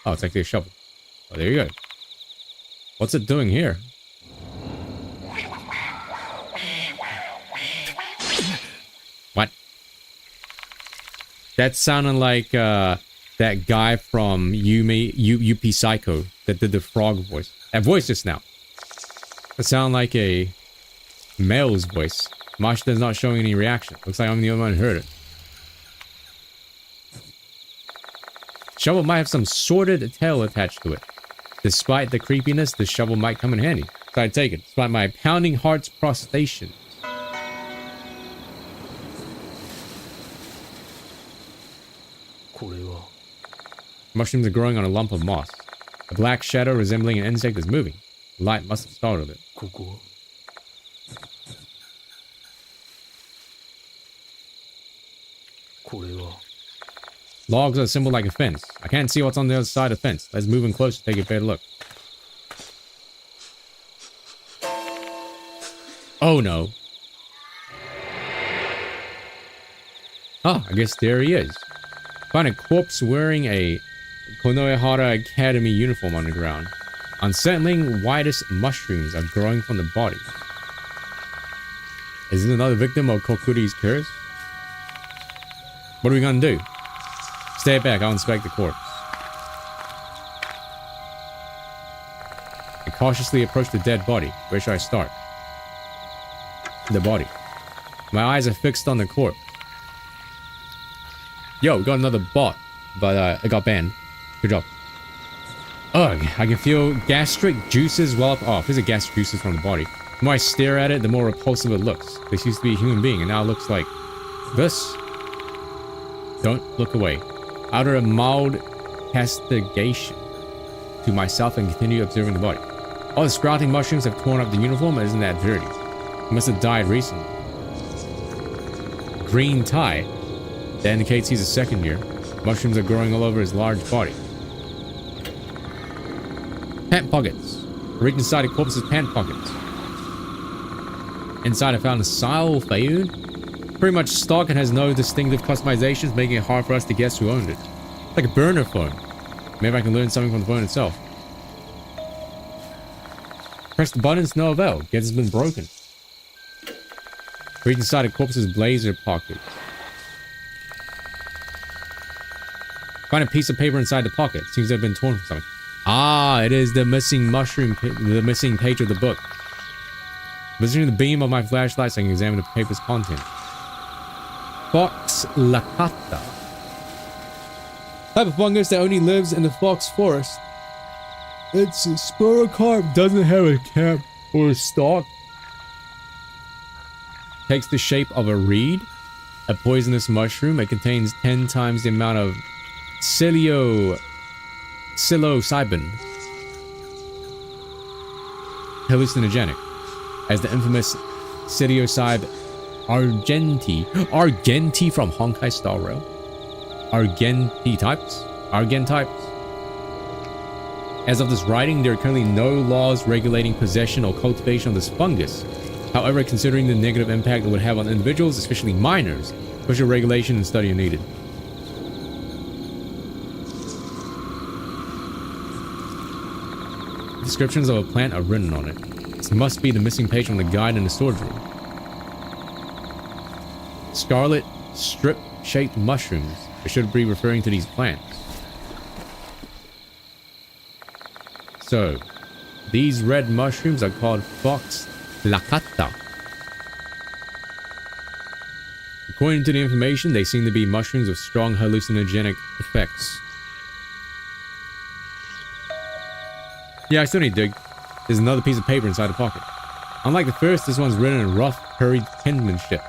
Oh, it's actually a shovel. Oh, there you go. What's it doing here? What? That sounded like that guy from UP Psycho that did the frog voice. That voice just now. It sounded like a male's voice. Mashita's not showing any reaction. Looks like I'm the only one who heard it. Shovel might have some sordid tale attached to it. Despite the creepiness, the shovel might come in handy. So I take it, despite my pounding heart's prostration. Mushrooms are growing on a lump of moss. A black shadow resembling an insect is moving. The light must have startled it. Logs are assembled like a fence. I can't see what's on the other side of the fence. Let's move in closer to take a better look. Oh no. Oh, I guess there he is. Find a corpse wearing a Konohara Academy uniform on the ground. Unsettling whitish mushrooms are growing from the body. Is it another victim of Kokuri's curse? What are we gonna do? Stay back, I'll inspect the corpse. I cautiously approach the dead body. Where should I start? The body. My eyes are fixed on the corpse. Yo, we got another bot, but it got banned. Good job. Ugh, I can feel gastric juices well up. Oh, these are gastric juices from the body. The more I stare at it, the more repulsive it looks. This used to be a human being, and now it looks like this. Don't look away. Utter a mild castigation to myself and continue observing the body. All the sprouting mushrooms have torn up the uniform, and isn't that dirty? He must have died recently. Green tie. That indicates he's a second year. Mushrooms are growing all over his large body. Pant pockets. I reached inside a corpse's pant pockets. Inside I found a xylophone. Pretty much stock and has no distinctive customizations, making it hard for us to guess who owned it. Like a burner phone. Maybe I can learn something from the phone itself. Press the buttons, no avail. Guess it's been broken. Reach inside a corpse's blazer pocket. Find a piece of paper inside the pocket. Seems to have been torn from something. Ah, it is the missing mushroom, the missing page of the book. Positioning the beam of my flashlight so I can examine the paper's content. Fox lacata. Type of fungus that only lives in the fox forest. It's a sporocarp, doesn't have a cap or a stalk. Takes the shape of a reed, a poisonous mushroom. It contains 10 times the amount of psilocybin, hallucinogenic, as the infamous psilocybe argenti from Honkai Star Rail. Argenti-types. As of this writing, there are currently no laws regulating possession or cultivation of this fungus. However, considering the negative impact it would have on individuals, especially minors, special regulation and study are needed. Descriptions of a plant are written on it. This must be the missing page from the guide in the storage room. Scarlet strip-shaped mushrooms. It should be referring to these plants. So, these red mushrooms are called fox lacata. According to the information, they seem to be mushrooms with strong hallucinogenic effects. Yeah, I still need to dig. There's another piece of paper inside the pocket. Unlike the first, this one's written in rough, hurried penmanship.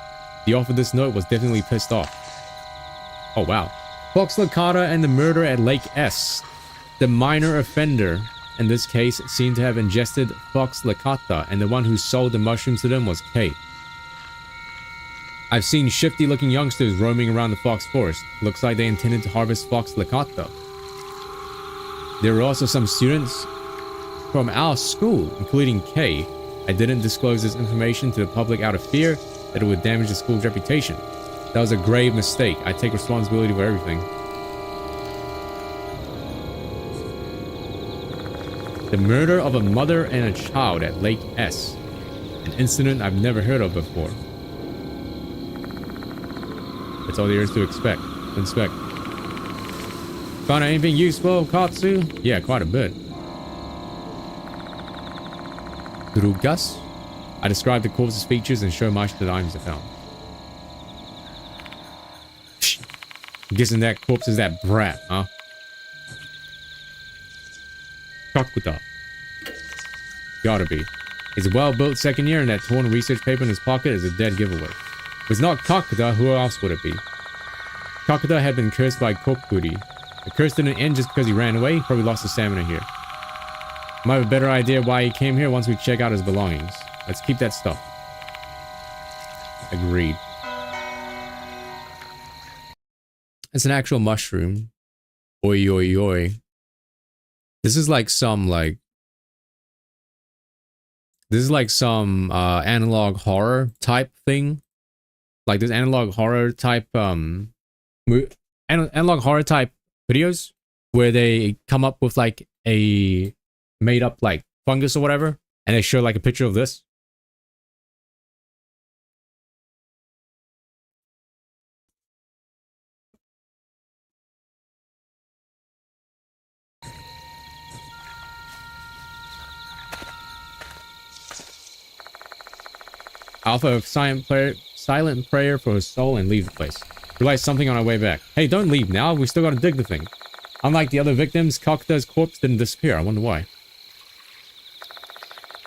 The author of this note was definitely pissed off. Oh wow. Fox lacata and the murder at Lake S. The minor offender in this case seemed to have ingested fox lacata, and the one who sold the mushrooms to them was K. I've seen shifty looking youngsters roaming around the fox forest. Looks like they intended to harvest fox lacata. There were also some students from our school, including K. I didn't disclose this information to the public out of fear that it would damage the school's reputation. That was a grave mistake. I take responsibility for everything. The murder of a mother and a child at Lake S. An incident I've never heard of before. That's all there is to inspect. Found anything useful, Katsu? Yeah, quite a bit. Drugas? I describe the corpse's features and show much that items I found. I'm guessing that corpse is that brat, huh? Kakuta. Gotta be. His well-built second year and that torn research paper in his pocket is a dead giveaway. If it's not Kakuta, who else would it be? Kakuta had been cursed by Kokuri. The curse didn't end just because he ran away. He probably lost his stamina here. Might have a better idea why he came here once we check out his belongings. Let's keep that stuff. Agreed. It's an actual mushroom. Oi, oi, oi. This is like some, analog horror type thing. Like this analog horror type, analog horror type videos where they come up with like a made up like fungus or whatever, and they show like a picture of this. Alpha of silent prayer for his soul and leave the place. Realize something on our way back. Hey, don't leave now. We still gotta dig the thing. Unlike the other victims, Kakuta's corpse didn't disappear. I wonder why.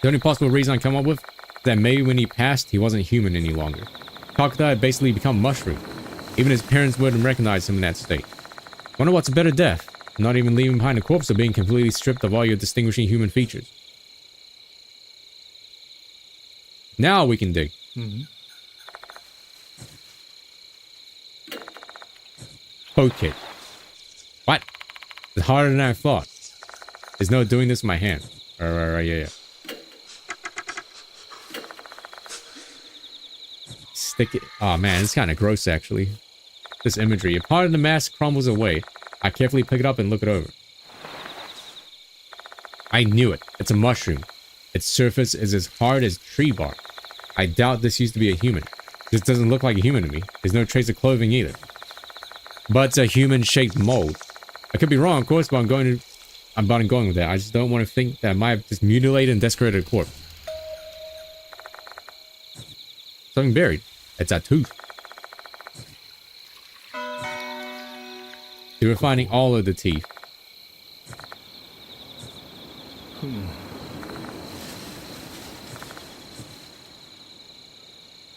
The only possible reason I come up with is that maybe when he passed, he wasn't human any longer. Kakuta had basically become mushroom. Even his parents wouldn't recognize him in that state. Wonder what's a better death? Not even leaving behind a corpse or being completely stripped of all your distinguishing human features. Now we can dig. Okay. What? It's harder than I thought. There's no doing this with my hand. Right, yeah. Stick it. Oh man, it's kind of gross actually. This imagery. If part of the mask crumbles away, I carefully pick it up and look it over. I knew it. It's a mushroom. Its surface is as hard as tree bark. I doubt this used to be a human. This doesn't look like a human to me. There's no trace of clothing either. But it's a human-shaped mold. I could be wrong, of course, but I'm going with that. I just don't want to think that I might have just mutilated and desecrated a corpse. Something buried. It's a tooth. They were finding all of the teeth.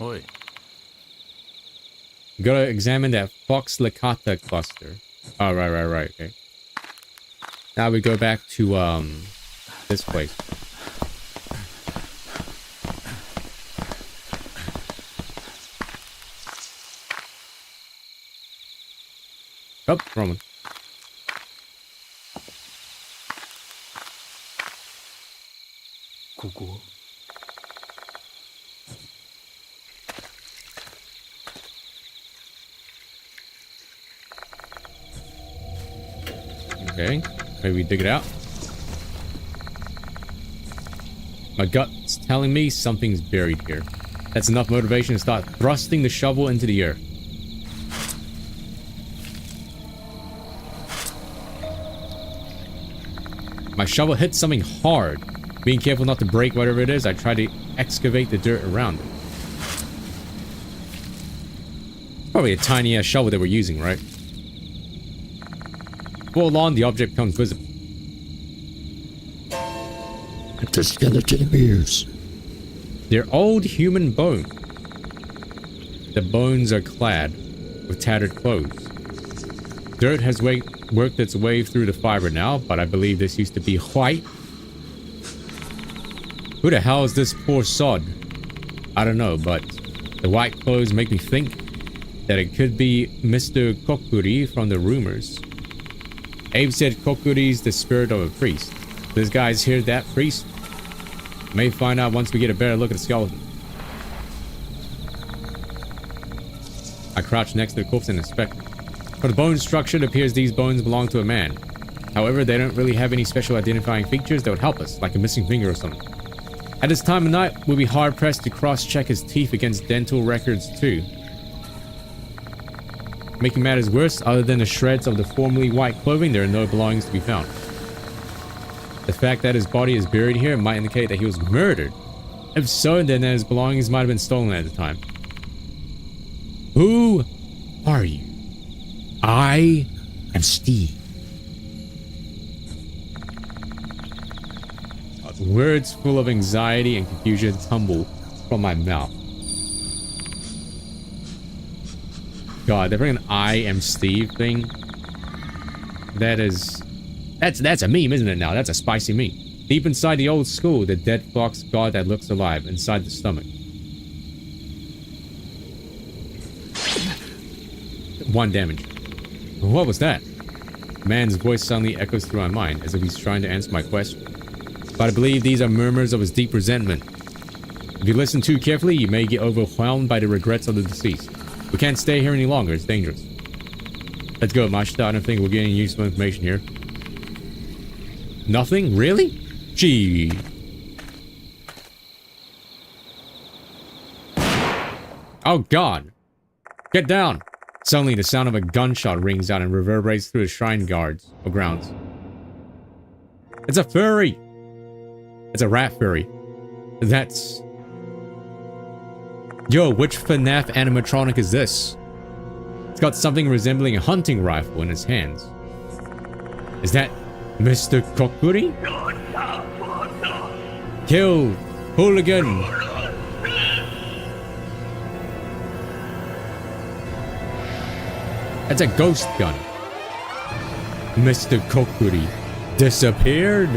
Oi. Gotta examine that Fox Licata cluster. Oh, right, okay. Now we go back to, this place. Oh, wrong one. Koko. Okay, maybe we dig it out. My gut's telling me something's buried here. That's enough motivation to start thrusting the shovel into the earth. My shovel hit something hard. Being careful not to break whatever it is, I try to excavate the dirt around it. Probably a tiny ass shovel that we're using, right? Before long, the object becomes visible. The skeleton appears. They're old human bones. The bones are clad with tattered clothes. Dirt has worked its way through the fiber now, but I believe this used to be white. Who the hell is this poor sod? I don't know, but the white clothes make me think that it could be Mr. Kokuri from the rumors. Abe said Kokuri's the spirit of a priest. This guy's here, that priest? May find out once we get a better look at the skeleton. I crouch next to the corpse and inspect. For the bone structure, it appears these bones belong to a man. However, they don't really have any special identifying features that would help us, like a missing finger or something. At this time of night, we'll be hard-pressed to cross-check his teeth against dental records too. Making matters worse, other than the shreds of the formerly white clothing, there are no belongings to be found. The fact that his body is buried here might indicate that he was murdered. If so, then his belongings might have been stolen at the time. Who are you? I am Steve. Words full of anxiety and confusion tumble from my mouth. God, that freaking I am Steve thing. That's a meme, isn't it now? That's a spicy meme. Deep inside the old school, the dead fox god that looks alive inside the stomach. 1 damage. What was that? The man's voice suddenly echoes through my mind as if he's trying to answer my question. But I believe these are murmurs of his deep resentment. If you listen too carefully, you may get overwhelmed by the regrets of the deceased. We can't stay here any longer, it's dangerous. Let's go, Mashita. I don't think we're getting useful information here. Nothing? Really? Gee. Oh god. Get down. Suddenly, the sound of a gunshot rings out and reverberates through the shrine guards or grounds. It's a furry! It's a rat furry. That's... Yo, which FNAF animatronic is this? It's got something resembling a hunting rifle in its hands. Is that Mr. Kokuri? Kill! Hooligan! That's a ghost gun. Mr. Kokuri disappeared.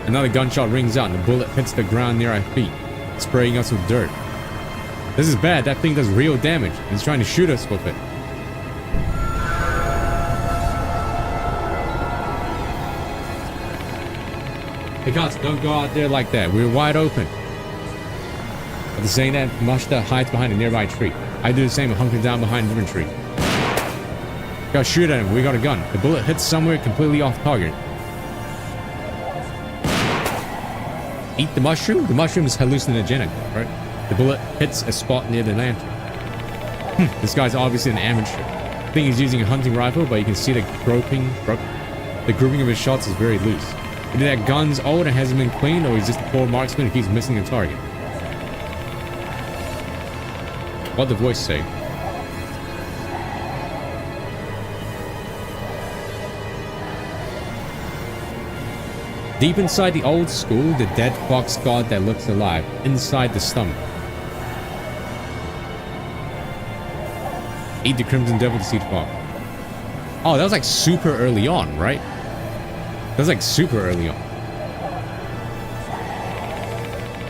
Another gunshot rings out and the bullet hits the ground near our feet, spraying us with dirt. This is bad. That thing does real damage. He's trying to shoot us with it. Hey guys, don't go out there like that. We're wide open. After saying that, Mashita hides behind a nearby tree. I do the same and hunker down behind a different tree. Gotta shoot at him. We got a gun. The bullet hits somewhere completely off target. Eat the mushroom? The mushroom is hallucinogenic, right? The bullet hits a spot near the lantern. This guy's obviously an amateur. I think he's using a hunting rifle, but you can see the grouping of his shots is very loose. Either that gun's old and hasn't been cleaned, or he's just a poor marksman who keeps missing a target. What'd the voice say? Deep inside the old school, the dead fox god that looks alive, inside the stomach. Eat the crimson devil to see the fog. Oh, that was like super early on, right? That was like super early on.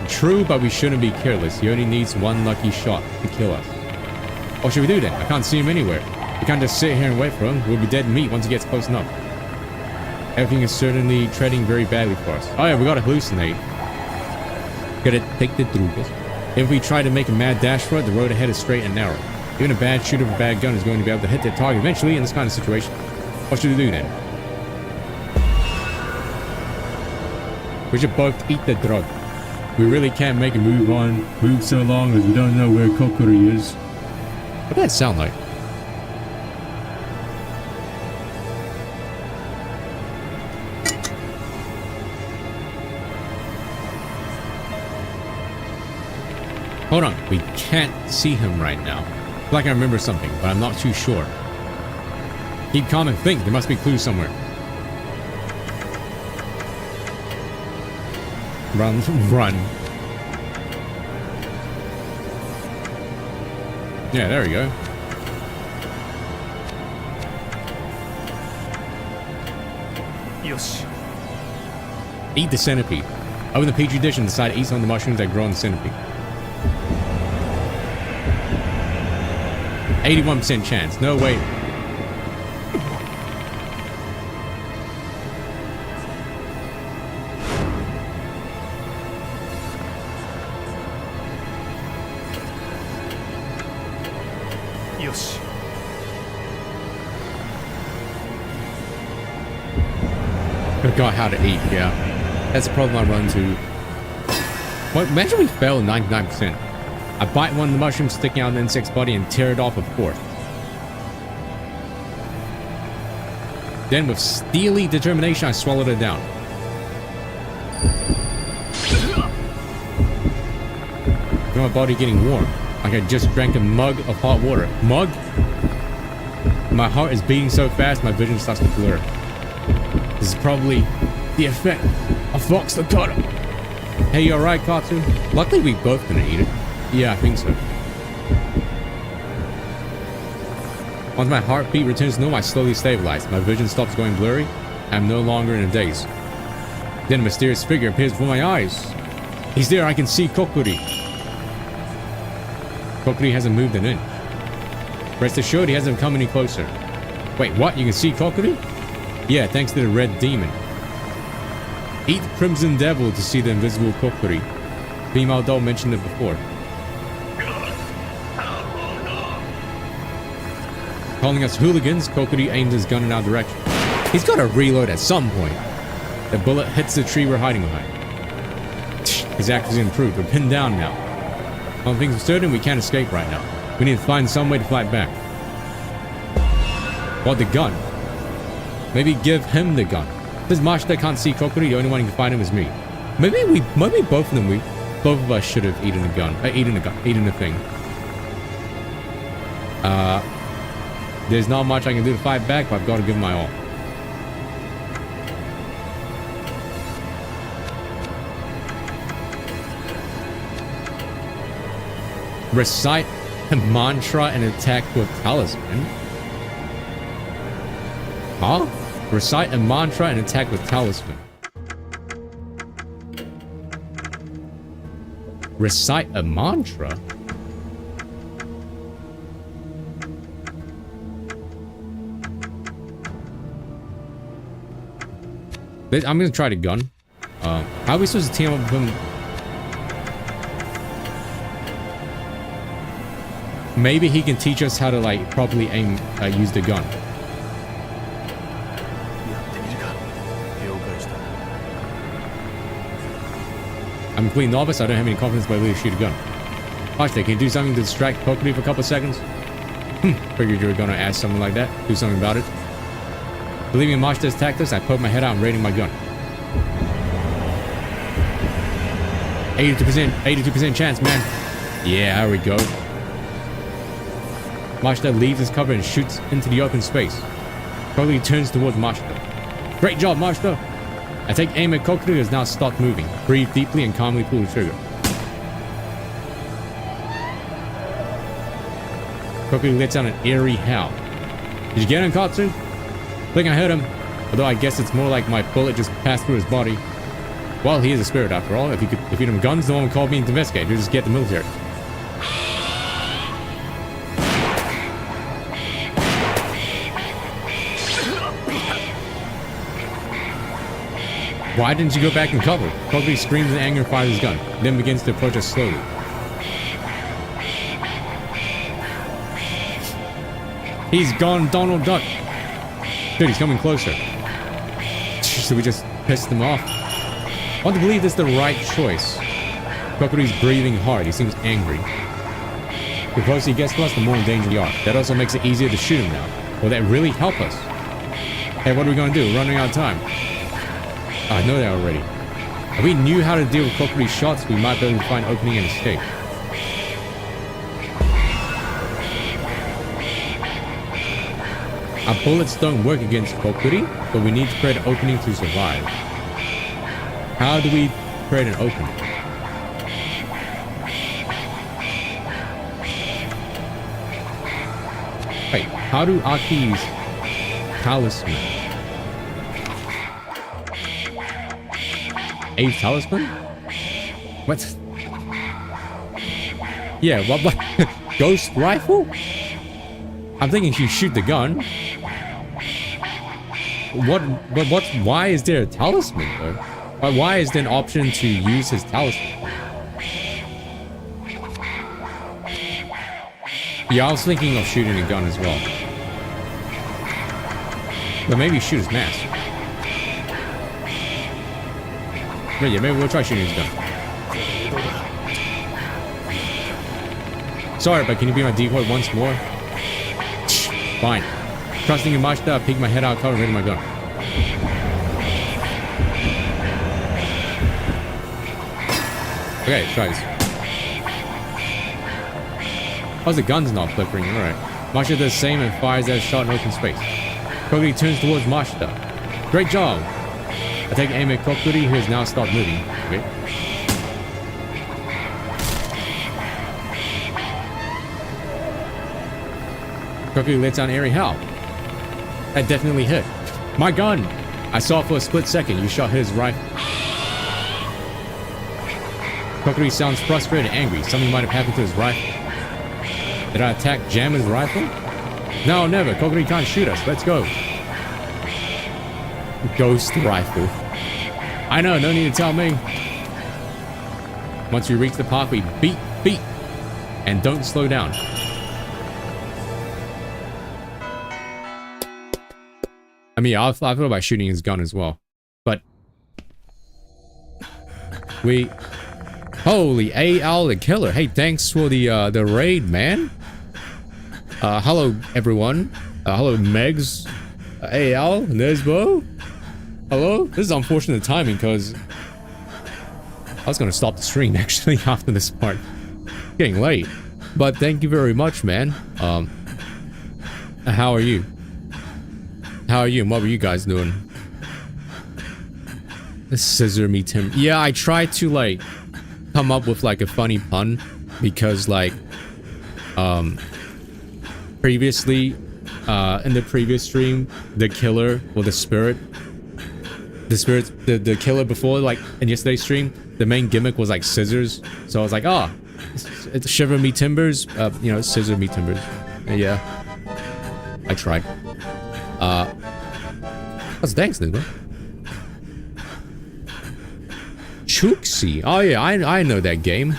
True, but we shouldn't be careless. He only needs one lucky shot to kill us. What should we do then? I can't see him anywhere. We can't just sit here and wait for him. We'll be dead meat once he gets close enough. Everything is certainly treading very badly for us. Oh yeah, we gotta hallucinate. Gotta take the drugas. If we try to make a mad dash for it, the road ahead is straight and narrow. Even a bad shooter with a bad gun is going to be able to hit their target eventually in this kind of situation. What should we do then? We should both eat the drug. We really can't make a move so long as we don't know where Kokuri is. What did that sound like? Hold on, we can't see him right now. I feel like I remember something, but I'm not too sure. Keep calm and think, there must be clues somewhere. Run, run. Yeah, there we go. Yosh. Eat the centipede. Open the petri dish and decide to eat some of the mushrooms that grow in the centipede. 81% chance. No, wait. Yosh. Forgot how to eat, yeah. That's the problem I run into. Well, imagine we fail 99%. I bite one of the mushrooms sticking out of the insect's body and tear it off a fourth. Then with steely determination, I swallowed it down. Feel my body getting warm, like I just drank a mug of hot water. Mug? My heart is beating so fast, my vision starts to blur. This is probably The effect of Fox the Cutter. Hey, you alright, Cartoon? Luckily, we both gonna eat it. Yeah, I think so. Once my heartbeat returns to normal, I slowly stabilize. My vision stops going blurry. I'm no longer in a daze. Then a mysterious figure appears before my eyes. He's there, I can see Kokuri. Kokuri hasn't moved an inch. Rest assured, he hasn't come any closer. Wait, what? You can see Kokuri? Yeah, thanks to the red demon. Eat Crimson Devil to see the invisible Kokuri. Female doll mentioned it before. Calling us hooligans, Kokuri aims his gun in our direction. He's got to reload at some point. The bullet hits the tree we're hiding behind. His accuracy improved. We're pinned down now. One thing's for certain, we can't escape right now. We need to find some way to fight back. What, the gun? Maybe give him the gun. This Mashita can't see Kokuri, the only one who can find him is me. Maybe both of us should have eaten a gun. Eaten a thing. There's not much I can do to fight back, but I've got to give my all. Recite a mantra and attack with talisman. Huh? Recite a mantra and attack with talisman. Recite a mantra? I'm gonna try the gun. How are we supposed to team up with him? Maybe he can teach us how to like properly aim, use the gun. I'm a complete novice. I don't have any confidence by ability to shoot a gun. Mashita, can you do something to distract Kokuri for a couple of seconds? Figured you were gonna ask something like that. Do something about it. Believing Mashita's tactics, I poke my head out and raiding my gun. 82% chance, man. Yeah, there we go. Mashita leaves his cover and shoots into the open space. Kokuri turns towards Mashita. Great job, Mashita! I take aim at Kokuri, who has now stopped moving. Breathe deeply and calmly pull the trigger. Kokuri lets out an eerie howl. Did you get him, Katsu? I think I heard him. Although I guess it's more like my bullet just passed through his body. Well, he is a spirit after all. If you feed him guns, no one called me to investigate. You just get the military. Why didn't you go back and cover? Kokuri screams in anger and fires his gun, then begins to approach us slowly. He's gone, Donald Duck. Dude, he's coming closer. So we just pissed him off. I want to believe this is the right choice. Kokuri's breathing hard. He seems angry. The closer he gets to us, the more in danger we are. That also makes it easier to shoot him now. Will that really help us? Hey, what are we going to do? We're running out of time. Oh, I know that already. If we knew how to deal with Kokuri's shots, we might be able to find an opening and escape. Our bullets don't work against Kokuri, but we need to create an opening to survive. How do we create an opening? Wait, how do Aki's talisman? A talisman? What? Yeah, what? Ghost rifle? I'm thinking she shoot the gun. Why is there a talisman though? Why is there an option to use his talisman? Yeah, I was thinking of shooting a gun as well. But maybe shoot his mask. But yeah, maybe we'll try shooting his gun. Sorry, but can you be my decoy once more? Fine. Trusting in Mashita, I peek my head out, cover, ready my gun. Okay, let's try this. Oh, the gun's not flickering, alright. Mashita does the same and fires that shot in open space. Kokuri turns towards Mashita. Great job! I take aim at Kokuri, who has now stopped moving. Okay. Kokuri lets down airy how? That definitely hit. My gun! I saw it for a split second. You shot his rifle. Kokuri sounds frustrated and angry. Something might have happened to his rifle. Did I attack Jammer's rifle? No, never. Kokuri can't shoot us. Let's go. Ghost rifle. I know, no need to tell me. Once you reach the path, we beat. And don't slow down. I mean, I thought about shooting his gun as well. But we... Holy A.L. the Killer. Hey, thanks for the raid, man. Hello, everyone. Hello, Megs. A.L. Nesbo. Hello? This is unfortunate timing, because I was going to stop the stream, actually, after this part. It's getting late. But thank you very much, man. How are you? How are you? And what were you guys doing? The scissor me Tim. Yeah, I tried to, like, come up with, like, a funny pun. Because, like, previously, in the previous stream, the killer, or the spirit, the killer before, like, in yesterday's stream, the main gimmick was, like, scissors. So I was like, oh, it's shiver me timbers, you know, scissor me timbers. Yeah. I tried. Thanks, Nick. Chooksy. Oh yeah, I know that game.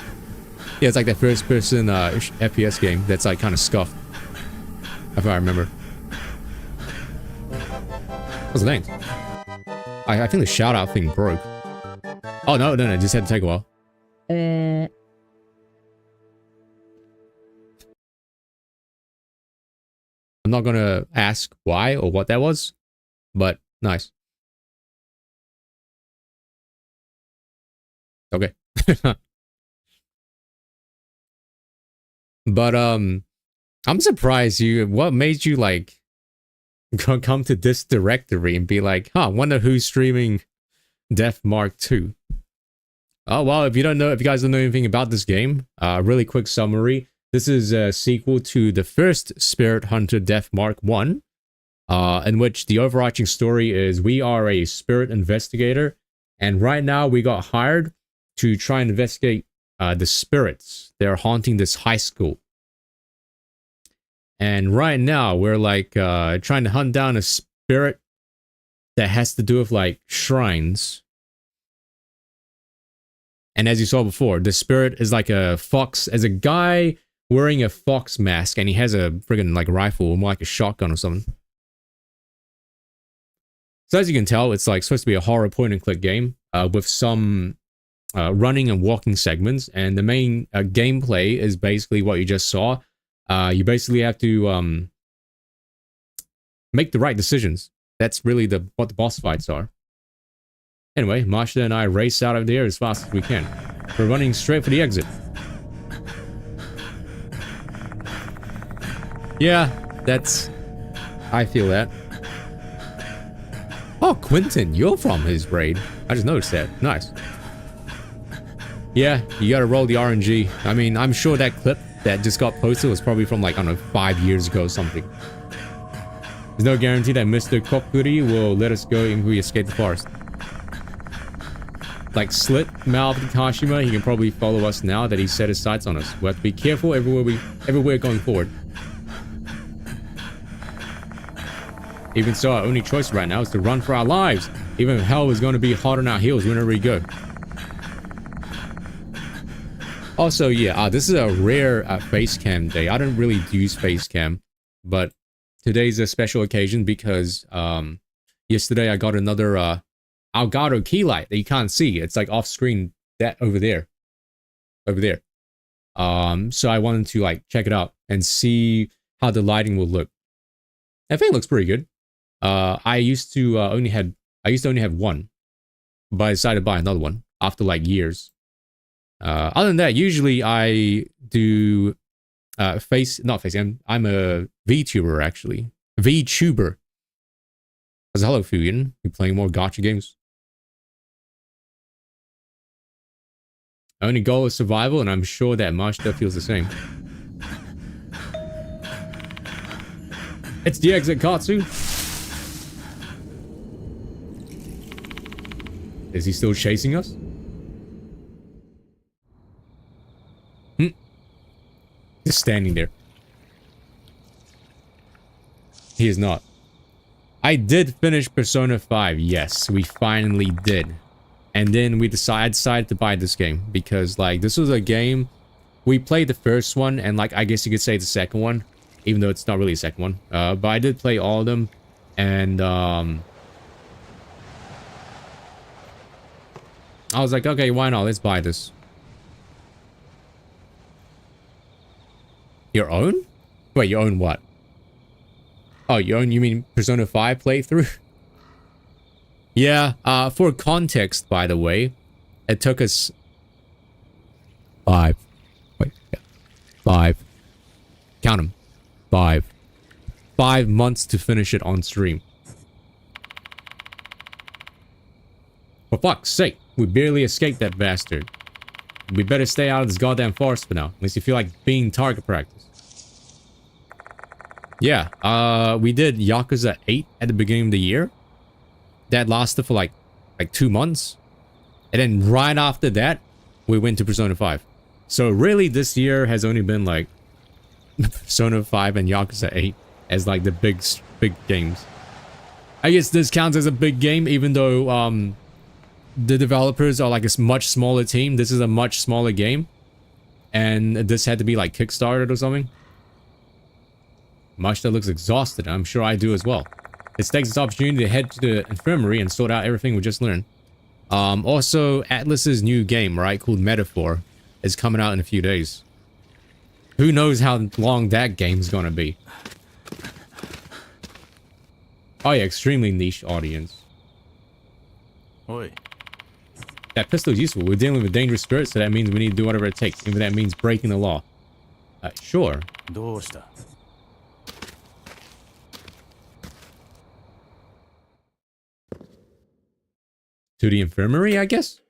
Yeah, it's like that first-person FPS game that's like kind of scuffed. If I remember. Thanks. I think the shout-out thing broke. Oh no, just had to take a while. I'm not gonna ask why or what that was, but nice. Okay. But I'm surprised what made you like come to this directory and be like, huh, wonder who's streaming Death Mark 2. Oh well, if you guys don't know anything about this game, really quick summary. This is a sequel to the first Spirit Hunter Death Mark 1, in which the overarching story is we are a spirit investigator, and right now we got hired to try and investigate the spirits. They're haunting this high school. And right now we're like trying to hunt down a spirit that has to do with like shrines. And as you saw before, the spirit is like a fox, as a guy wearing a fox mask, and he has a friggin' like rifle, more like a shotgun or something. So as you can tell, it's like supposed to be a horror point and click game with some running and walking segments, and the main gameplay is basically what you just saw. You basically have to make the right decisions. That's really what the boss fights are. Anyway, Masha and I race out of there as fast as we can. We're running straight for the exit. Yeah, I feel that. Oh, Quentin, you're from his raid. I just noticed that. Nice. Yeah, you gotta roll the RNG. I mean, I'm sure that clip that just got posted was probably from like, I don't know, 5 years ago or something. There's no guarantee that Mr. Kokuri will let us go if we escape the forest. Like slit-mouthed Kashima, he can probably follow us now that he set his sights on us. We have to be careful everywhere going forward. Even so, our only choice right now is to run for our lives. Even if hell is going to be hot on our heels whenever we go. Also, yeah, this is a rare face cam day. I don't really use face cam, but today's a special occasion because yesterday I got another Elgato key light that you can't see. It's like off screen, that over there. So I wanted to like check it out and see how the lighting will look. I think it looks pretty good. I used to only have one, but I decided to buy another one after like years. Other than that, usually I do not facecam. I'm a VTuber actually. VTuber. As a hello Fuyan, you playing more gacha games? Only goal is survival, and I'm sure that Mashta feels the same. It's the exit, Katsu. Is he still chasing us? Just standing there. He is not. I did finish Persona 5. Yes, we finally did. And then I decided to buy this game because, like, this was a game we played the first one, and, like, I guess you could say the second one, even though it's not really a second one. But I did play all of them, and I was like, okay, why not? Let's buy this. Your own? Wait, your own what? Oh, your own, you mean Persona 5 playthrough? Yeah, for context, by the way, it took us 5. Wait, yeah. 5. Count them. 5. 5 months to finish it on stream. For fuck's sake, we barely escaped that bastard. We better stay out of this goddamn forest for now, unless you feel like being target practice. Yeah, we did Yakuza 8 at the beginning of the year. That lasted for like 2 months. And then right after that, we went to Persona 5. So really this year has only been like Persona 5 and Yakuza 8 as like the big games. I guess this counts as a big game, even though the developers are like a much smaller team. This is a much smaller game. And this had to be like kickstarted or something. Mashita looks exhausted. I'm sure I do as well. This takes this opportunity to head to the infirmary and sort out everything we just learned. Also, Atlas's new game, right, called Metaphor, is coming out in a few days. Who knows how long that game's gonna be. Oh yeah, extremely niche audience. Oi. That pistol is useful. We're dealing with a dangerous spirit, so that means we need to do whatever it takes, even if that means breaking the law. Sure. どうした? To the infirmary, I guess?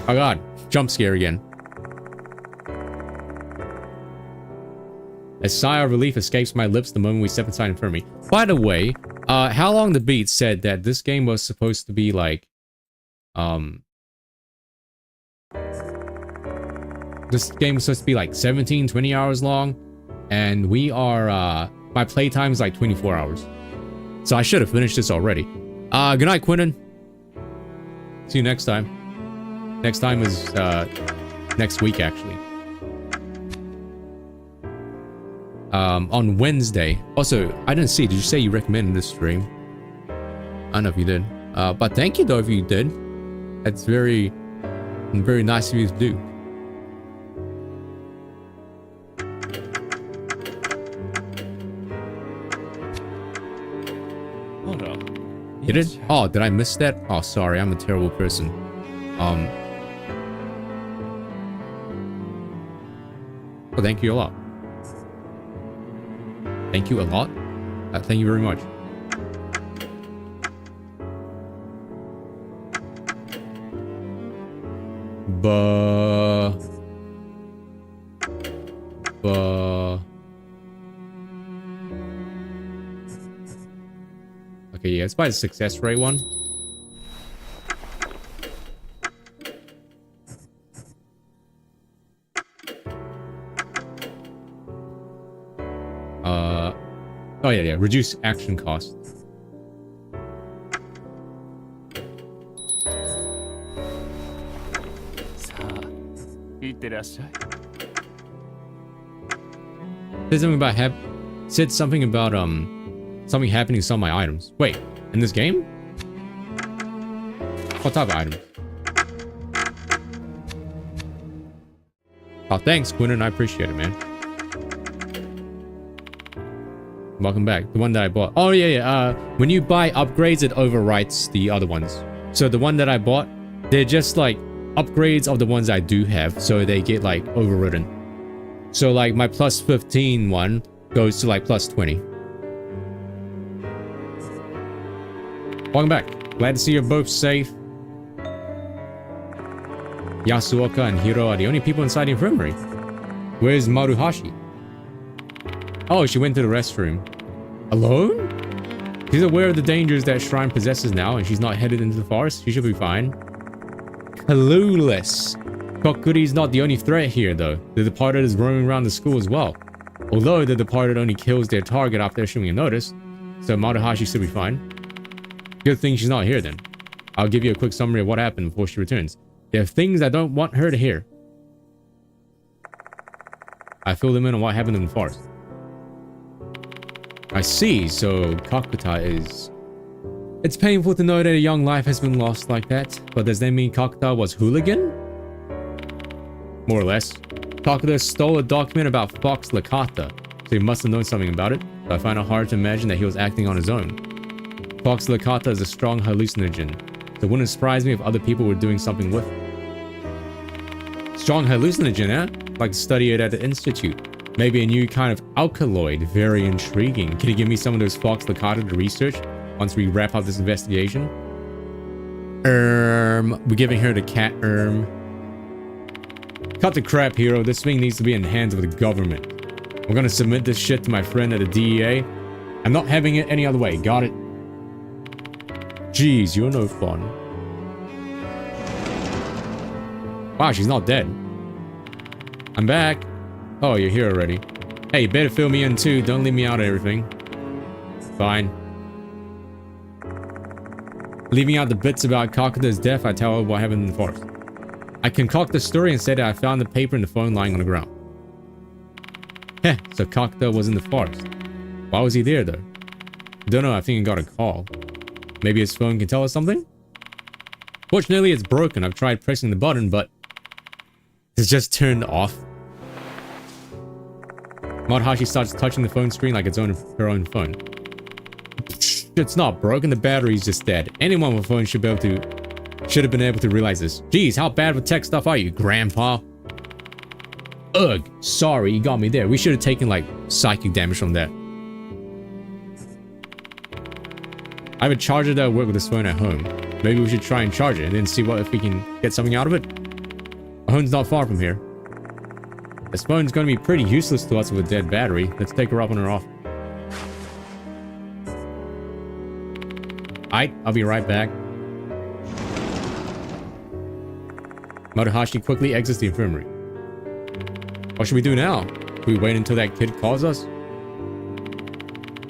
Oh god, jump scare again. A sigh of relief escapes my lips the moment we step inside infirmary. By the way, How Long the Beat said that this game was supposed to be like, this game was supposed to be like 17, 20 hours long, and we are, my playtime is like 24 hours. So I should have finished this already. Good night, Quentin. See you next time. Next time is, next week, actually. On Wednesday. Also, I didn't see, did you say you recommended this stream? I don't know if you did. But thank you, though, if you did. That's very, very nice of you to do. You did? Oh, did I miss that? Oh, sorry, I'm a terrible person. Well, thank you a lot. Thank you a lot? Thank you very much. Okay, yeah, it's by the success rate one. Oh yeah, reduce action cost. Said something about something happening to some of my items. Wait, in this game? What type of item? Oh, thanks, Quinton. I appreciate it, man. Welcome back. The one that I bought. Oh, yeah. When you buy upgrades, it overwrites the other ones. So the one that I bought, they're just like upgrades of the ones I do have. So they get like overridden. So like my plus 15 one goes to like plus 20. Welcome back. Glad to see you're both safe. Yasuoka and Hiro are the only people inside the infirmary. Where's Maruhashi? Oh, she went to the restroom. Alone? She's aware of the dangers that shrine possesses now, and she's not headed into the forest. She should be fine. Clueless. Kokuri's not the only threat here, though. The departed is roaming around the school as well. Although the departed only kills their target after issuing a notice, so Maruhashi should be fine. Good thing she's not here then. I'll give you a quick summary of what happened before she returns. There are things I don't want her to hear. I fill them in on what happened in the forest. I see, so Kakuta is... It's painful to know that a young life has been lost like that, but does that mean Kakuta was hooligan? More or less. Kakuta stole a document about Fox Lakata, so he must have known something about it, but I find it hard to imagine that he was acting on his own. Fox Lakata is a strong hallucinogen, so it wouldn't surprise me if other people were doing something with it. Strong hallucinogen, eh? Like to study it at the institute. Maybe a new kind of alkaloid. Very intriguing. Can you give me some of those Fox Lakata to research once we wrap up this investigation? We're giving her the cat Cut the crap, Hero. This thing needs to be in the hands of the government. I'm gonna submit this shit to my friend at the DEA. I'm not having it any other way. Got it? Jeez, you're no fun. Wow, she's not dead. I'm back. Oh, you're here already. Hey, you better fill me in too. Don't leave me out of everything. Fine. Leaving out the bits about Kakuta's death, I tell her what happened in the forest. I concoct the story and say that I found the paper and the phone lying on the ground. Heh, so Kakuta was in the forest. Why was he there though? Don't know, I think he got a call. Maybe his phone can tell us something? Fortunately, it's broken. I've tried pressing the button, but it's just turned off. Maruhashi starts touching the phone screen like it's her own phone. It's not broken, the battery's just dead. Anyone with a phone should have been able to realize this. Jeez, how bad with tech stuff are you, Grandpa? Ugh, sorry, you got me there. We should have taken, like, psychic damage from that. I have a charger that will work with this phone at home. Maybe we should try and charge it and then see if we can get something out of it. Our home's not far from here. This phone's going to be pretty useless to us with a dead battery. Let's take her up on her off. I'll be right back. Maruhashi quickly exits the infirmary. What should we do now? Do we wait until that kid calls us?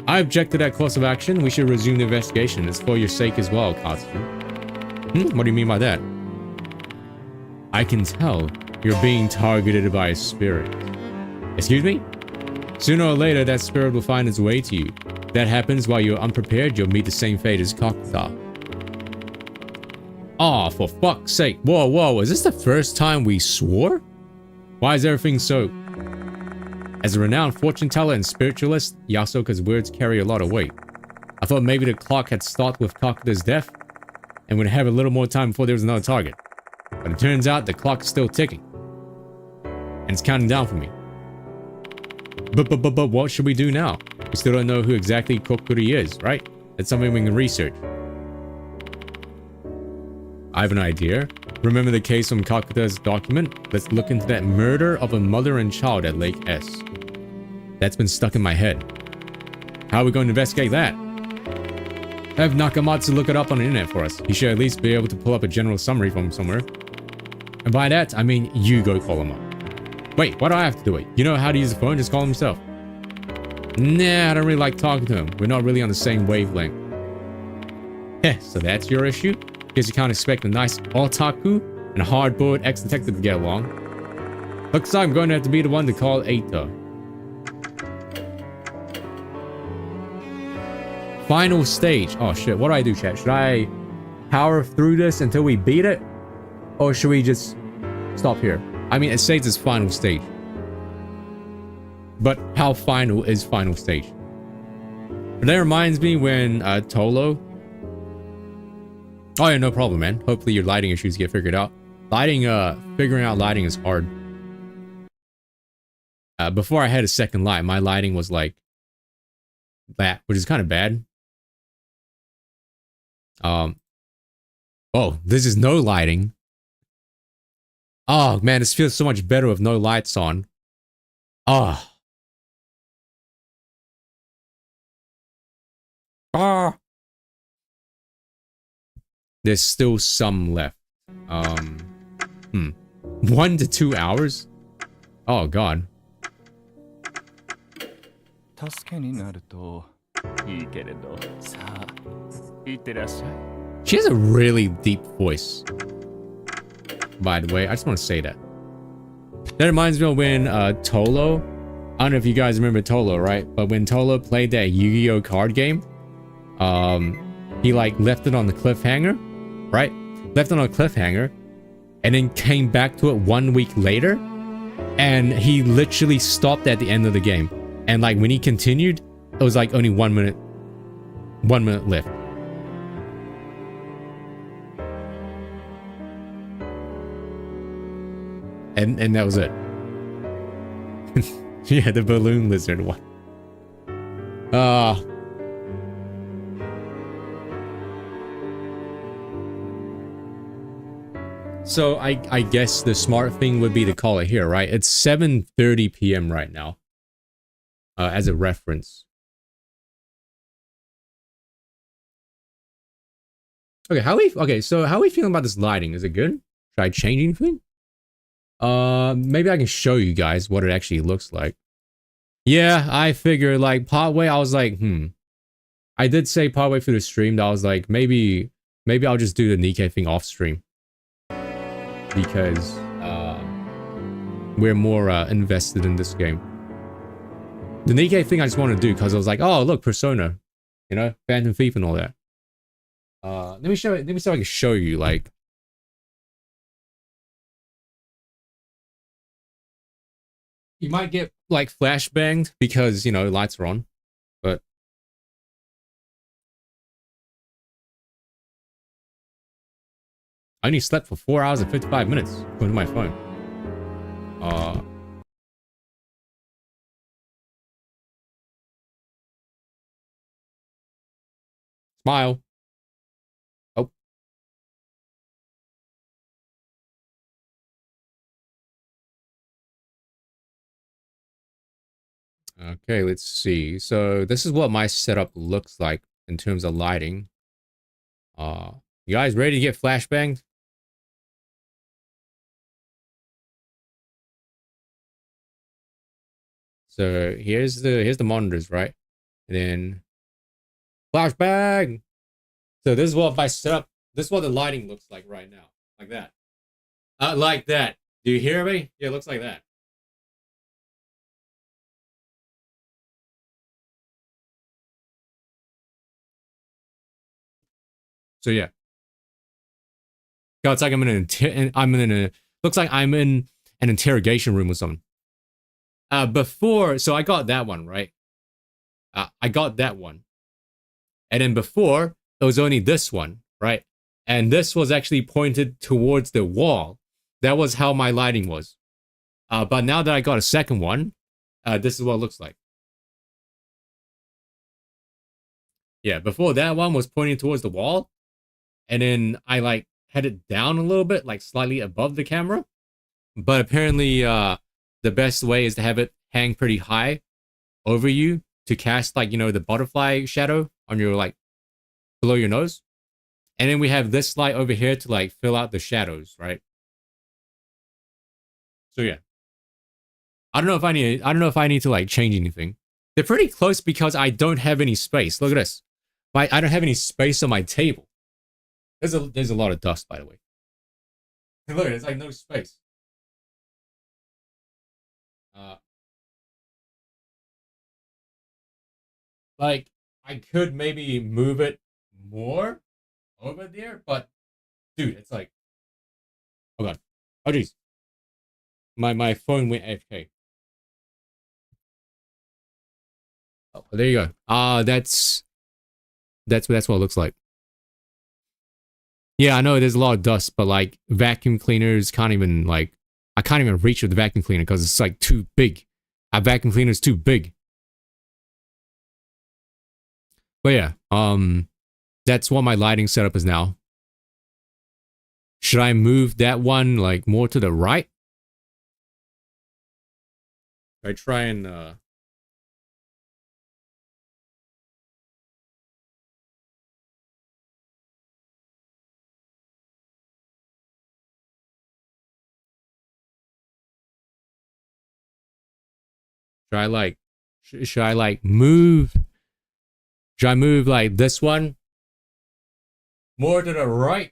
I object to that course of action. We should resume the investigation. It's for your sake as well, Katsu. What do you mean by that? I can tell you're being targeted by a spirit. Excuse me? Sooner or later, that spirit will find its way to you. If that happens while you're unprepared, you'll meet the same fate as Kakuta. Aw, for fuck's sake. Whoa, is this the first time we swore? Why is everything so... As a renowned fortune teller and spiritualist, Yasuoka's words carry a lot of weight. I thought maybe the clock had stopped with Kakuta's death and would have a little more time before there was another target. But it turns out the clock is still ticking. And it's counting down for me. But what should we do now? We still don't know who exactly Kokuri is, right? That's something we can research. I have an idea. Remember the case from Kakuta's document? Let's look into that murder of a mother and child at Lake S. That's been stuck in my head. How are we going to investigate that? Have Nakamatsu look it up on the internet for us. He should at least be able to pull up a general summary from somewhere. And by that, I mean you go call him up. Wait, why do I have to do it? You know how to use the phone? Just call him yourself. Nah, I don't really like talking to him. We're not really on the same wavelength. Heh, so that's your issue? Guess you can't expect a nice otaku and a hard-boiled ex-detective to get along. Looks like I'm going to have to be the one to call Eita. Final stage. Oh shit, what do I do, chat? Should I power through this until we beat it? Or should we just stop here? I mean, it says it's final stage. But how final is final stage? That reminds me when Tolo... Oh yeah, no problem, man. Hopefully your lighting issues get figured out. Figuring out lighting is hard. Before I had a second light, my lighting was like that, which is kind of bad. Oh, this is no lighting. Oh man, this feels so much better with no lights on. Ah. Ah. There's still some left. 1 to 2 hours? Oh god. 助けになるといいけれど。さあ、いってらっしゃい。 She has a really deep voice. By the way, I just want to say that. That reminds me of when Tolo, I don't know if you guys remember Tolo, right? But when Tolo played that Yu-Gi-Oh card game, he like left it on the cliffhanger, right? Left it on a cliffhanger, and then came back to it 1 week later, and he literally stopped at the end of the game. And like when he continued, it was like only 1 minute left. And that was it. Yeah, the balloon lizard one. So I guess the smart thing would be to call it here, right? It's 7:30 p.m. right now. As a reference. Okay, so how are we feeling about this lighting? Is it good? Should I change anything? Maybe I can show you guys what it actually looks like. Yeah, I figured like partway I was like, I did say partway through the stream that I was like, maybe I'll just do the Nikkei thing off stream. Because we're more invested in this game. The Nikkei thing I just want to do because I was like, oh look, Persona, you know, Phantom Thief and all that. Let me see if I can show you like. You might get like flashbanged because, you know, lights are on, but I only slept for 4 hours and 55 minutes according to my phone. Smile. Oh. Okay, let's see. So this is what my setup looks like in terms of lighting. You guys ready to get flashbanged? So here's the monitors, right? And then flashbang. So this is what my setup. This is what the lighting looks like right now, like that. Like that. Do you hear me? Yeah, it looks like that. So yeah. God, it's like looks like I'm in an interrogation room or something. So I got that one, right? I got that one. And then before, it was only this one, right? And this was actually pointed towards the wall. That was how my lighting was. But now that I got a second one, this is what it looks like. Yeah, before that one was pointing towards the wall. And then I like had it down a little bit, like slightly above the camera. But apparently, the best way is to have it hang pretty high over you to cast like, you know, the butterfly shadow on your like below your nose. And then we have this light over here to like fill out the shadows, right? So yeah. I don't know if I need to like change anything. They're pretty close because I don't have any space. Look at this. I don't have any space on my table. There's a lot of dust, by the way. Look, there's like no space. Like I could maybe move it more over there, but dude, it's like, oh god, oh jeez, my phone went AFK. Oh, there you go. That's what it looks like. Yeah, I know there's a lot of dust, but like vacuum cleaners can't even like, I can't even reach with the vacuum cleaner because it's like too big. A vacuum cleaner is too big. But yeah, that's what my lighting setup is now. Should I move that one like more to the right? I try and should I like should I like move should I move like this one more to the right?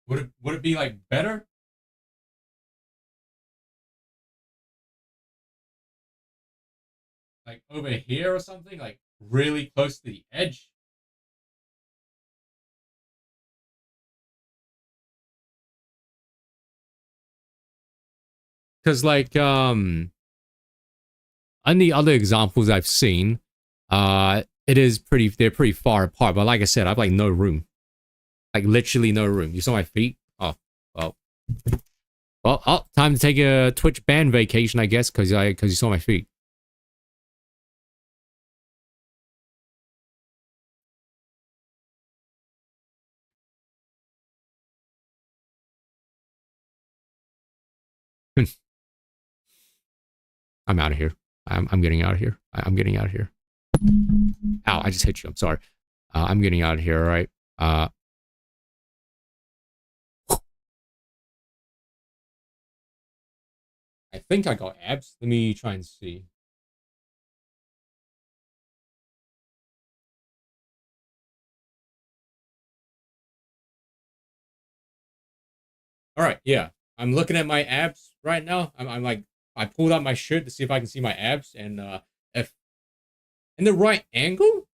Would it be like better? Like over here or something? Like really close to the edge? Cause like on the other examples I've seen, they're pretty far apart, but like I said, I've like no room. Like literally no room. You saw my feet? Oh, well. Well, oh, time to take a Twitch ban vacation, I guess, cause you saw my feet. I'm out of here. I'm getting out of here. I'm getting out of here. Ow, I just hit you. I'm sorry. I'm getting out of here, all right? I think I got abs. Let me try and see. All right, yeah. I'm looking at my abs right now. I'm like, I pulled out my shirt to see if I can see my abs, and if in the right angle,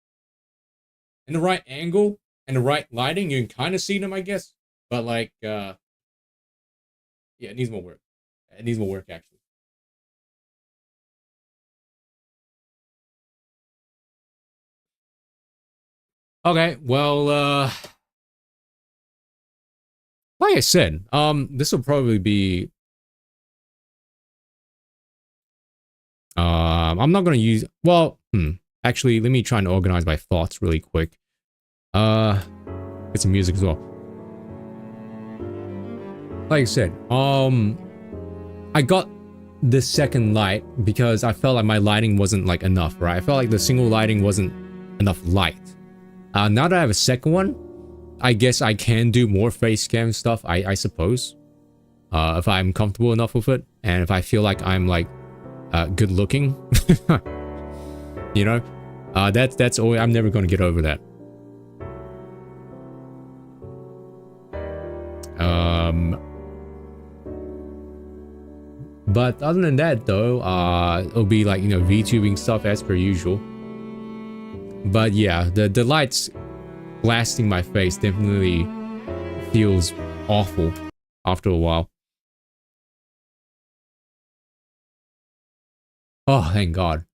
and the right lighting, you can kind of see them, I guess. But like, yeah, it needs more work. It needs more work, actually. Okay, well, like I said, this will probably be, I'm not gonna use, well, actually, let me try and organize my thoughts really quick. Get some music as well. Like I said, I got this second light because I felt like my lighting wasn't like enough, right? I felt like the single lighting wasn't enough light. Now that I have a second one, I guess I can do more face cam stuff, I suppose. If I'm comfortable enough with it, and if I feel like I'm like good looking. You know? That's always, I'm never gonna get over that. But other than that though, it'll be like, you know, VTubing stuff as per usual. But yeah, the lights blasting my face definitely feels awful after a while. Oh, thank God.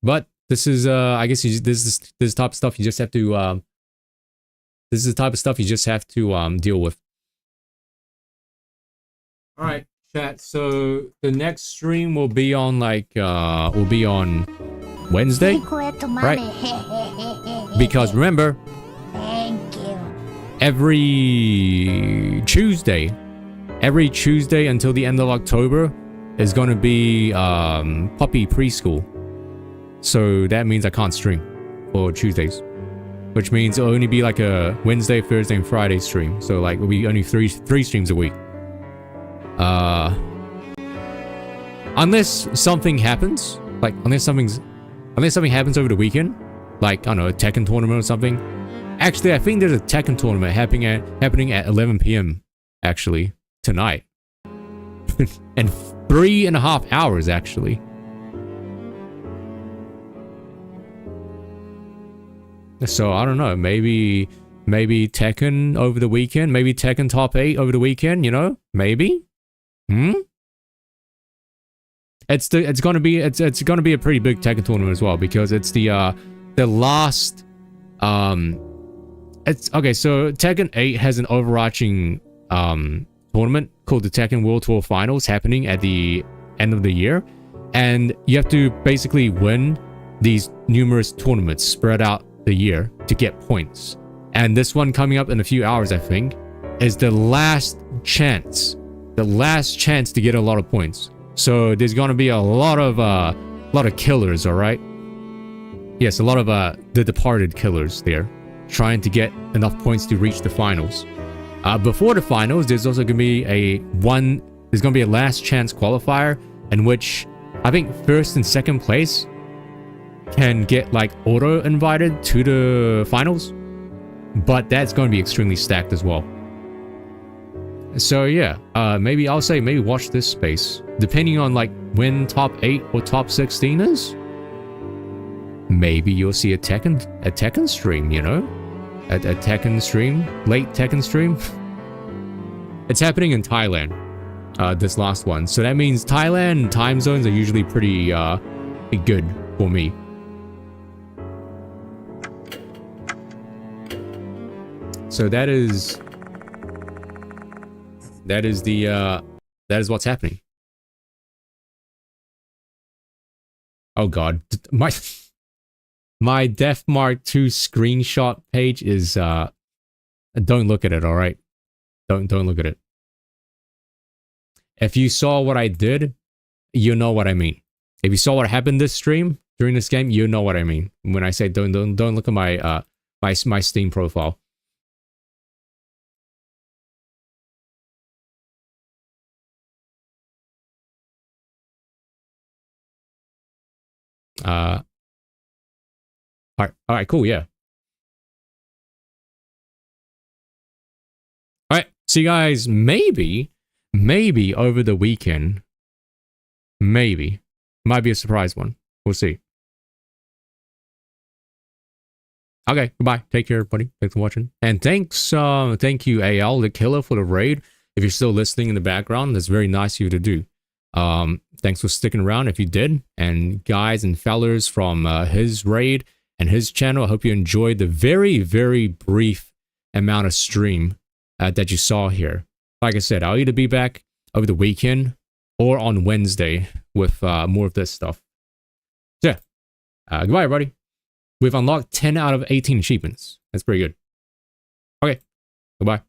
But this is I guess this type of stuff you just have to this is the type of stuff you just have to deal with. All right, chat. So the next stream will be on like Wednesday, right? Because remember, every Tuesday until the end of October is going to be puppy preschool. So that means I can't stream for Tuesdays, which means it'll only be like a Wednesday, Thursday, and Friday stream. So like it'll be only three streams a week. Unless something happens, like unless something happens over the weekend, like I don't know, a Tekken tournament or something. Actually, I think there's a Tekken tournament happening at 11 p.m. actually tonight, and 3.5 hours actually. So I don't know, maybe Tekken over the weekend, maybe Tekken top 8 over the weekend, you know, maybe. It's gonna be a pretty big Tekken tournament as well, because it's the last it's okay. So Tekken 8 has an overarching tournament called the Tekken World Tour Finals happening at the end of the year, and you have to basically win these numerous tournaments spread out the year to get points. And this one coming up in a few hours, I think, is the last chance. The last chance to get a lot of points. So there's gonna be a lot of killers, alright? Yes, a lot of the departed killers there, trying to get enough points to reach the finals. Before the finals, there's also gonna be there's gonna be a last chance qualifier in which I think first and second place can get like auto invited to the finals, but that's going to be extremely stacked as well. So yeah, maybe watch this space depending on like when top 8 or top 16 is. Maybe you'll see a Tekken stream, you know, a Tekken stream, late Tekken stream. It's happening in Thailand, this last one, so that means Thailand time zones are usually pretty good for me. So that is what's happening. Oh god, my Def Mark 2 screenshot page is don't look at it, all right? Don't look at it. If you saw what I did, you know what I mean. If you saw what happened this stream during this game, you know what I mean when I say don't look at my my Steam profile. All right, cool, yeah. All right, see you guys maybe over the weekend. Maybe. Might be a surprise one. We'll see. Okay, goodbye. Take care, everybody. Thanks for watching. And thank you, AL, the killer, for the raid. If you're still listening in the background, that's very nice of you to do. Thanks for sticking around if you did. And guys and fellers from his raid and his channel, I hope you enjoyed the very, very brief amount of stream that you saw here. Like I said, I'll either be back over the weekend or on Wednesday with more of this stuff. So yeah, goodbye, everybody. We've unlocked 10 out of 18 achievements. That's pretty good. Okay, goodbye.